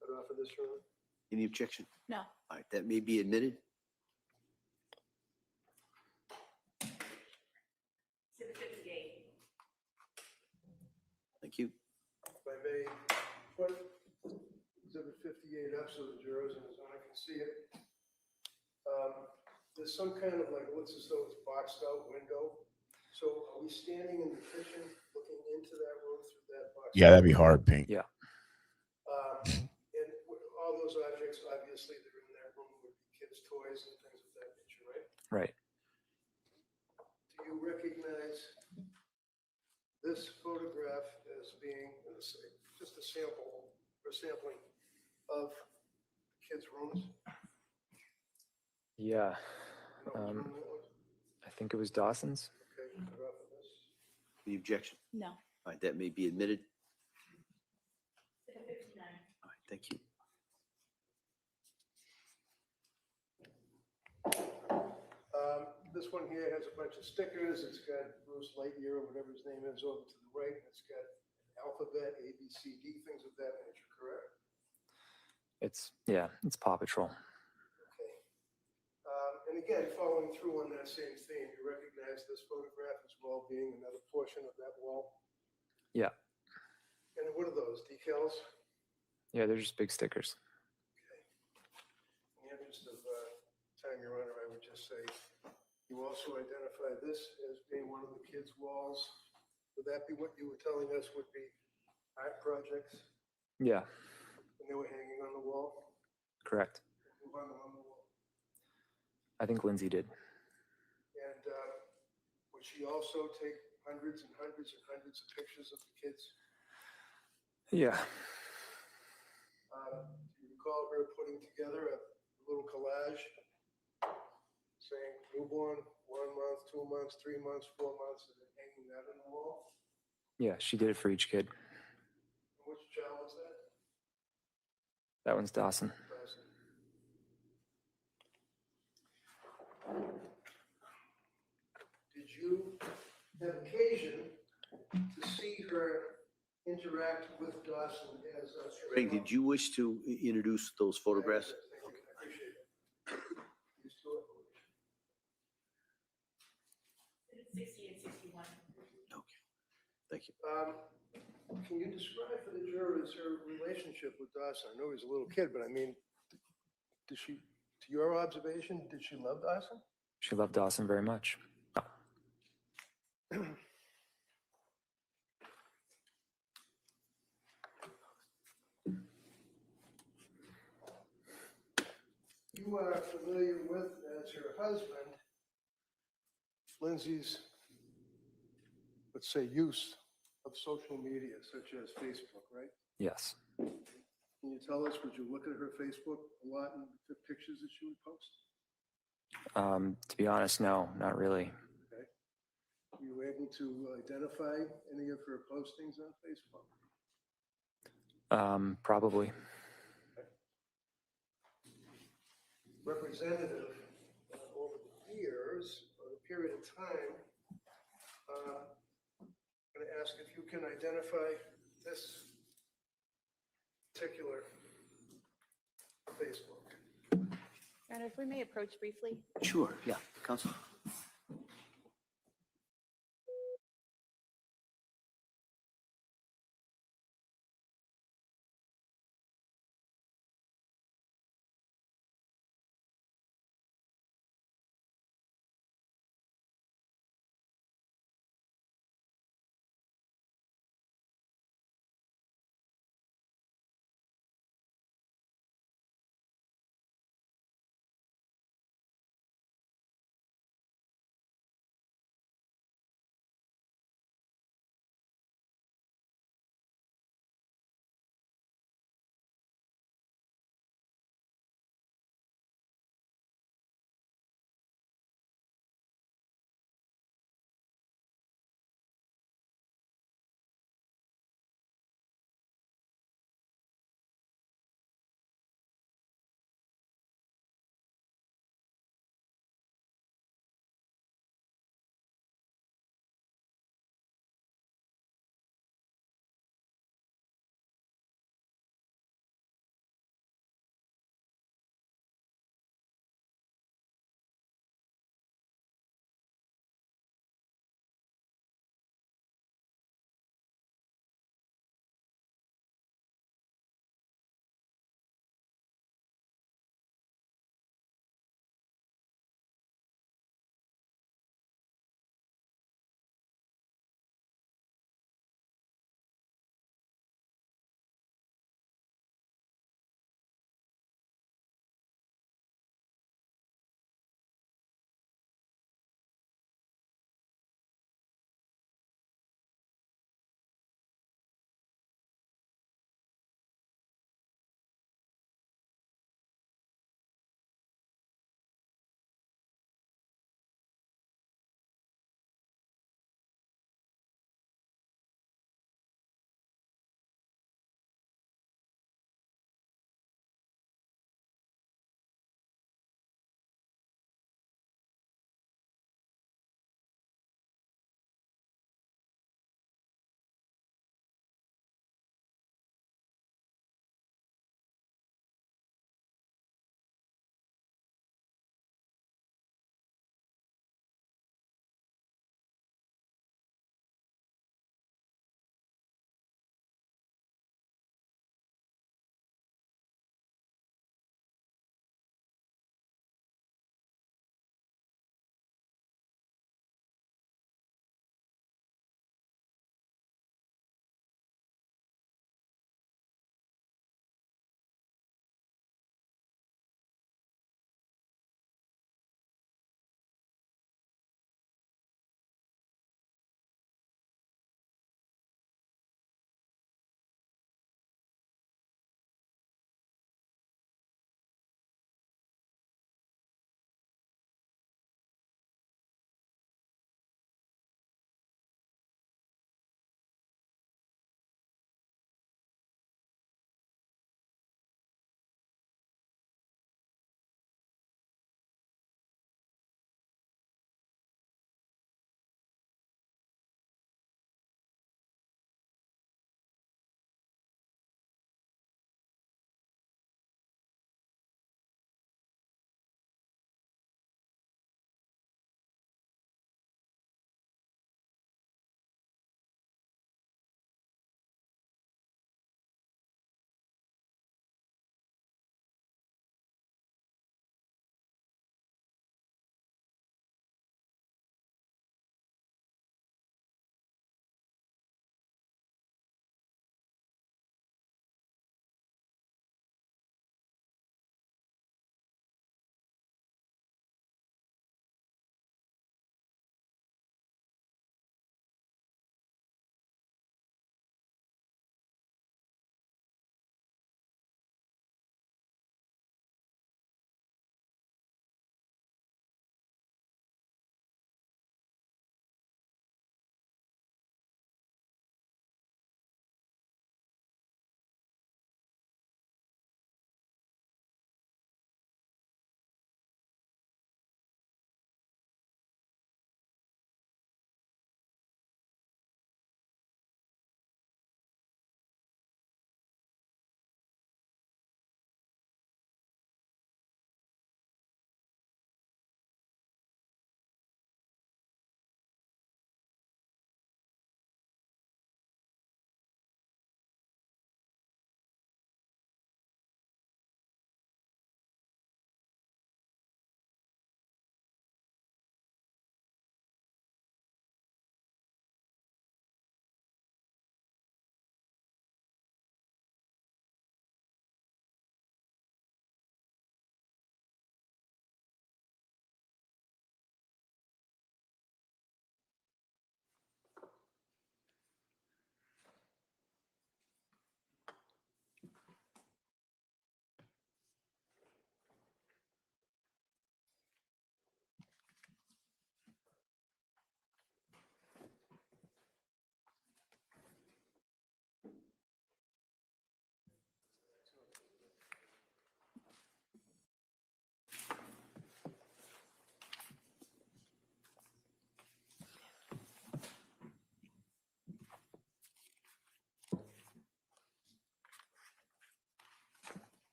Right off of this room? Any objection? No. All right, that may be admitted. Thank you. If I may put Exhibit 58 up so the jurors and his honor can see it. There's some kind of like, looks as though it's boxed out window. So are we standing in the kitchen looking into that room through that box? Yeah, that'd be hard, Pink. Yeah. And all those objects, obviously, that are in that room would be kids' toys and things of that nature, right? Right. Do you recognize this photograph as being just a sample or sampling of kids' rooms? Yeah. You know which room that was? I think it was Dawson's. Okay, cut off of this. Any objection? No. All right, that may be admitted. All right, thank you. This one here has a bunch of stickers. It's got Bruce Lightyear or whatever his name is over to the right. It's got an alphabet, A, B, C, D, things of that nature, correct? It's Paw Patrol. Okay. And again, following through on that same theme, you recognize this photograph as well being another portion of that wall. Yeah. And what are those, decals? Yeah, they're just big stickers. In the interest of time, Your Honor, I would just say, you also identify this as being one of the kids' walls. Would that be what you were telling us would be art projects? Yeah, And they were hanging on the wall? correct. Who hung them on the wall? I think Lindsay did. And would she also take hundreds and hundreds and hundreds of pictures of the kids? Yeah. Do you recall her putting together a little collage saying newborn, 1 month, 2 months, 3 months, 4 months, and then hanging that on the wall? Yeah, she did it for each kid. Which child was that? That one's Dawson. Did you have occasion to see her interact with Dawson as a... Greg, did you wish to introduce those photographs? I appreciate it. It's 60 and 61. Okay, thank you. Can you describe for the jurors her relationship with Dawson? I know he was a little kid, but I mean, did she, to your observation, did she love Dawson? She loved Dawson very much. You are familiar with, as her husband, Lindsay's, let's say, use of social media such as Facebook, right? Yes. Can you tell us, would you look at her Facebook a lot and the pictures that she would post? To be honest, no, not really. Okay. Were you able to identify any of her postings on Facebook? Probably. Representative, over the years, or the period of time, I'm going to ask if you can identify this particular Facebook. And if we may approach briefly. Sure, yeah, Council.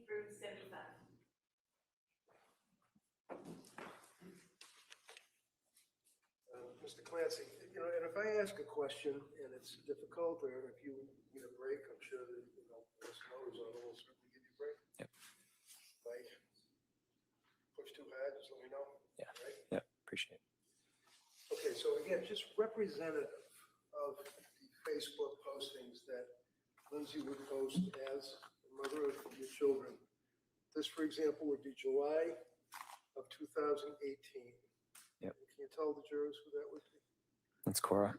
through 75. Mr. Clancy, you know, and if I ask a question and it's difficult, or if you need a break, I'm sure that, you know, most voters will certainly give you a break. Yep. Like, push too hard, just let me know. Yeah. Right? Yeah. Appreciate it. Okay, so again, just representative of the Facebook postings that Lindsay would post as the mother of your children. This, for example, would be July of 2018. Yep. Can you tell the jurors who that would be? That's Cora.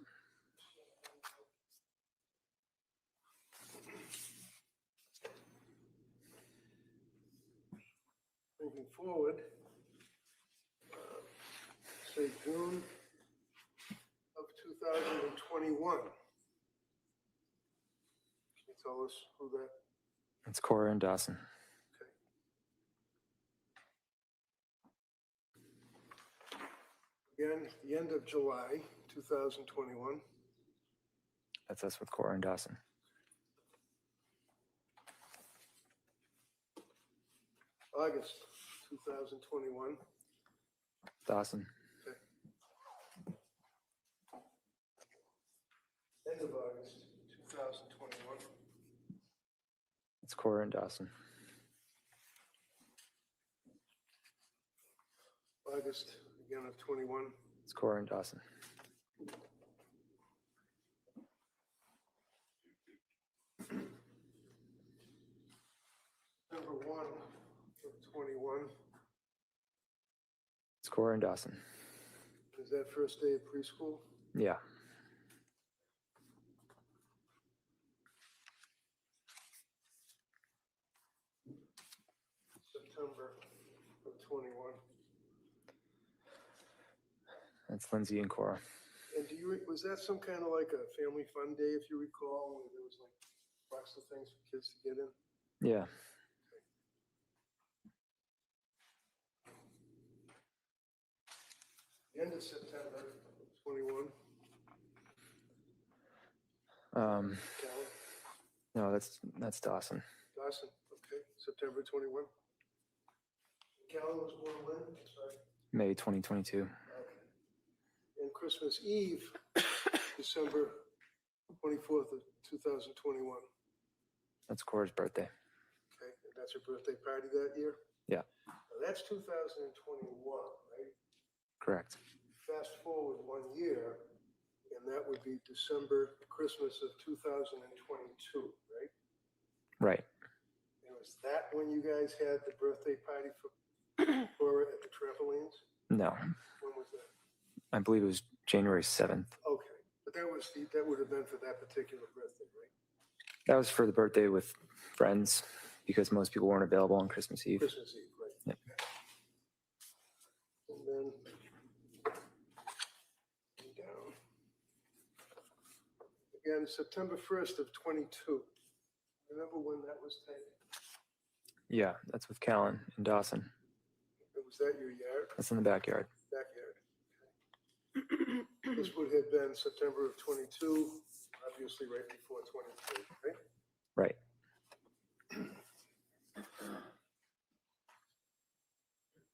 Moving forward, say June of 2021. Can you tell us who that? That's Cora and Dawson. Again, the end of July 2021. That's us with Cora and Dawson. August 2021. Dawson. Okay. End of August 2021. It's Cora and Dawson. August again of 21. It's Cora and Dawson. Number 1 of 21. It's Cora and Dawson. Is that first day of preschool? Yeah. September of 21. That's Lindsay and Cora. And do you, was that some kind of like a family fun day, if you recall, where there was like lots of things for kids to get in? Yeah. The end of September 21. Um, Callan, no, that's Dawson. Dawson, okay, September 21. Callan was born when? Sorry. May 2022. Okay. And Christmas Eve, December 24th of 2021. That's Cora's birthday. Okay, and that's her birthday party that year? Yeah. Now that's 2021, right? Correct. Fast forward 1 year, and that would be December, Christmas of 2022, right? Right. And was that when you guys had the birthday party for Cora at the trampolines? No. When was that? I believe it was January 7th. Okay, but that was that would have been for that particular birthday, right? That was for the birthday with friends because most people weren't available on Christmas Eve. Christmas Eve, right? Yep. And then down. Again, September 1st of 22. Remember when that was taken? Yeah, that's with Callan and Dawson. Was that your yard? That's in the backyard. Backyard. Okay. This would have been September of 22, obviously right before 23, right? Right.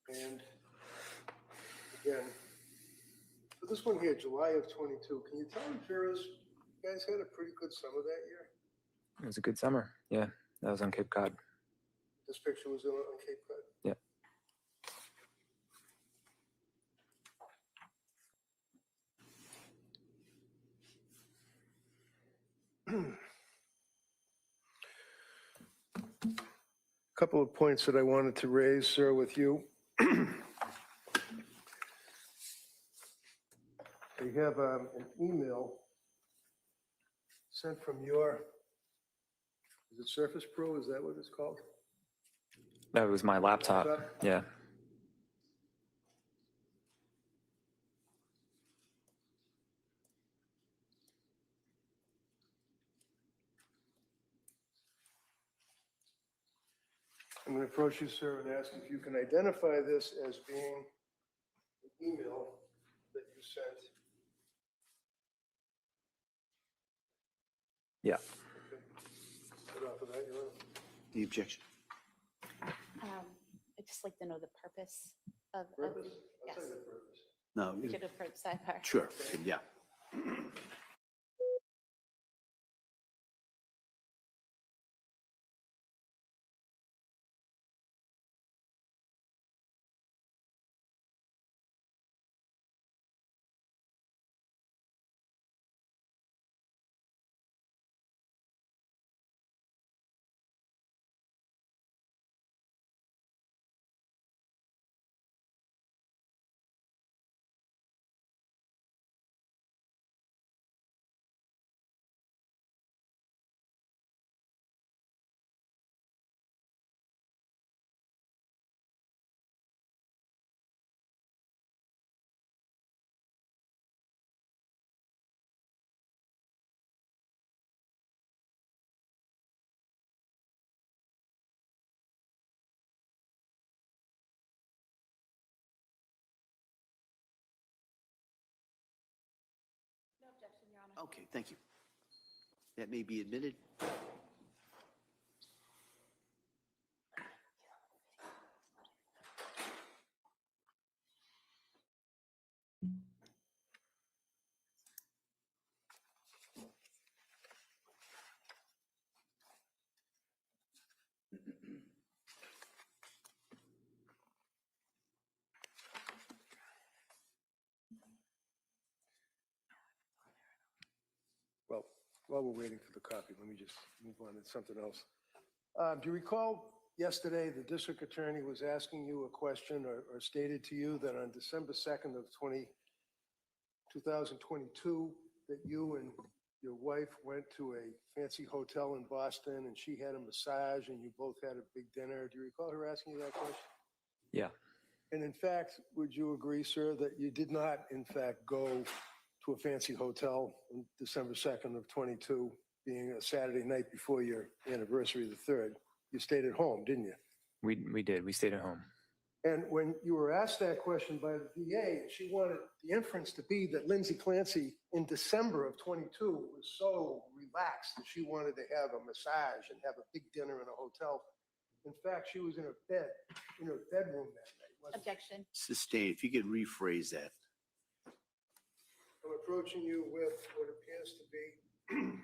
And again, for this one here, July of 22, can you tell the jurors, you guys had a pretty good summer that year? It was a good summer. Yeah, that was on Cape Cod. This picture was on Cape Cod. Yeah. Couple of points that I wanted to raise, sir, with you. You have an email sent from your, is it Surface Pro? Is that what it's called? That was my laptop. Laptop? Yeah. I'm going to approach you, sir, and ask if you can identify this as being the email that you sent. Yeah. Get off of that, Your Honor. The objection. I'd just like to know the purpose of. Purpose? I'll Yes. tell you the purpose. No, We could approach sidebar. sure, yeah. No objection, Your Honor. Okay, thank you. That may be admitted. Well, while we're waiting for the copy, let me just move on to something else. Do you recall yesterday the district attorney was asking you a question or stated to you that on December 2nd of 2022, that you and your wife went to a fancy hotel in Boston and she had a massage and you both had a big dinner? Do you recall her asking you that question? Yeah. And in fact, would you agree, sir, that you did not, in fact, go to a fancy hotel on December 2nd of 22, being a Saturday night before your anniversary, the 3rd? You stayed at home, didn't you? We did. We stayed at home. And when you were asked that question by the DA, she wanted the inference to be that Lindsay Clancy in December of 22 was so relaxed that she wanted to have a massage and have a big dinner in a hotel. In fact, she was in her bed, in her bedroom that night. wasn't she? Objection. Sustained, if you could rephrase that. I'm approaching you with what appears to be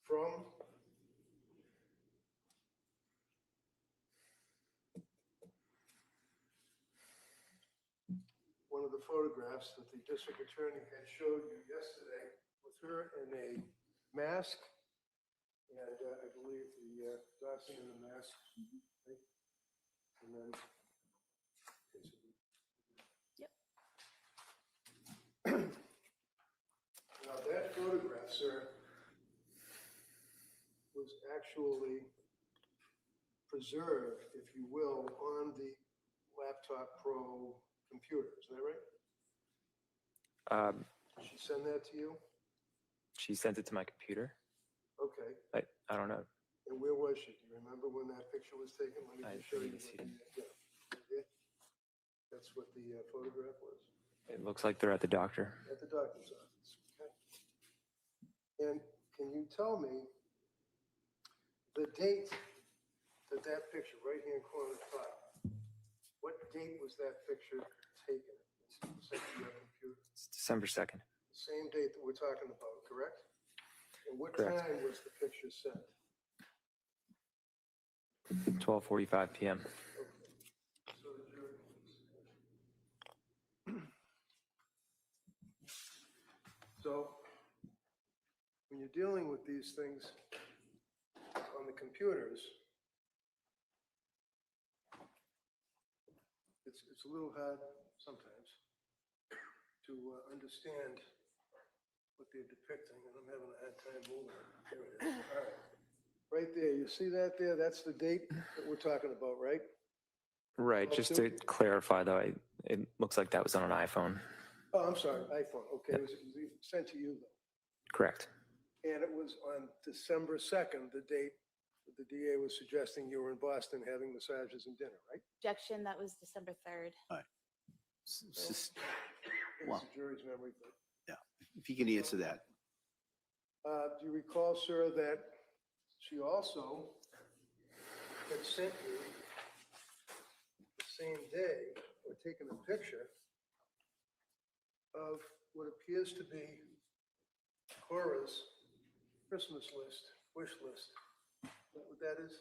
from one of the photographs that the district attorney had showed you yesterday with her in a mask. And I believe the doxing in the mask. Right? And then. Yep. Now that photograph, sir, was actually preserved, if you will, on the Laptop Pro computer. Is that right? Did she send that to you? She sent it to my computer. Okay. I don't know. And where was she? Do you remember when that picture was taken? Let me I just show you. didn't see it. Yeah. That's what the photograph was. It looks like they're at the doctor. At the doctor's office. Okay. And can you tell me the date that that picture, right hand corner top, what date was that picture taken? It's sent to your computer. It's December 2nd. The same date that we're talking about, correct? And what Correct. time was the picture sent? 12:45 p.m. So the jury. So when you're dealing with these things on the computers, it's a little hard sometimes to understand what they're depicting, and I'm having a hard time moving it. There it is. All right. Right there, you see that there? That's the date that we're talking about, right? Right. Just to clarify, though, it looks like that was on an iPhone. Oh, I'm sorry, iPhone. Okay, it was sent to you though. Correct. And it was on December 2nd, the date that the DA was suggesting you were in Boston having massages and dinner, right? Objection. That was December 3rd. It's Well, the jury's memory, but. yeah, if you can answer that. Do you recall, sir, that she also had sent you the same day, or taken a picture of what appears to be Cora's Christmas list, wish list. Is that what that is?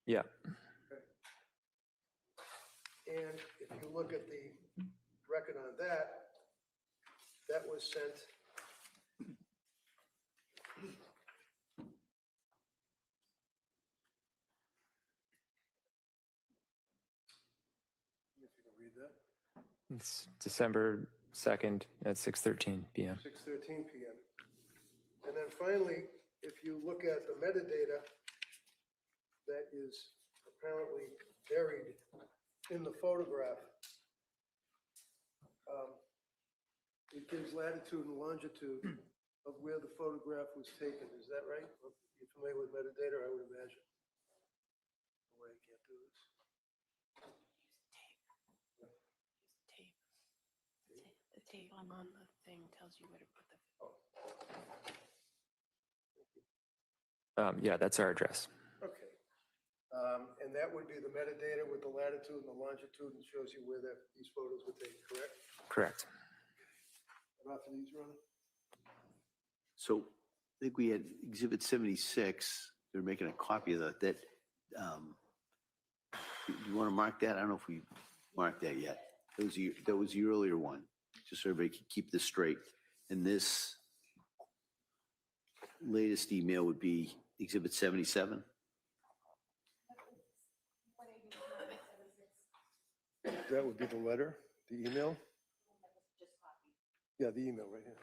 Yeah. Okay. And if you look at the record on that, that was sent if you can read that. It's December 2nd at 6:13 p.m. 6:13 p.m. And then finally, if you look at the metadata that is apparently buried in the photograph, it gives latitude and longitude of where the photograph was taken. Is that right? You're familiar with metadata, I would imagine. No way I can't do this. The tape on the thing tells you where to put the. Yeah, that's our address. Okay. And that would be the metadata with the latitude and the longitude, and shows you where these photos were taken, correct? Correct. After these, Ron? So I think we had Exhibit 76. They're making a copy of that. Do you want to mark that? I don't know if we marked that yet. That was the earlier one, just so everybody can keep this straight. And this latest email would be Exhibit 77. That would be the letter, the email? Yeah, the email right here.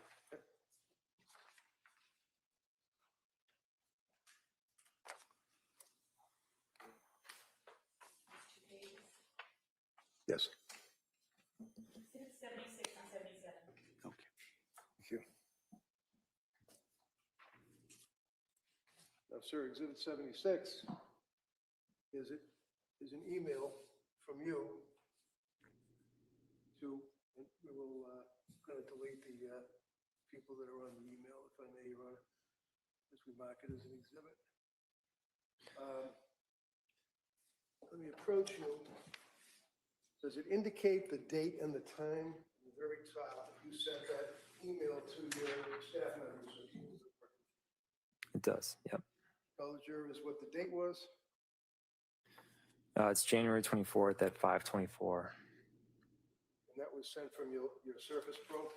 Yes. 76 and 77. Okay. Thank you. Now, sir, Exhibit 76 is an email from you to, and we will kind of delete the people that are on the email, if I may, Your Honor, as we mark it as an exhibit. Let me approach you. Does it indicate the date and the time? At the very top, you sent that email to your staff members. It does. Yep. Tell the jurors what the date was. It's January 24th at 5:24. And that was sent from your Surface Pro?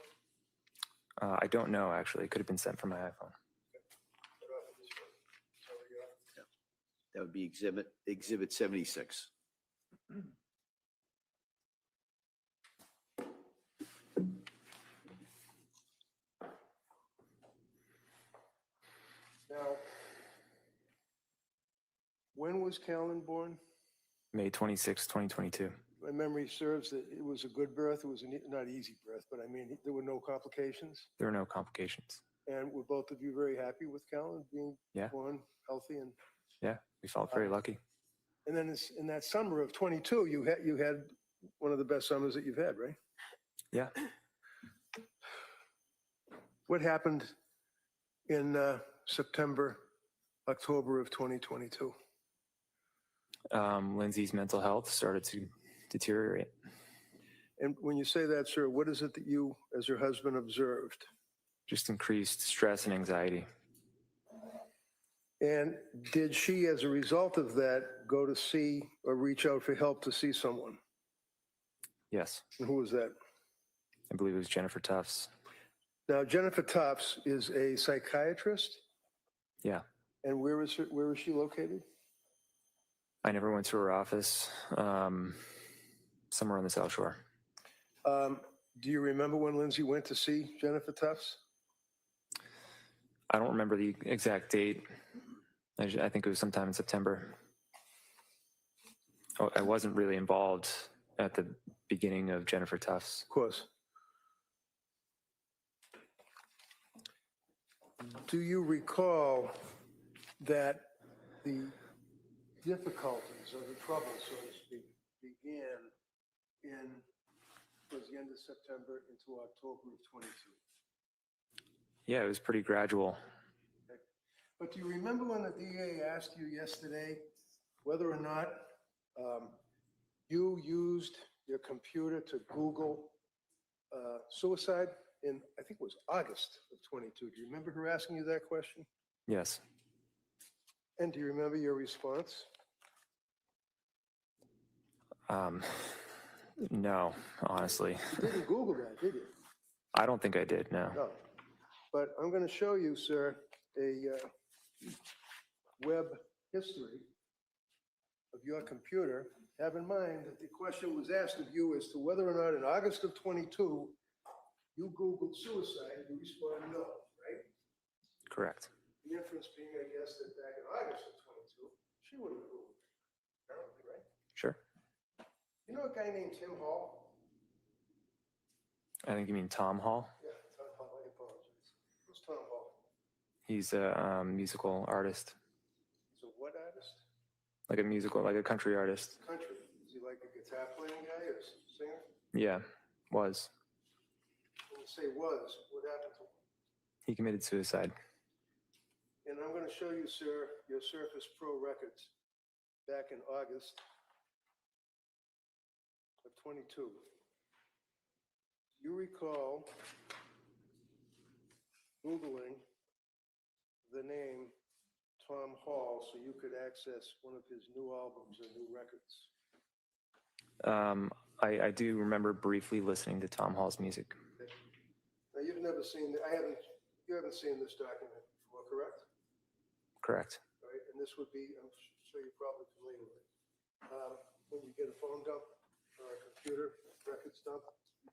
I don't know, actually. It could have been sent from my iPhone. That would be Exhibit 76. Now, when was Callan born? May 26, 2022. My memory serves that it was a good birth. It was not easy birth, but I mean, there were no complications. There were no complications. And were both of you very happy with Callan being born healthy? And Yeah, we felt very lucky. and then in that summer of 22, you had one of the best summers that you've had, right? Yeah. What happened in September, October of 2022? Lindsay's mental health started to deteriorate. And when you say that, sir, what is it that you, as your husband, observed? Just increased stress and anxiety. And did she, as a result of that, go to see or reach out for help to see someone? Yes. And who was that? I believe it was Jennifer Tufts. Now, Jennifer Tufts is a psychiatrist. Yeah. And where is she located? I never went to her office. Somewhere on the South Shore. Do you remember when Lindsay went to see Jennifer Tufts? I don't remember the exact date. I think it was sometime in September. Oh, I wasn't really involved at the beginning of Jennifer Tufts. Of course. Do you recall that the difficulties or the trouble, so to speak, began towards the end of September into October of 22? Yeah, it was pretty gradual. But do you remember when the DA asked you yesterday whether or not you used your computer to Google suicide in, I think it was August of 22? Do you remember her asking you that question? Yes. And do you remember your response? No, honestly. You didn't Google that, did you? I don't think I did, no. No. But I'm going to show you, sir, a web history of your computer. Have in mind that the question was asked of you as to whether or not in August of 22, you Googled suicide. You responded no, right? Correct. The inference being, I guess, that back in August of 22, she would have Googled it, apparently, right? Sure. You know a guy named Tim Hall? I think you mean Tom Hall. Yeah, Tom Hall, I apologize. Who's Tom Hall? He's a musical artist, He's a what artist? like a country artist. Country. Is he like a guitar playing guy or singer? Yeah, was. When you say was, what happened to him? He committed suicide. And I'm going to show you, sir, your Surface Pro records back in August of 22. You recall Googling the name Tom Hall so you could access one of his new albums or new records. I do remember briefly listening to Tom Hall's music. Now, you've never seen, you haven't seen this document before, correct? Correct. Right, and this would be, I'm sure you're probably familiar with it. When you get a phone dump or a computer records dump,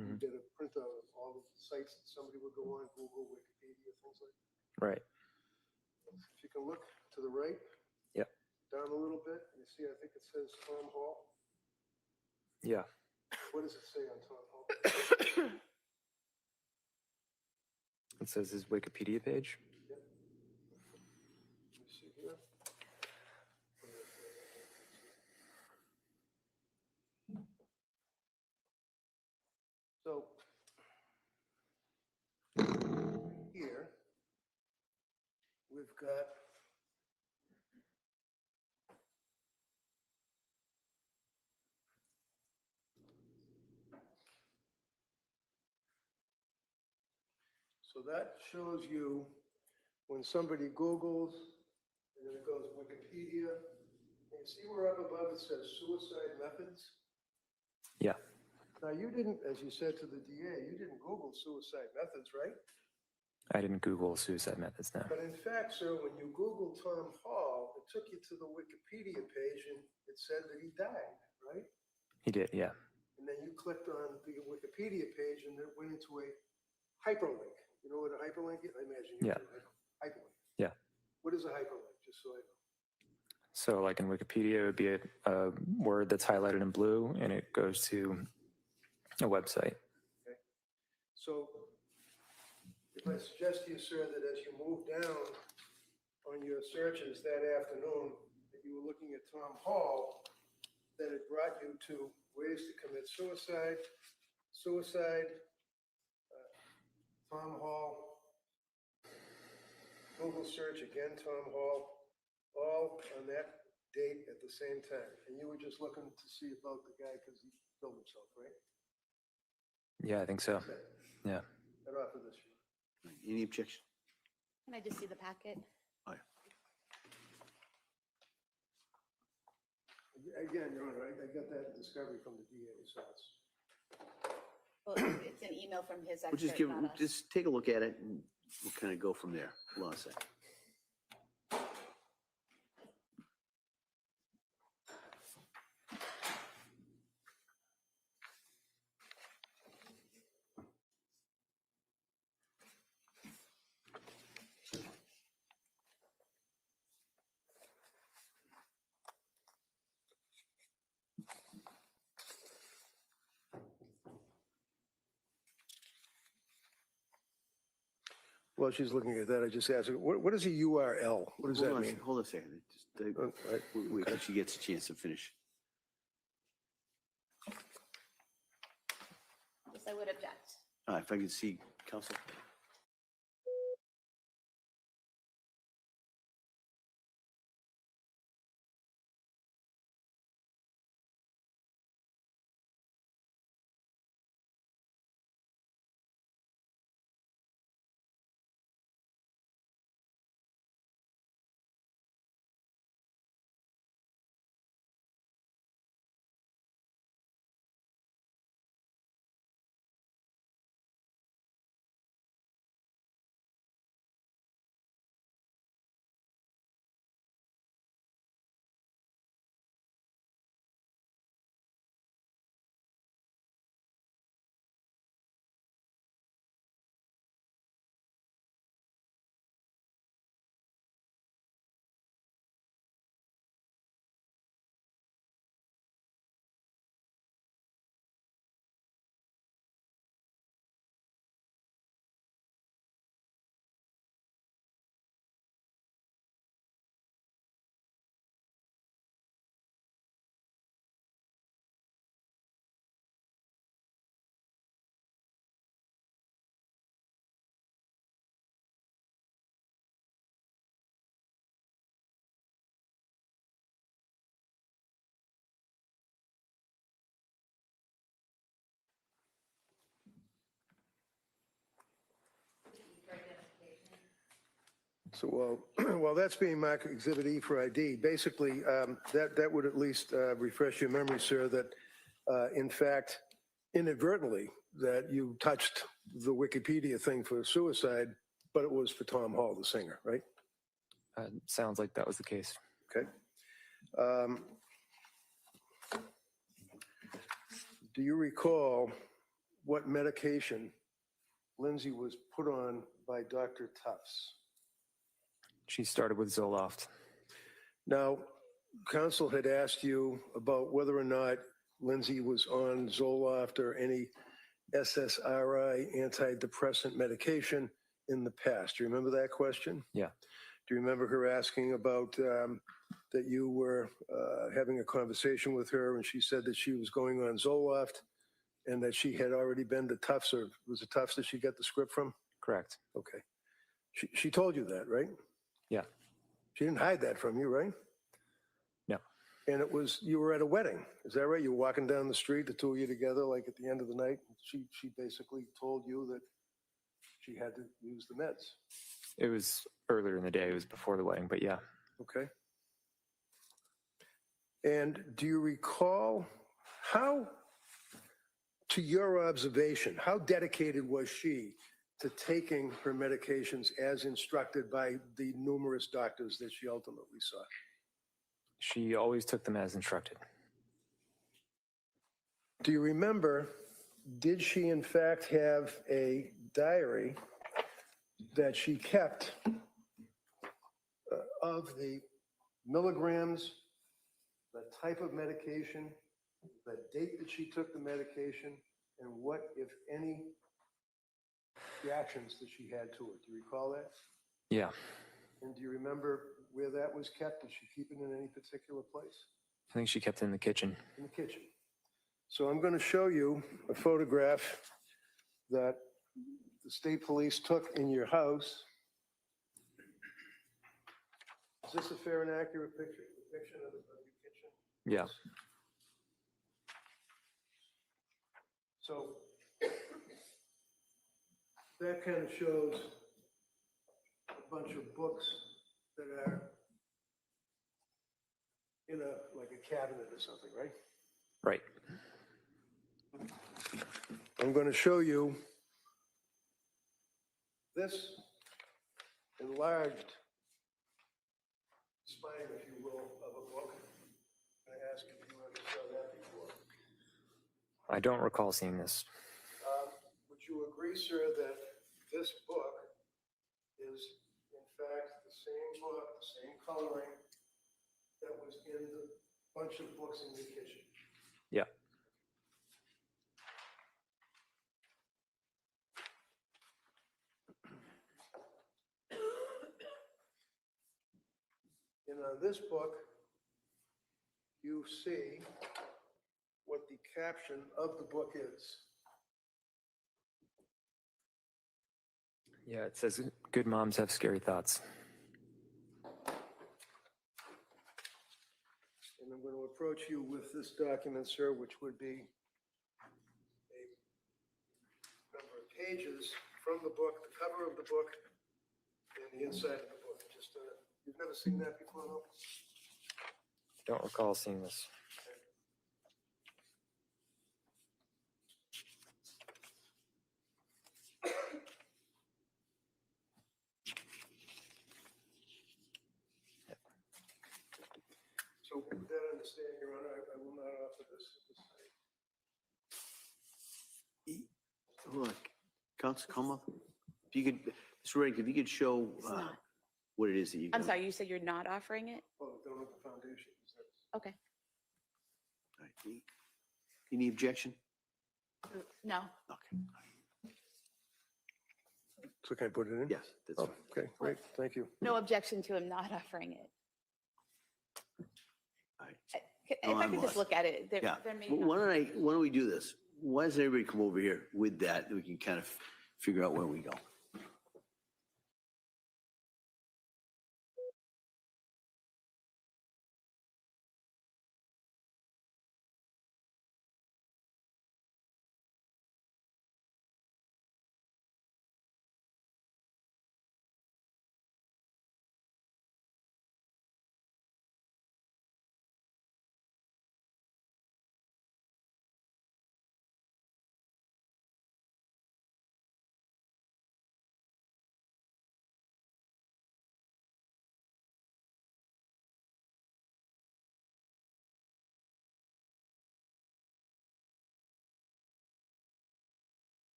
you get a printout of all the sites that somebody would go on, Google, Wikipedia, things like that. Right. If you can look to the right. Yep. Down a little bit, you see, I think it says Tom Hall. Yeah. What does it say on Tom Hall? It says his Wikipedia page. Yep. Let me see here. So here we've got so that shows you when somebody Googles and then it goes Wikipedia. And you see where up above it says suicide methods? Yeah. Now, you didn't, as you said to the DA, you didn't Google suicide methods, right? I didn't Google suicide methods, no. But in fact, sir, when you Googled Tom Hall, it took you to the Wikipedia page and it said that he died, right? He did, yeah. And then you clicked on the Wikipedia page and it went into a hyperlink. You know what a hyperlink is? I imagine you Yeah. do. Hyperlink. Yeah. What is a hyperlink, just so I know? So like in Wikipedia, it would be a word that's highlighted in blue and it goes to a website. Okay. So if I suggest to you, sir, that as you move down on your searches that afternoon, that you were looking at Tom Hall, that it brought you to ways to commit suicide, Tom Hall, Google search again, Tom Hall, all on that date at the same time. And you were just looking to see about the guy because he killed himself, right? Yeah, I think so. Yeah. Right off of this. Any objection? Can I just see the packet? Again, Your Honor, I got that discovery from the DA, so it's. Well, it's an email from his We'll just expert, not us. just take a look at it and we'll kind of go from there. Hold on a second. While she's looking at that, I just asked her, what is a URL? What does that mean? Hold on a second. Just, wait till she gets a chance to finish. Yes, I would object. If I could see, Counsel. So, while that's being marked Exhibit E for ID, basically, that would at least refresh your memory, sir, that in fact, inadvertently, that you touched the Wikipedia thing for suicide, but it was for Tom Hall, the singer, right? Sounds like that was the case. Okay. Do you recall what medication Lindsay was put on by Dr. Tufts? She started with Zoloft. Now, counsel had asked you about whether or not Lindsay was on Zoloft or any SSRI antidepressant medication in the past. Do you remember that question? Yeah. Do you remember her asking about that you were having a conversation with her and she said that she was going on Zoloft and that she had already been to Tufts, or was it Tufts that she got the script from? Correct. Okay. She told you that, right? Yeah. She didn't hide that from you, right? No. And it was, you were at a wedding, is that right? You were walking down the street, the two of you together, like at the end of the night. She basically told you that she had to use the meds. It was earlier in the day. It was before the wedding, but yeah. Okay. And do you recall how, to your observation, how dedicated was she to taking her medications as instructed by the numerous doctors that she ultimately saw? She always took them as instructed. Do you remember, did she in fact have a diary that she kept of the milligrams, the type of medication, the date that she took the medication, and what, if any, reactions that she had to it? Do you recall that? Yeah. And do you remember where that was kept? Did she keep it in any particular place? I think she kept it in the kitchen. In the kitchen. So I'm going to show you a photograph that the state police took in your house. Is this a fair and accurate depiction of your kitchen? Yeah. So that kind of shows a bunch of books that are in like a cabinet or something, right? Right. I'm going to show you this enlarged spine, if you will, of a book. I ask if you ever saw that before. I don't recall seeing this. Would you agree, sir, that this book is in fact the same book, the same coloring that was in the bunch of books in the kitchen? Yeah. In this book, you see what the caption of the book is. Yeah, it says good moms have scary thoughts. And I'm going to approach you with this document, sir, which would be a number of pages from the book, the cover of the book, and the inside of the book. Just, you've never seen that before, no? Don't recall seeing this. So with that understanding, Your Honor, I will not offer this at this time. Look, Counsel Como, if you could, Mr. Reddick, if you could show what it is that you. I'm sorry, you said you're not offering it? Oh, don't have the foundation. Okay. All right. Any objection? No. Okay. So can I put it in? Yes, that's fine. Okay, great, thank you. No objection to him not offering it. All right. If No, I I'm could just lost. look at it, there Yeah. may Well, not. why don't we do this? Why doesn't everybody come over here with that? We can kind of figure out where we go.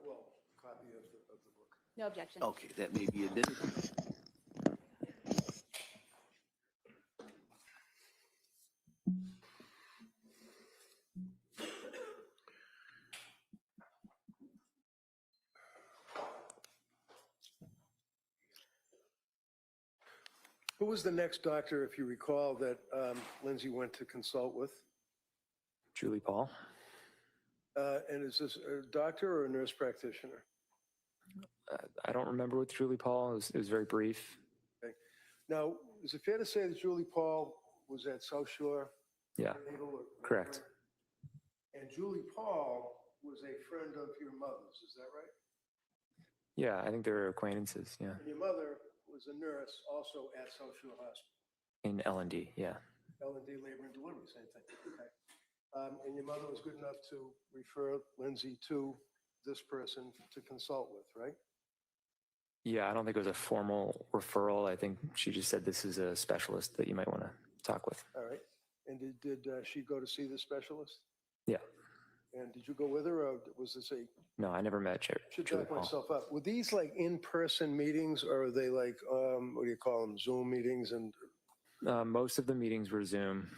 well, copy of the book. No objection. Okay, that may be admitted. Who was the next doctor, if you recall, that Lindsay went to consult with? Julie Paul. And is this a doctor or a nurse practitioner? I don't remember with Julie Paul. It was very brief. Okay. Now, is it fair to say that Julie Paul was at South Shore? Yeah, correct. And Julie Paul was a friend of your mother's, is that right? Yeah, I think they were acquaintances. Yeah, And your mother was a nurse also at South Shore Hospital. in L&D. Yeah, L&D Labor and Delivery, same thing. Okay. And your mother was good enough to refer Lindsay to this person to consult with, right? yeah. I don't think it was a formal referral. I think she just said this is a specialist that you might want to talk with. All right. And did she go to see the specialist? Yeah. And did you go with her, or was this a? No, I never met Should Julie back Paul. myself up. Were these like in-person meetings, or are they like what do you call them, Zoom meetings? And Most of the meetings were Zoom.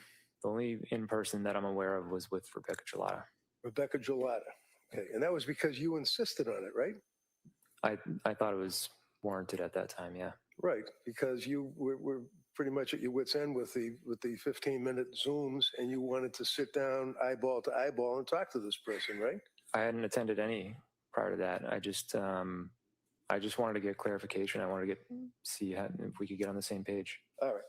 The only in-person that I'm aware of was with Rebecca Gelata. Rebecca Gelata. Okay, and that was because you insisted on it, right? I thought it was warranted at that time. Yeah. Right, because you were pretty much at your wit's end with the 15-minute Zooms, and you wanted to sit down eyeball to eyeball and talk to this person, right? I hadn't attended any prior to that. I just wanted to get clarification. I wanted to see if we could get on the same page. All right.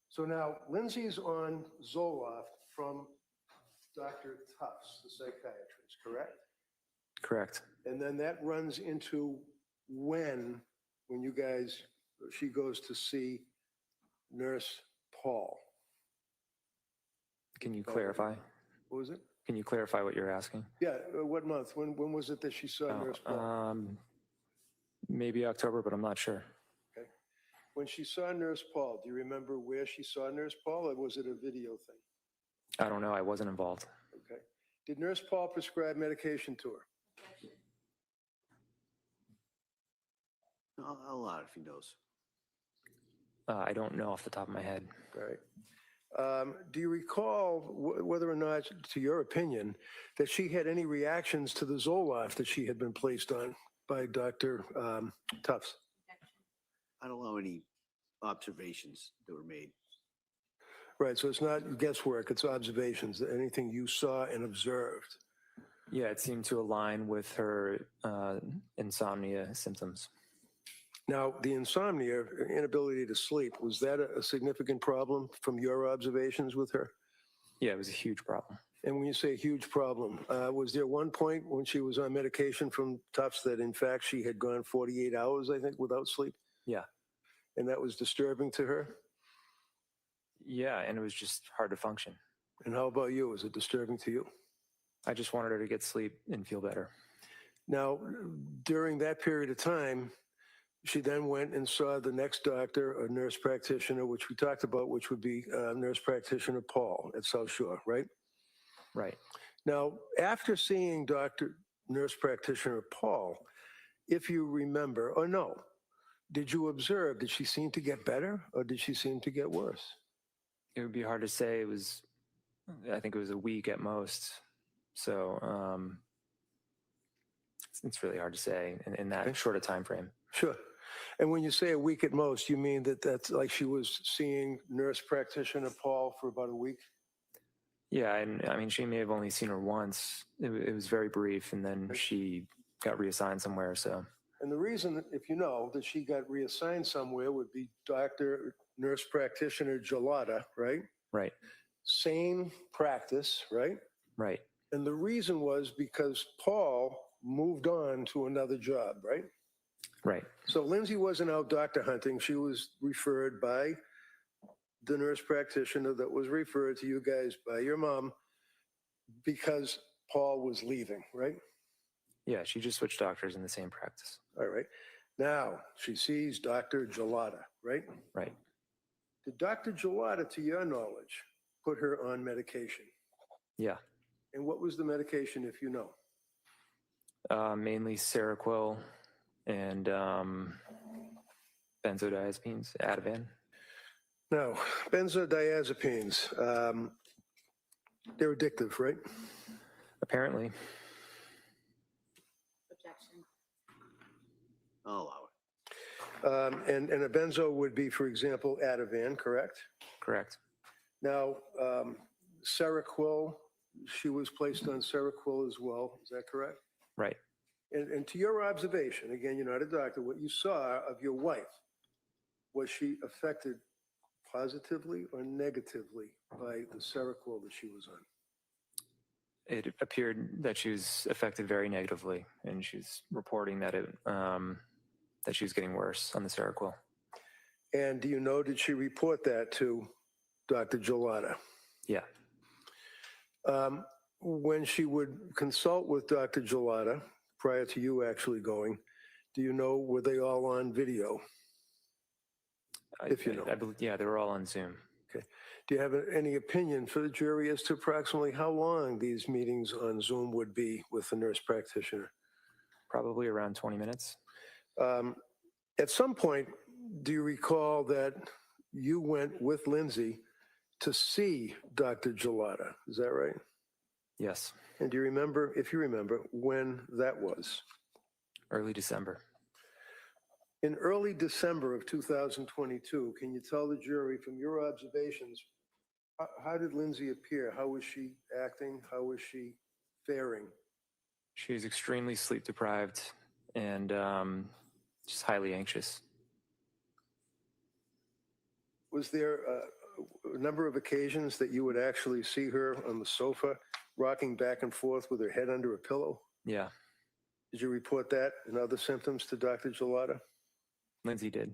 So now Lindsay's on Zoloft from Dr. Tufts, the psychiatrist, correct? Correct. And then that runs into when she goes to see Nurse Paul. Can you clarify? What was it? Can you clarify what you're asking? Yeah, what month? When was it that she saw Nurse Paul? Maybe October, but I'm not sure. Okay. When she saw Nurse Paul, do you remember where she saw Nurse Paul, or was it a video thing? I don't know. I wasn't involved. Okay. Did Nurse Paul prescribe medication to her? A lot, if he knows. I don't know off the top of my head. All right. Do you recall whether or not, to your opinion, that she had any reactions to the Zoloft that she had been placed on by Dr. Tufts? I don't know any observations that were made. Right, so it's not guesswork, it's observations, anything you saw and observed. Yeah, it seemed to align with her insomnia symptoms. Now, the insomnia, inability to sleep, was that a significant problem from your observations with her? Yeah, it was a huge problem. And when you say huge problem, was there one point when she was on medication from Tufts that in fact she had gone 48 hours, I think, without sleep? Yeah. And that was disturbing to her? Yeah, and it was just hard to function. And how about you? Was it disturbing to you? I just wanted her to get sleep and feel better. Now, during that period of time, she then went and saw the next doctor, a nurse practitioner, which we talked about, which would be nurse practitioner Paul at South Shore, right? Right. Now, after seeing nurse practitioner Paul, if you remember, or no, did you observe, did she seem to get better or did she seem to get worse? It would be hard to say. I think it was a week at most. So it's really hard to say in that short a time frame. Sure. And when you say a week at most, you mean that's like she was seeing nurse practitioner Paul for about a week? Yeah, and I mean, she may have only seen her once. It was very brief, and then she got reassigned somewhere. So. And the reason, if you know, that she got reassigned somewhere would be nurse practitioner Gelata, right? Right. Same practice, right? Right. And the reason was because Paul moved on to another job, right? Right. So Lindsay wasn't out doctor hunting. She was referred by the nurse practitioner that was referred to you guys by your mom because Paul was leaving, right? Yeah, she just switched doctors in the same practice. All right. Now she sees Dr. Gelata, right? Right. Did Dr. Gelata, to your knowledge, put her on medication? Yeah. And what was the medication, if you know? Mainly Seroquel and benzodiazepines, Ativan. Now, benzodiazepines, they're addictive, right? Apparently. Objection. I'll allow it. And a benzo would be, for example, Ativan, correct? Correct. Now, Seroquel, she was placed on Seroquel as well. Is that correct? Right. And to your observation, again, you're not a doctor, what you saw of your wife, was she affected positively or negatively by the Seroquel that she was on? It appeared that she was affected very negatively, and she's reporting that that she was getting worse on the Seroquel. And do you know, did she report that to Dr. Gelada? Yeah. When she would consult with Dr. Gelada, prior to you actually going, do you know, were they all on video? If you know. I believe, yeah, they were all on Zoom. Okay. Do you have any opinion for the jury as to approximately how long these meetings on Zoom would be with the nurse practitioner? Probably around 20 minutes. At some point, do you recall that you went with Lindsay to see Dr. Gelada? Is that right? Yes. And do you remember, if you remember, when that was? Early December. In early December of 2022, can you tell the jury from your observations, how did Lindsay appear? How was she acting? How was she faring? She was extremely sleep deprived and just highly anxious. Was there a number of occasions that you would actually see her on the sofa, rocking back and forth with her head under a pillow? Yeah. Did you report that and other symptoms to Dr. Gelada? Lindsay did.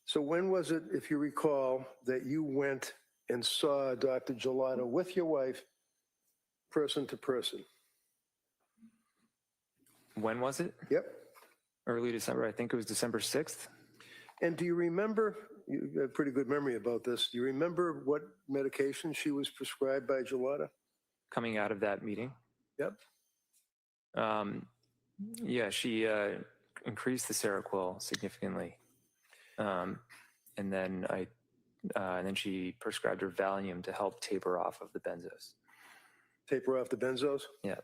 So when was it, if you recall, that you went and saw Dr. Gelada with your wife, person to person? When was it? Yep. Early December. I think it was December 6th. And do you remember, you have a pretty good memory about this, do you remember what medication she was prescribed by Gelada? Coming out of that meeting. Yep. Yeah, she increased the Seroquel significantly. And then she prescribed her Valium to help taper off of the benzos. Taper off the benzos? Yeah.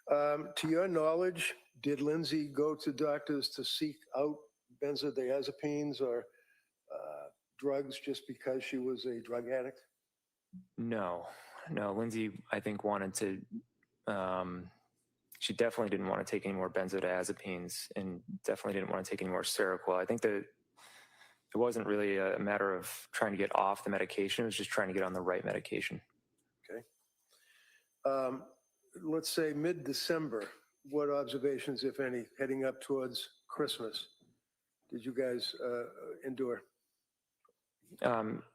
To your knowledge, did Lindsay go to doctors to seek out benzodiazepines or drugs just because she was a drug addict? No. Lindsay, I think, wanted to, she definitely didn't want to take any more benzodiazepines and definitely didn't want to take any more Seroquel. I think that it wasn't really a matter of trying to get off the medication. It was just trying to get on the right medication. Okay. Let's say mid-December, what observations, if any, heading up towards Christmas, did you guys endure?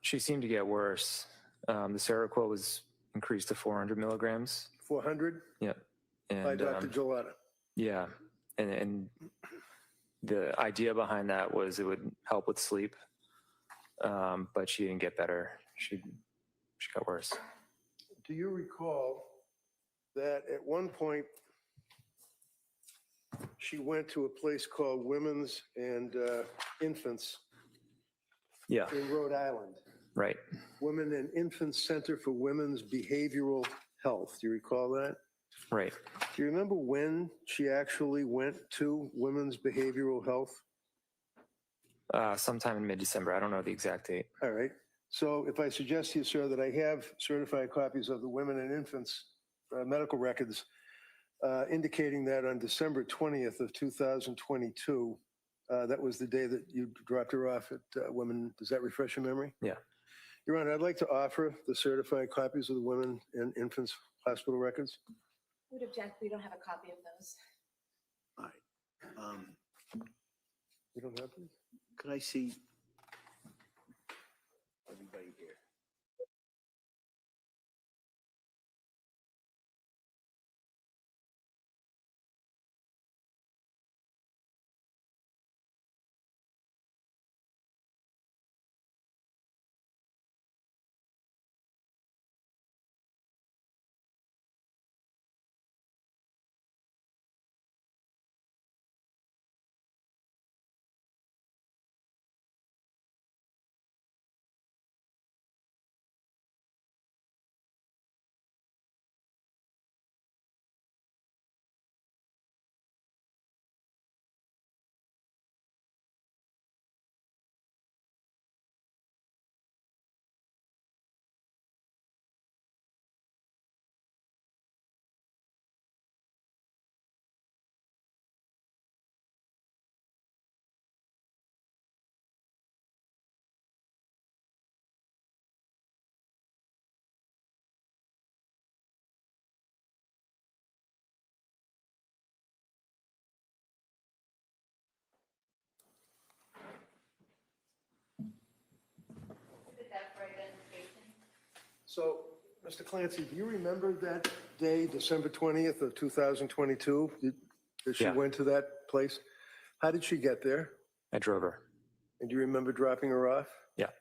She seemed to get worse. The Seroquel was increased to 400 milligrams. 400? Yeah. And, by Dr. Gelada? Yeah. And the idea behind that was it would help with sleep, but she didn't get better. She got worse. Do you recall that at one point she went to a place called Women's and Infants Yeah. in Rhode Island? Right. Women and Infants Center for Women's Behavioral Health. Do you recall that? Right. Do you remember when she actually went to Women's Behavioral Health? Sometime in mid-December. I don't know the exact date. All right. So if I suggest to you, sir, that I have certified copies of the Women and Infants medical records indicating that on December 20th of 2022, that was the day that you dropped her off at Women. Does that refresh your memory? Yeah. Your Honor, I'd like to offer the certified copies of the Women and Infants Hospital records. Would object. We don't have a copy of those. All right. You don't have these? Could I see everybody here? So, Mr. Clancy, do you remember that day, December 20th of 2022, that she Yeah. went to that place? How did she get there? I drove her. And do you remember dropping her off? Yeah.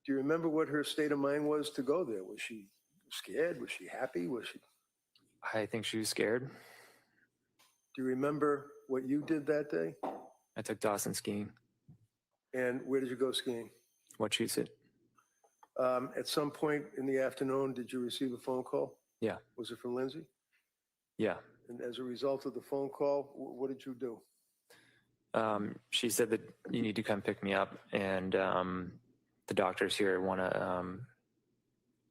Do you remember what her state of mind was to go there? Was she scared? Was she happy? Was she? I think she was scared. Do you remember what you did that day? I took Dawson skiing. And where did you go skiing? Wachusett. At some point in the afternoon, did you receive a phone call? Yeah. Was it from Lindsay? Yeah. And as a result of the phone call, what did you do? She said that you need to come pick me up, and the doctors here want to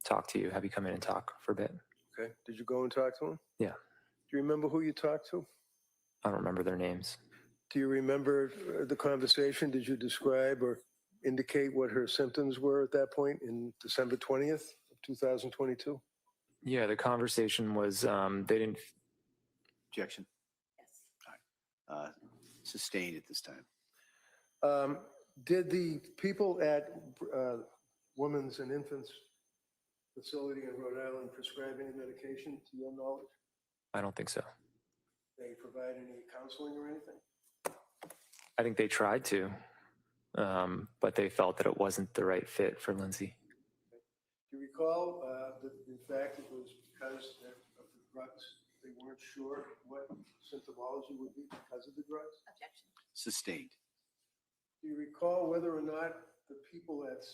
talk to you, have you come in and talk for a bit. Okay. Did you go and talk to him? Yeah. Do you remember who you talked to? I don't remember their names. Do you remember the conversation? Did you describe or indicate what her symptoms were at that point in December 20th of 2022? Yeah, the conversation was they didn't. Objection. Yes. All right. Sustained at this time. Did the people at Women's and Infants Facility in Rhode Island prescribe any medication to your knowledge? I don't think so. They provide any counseling or anything? I think they tried to, but they felt that it wasn't the right fit for Lindsay. Do you recall that in fact it was because of the drugs? They weren't sure what symptomology would be because of the drugs? Objection. Sustained. Do you recall whether or not the people at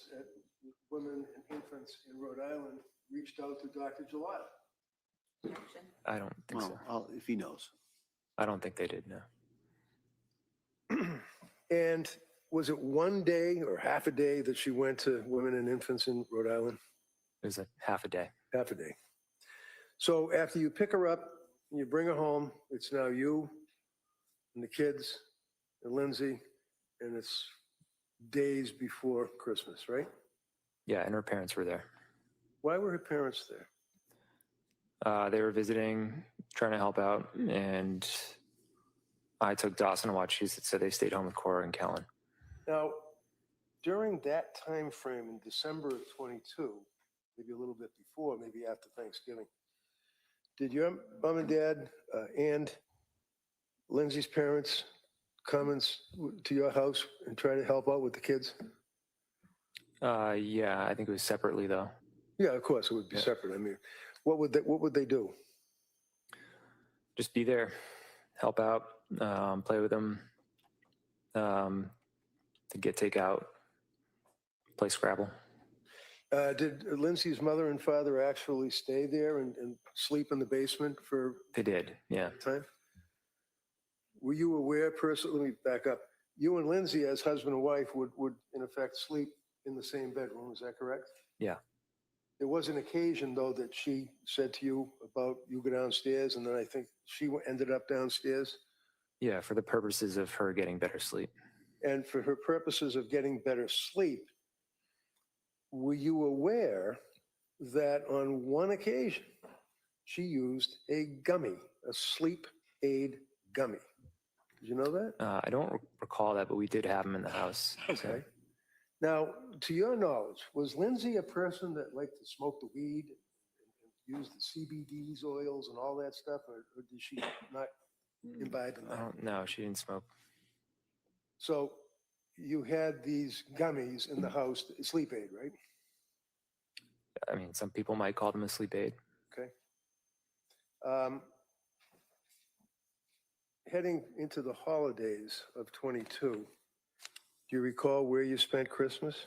Women and Infants in Rhode Island reached out to Dr. Gelada? Objection. I don't think so. If he knows. I don't think they did, no. And was it one day or half a day that she went to Women and Infants in Rhode Island? It was a half a day. Half a day. So after you pick her up and you bring her home, it's now you and the kids and Lindsay, and it's days before Christmas, right? Yeah, and her parents were there. Why were her parents there? They were visiting, trying to help out, and I took Dawson to Wachusett, so they stayed home with Cora and Kellen. Now, during that time frame in December of 22, maybe a little bit before, maybe after Thanksgiving, did your mom and dad and Lindsay's parents come to your house and try to help out with the kids? Yeah, I think it was separately though. Yeah, of course it would be separate. I mean, what would they do? Just be there, help out, play with them, to get takeout, play Scrabble. Did Lindsay's mother and father actually stay there and sleep in the basement for They did, yeah. time? Were you aware personally, let me back up, you and Lindsay as husband and wife would in effect sleep in the same bedroom, is that correct? Yeah. There was an occasion though that she said to you about you go downstairs and then I think she ended up downstairs? Yeah, for the purposes of her getting better sleep. And for her purposes of getting better sleep, were you aware that on one occasion she used a gummy, a sleep aid gummy? Did you know that? I don't recall that, but we did have them in the house. Okay. Now, to your knowledge, was Lindsay a person that liked to smoke the weed and use the CBDs oils and all that stuff, or did she not imbibe in that? No, she didn't smoke. So you had these gummies in the house, sleep aid, right? I mean, some people might call them a sleep aid. Okay. Heading into the holidays of 22, do you recall where you spent Christmas?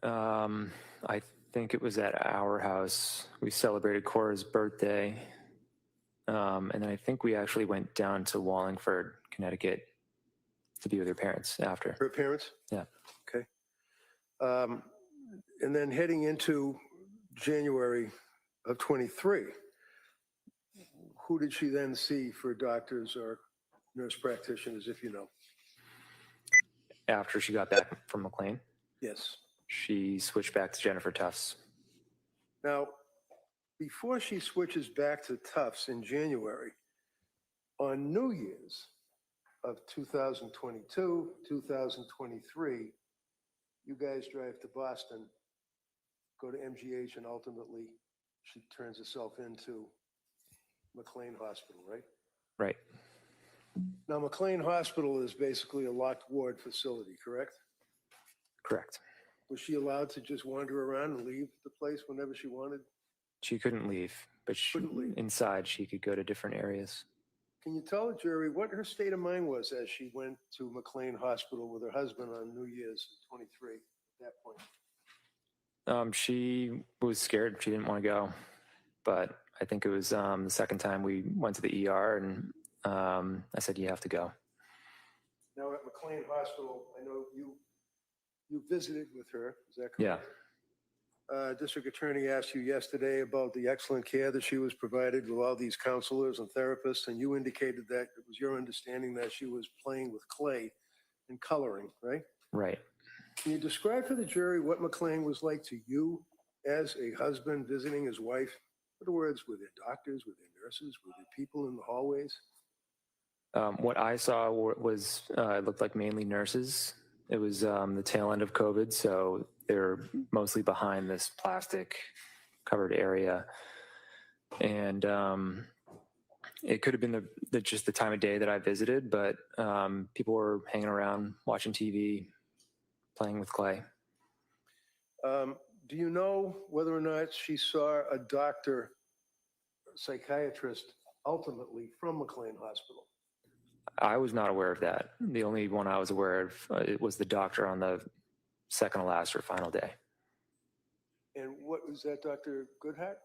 I think it was at our house. We celebrated Cora's birthday. And then I think we actually went down to Wallingford, Connecticut to be with her parents after. Her parents? Yeah. Okay. And then heading into January of 23, who did she then see for doctors or nurse practitioners, if you know? After she got back from McLean, Yes. she switched back to Jennifer Tufts. Now, before she switches back to Tufts in January, on New Year's of 2022, 2023, you guys drive to Boston go to MGH, and ultimately she turns herself into McLean Hospital, right? Right. Now, McLean Hospital is basically a locked ward facility, correct? Correct. Was she allowed to just wander around and leave the place whenever she wanted? She couldn't leave, but inside she could go to different areas. Can you tell the jury what her state of mind was as she went to McLean Hospital with her husband on New Year's 23 at that point? She was scared. She didn't want to go, but I think it was the second time we went to the ER, and I said, "You have to go." Now at McLean Hospital, I know you visited with her. Is that correct? Yeah. District Attorney asked you yesterday about the excellent care that she was provided with all these counselors and therapists, and you indicated that it was your understanding that she was playing with clay and coloring, right? Right. Can you describe for the jury what McLean was like to you as a husband visiting his wife? In other words, were there doctors, were there nurses, were there people in the hallways? What I saw was it looked like mainly nurses. It was the tail end of COVID, so they're mostly behind this plastic covered area. And it could have been just the time of day that I visited, but people were hanging around, watching TV, playing with clay. Do you know whether or not she saw a doctor, psychiatrist, ultimately from McLean Hospital? I was not aware of that. The only one I was aware of it was the doctor on the second to last or final day. And what was that, Dr. Goodhart?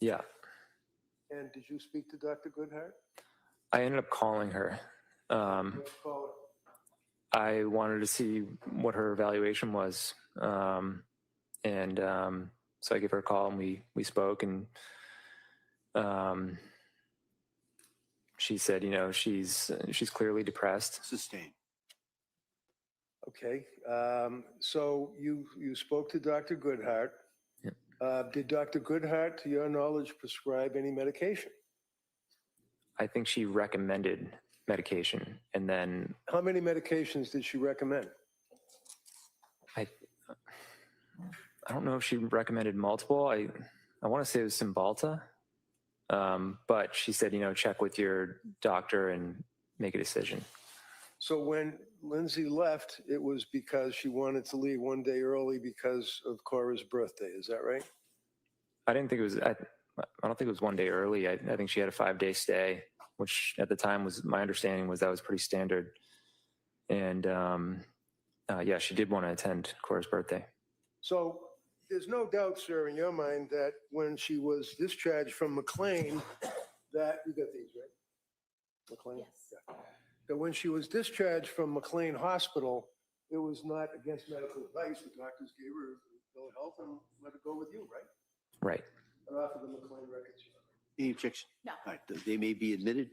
Yeah. And did you speak to Dr. Goodhart? I ended up calling her. I wanted to see what her evaluation was. So I gave her a call, and we spoke, and she said, she's clearly depressed. Sustained. Okay. So you spoke to Dr. Goodhart. Yep. Did Dr. Goodhart, to your knowledge, prescribe any medication? I think she recommended medication, and then How many medications did she recommend? I don't know if she recommended multiple. I want to say it was Cymbalta, but she said, check with your doctor and make a decision. So when Lindsay left, it was because she wanted to leave one day early because of Cora's birthday. Is that right? I didn't think it was. I don't think it was one day early. I think she had a 5-day stay, which at the time was my understanding was that was pretty standard. And yeah, she did want to attend Cora's birthday. So there's no doubt, sir, in your mind that when she was discharged from McLean, that you got these, right? McLean? Yes. Yeah. That when she was discharged from McLean Hospital, it was not against medical advice. The doctors gave her bill of health and let her go with you, right? Right. And off of the McLean records. Any objection? No. All right, they may be admitted.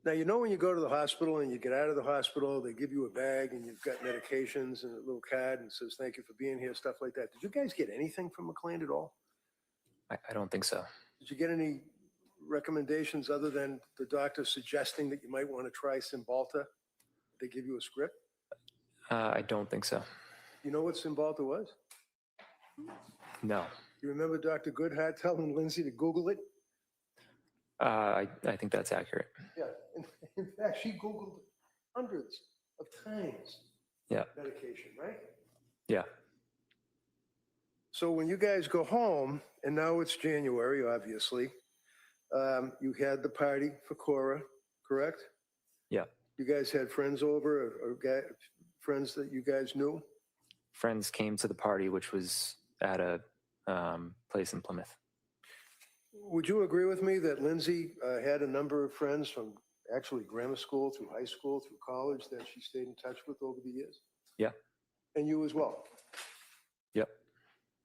Now, you know when you go to the hospital and you get out of the hospital, they give you a bag and you've got medications and a little card and says, thank you for being here, stuff like that. Did you guys get anything from McLean at all? I don't think so. Did you get any recommendations other than the doctor suggesting that you might want to try Cymbalta? Did they give you a script? I don't think so. You know what Cymbalta was? No. You remember Dr. Goodhart telling Lindsay to Google it? I think that's accurate. Yeah. In fact, she Googled hundreds of times. Yeah. Medication, right? Yeah. So when you guys go home, and now it's January, obviously, you had the party for Cora, correct? Yeah. You guys had friends over, or friends that you guys knew? Friends came to the party, which was at a place in Plymouth. Would you agree with me that Lindsay had a number of friends from actually grammar school through high school through college that she stayed in touch with over the years? Yeah. And you as well? Yep.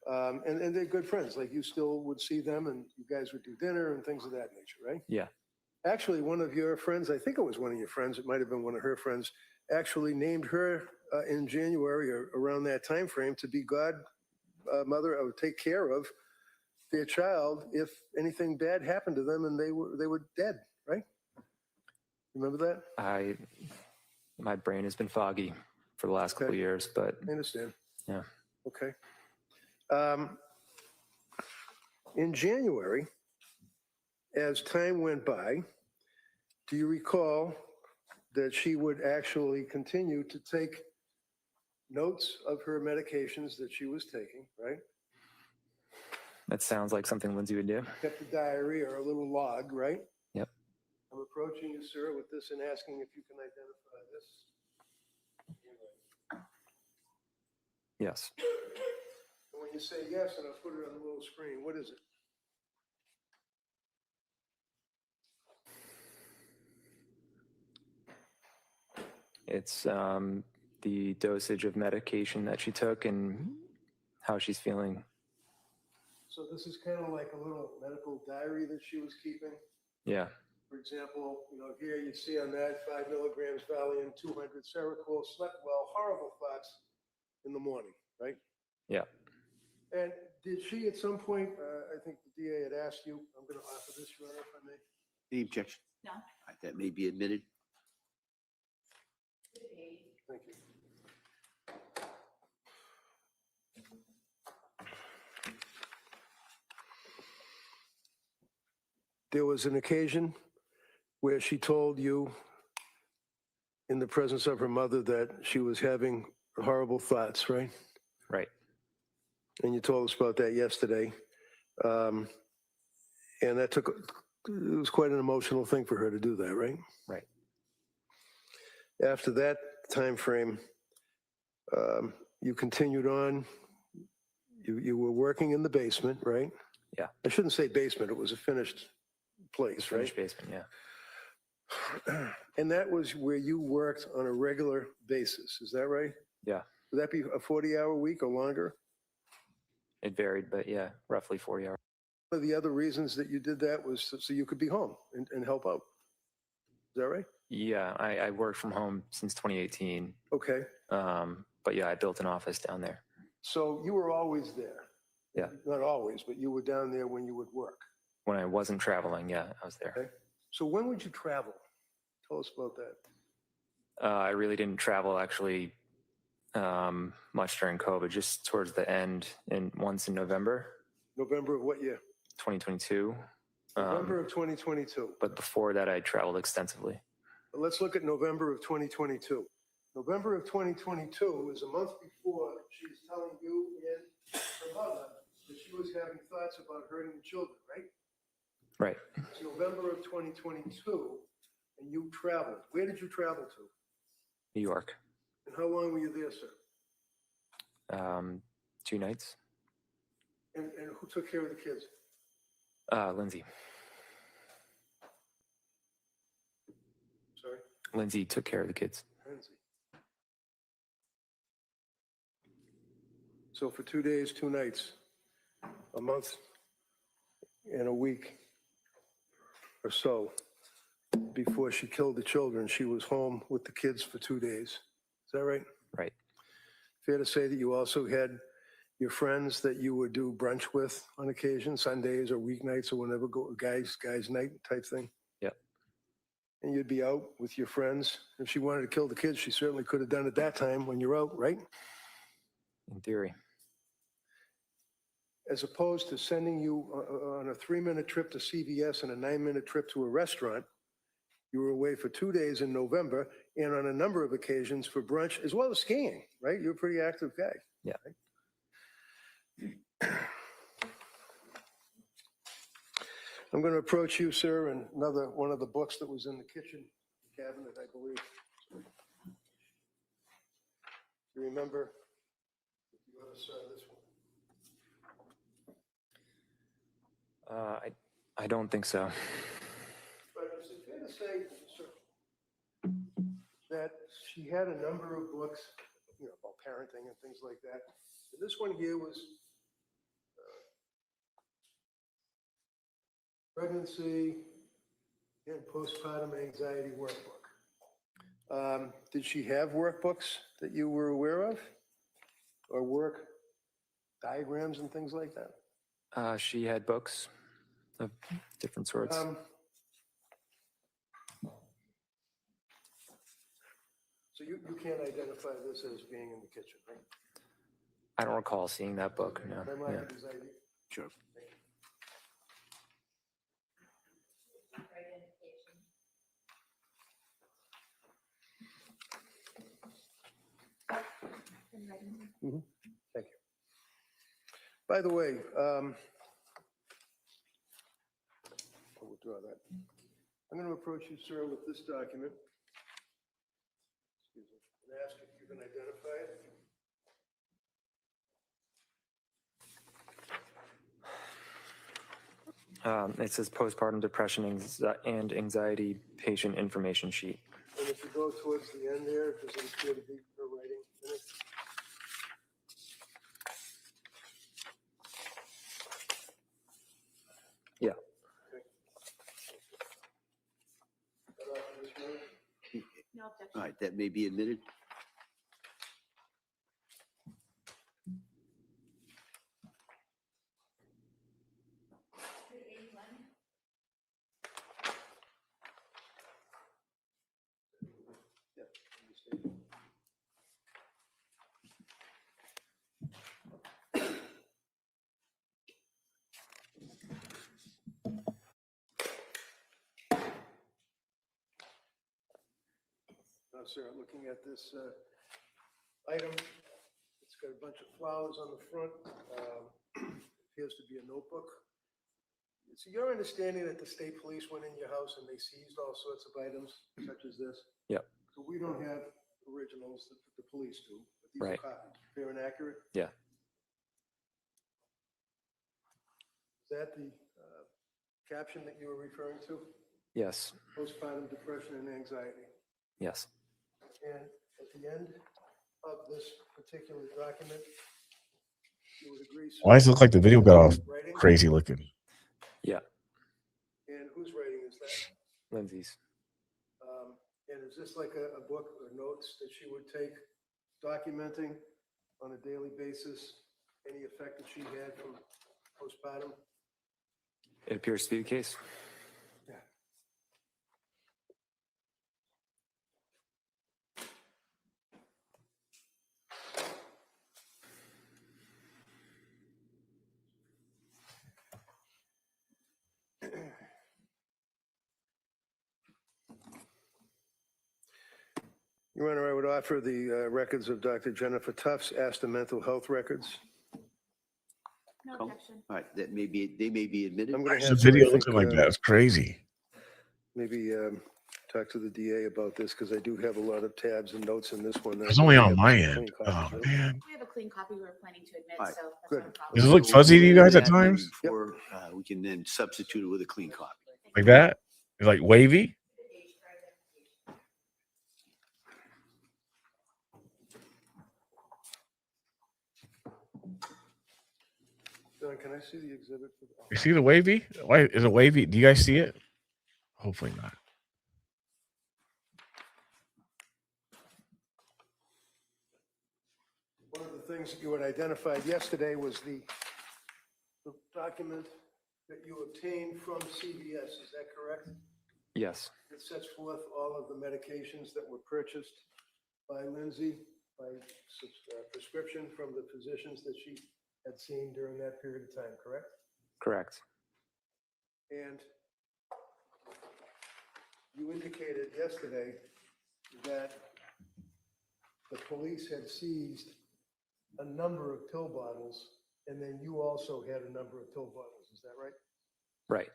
And they're good friends. Like you still would see them and you guys would do dinner and things of that nature, right? Yeah. Actually, one of your friends, I think it was one of your friends, it might have been one of her friends, actually named her in January or around that time frame to be godmother or take care of their child if anything bad happened to them and they were dead, right? Remember that? My brain has been foggy for the last couple of years, but I understand. yeah. Okay. In January, as time went by, do you recall that she would actually continue to take notes of her medications that she was taking, right? That sounds like something Lindsay would do. Kept a diary or a little log, right? Yep. I'm approaching you, sir, with this and asking if you can identify this. Yes. And when you say yes, and I'll put it on the little screen, what is it? It's the dosage of medication that she took and how she's feeling. So this is kind of like a little medical diary that she was keeping. Yeah. For example, here you see on that 5 milligrams Valium, 200 Seroquel, slept well, horrible thoughts in the morning, right? Yeah. And did she at some point, I think the DA had asked you, I'm going to offer this, Your Honor, if I may. Any objection? No. That may be admitted. Thank you. There was an occasion where she told you in the presence of her mother that she was having horrible thoughts, right? Right. And you told us about that yesterday. And that it was quite an emotional thing for her to do that, right? Right. After that time frame, you continued on. You were working in the basement, right? Yeah. I shouldn't say basement. It was a finished place, Finished right? basement, yeah. And that was where you worked on a regular basis. Is that right? Yeah. Would that be a 40-hour week or longer? It varied, but yeah, roughly 40 hours. One of the other reasons that you did that was so you could be home and help out. Is that right? Yeah, I worked from home since 2018. Okay. But yeah, I built an office down there. So you were always there. Yeah. Not always, but you were down there when you would work. When I wasn't traveling, yeah, I was there. Okay. So when would you travel? Tell us about that. I really didn't travel actually much during COVID, just towards the end and once in November. November of what year? 2022. November of 2022. But before that, I traveled extensively. Let's look at November of 2022. November of 2022 is a month before she's telling you and her mother that she was having thoughts about hurting the children, right? Right. It's November of 2022, and you traveled. Where did you travel to? New York. And how long were you there, sir? 2 nights. And who took care of the kids? Lindsay. Sorry? Lindsay took care of the kids. Lindsay. So for 2 days, 2 nights, a month and a week or so before she killed the children, she was home with the kids for 2 days. Is that right? Right. Fair to say that you also had your friends that you would do brunch with on occasion, Sundays or weeknights or whenever, guys night type thing? Yep. And you'd be out with your friends. If she wanted to kill the kids, she certainly could have done it that time when you're out, right? In theory. As opposed to sending you on a 3-minute trip to CVS and a 9-minute trip to a restaurant, you were away for 2 days in November and on a number of occasions for brunch as well as skiing, right? You're a pretty active guy. Yeah. Right? I'm going to approach you, sir, and one of the books that was in the kitchen cabinet, I believe. You remember? You ever saw this one? I don't think so. But is it fair to say, sir, that she had a number of books, about parenting and things like that? And this one here was pregnancy and postpartum anxiety workbook. Did she have workbooks that you were aware of, or work diagrams and things like that? She had books of different sorts. So you can't identify this as being in the kitchen, right? I don't recall seeing that book. No. Am I Yeah. right? Is that you? Sure. Thank you. By the way, I'll withdraw that. I'm going to approach you, sir, with this document. Excuse me. And ask if you can identify it. It says postpartum depression and anxiety patient information sheet. And if you go towards the end there, does it appear to be her writing in it? Yeah. No objection. All right, that may be admitted. Now, sir, I'm looking at this item. It's got a bunch of flowers on the front. Appears to be a notebook. So your understanding that the state police went in your house and they seized all sorts of items such as this? Yep. So we don't have originals, the police do, but these Right. are copies. Fair and accurate? Yeah. Is that the caption that you were referring to? Yes. Postpartum depression and anxiety. Yes. And at the end of this particular document, you would agree. Why does it look like the video got off Writing? crazy looking? Yeah. And whose writing is that? Lindsay's. And is this like a book or notes that she would take documenting on a daily basis any effect that she had from postpartum? It appears to be the case. Yeah. Your Honor, I would offer the records of Dr. Jennifer Tufts, ASTA mental health records. No Cool. objection. All right, that may be, they may be admitted. I'm going to The have video to, I looking think, like that. It's crazy. maybe talk to the DA about this because I do have a lot of tabs and notes in this one. It's only on my Clean end. copies, Oh right? man. We have a clean copy we were planning to admit, All right, so that's good. not a problem. Does it look fuzzy to you guys at That maybe times? Before we can then substitute it with a clean copy. Like that? It's like wavy? John, can I see the exhibit? You see the wavy? Why is it wavy? Do you guys see it? Hopefully not. One of the things that you had identified yesterday was the document that you obtained from CVS, is that correct? Yes. It sets forth all of the medications that were purchased by Lindsay, by prescription from the physicians that she had seen during that period of time, correct? Correct. And you indicated yesterday that the police had seized a number of pill bottles, and then you also had a number of pill bottles, is that right? Right.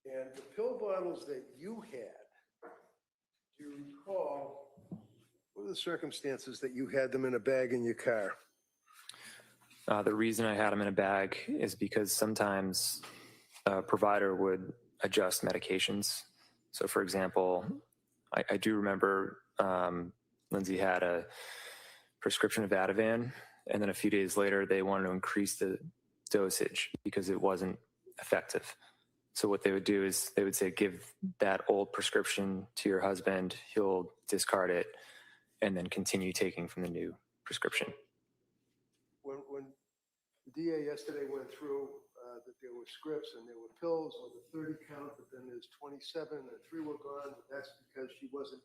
And the pill bottles that you had, do you recall, what are the circumstances that you had them in a bag in your car? The reason I had them in a bag is because sometimes a provider would adjust medications. So, for example, I do remember Lindsay had a prescription of Ativan, and then a few days later, they wanted to increase the dosage because it wasn't effective. So what they would do is they would say, give that old prescription to your husband, he'll discard it, and then continue taking from the new prescription. When the DA yesterday went through that there were scripts and there were pills with a 30 count, but then there's 27 and 3 were gone. But that's because she wasn't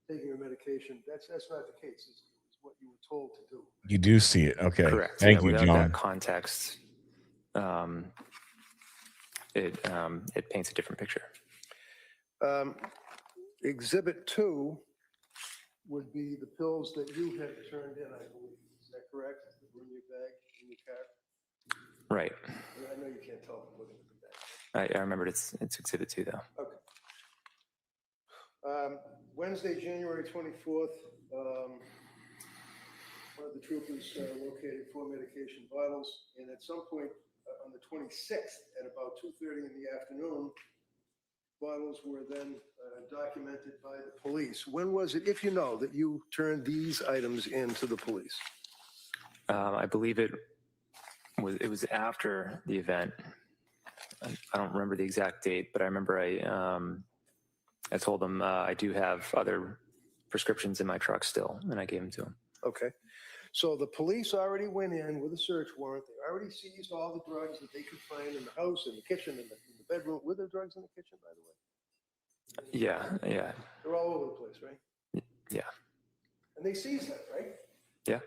taking her medication. That's not the case. It's what you were told to do. You do see it. Okay. Correct. Thank Yeah, you, without John. that context, it paints a different picture. Exhibit 2 would be the pills that you had turned in, I believe. Is that correct? That were in your bag, in your car? Right. I know you can't tell from looking at the bag. I remembered it's Exhibit 2, though. Okay. Wednesday, January 24th, one of the troopers located 4 medication bottles, and at some point on the 26th, at about 2:30 in the afternoon, bottles were then documented by the police. When was it, if you know, that you turned these items in to the police? I believe it was after the event. I don't remember the exact date, but I remember I told them I do have other prescriptions in my truck still, and I gave them to him. Okay. So the police already went in with a search warrant. They already seized all the drugs that they could find in the house, in the kitchen, in the bedroom. Were there drugs in the kitchen, by the way? Yeah. They're all over the place, right? Yeah. And they seized them, right? Yeah.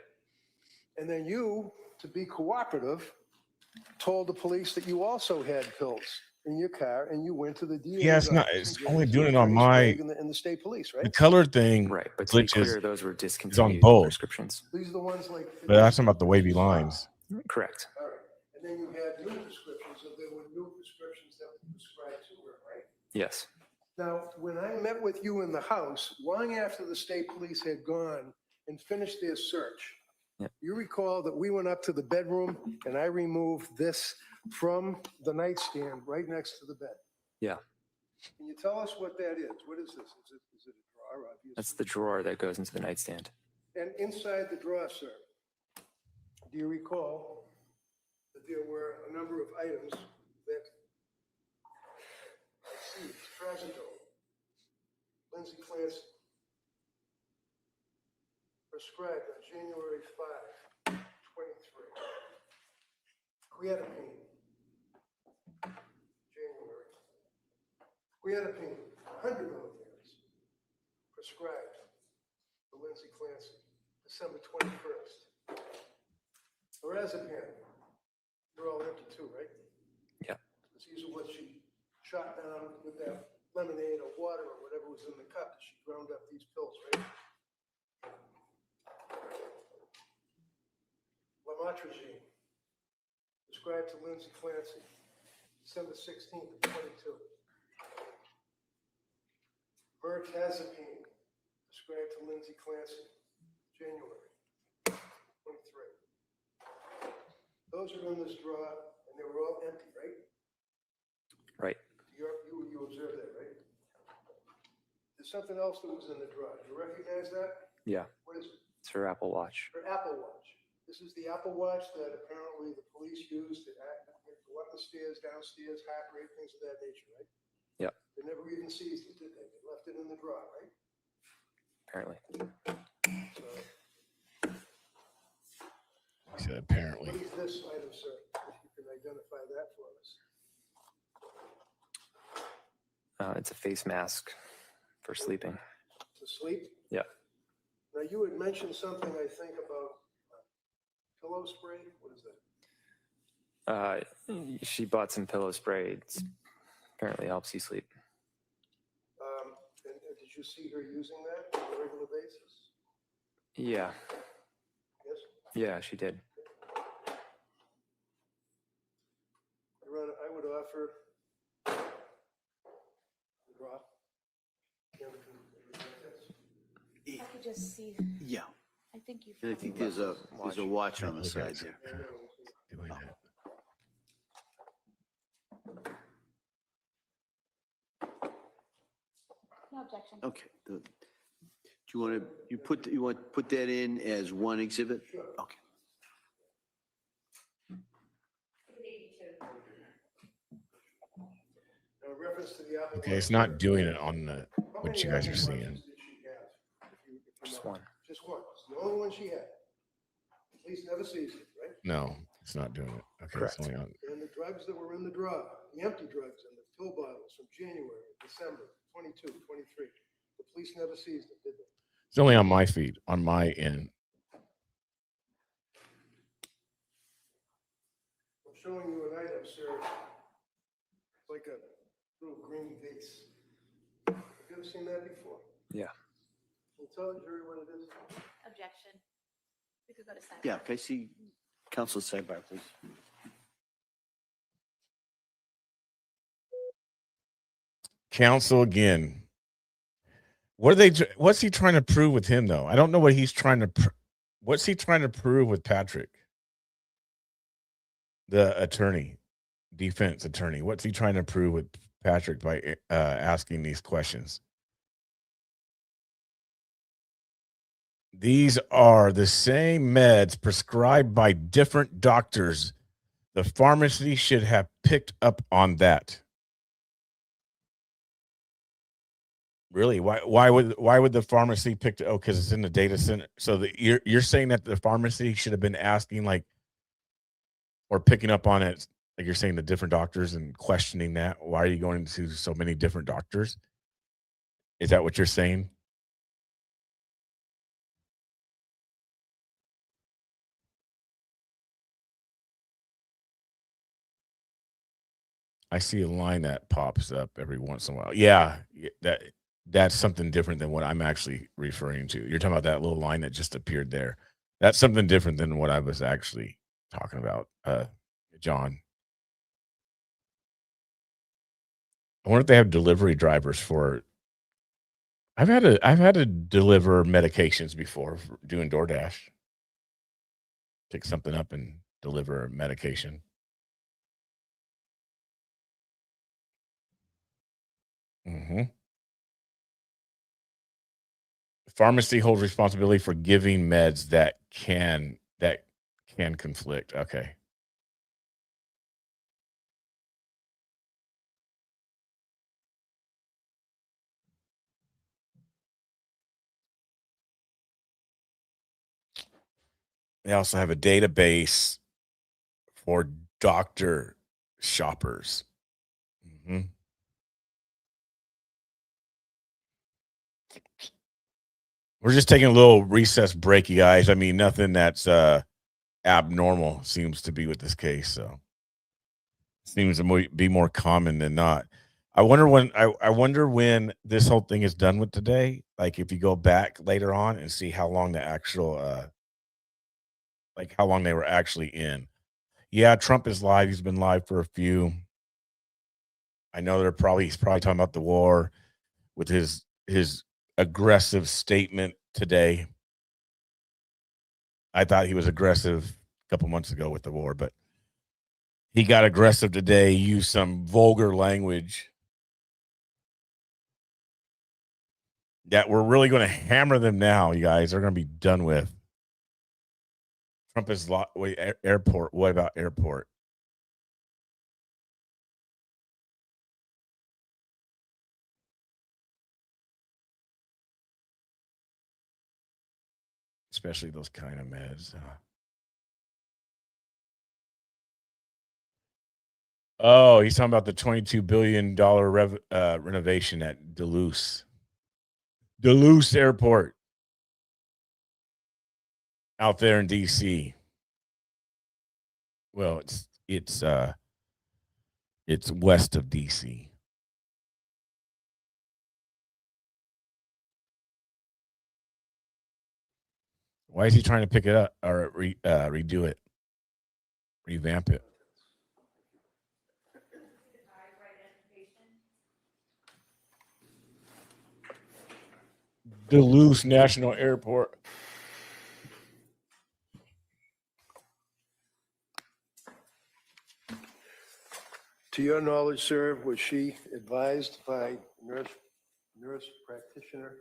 And then you, to be cooperative, told the police that you also had pills in your car, and you went to the DA's Yeah, it's not. office It's and only gave doing it to on my. in the state police, right? The color thing, Right, but to be glitches. clear, those were It's on discontinued both. prescriptions. These are the ones like. But that's talking about the wavy lines. Correct. All right. And then you had new prescriptions, so there were new prescriptions that were prescribed to her, right? Yes. Now, when I met with you in the house, long after the state police had gone and finished their search, you recall that we went up to the bedroom and I removed this from the nightstand right next to the bed. Yeah. Can you tell us what that is? What is this? Is it a drawer, obviously? That's the drawer that goes into the nightstand. And inside the drawer, sir, do you recall that there were a number of items that I see, Trazodone, Lindsay Clancy, prescribed on January 5, 23. Creatinine, January. Creatinine, 100 milligrams, prescribed for Lindsay Clancy, December 21st. Lorazepam, they're all empty too, right? Yeah. Because these are what she shot down with that lemonade or water or whatever was in the cup that she ground up these pills, right? Lamotrigine, prescribed to Lindsay Clancy, December 16th of 22. Mirtazapine, prescribed to Lindsay Clancy, January 23. Those are in this drawer, and they were all empty, right? Right. You observed that, right? There's something else that was in the drawer. Do you recognize that? Yeah. What is it? It's her Apple Watch. Her Apple Watch. This is the Apple Watch that apparently the police used to go up the stairs, downstairs, heart rate, things of that nature, right? Yeah. They never even seized it, did they? They left it in the drawer, right? Apparently. So, He said apparently. what is this item, sir? If you can identify that for us. It's a face mask for sleeping. To sleep? Yeah. Now, you had mentioned something, I think, about pillow spray. What is that? She bought some pillow spray. It apparently helps you sleep. And did you see her using that on a regular basis? Yeah. Yes? Yeah, she did. Your Honor, I would offer the drop. I could just see, Yeah. I think you. I think there's a watch on the side there. Doing that. No objection. Okay. Do you want to put that in as one exhibit? Okay. Now, in reference to the Apple Okay, it's not doing it on the what you guys are seeing. Watches did she have? If you Just know. one. Just one. It's the only one she had. Police never seized it, right? No, it's not doing it. Okay, Correct. it's only on. And the drop drugs that were in the drawer, the empty drugs and the pill bottles from January, December 22, 23. The police never seized them, did they? It's only on my feed, on my end. I'm showing you an item, sir. It's like a little green vase. Have you ever seen that before? Yeah. Can you tell the jury what it is? Objection. We could go to sidebar. Yeah, can I see Council sidebar, please? Counsel again. What are they? What's he trying to prove with him, though? I don't know what he's trying to. What's he trying to prove with Patrick, the attorney, defense attorney? What's he trying to prove with Patrick by asking these questions? These are the same meds prescribed by different doctors. The pharmacy should have picked up on that. Really? Why would the pharmacy pick? Oh, because it's in the data center. So you're saying that the pharmacy should have been asking, like, or picking up on it, like you're saying, the different doctors and questioning that. Why are you going to so many different doctors? Is that what you're saying? I see a line that pops up every once in a while. Yeah, that's something different than what I'm actually referring to. You're talking about that little line that just appeared there. That's something different than what I was actually talking about, John. I wonder if they have delivery drivers for. I've had to deliver medications before doing DoorDash. Pick something up and deliver medication. Mm-hmm. Pharmacy holds responsibility for giving meds that can conflict. Okay. They also have a database for doctor shoppers. Mm-hmm. We're just taking a little recess break, you guys. I mean, nothing that's abnormal seems to be with this case. So seems to be more common than not. I wonder when this whole thing is done with today. Like if you go back later on and see how long the actual like how long they were actually in. Yeah, Trump is live. He's been live for a few. I know he's probably talking about the war with his aggressive statement today. I thought he was aggressive a couple months ago with the war, but he got aggressive today, used some vulgar language that we're really going to hammer them now, you guys. They're going to be done with. Trump is airport. What about airport? Especially those kind of meds. Oh, he's talking about the $22 billion renovation at Duluth Airport out there in DC. Well, it's west of DC. Why is he trying to pick it up or redo it, revamp it? Duluth National Airport. To your knowledge, sir, was she advised by nurse practitioner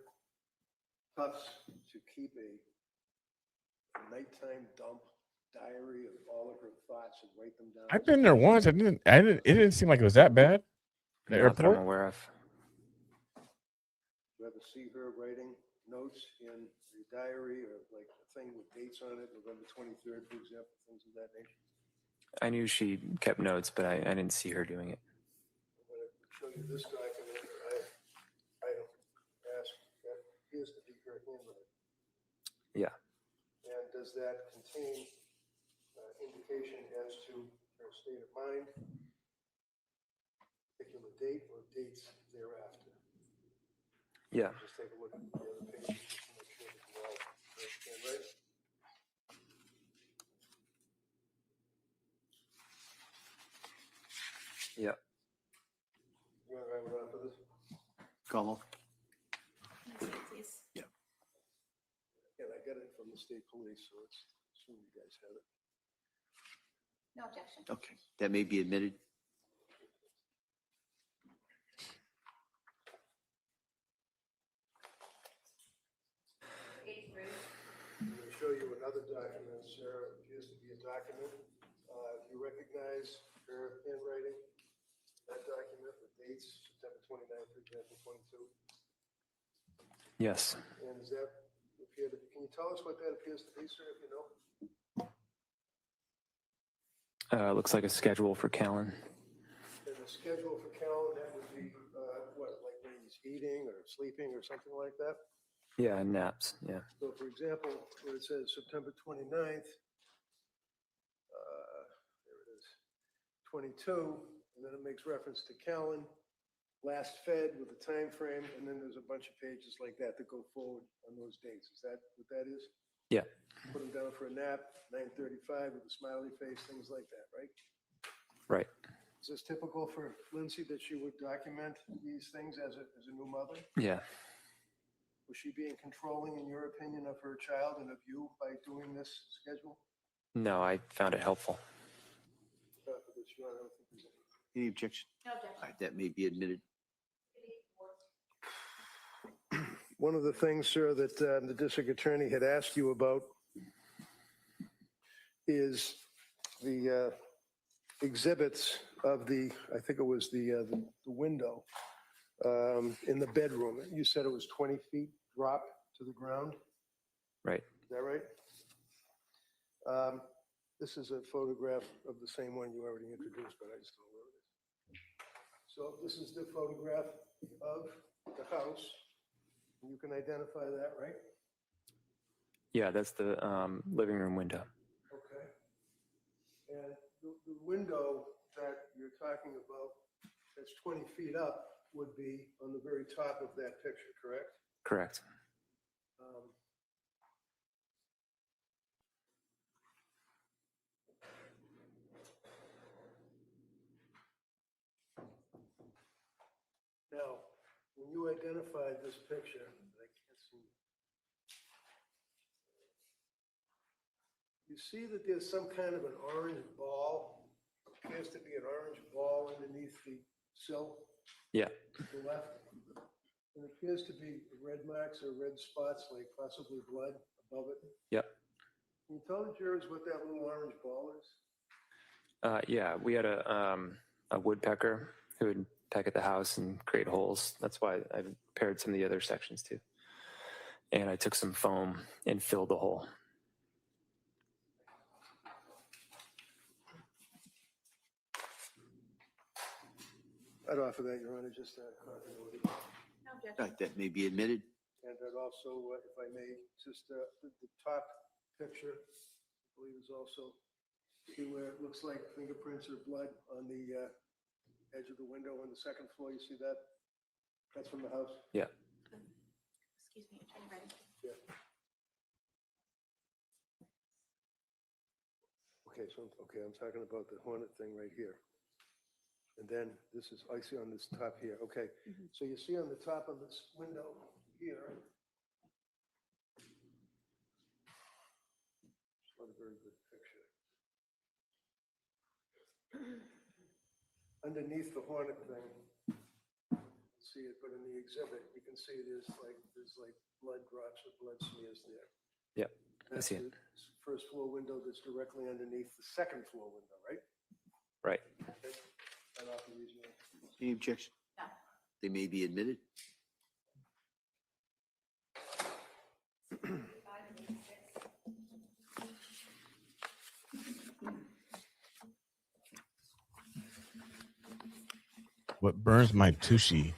Tufts to keep a nighttime dump diary of all of her thoughts and write them down? I've been there once. It didn't seem like it was that bad. The Not that I'm airport. aware of. You ever see her writing notes in the diary or like a thing with dates on it, November 23rd, for example, things of that nature? I knew she kept notes, but I didn't see her doing it. I'm going to show you this document. I asked, that appears to be her handwriting. Yeah. And does that contain indication as to her state of mind, particular date, or dates thereafter? Yeah. Just take a look at the other pages just to make sure that you all understand, right? Yeah. You want to write it off for this? Como? Please. Yeah. And I got it from the state police, so it's assume you guys have it. No objection. Okay, that may be admitted. I'm going to show you another document, Sarah. It appears to be a document. You recognize her handwriting? That document with dates, September 29th, for example, 22. Yes. And does that appear to, can you tell us what that appears to be, sir, if you know? Looks like a schedule for Callan. And the schedule for Callan, that would be, what, like when he's eating or sleeping or something like that? Yeah, naps. Yeah. So for example, where it says September 29th, there it is, 22, and then it makes reference to Callan, last fed with a time frame, and then there's a bunch of pages like that that go forward on those dates. Is that what that is? Yeah. Put him down for a nap, 9:35 with a smiley face, things like that, right? Right. Is this typical for Lindsay that she would document these things as a new mother? Yeah. Was she being controlling, in your opinion, of her child and of you by doing this schedule? No, I found it helpful. Any objection? No objection. All right, that may be admitted. One of the things, sir, that the district attorney had asked you about is the exhibits of the, I think it was the window in the bedroom. You said it was 20 feet drop to the ground. Right. Is that right? This is a photograph of the same one you already introduced, but I just don't know where it is. So this is the photograph of the house. You can identify that, right? Yeah, that's the living room window. Okay. And the window that you're talking about that's 20 feet up would be on the very top of that picture, correct? Correct. Now, when you identified this picture, I can't see. You see that there's some kind of an orange ball, appears to be an orange ball underneath the sill Yeah. to the left. And it appears to be red marks or red spots, like possibly blood above it. Yep. Can you tell the jurors what that little orange ball is? Yeah, we had a woodpecker who would peck at the house and create holes. That's why I paired some of the other sections too. And I took some foam and filled the hole. I'd offer that, Your Honor, just continuity. No objection. All right, that may be admitted. And I'd also, if I may, just the top picture, I believe is also, see where it looks like fingerprints or blood on the edge of the window on the second floor. You see that? That's from the house? Yeah. Excuse me, Attorney Reddy. Yeah. Okay, I'm talking about the Hornet thing right here. And then this is, I see on this top here. Okay, so you see on the top of this window here. It's not a very good picture. Underneath the Hornet thing, see it, but in the exhibit, you can see there's like blood drops or blood smears there. Yep. I That's see it. the first floor window that's directly underneath the second floor window, right? Right. Okay. I'd offer these, Your Honor. Any objection? No. They may be admitted. What burns my tushy?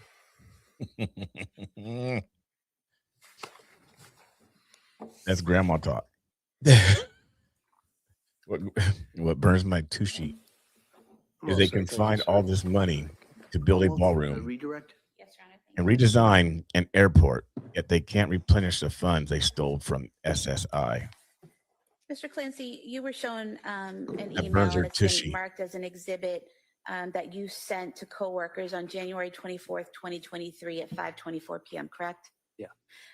That's grandma talk. what burns my tushy is they can find all this money to build a ballroom Redirect? and redesign an airport, yet they can't replenish the funds they stole from SSI. Mr. Clancy, you were shown an That email burns her and it's been tushy. marked as an exhibit that you sent to coworkers on January 24th, 2023 at 5:24 p.m., correct? Yeah.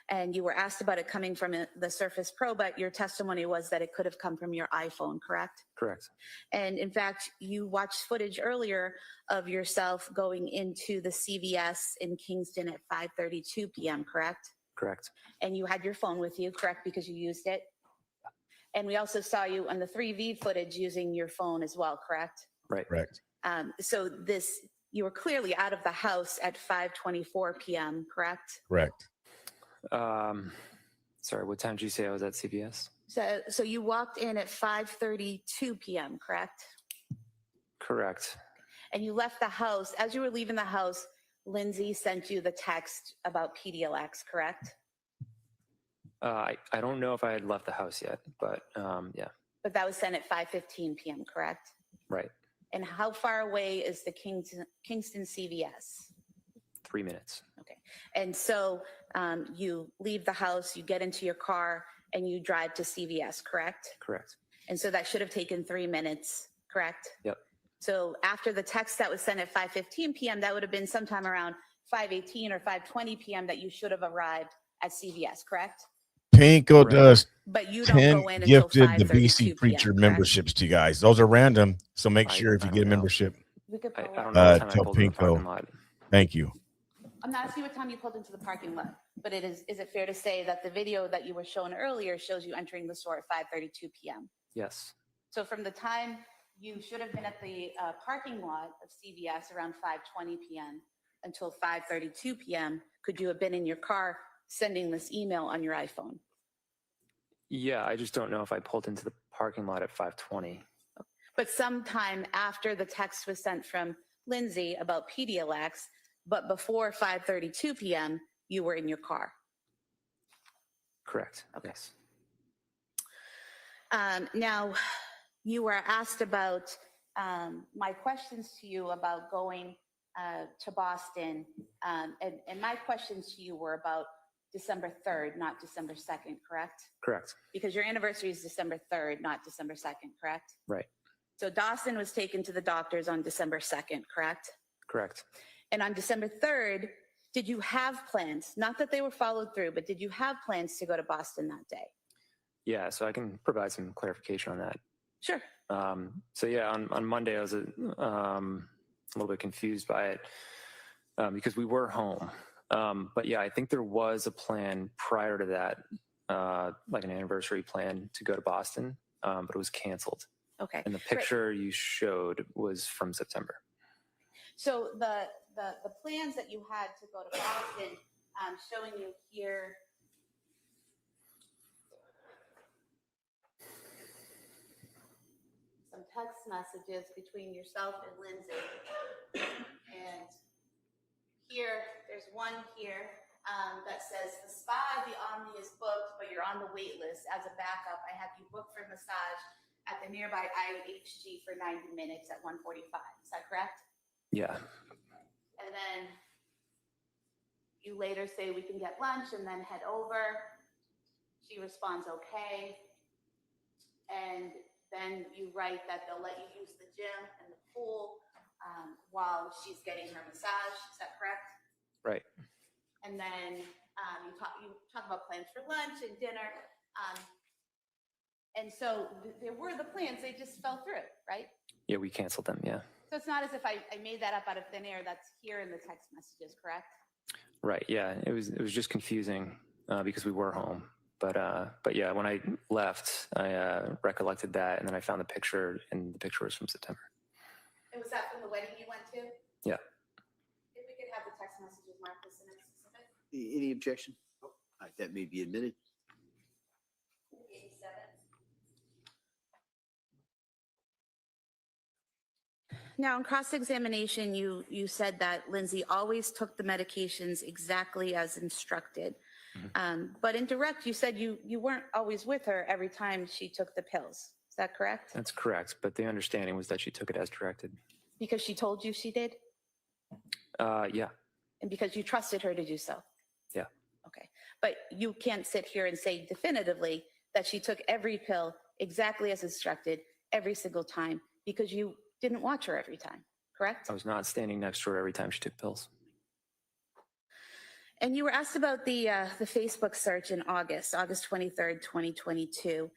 And you were asked about it coming from the Surface Pro, but your testimony was that it could have come from your iPhone, correct? Correct. And in fact, you watched footage earlier of yourself going into the CVS in Kingston at 5:32 p.m., correct? Correct. And you had your phone with you, correct, because you used it? And we also saw you on the 3V footage using your phone as well, correct? Right. Correct. So you were clearly out of the house at 5:24 p.m., correct? Correct. Sorry, what time did you say I was at CVS? So you walked in at 5:32 p.m., correct? Correct. And you left the house. As you were leaving the house, Lindsay sent you the text about PDLX, correct? I don't know if I had left the house yet, but yeah. But that was sent at 5:15 p.m., correct? Right. And how far away is the Kingston CVS? 3 minutes. Okay. And so you leave the house, you get into your car, and you drive to CVS, correct? Correct. And so that should have taken 3 minutes, correct? Yep. So after the text that was sent at 5:15 p.m., that would have been sometime around 5:18 or 5:20 p.m. that you should have arrived at CVS, correct? Pinko does But you don't 10 go in until gifted the 5:32 BC p.m., Preacher correct? memberships to you guys. Those are random, so make sure if you get a membership, We could I pull don't up. know what time I tell pulled in the parking Pinko. lot. Thank you. I'm not asking what time you pulled into the parking lot, but is it fair to say that the video that you were shown earlier shows you entering the store at 5:32 p.m.? Yes. So from the time you should have been at the parking lot of CVS around 5:20 p.m. until 5:32 p.m., could you have been in your car sending this email on your iPhone? Yeah, I just don't know if I pulled into the parking lot at 5:20. But sometime after the text was sent from Lindsay about PDLX, but before 5:32 p.m., you were in your car. Correct. Okay. Yes. Now, you were asked about my questions to you about going to Boston, and my questions to you were about December 3rd, not December 2nd, correct? Correct. Because your anniversary is December 3rd, not December 2nd, correct? Right. So Dawson was taken to the doctors on December 2nd, correct? Correct. And on December 3rd, did you have plans? Not that they were followed through, but did you have plans to go to Boston that day? Yeah, so I can provide some clarification on that. Sure. So yeah, on Monday I was a little bit confused by it because we were home. But yeah, I think there was a plan prior to that, like an anniversary plan to go to Boston, but it was canceled. Okay. And the picture you showed was from September. So the plans that you had to go to Boston, showing you here. Some text messages between yourself and Lindsay. And here, there's one here that says, the spa, the Omni is booked, but you're on the wait list. As a backup, I have you booked for massage at the nearby IHG for 90 minutes at 1:45. Is that correct? Yeah. And then you later say we can get lunch and then head over. She responds, okay. And then you write that they'll let you use the gym and the pool while she's getting her massage. Is that correct? Right. And then you talk about plans for lunch and dinner. And so there were the plans, they just fell through, right? Yeah, we canceled them. Yeah. So it's not as if I made that up out of thin air. That's here in the text messages, correct? Right. Yeah. It was just confusing because we were home. But yeah, when I left, I recollected that, and then I found the picture, and the picture was from September. And was that from the wedding you went to? Yeah. If we could have the text messages marked as in specific. Any objection? All right, that may be admitted. 87. Now, in cross-examination, you said that Lindsay always took the medications exactly as instructed. But in direct, you said you weren't always with her every time she took the pills. Is that correct? That's correct, but the understanding was that she took it as directed. Because she told you she did? Yeah, And because you trusted her to do so? yeah. Okay. But you can't sit here and say definitively that she took every pill exactly as instructed every single time because you didn't watch her every time, correct? I was not standing next to her every time she took pills. And you were asked about the Facebook search in August 23rd, 2022.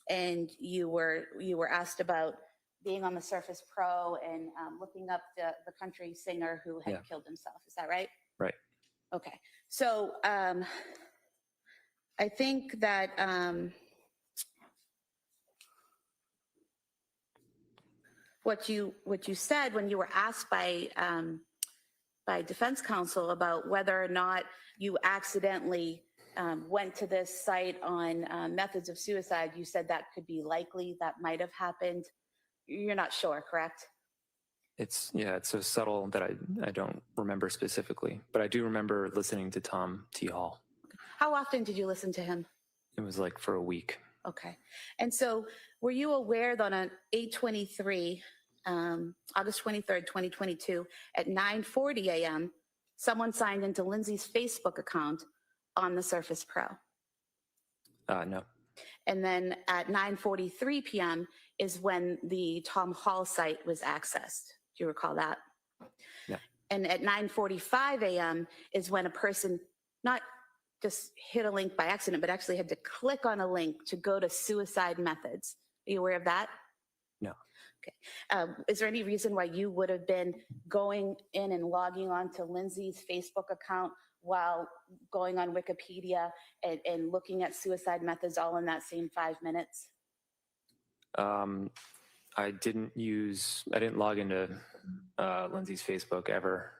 And you were asked about being on the Surface Pro and looking up the country singer who had killed himself. Is that right? Right. Okay. So I think that what you said when you were asked by defense counsel about whether or not you accidentally went to this site on methods of suicide, you said that could be likely, that might have happened. You're not sure, correct? It's so subtle that I don't remember specifically, but I do remember listening to Tom T. Hall. How often did you listen to him? It was like for a week. Okay. And so were you aware that on 8/23, August 23rd, 2022, at 9:40 a.m., someone signed into Lindsay's Facebook account on the Surface Pro? No. And then at 9:43 p.m. is when the Tom Hall site was accessed. Do you recall that? Yeah. And at 9:45 a.m. is when a person not just hit a link by accident, but actually had to click on a link to go to suicide methods. Are you aware of that? No. Okay. Is there any reason why you would have been going in and logging on to Lindsay's Facebook account while going on Wikipedia and looking at suicide methods all in that same 5 minutes? I didn't log into Lindsay's Facebook ever.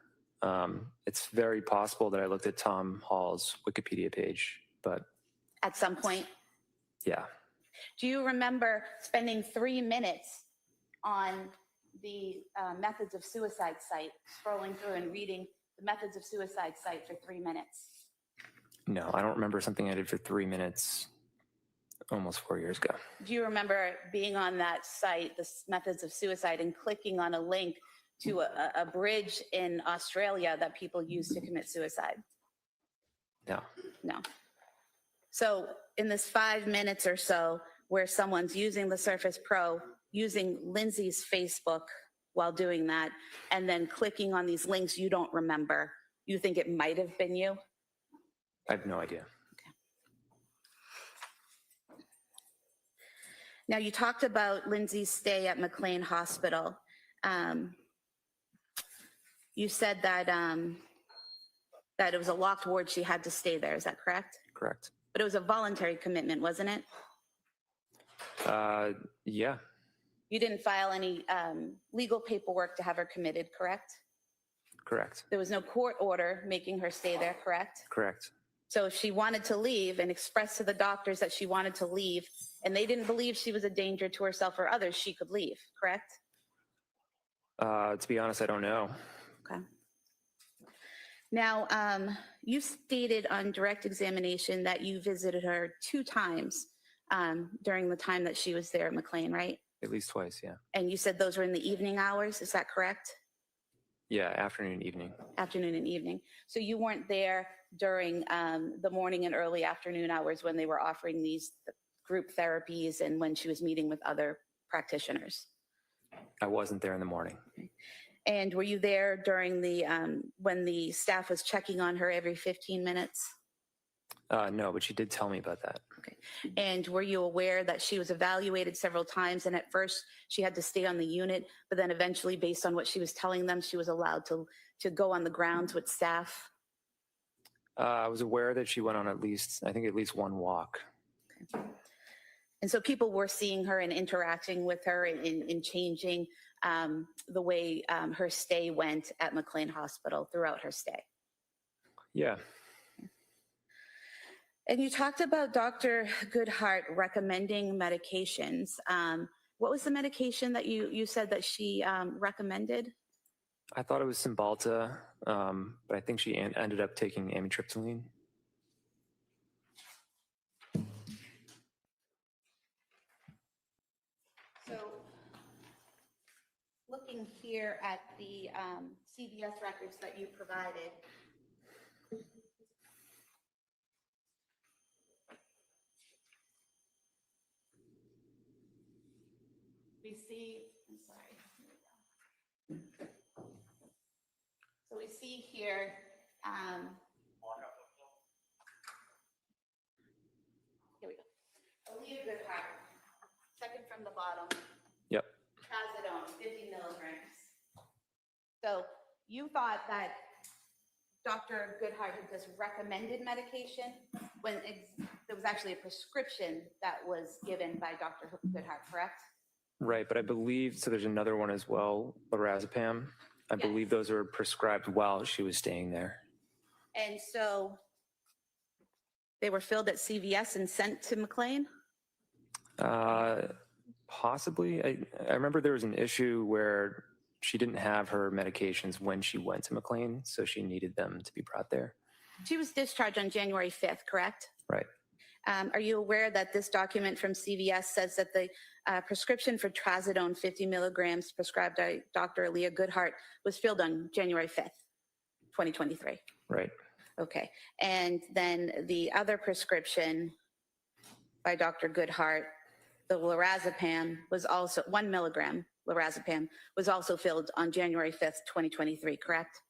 It's very possible that I looked at Tom Hall's Wikipedia page, but At some point? yeah. Do you remember spending 3 minutes on the methods of suicide site, scrolling through and reading the methods of suicide site for 3 minutes? No, I don't remember something I did for 3 minutes almost 4 years ago. Do you remember being on that site, the methods of suicide, and clicking on a link to a bridge in Australia that people use to commit suicide? No. No. So in this 5 minutes or so where someone's using the Surface Pro, using Lindsay's Facebook while doing that, and then clicking on these links you don't remember, you think it might have been you? I have no idea. Now, you talked about Lindsay's stay at McLean Hospital. You said that that it was a locked ward, she had to stay there. Is that correct? Correct. But it was a voluntary commitment, wasn't it? Yeah. You didn't file any legal paperwork to have her committed, correct? Correct. There was no court order making her stay there, correct? Correct. So if she wanted to leave and express to the doctors that she wanted to leave, and they didn't believe she was a danger to herself or others, she could leave, correct? To be honest, I don't know. Okay. Now, you stated on direct examination that you visited her 2 times during the time that she was there at McLean, right? At least twice, yeah. And you said those were in the evening hours, is that correct? Yeah, afternoon, evening. Afternoon and evening. So you weren't there during the morning and early afternoon hours when they were offering these group therapies and when she was meeting with other practitioners? I wasn't there in the morning. And were you there during the when the staff was checking on her every 15 minutes? No, but she did tell me about that. Okay. And were you aware that she was evaluated several times and at first she had to stay on the unit, but then eventually based on what she was telling them, she was allowed to go on the grounds with staff? I was aware that she went on at least one walk. Okay. And so people were seeing her and interacting with her and changing the way her stay went at McLean Hospital throughout her stay. Yeah. And you talked about Dr. Goodhart recommending medications. What was the medication that you said that she recommended? I thought it was Cymbalta, but I think she ended up taking amitriptyline. So looking here at the CVS records that you provided, we see, I'm sorry, here we go. So we see here, here we go. Aaliyah Goodhart, second from the bottom. Yep. Trazodone, 50 milligrams. So you thought that Dr. Goodhart had just recommended medication when there was actually a prescription that was given by Dr. Goodhart, correct? Right, but I believe, so there's another one as well, lorazepam. I believe those were prescribed while she was staying there. And so they were filled at CVS and sent to McLean? Possibly. I remember there was an issue where she didn't have her medications when she went to McLean, so she needed them to be brought there. She was discharged on January 5th, correct? Right. Are you aware that this document from CVS says that the prescription for Trazodone 50 milligrams prescribed by Dr. Aaliyah Goodhart was filled on January 5th, 2023? Right. Okay. And then the other prescription by Dr. Goodhart, the lorazepam, was also 1 milligram lorazepam was also filled on January 5th, 2023, correct?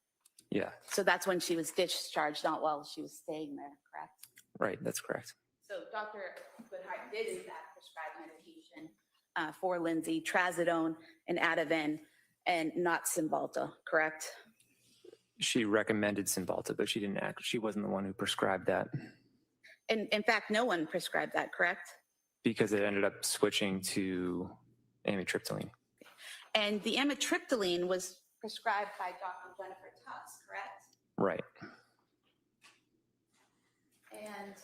Yeah. So that's when she was discharged, not while she was staying there, correct? Right, that's correct. So Dr. Goodhart did in fact prescribe medication for Lindsay, Trazodone and Ativan, and not Cymbalta, correct? She recommended Cymbalta, but she wasn't the one who prescribed that. And in fact, no one prescribed that, correct? Because it ended up switching to amitriptyline. And the amitriptyline was prescribed by Dr. Jennifer Tufts, correct? Right. And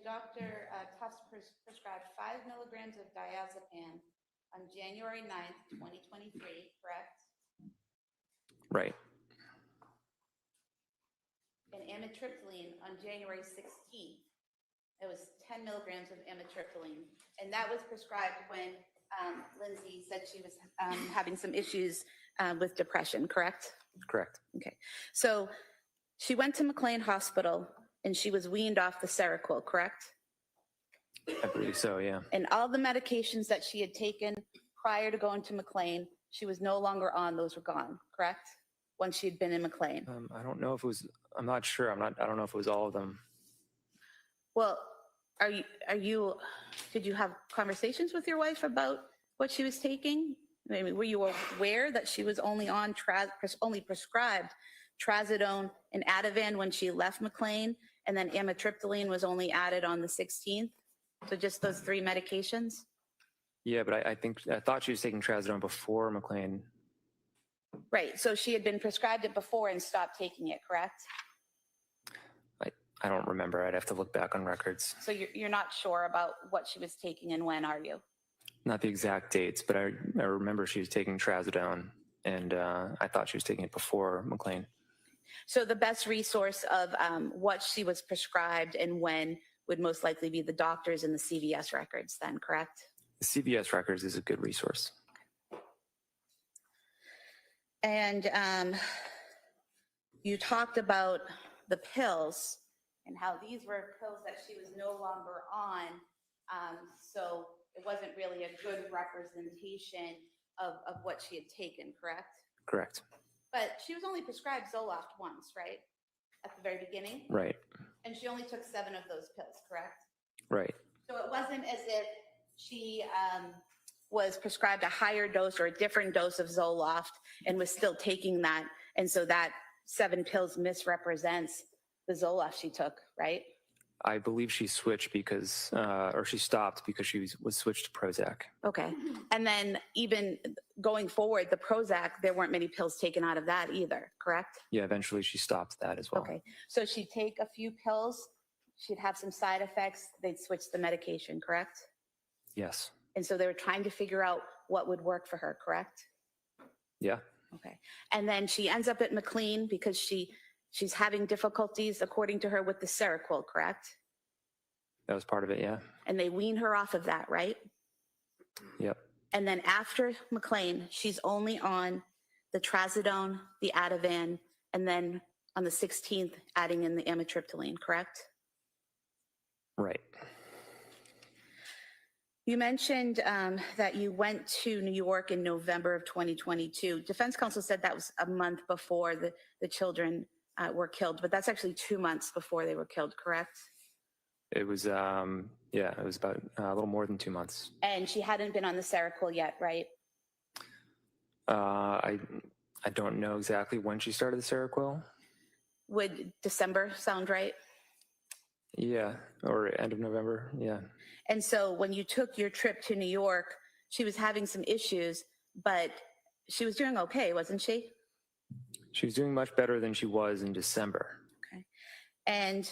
Dr. Tufts prescribed 5 milligrams of diazepam on January 9th, 2023, correct? Right. And amitriptyline on January 16th. It was 10 milligrams of amitriptyline. And that was prescribed when Lindsay said she was having some issues with depression, correct? Correct. Okay. So she went to McLean Hospital and she was weaned off the Seroquel, correct? I believe so, yeah. And all the medications that she had taken prior to going to McLean, she was no longer on, those were gone, correct? Once she had been in McLean. I don't know if it was, I'm not sure. I don't know if it was all of them. Well, did you have conversations with your wife about what she was taking? I mean, were you aware that she was only on only prescribed Trazodone and Ativan when she left McLean, and then amitriptyline was only added on the 16th? So just those 3 medications? Yeah, but I thought she was taking Trazodone before McLean. Right, so she had been prescribed it before and stopped taking it, correct? I don't remember. I'd have to look back on records. So you're not sure about what she was taking and when, are you? Not the exact dates, but I remember she was taking Trazodone, and I thought she was taking it before McLean. So the best resource of what she was prescribed and when would most likely be the doctors and the CVS records then, correct? The CVS records is a good resource. And you talked about the pills and how these were pills that she was no longer on. So it wasn't really a good representation of what she had taken, correct? Correct. But she was only prescribed Zoloft once, right? At the very beginning? Right. And she only took 7 of those pills, correct? Right. So it wasn't as if she was prescribed a higher dose or a different dose of Zoloft and was still taking that. And so that 7 pills misrepresents the Zoloft she took, right? I believe she switched because, or she stopped because she was switched to Prozac. Okay. And then even going forward, the Prozac, there weren't many pills taken out of that either, correct? Yeah, eventually she stopped that as well. Okay. So she'd take a few pills, she'd have some side effects, they'd switch the medication, correct? Yes. And so they were trying to figure out what would work for her, correct? Yeah. Okay. And then she ends up at McLean because she's having difficulties, according to her, with the Seroquel, correct? That was part of it, yeah. And they wean her off of that, right? Yep. And then after McLean, she's only on the trazodone, the Ativan, and then on the 16th, adding in the amitriptyline, correct? Right. You mentioned that you went to New York in November of 2022. Defense counsel said that was a month before the children were killed, but that's actually 2 months before they were killed, correct? It was, yeah, it was about a little more than 2 months. And she hadn't been on the Seroquel yet, right? I don't know exactly when she started the Seroquel. Would December sound right? Yeah, or end of November, yeah. And so when you took your trip to New York, she was having some issues, but she was doing okay, wasn't she? She was doing much better than she was in December. Okay. And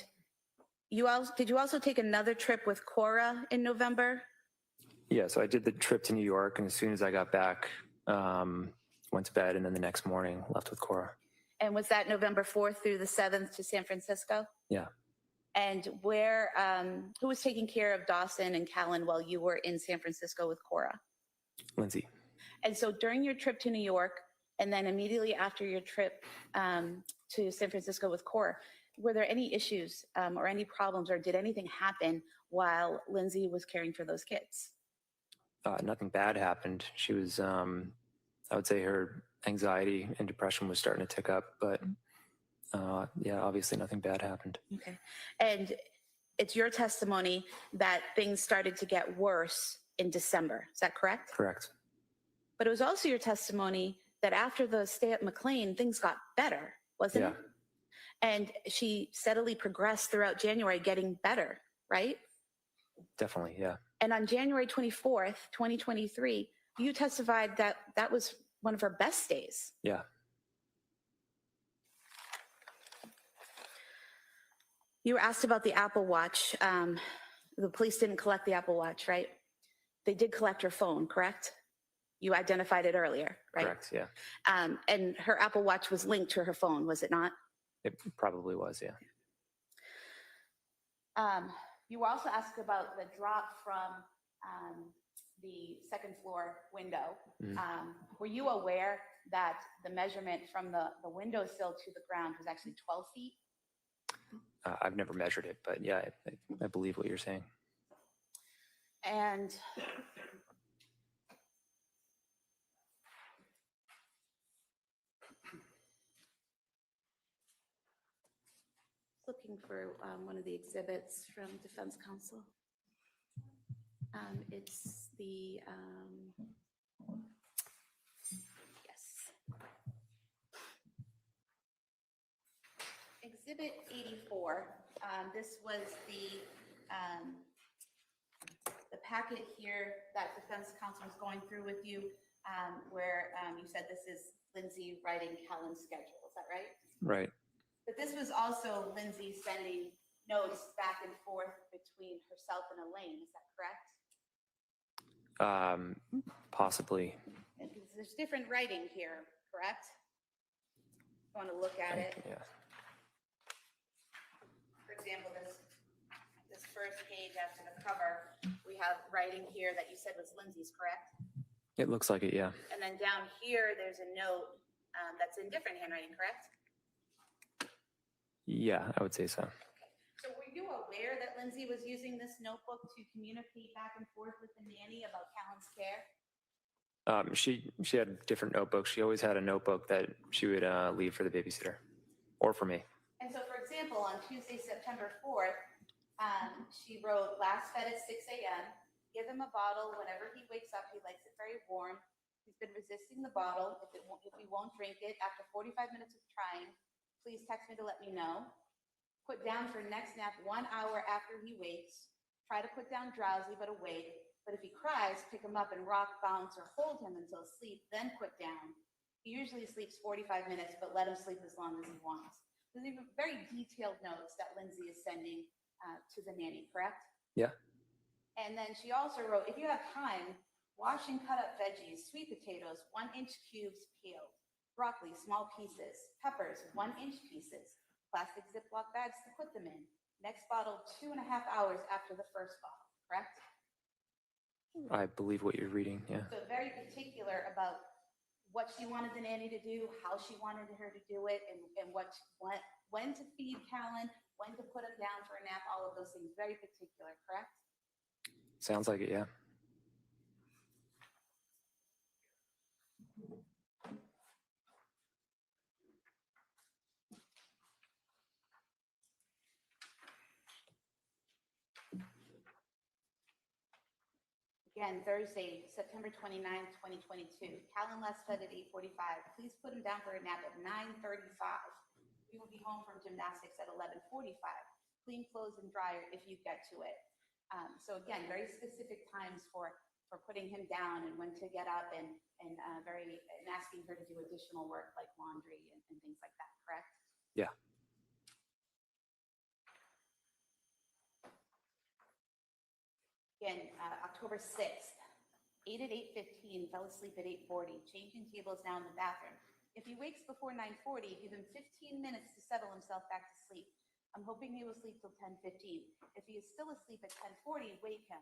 did you also take another trip with Cora in November? Yeah, so I did the trip to New York, and as soon as I got back, went to bed, and then the next morning left with Cora. And was that November 4th through the 7th to San Francisco? Yeah. And who was taking care of Dawson and Callan while you were in San Francisco with Cora? Lindsay. And so during your trip to New York, and then immediately after your trip to San Francisco with Cora, were there any issues or any problems, or did anything happen while Lindsay was caring for those kids? Nothing bad happened. She was, I would say her anxiety and depression was starting to tick up, but yeah, obviously nothing bad happened. Okay. And it's your testimony that things started to get worse in December. Is that correct? Correct. But it was also your testimony that after the stay at McLean, things got better, wasn't it? And she steadily progressed throughout January, getting better, right? Definitely, yeah. And on January 24th, 2023, you testified that that was one of her best days. Yeah. You were asked about the Apple Watch. The police didn't collect the Apple Watch, right? They did collect her phone, correct? You identified it earlier, right? Correct, yeah. And her Apple Watch was linked to her phone, was it not? It probably was, yeah. You were also asked about the drop from the second floor window. Were you aware that the measurement from the windowsill to the ground was actually 12 feet? I've never measured it, but yeah, I believe what you're saying. And looking for one of the exhibits from defense counsel. It's the, yes. Exhibit 84, this was the packet here that defense counsel was going through with you, where you said this is Lindsay writing Callan's schedule, is that right? Right. But this was also Lindsay sending notes back and forth between herself and Elaine, is that correct? Possibly. And there's different writing here, correct? Want to look at it? Yeah. For example, this first page after the cover, we have writing here that you said was Lindsay's, correct? It looks like it, yeah. And then down here, there's a note that's in different handwriting, correct? Yeah, I would say so. So were you aware that Lindsay was using this notebook to communicate back and forth with the nanny about Callan's care? She had different notebooks. She always had a notebook that she would leave for the babysitter or for me. And so, for example, on Tuesday, September 4th, she wrote, last fed at 6 a.m. Give him a bottle whenever he wakes up. He likes it very warm. He's been resisting the bottle. If he won't drink it after 45 minutes of trying, please text me to let me know. Put down for next nap 1 hour after he wakes. Try to put down drowsy but awake. But if he cries, pick him up and rock, bounce, or hold him until sleep, then put down. He usually sleeps 45 minutes, but let him sleep as long as he wants. These are very detailed notes that Lindsay is sending to the nanny, correct? Yeah. And then she also wrote, if you have time, wash and cut up veggies, sweet potatoes, 1-inch cubes peeled, broccoli, small pieces, peppers, 1-inch pieces, plastic Ziploc bags to put them in. Next bottle 2.5 hours after the first bottle, correct? I believe what you're reading. Yeah. So very particular about what she wanted the nanny to do, how she wanted her to do it, and when to feed Callan, when to put him down for a nap, all of those things. Very particular, correct? Sounds like it. Yeah. Again, Thursday, September 29th, 2022. Callan last fed at 8:45. Please put him down for a nap at 9:35. We will be home from gymnastics at 11:45. Clean clothes and dryer if you get to it. So again, very specific times for putting him down and when to get up and asking her to do additional work like laundry and things like that, correct? Yeah. Again, October 6th, 8 at 8:15, fell asleep at 8:40, changing tables now in the bathroom. If he wakes before 9:40, give him 15 minutes to settle himself back to sleep. I'm hoping he will sleep till 10:15. If he is still asleep at 10:40, wake him.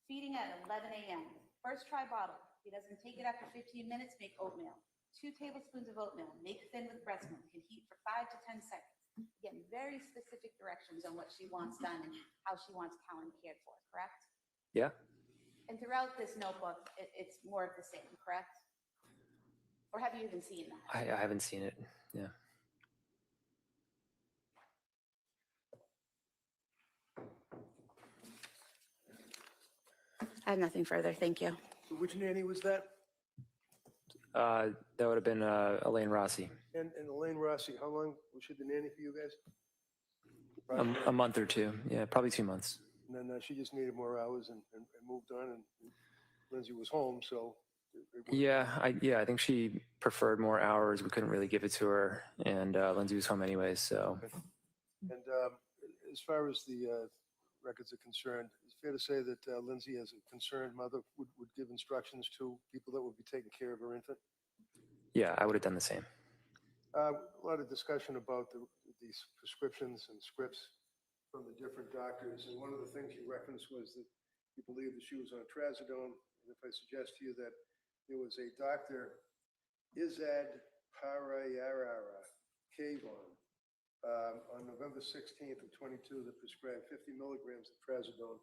Feeding at 11 a.m. First try bottle. If he doesn't take it after 15 minutes, make oatmeal. 2 tablespoons of oatmeal. Make thin with breast milk. Can heat for 5 to 10 seconds. Again, very specific directions on what she wants done and how she wants Callan cared for, correct? Yeah. And throughout this notebook, it's more of the same, correct? Or have you even seen that? I haven't seen it. Yeah. I have nothing further. Thank you. So which nanny was that? That would have been Elaine Rossi. And Elaine Rossi, how long was she the nanny for you guys? A month or two. Yeah, probably 2 months. And then she just needed more hours and moved on, and Lindsay was home, so. Yeah, I think she preferred more hours. We couldn't really give it to her, and Lindsay was home anyways. So. And as far as the records are concerned, it's fair to say that Lindsay, as a concerned mother, would give instructions to people that would be taking care of her infant. Yeah, I would have done the same. A lot of discussion about these prescriptions and scripts from the different doctors, and one of the things you referenced was that you believe that she was on trazodone. And if I suggest to you that there was a Dr. Izad Parayarara Kavon on November 16th of 22 that prescribed 50 milligrams of trazodone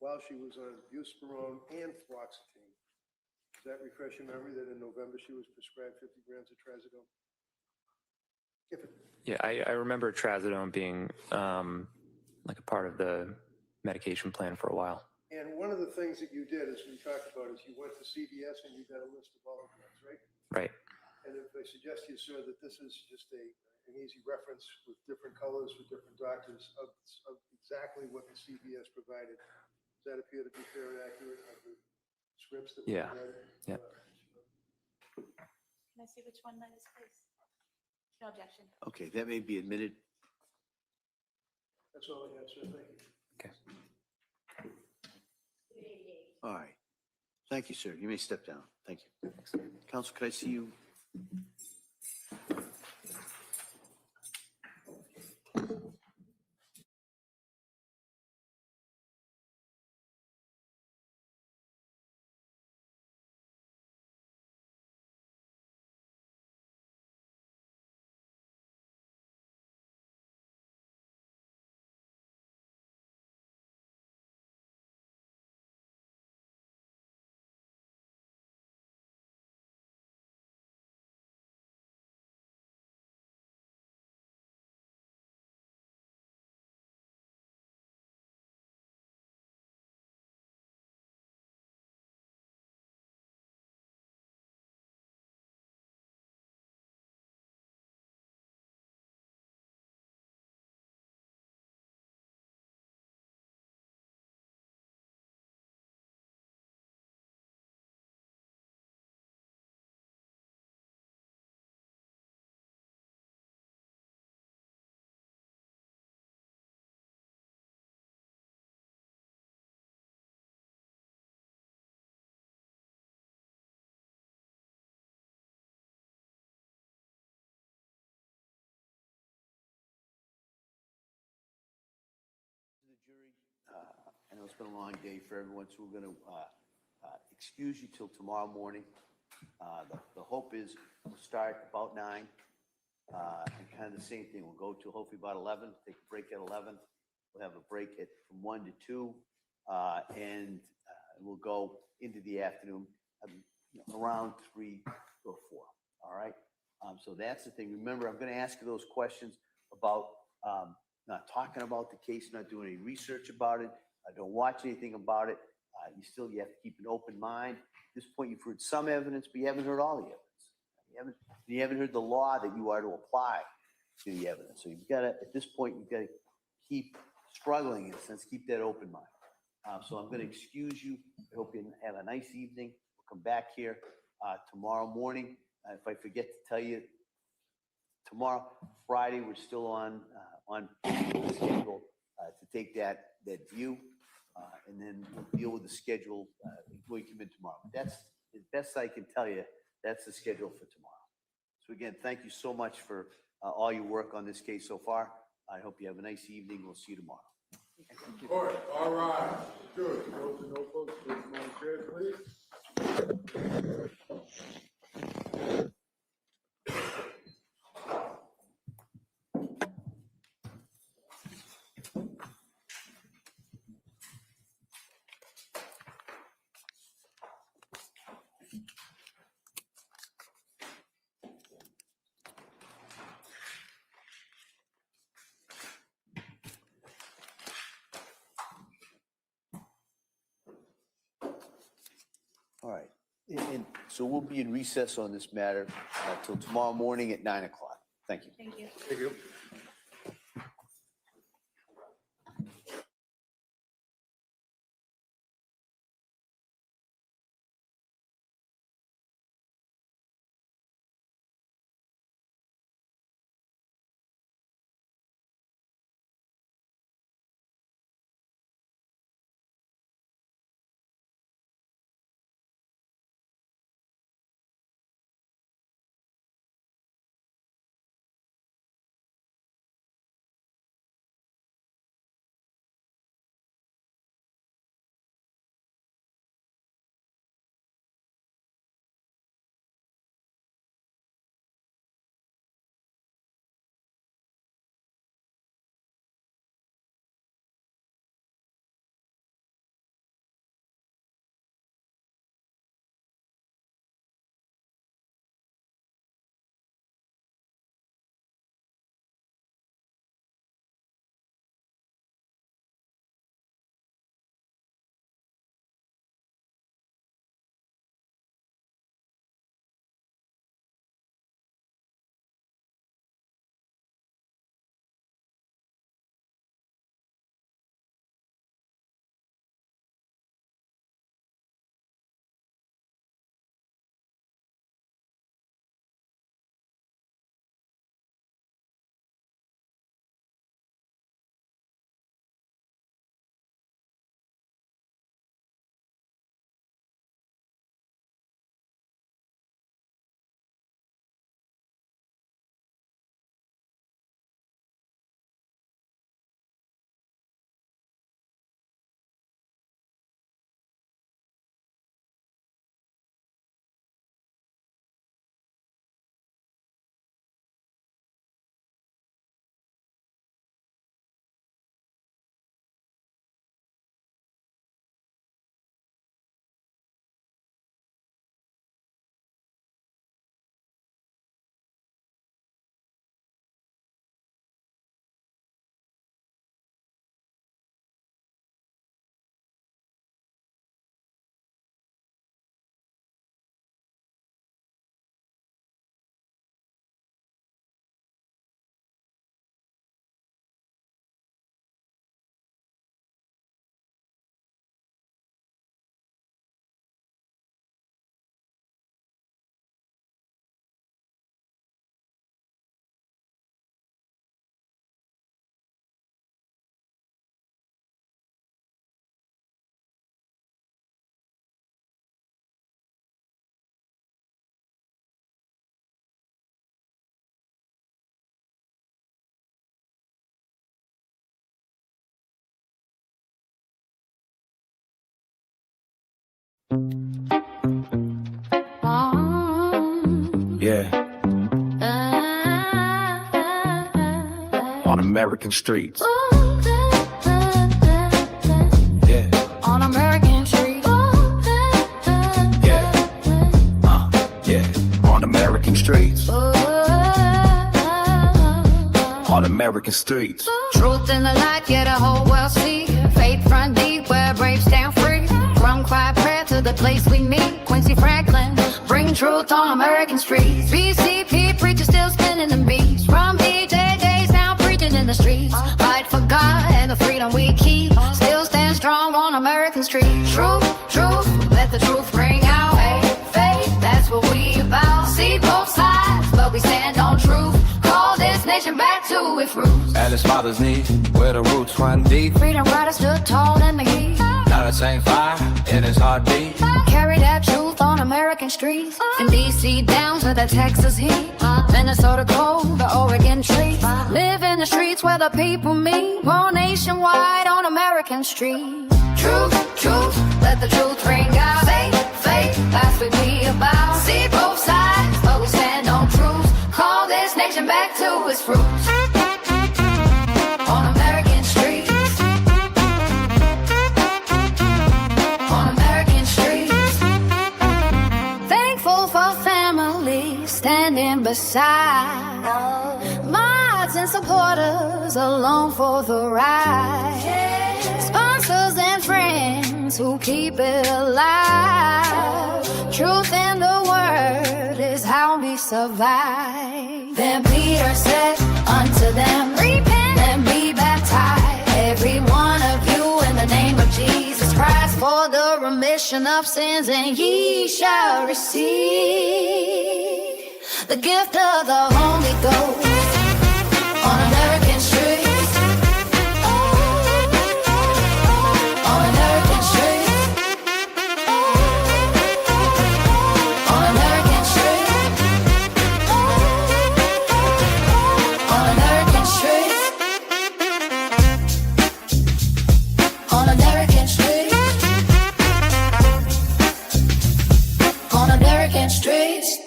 while she was on buspirone and fluoxetine. Does that refresh your memory that in November she was prescribed 50 grams of trazodone? Yeah, I remember trazodone being like a part of the medication plan for a while. And one of the things that you did, as we talked about, is you went to CVS and you got a list of all the drugs, right? Right. And if I suggest to you, sir, that this is just an easy reference with different colors for different doctors of exactly what the CVS provided, does that appear to be fair and accurate of the scripts that were Yeah. provided? Yeah. Can I see which one that is, please? No objection. Okay, that may be admitted. That's all I have, sir. Thank you. Okay. All right. Thank you, sir. You may step down. Thank you. Counsel, could I see you I know it's been a long day for everyone, so we're going to excuse you till tomorrow morning. The hope is we'll start about 9, and kind of the same thing. We'll go to hopefully about 11, take a break at 11. We'll have a break from 1 to 2, and we'll go into the afternoon around 3 or 4. All right. So that's the thing. Remember, I'm going to ask you those questions about not talking about the case, not doing any research about it. Don't watch anything about it. You have to keep an open mind. At this point, you've heard some evidence, but you haven't heard all the evidence. You haven't heard the law that you are to apply to the evidence. So you've got to, at this point, you've got to keep struggling in a sense, keep that open mind. So I'm going to excuse you. I hope you have a nice evening. We'll come back here tomorrow morning. If I forget to tell you, tomorrow, Friday, we're still on schedule to take that view, and then we'll deal with the schedule when we come in tomorrow. That's as best I can tell you. That's the schedule for tomorrow. So again, thank you so much for all your work on this case so far. I hope you have a nice evening. We'll see you tomorrow. All right, good. Close the notebooks, please, Madam Chair, please. All right. And so we'll be in recess on this matter till tomorrow morning at 9 o'clock. Thank you. Thank you. Thank you. Yeah. On American streets. Yeah. On American streets. Yeah. Yeah. On American streets. On American streets. Truth in the light, yeah, the whole world see. Faith front deep, where braves stand free. From quiet prayer to the place we meet. Quincy Franklin, bring truth on American streets. BCP preachers still spinning the beats. From BJJ's now preaching in the streets. Fight for God and the freedom we keep. Still stand strong on American streets. Truth, truth, let the truth ring out. Faith, faith, that's what we about. See both sides, but we stand on truth. Call this nation back to its roots. At its father's knee, where the roots run deep. Freedom riders stood tall in the heat. Now the same fire in his heartbeat. Carry that truth on American streets. From DC down to the Texas heat. Minnesota cold, the Oregon trees. Live in the streets where the people meet. Roll nationwide on American streets. Truth, truth, let the truth ring out. Faith, faith, that's what we about. See both sides, but we stand on truth. Call this nation back to its roots. On American streets. On American streets. Thankful for family standing beside. Mods and supporters along for the ride. Sponsors and friends who keep it alive. Truth in the word is how we survive. Then Peter said unto them, repent and be baptized, every one of you, in the name of Jesus Christ, for the remission of sins, and ye shall receive the gift of the Holy Ghost. On American streets. On American streets. On American streets. On American streets. On American streets. On American streets.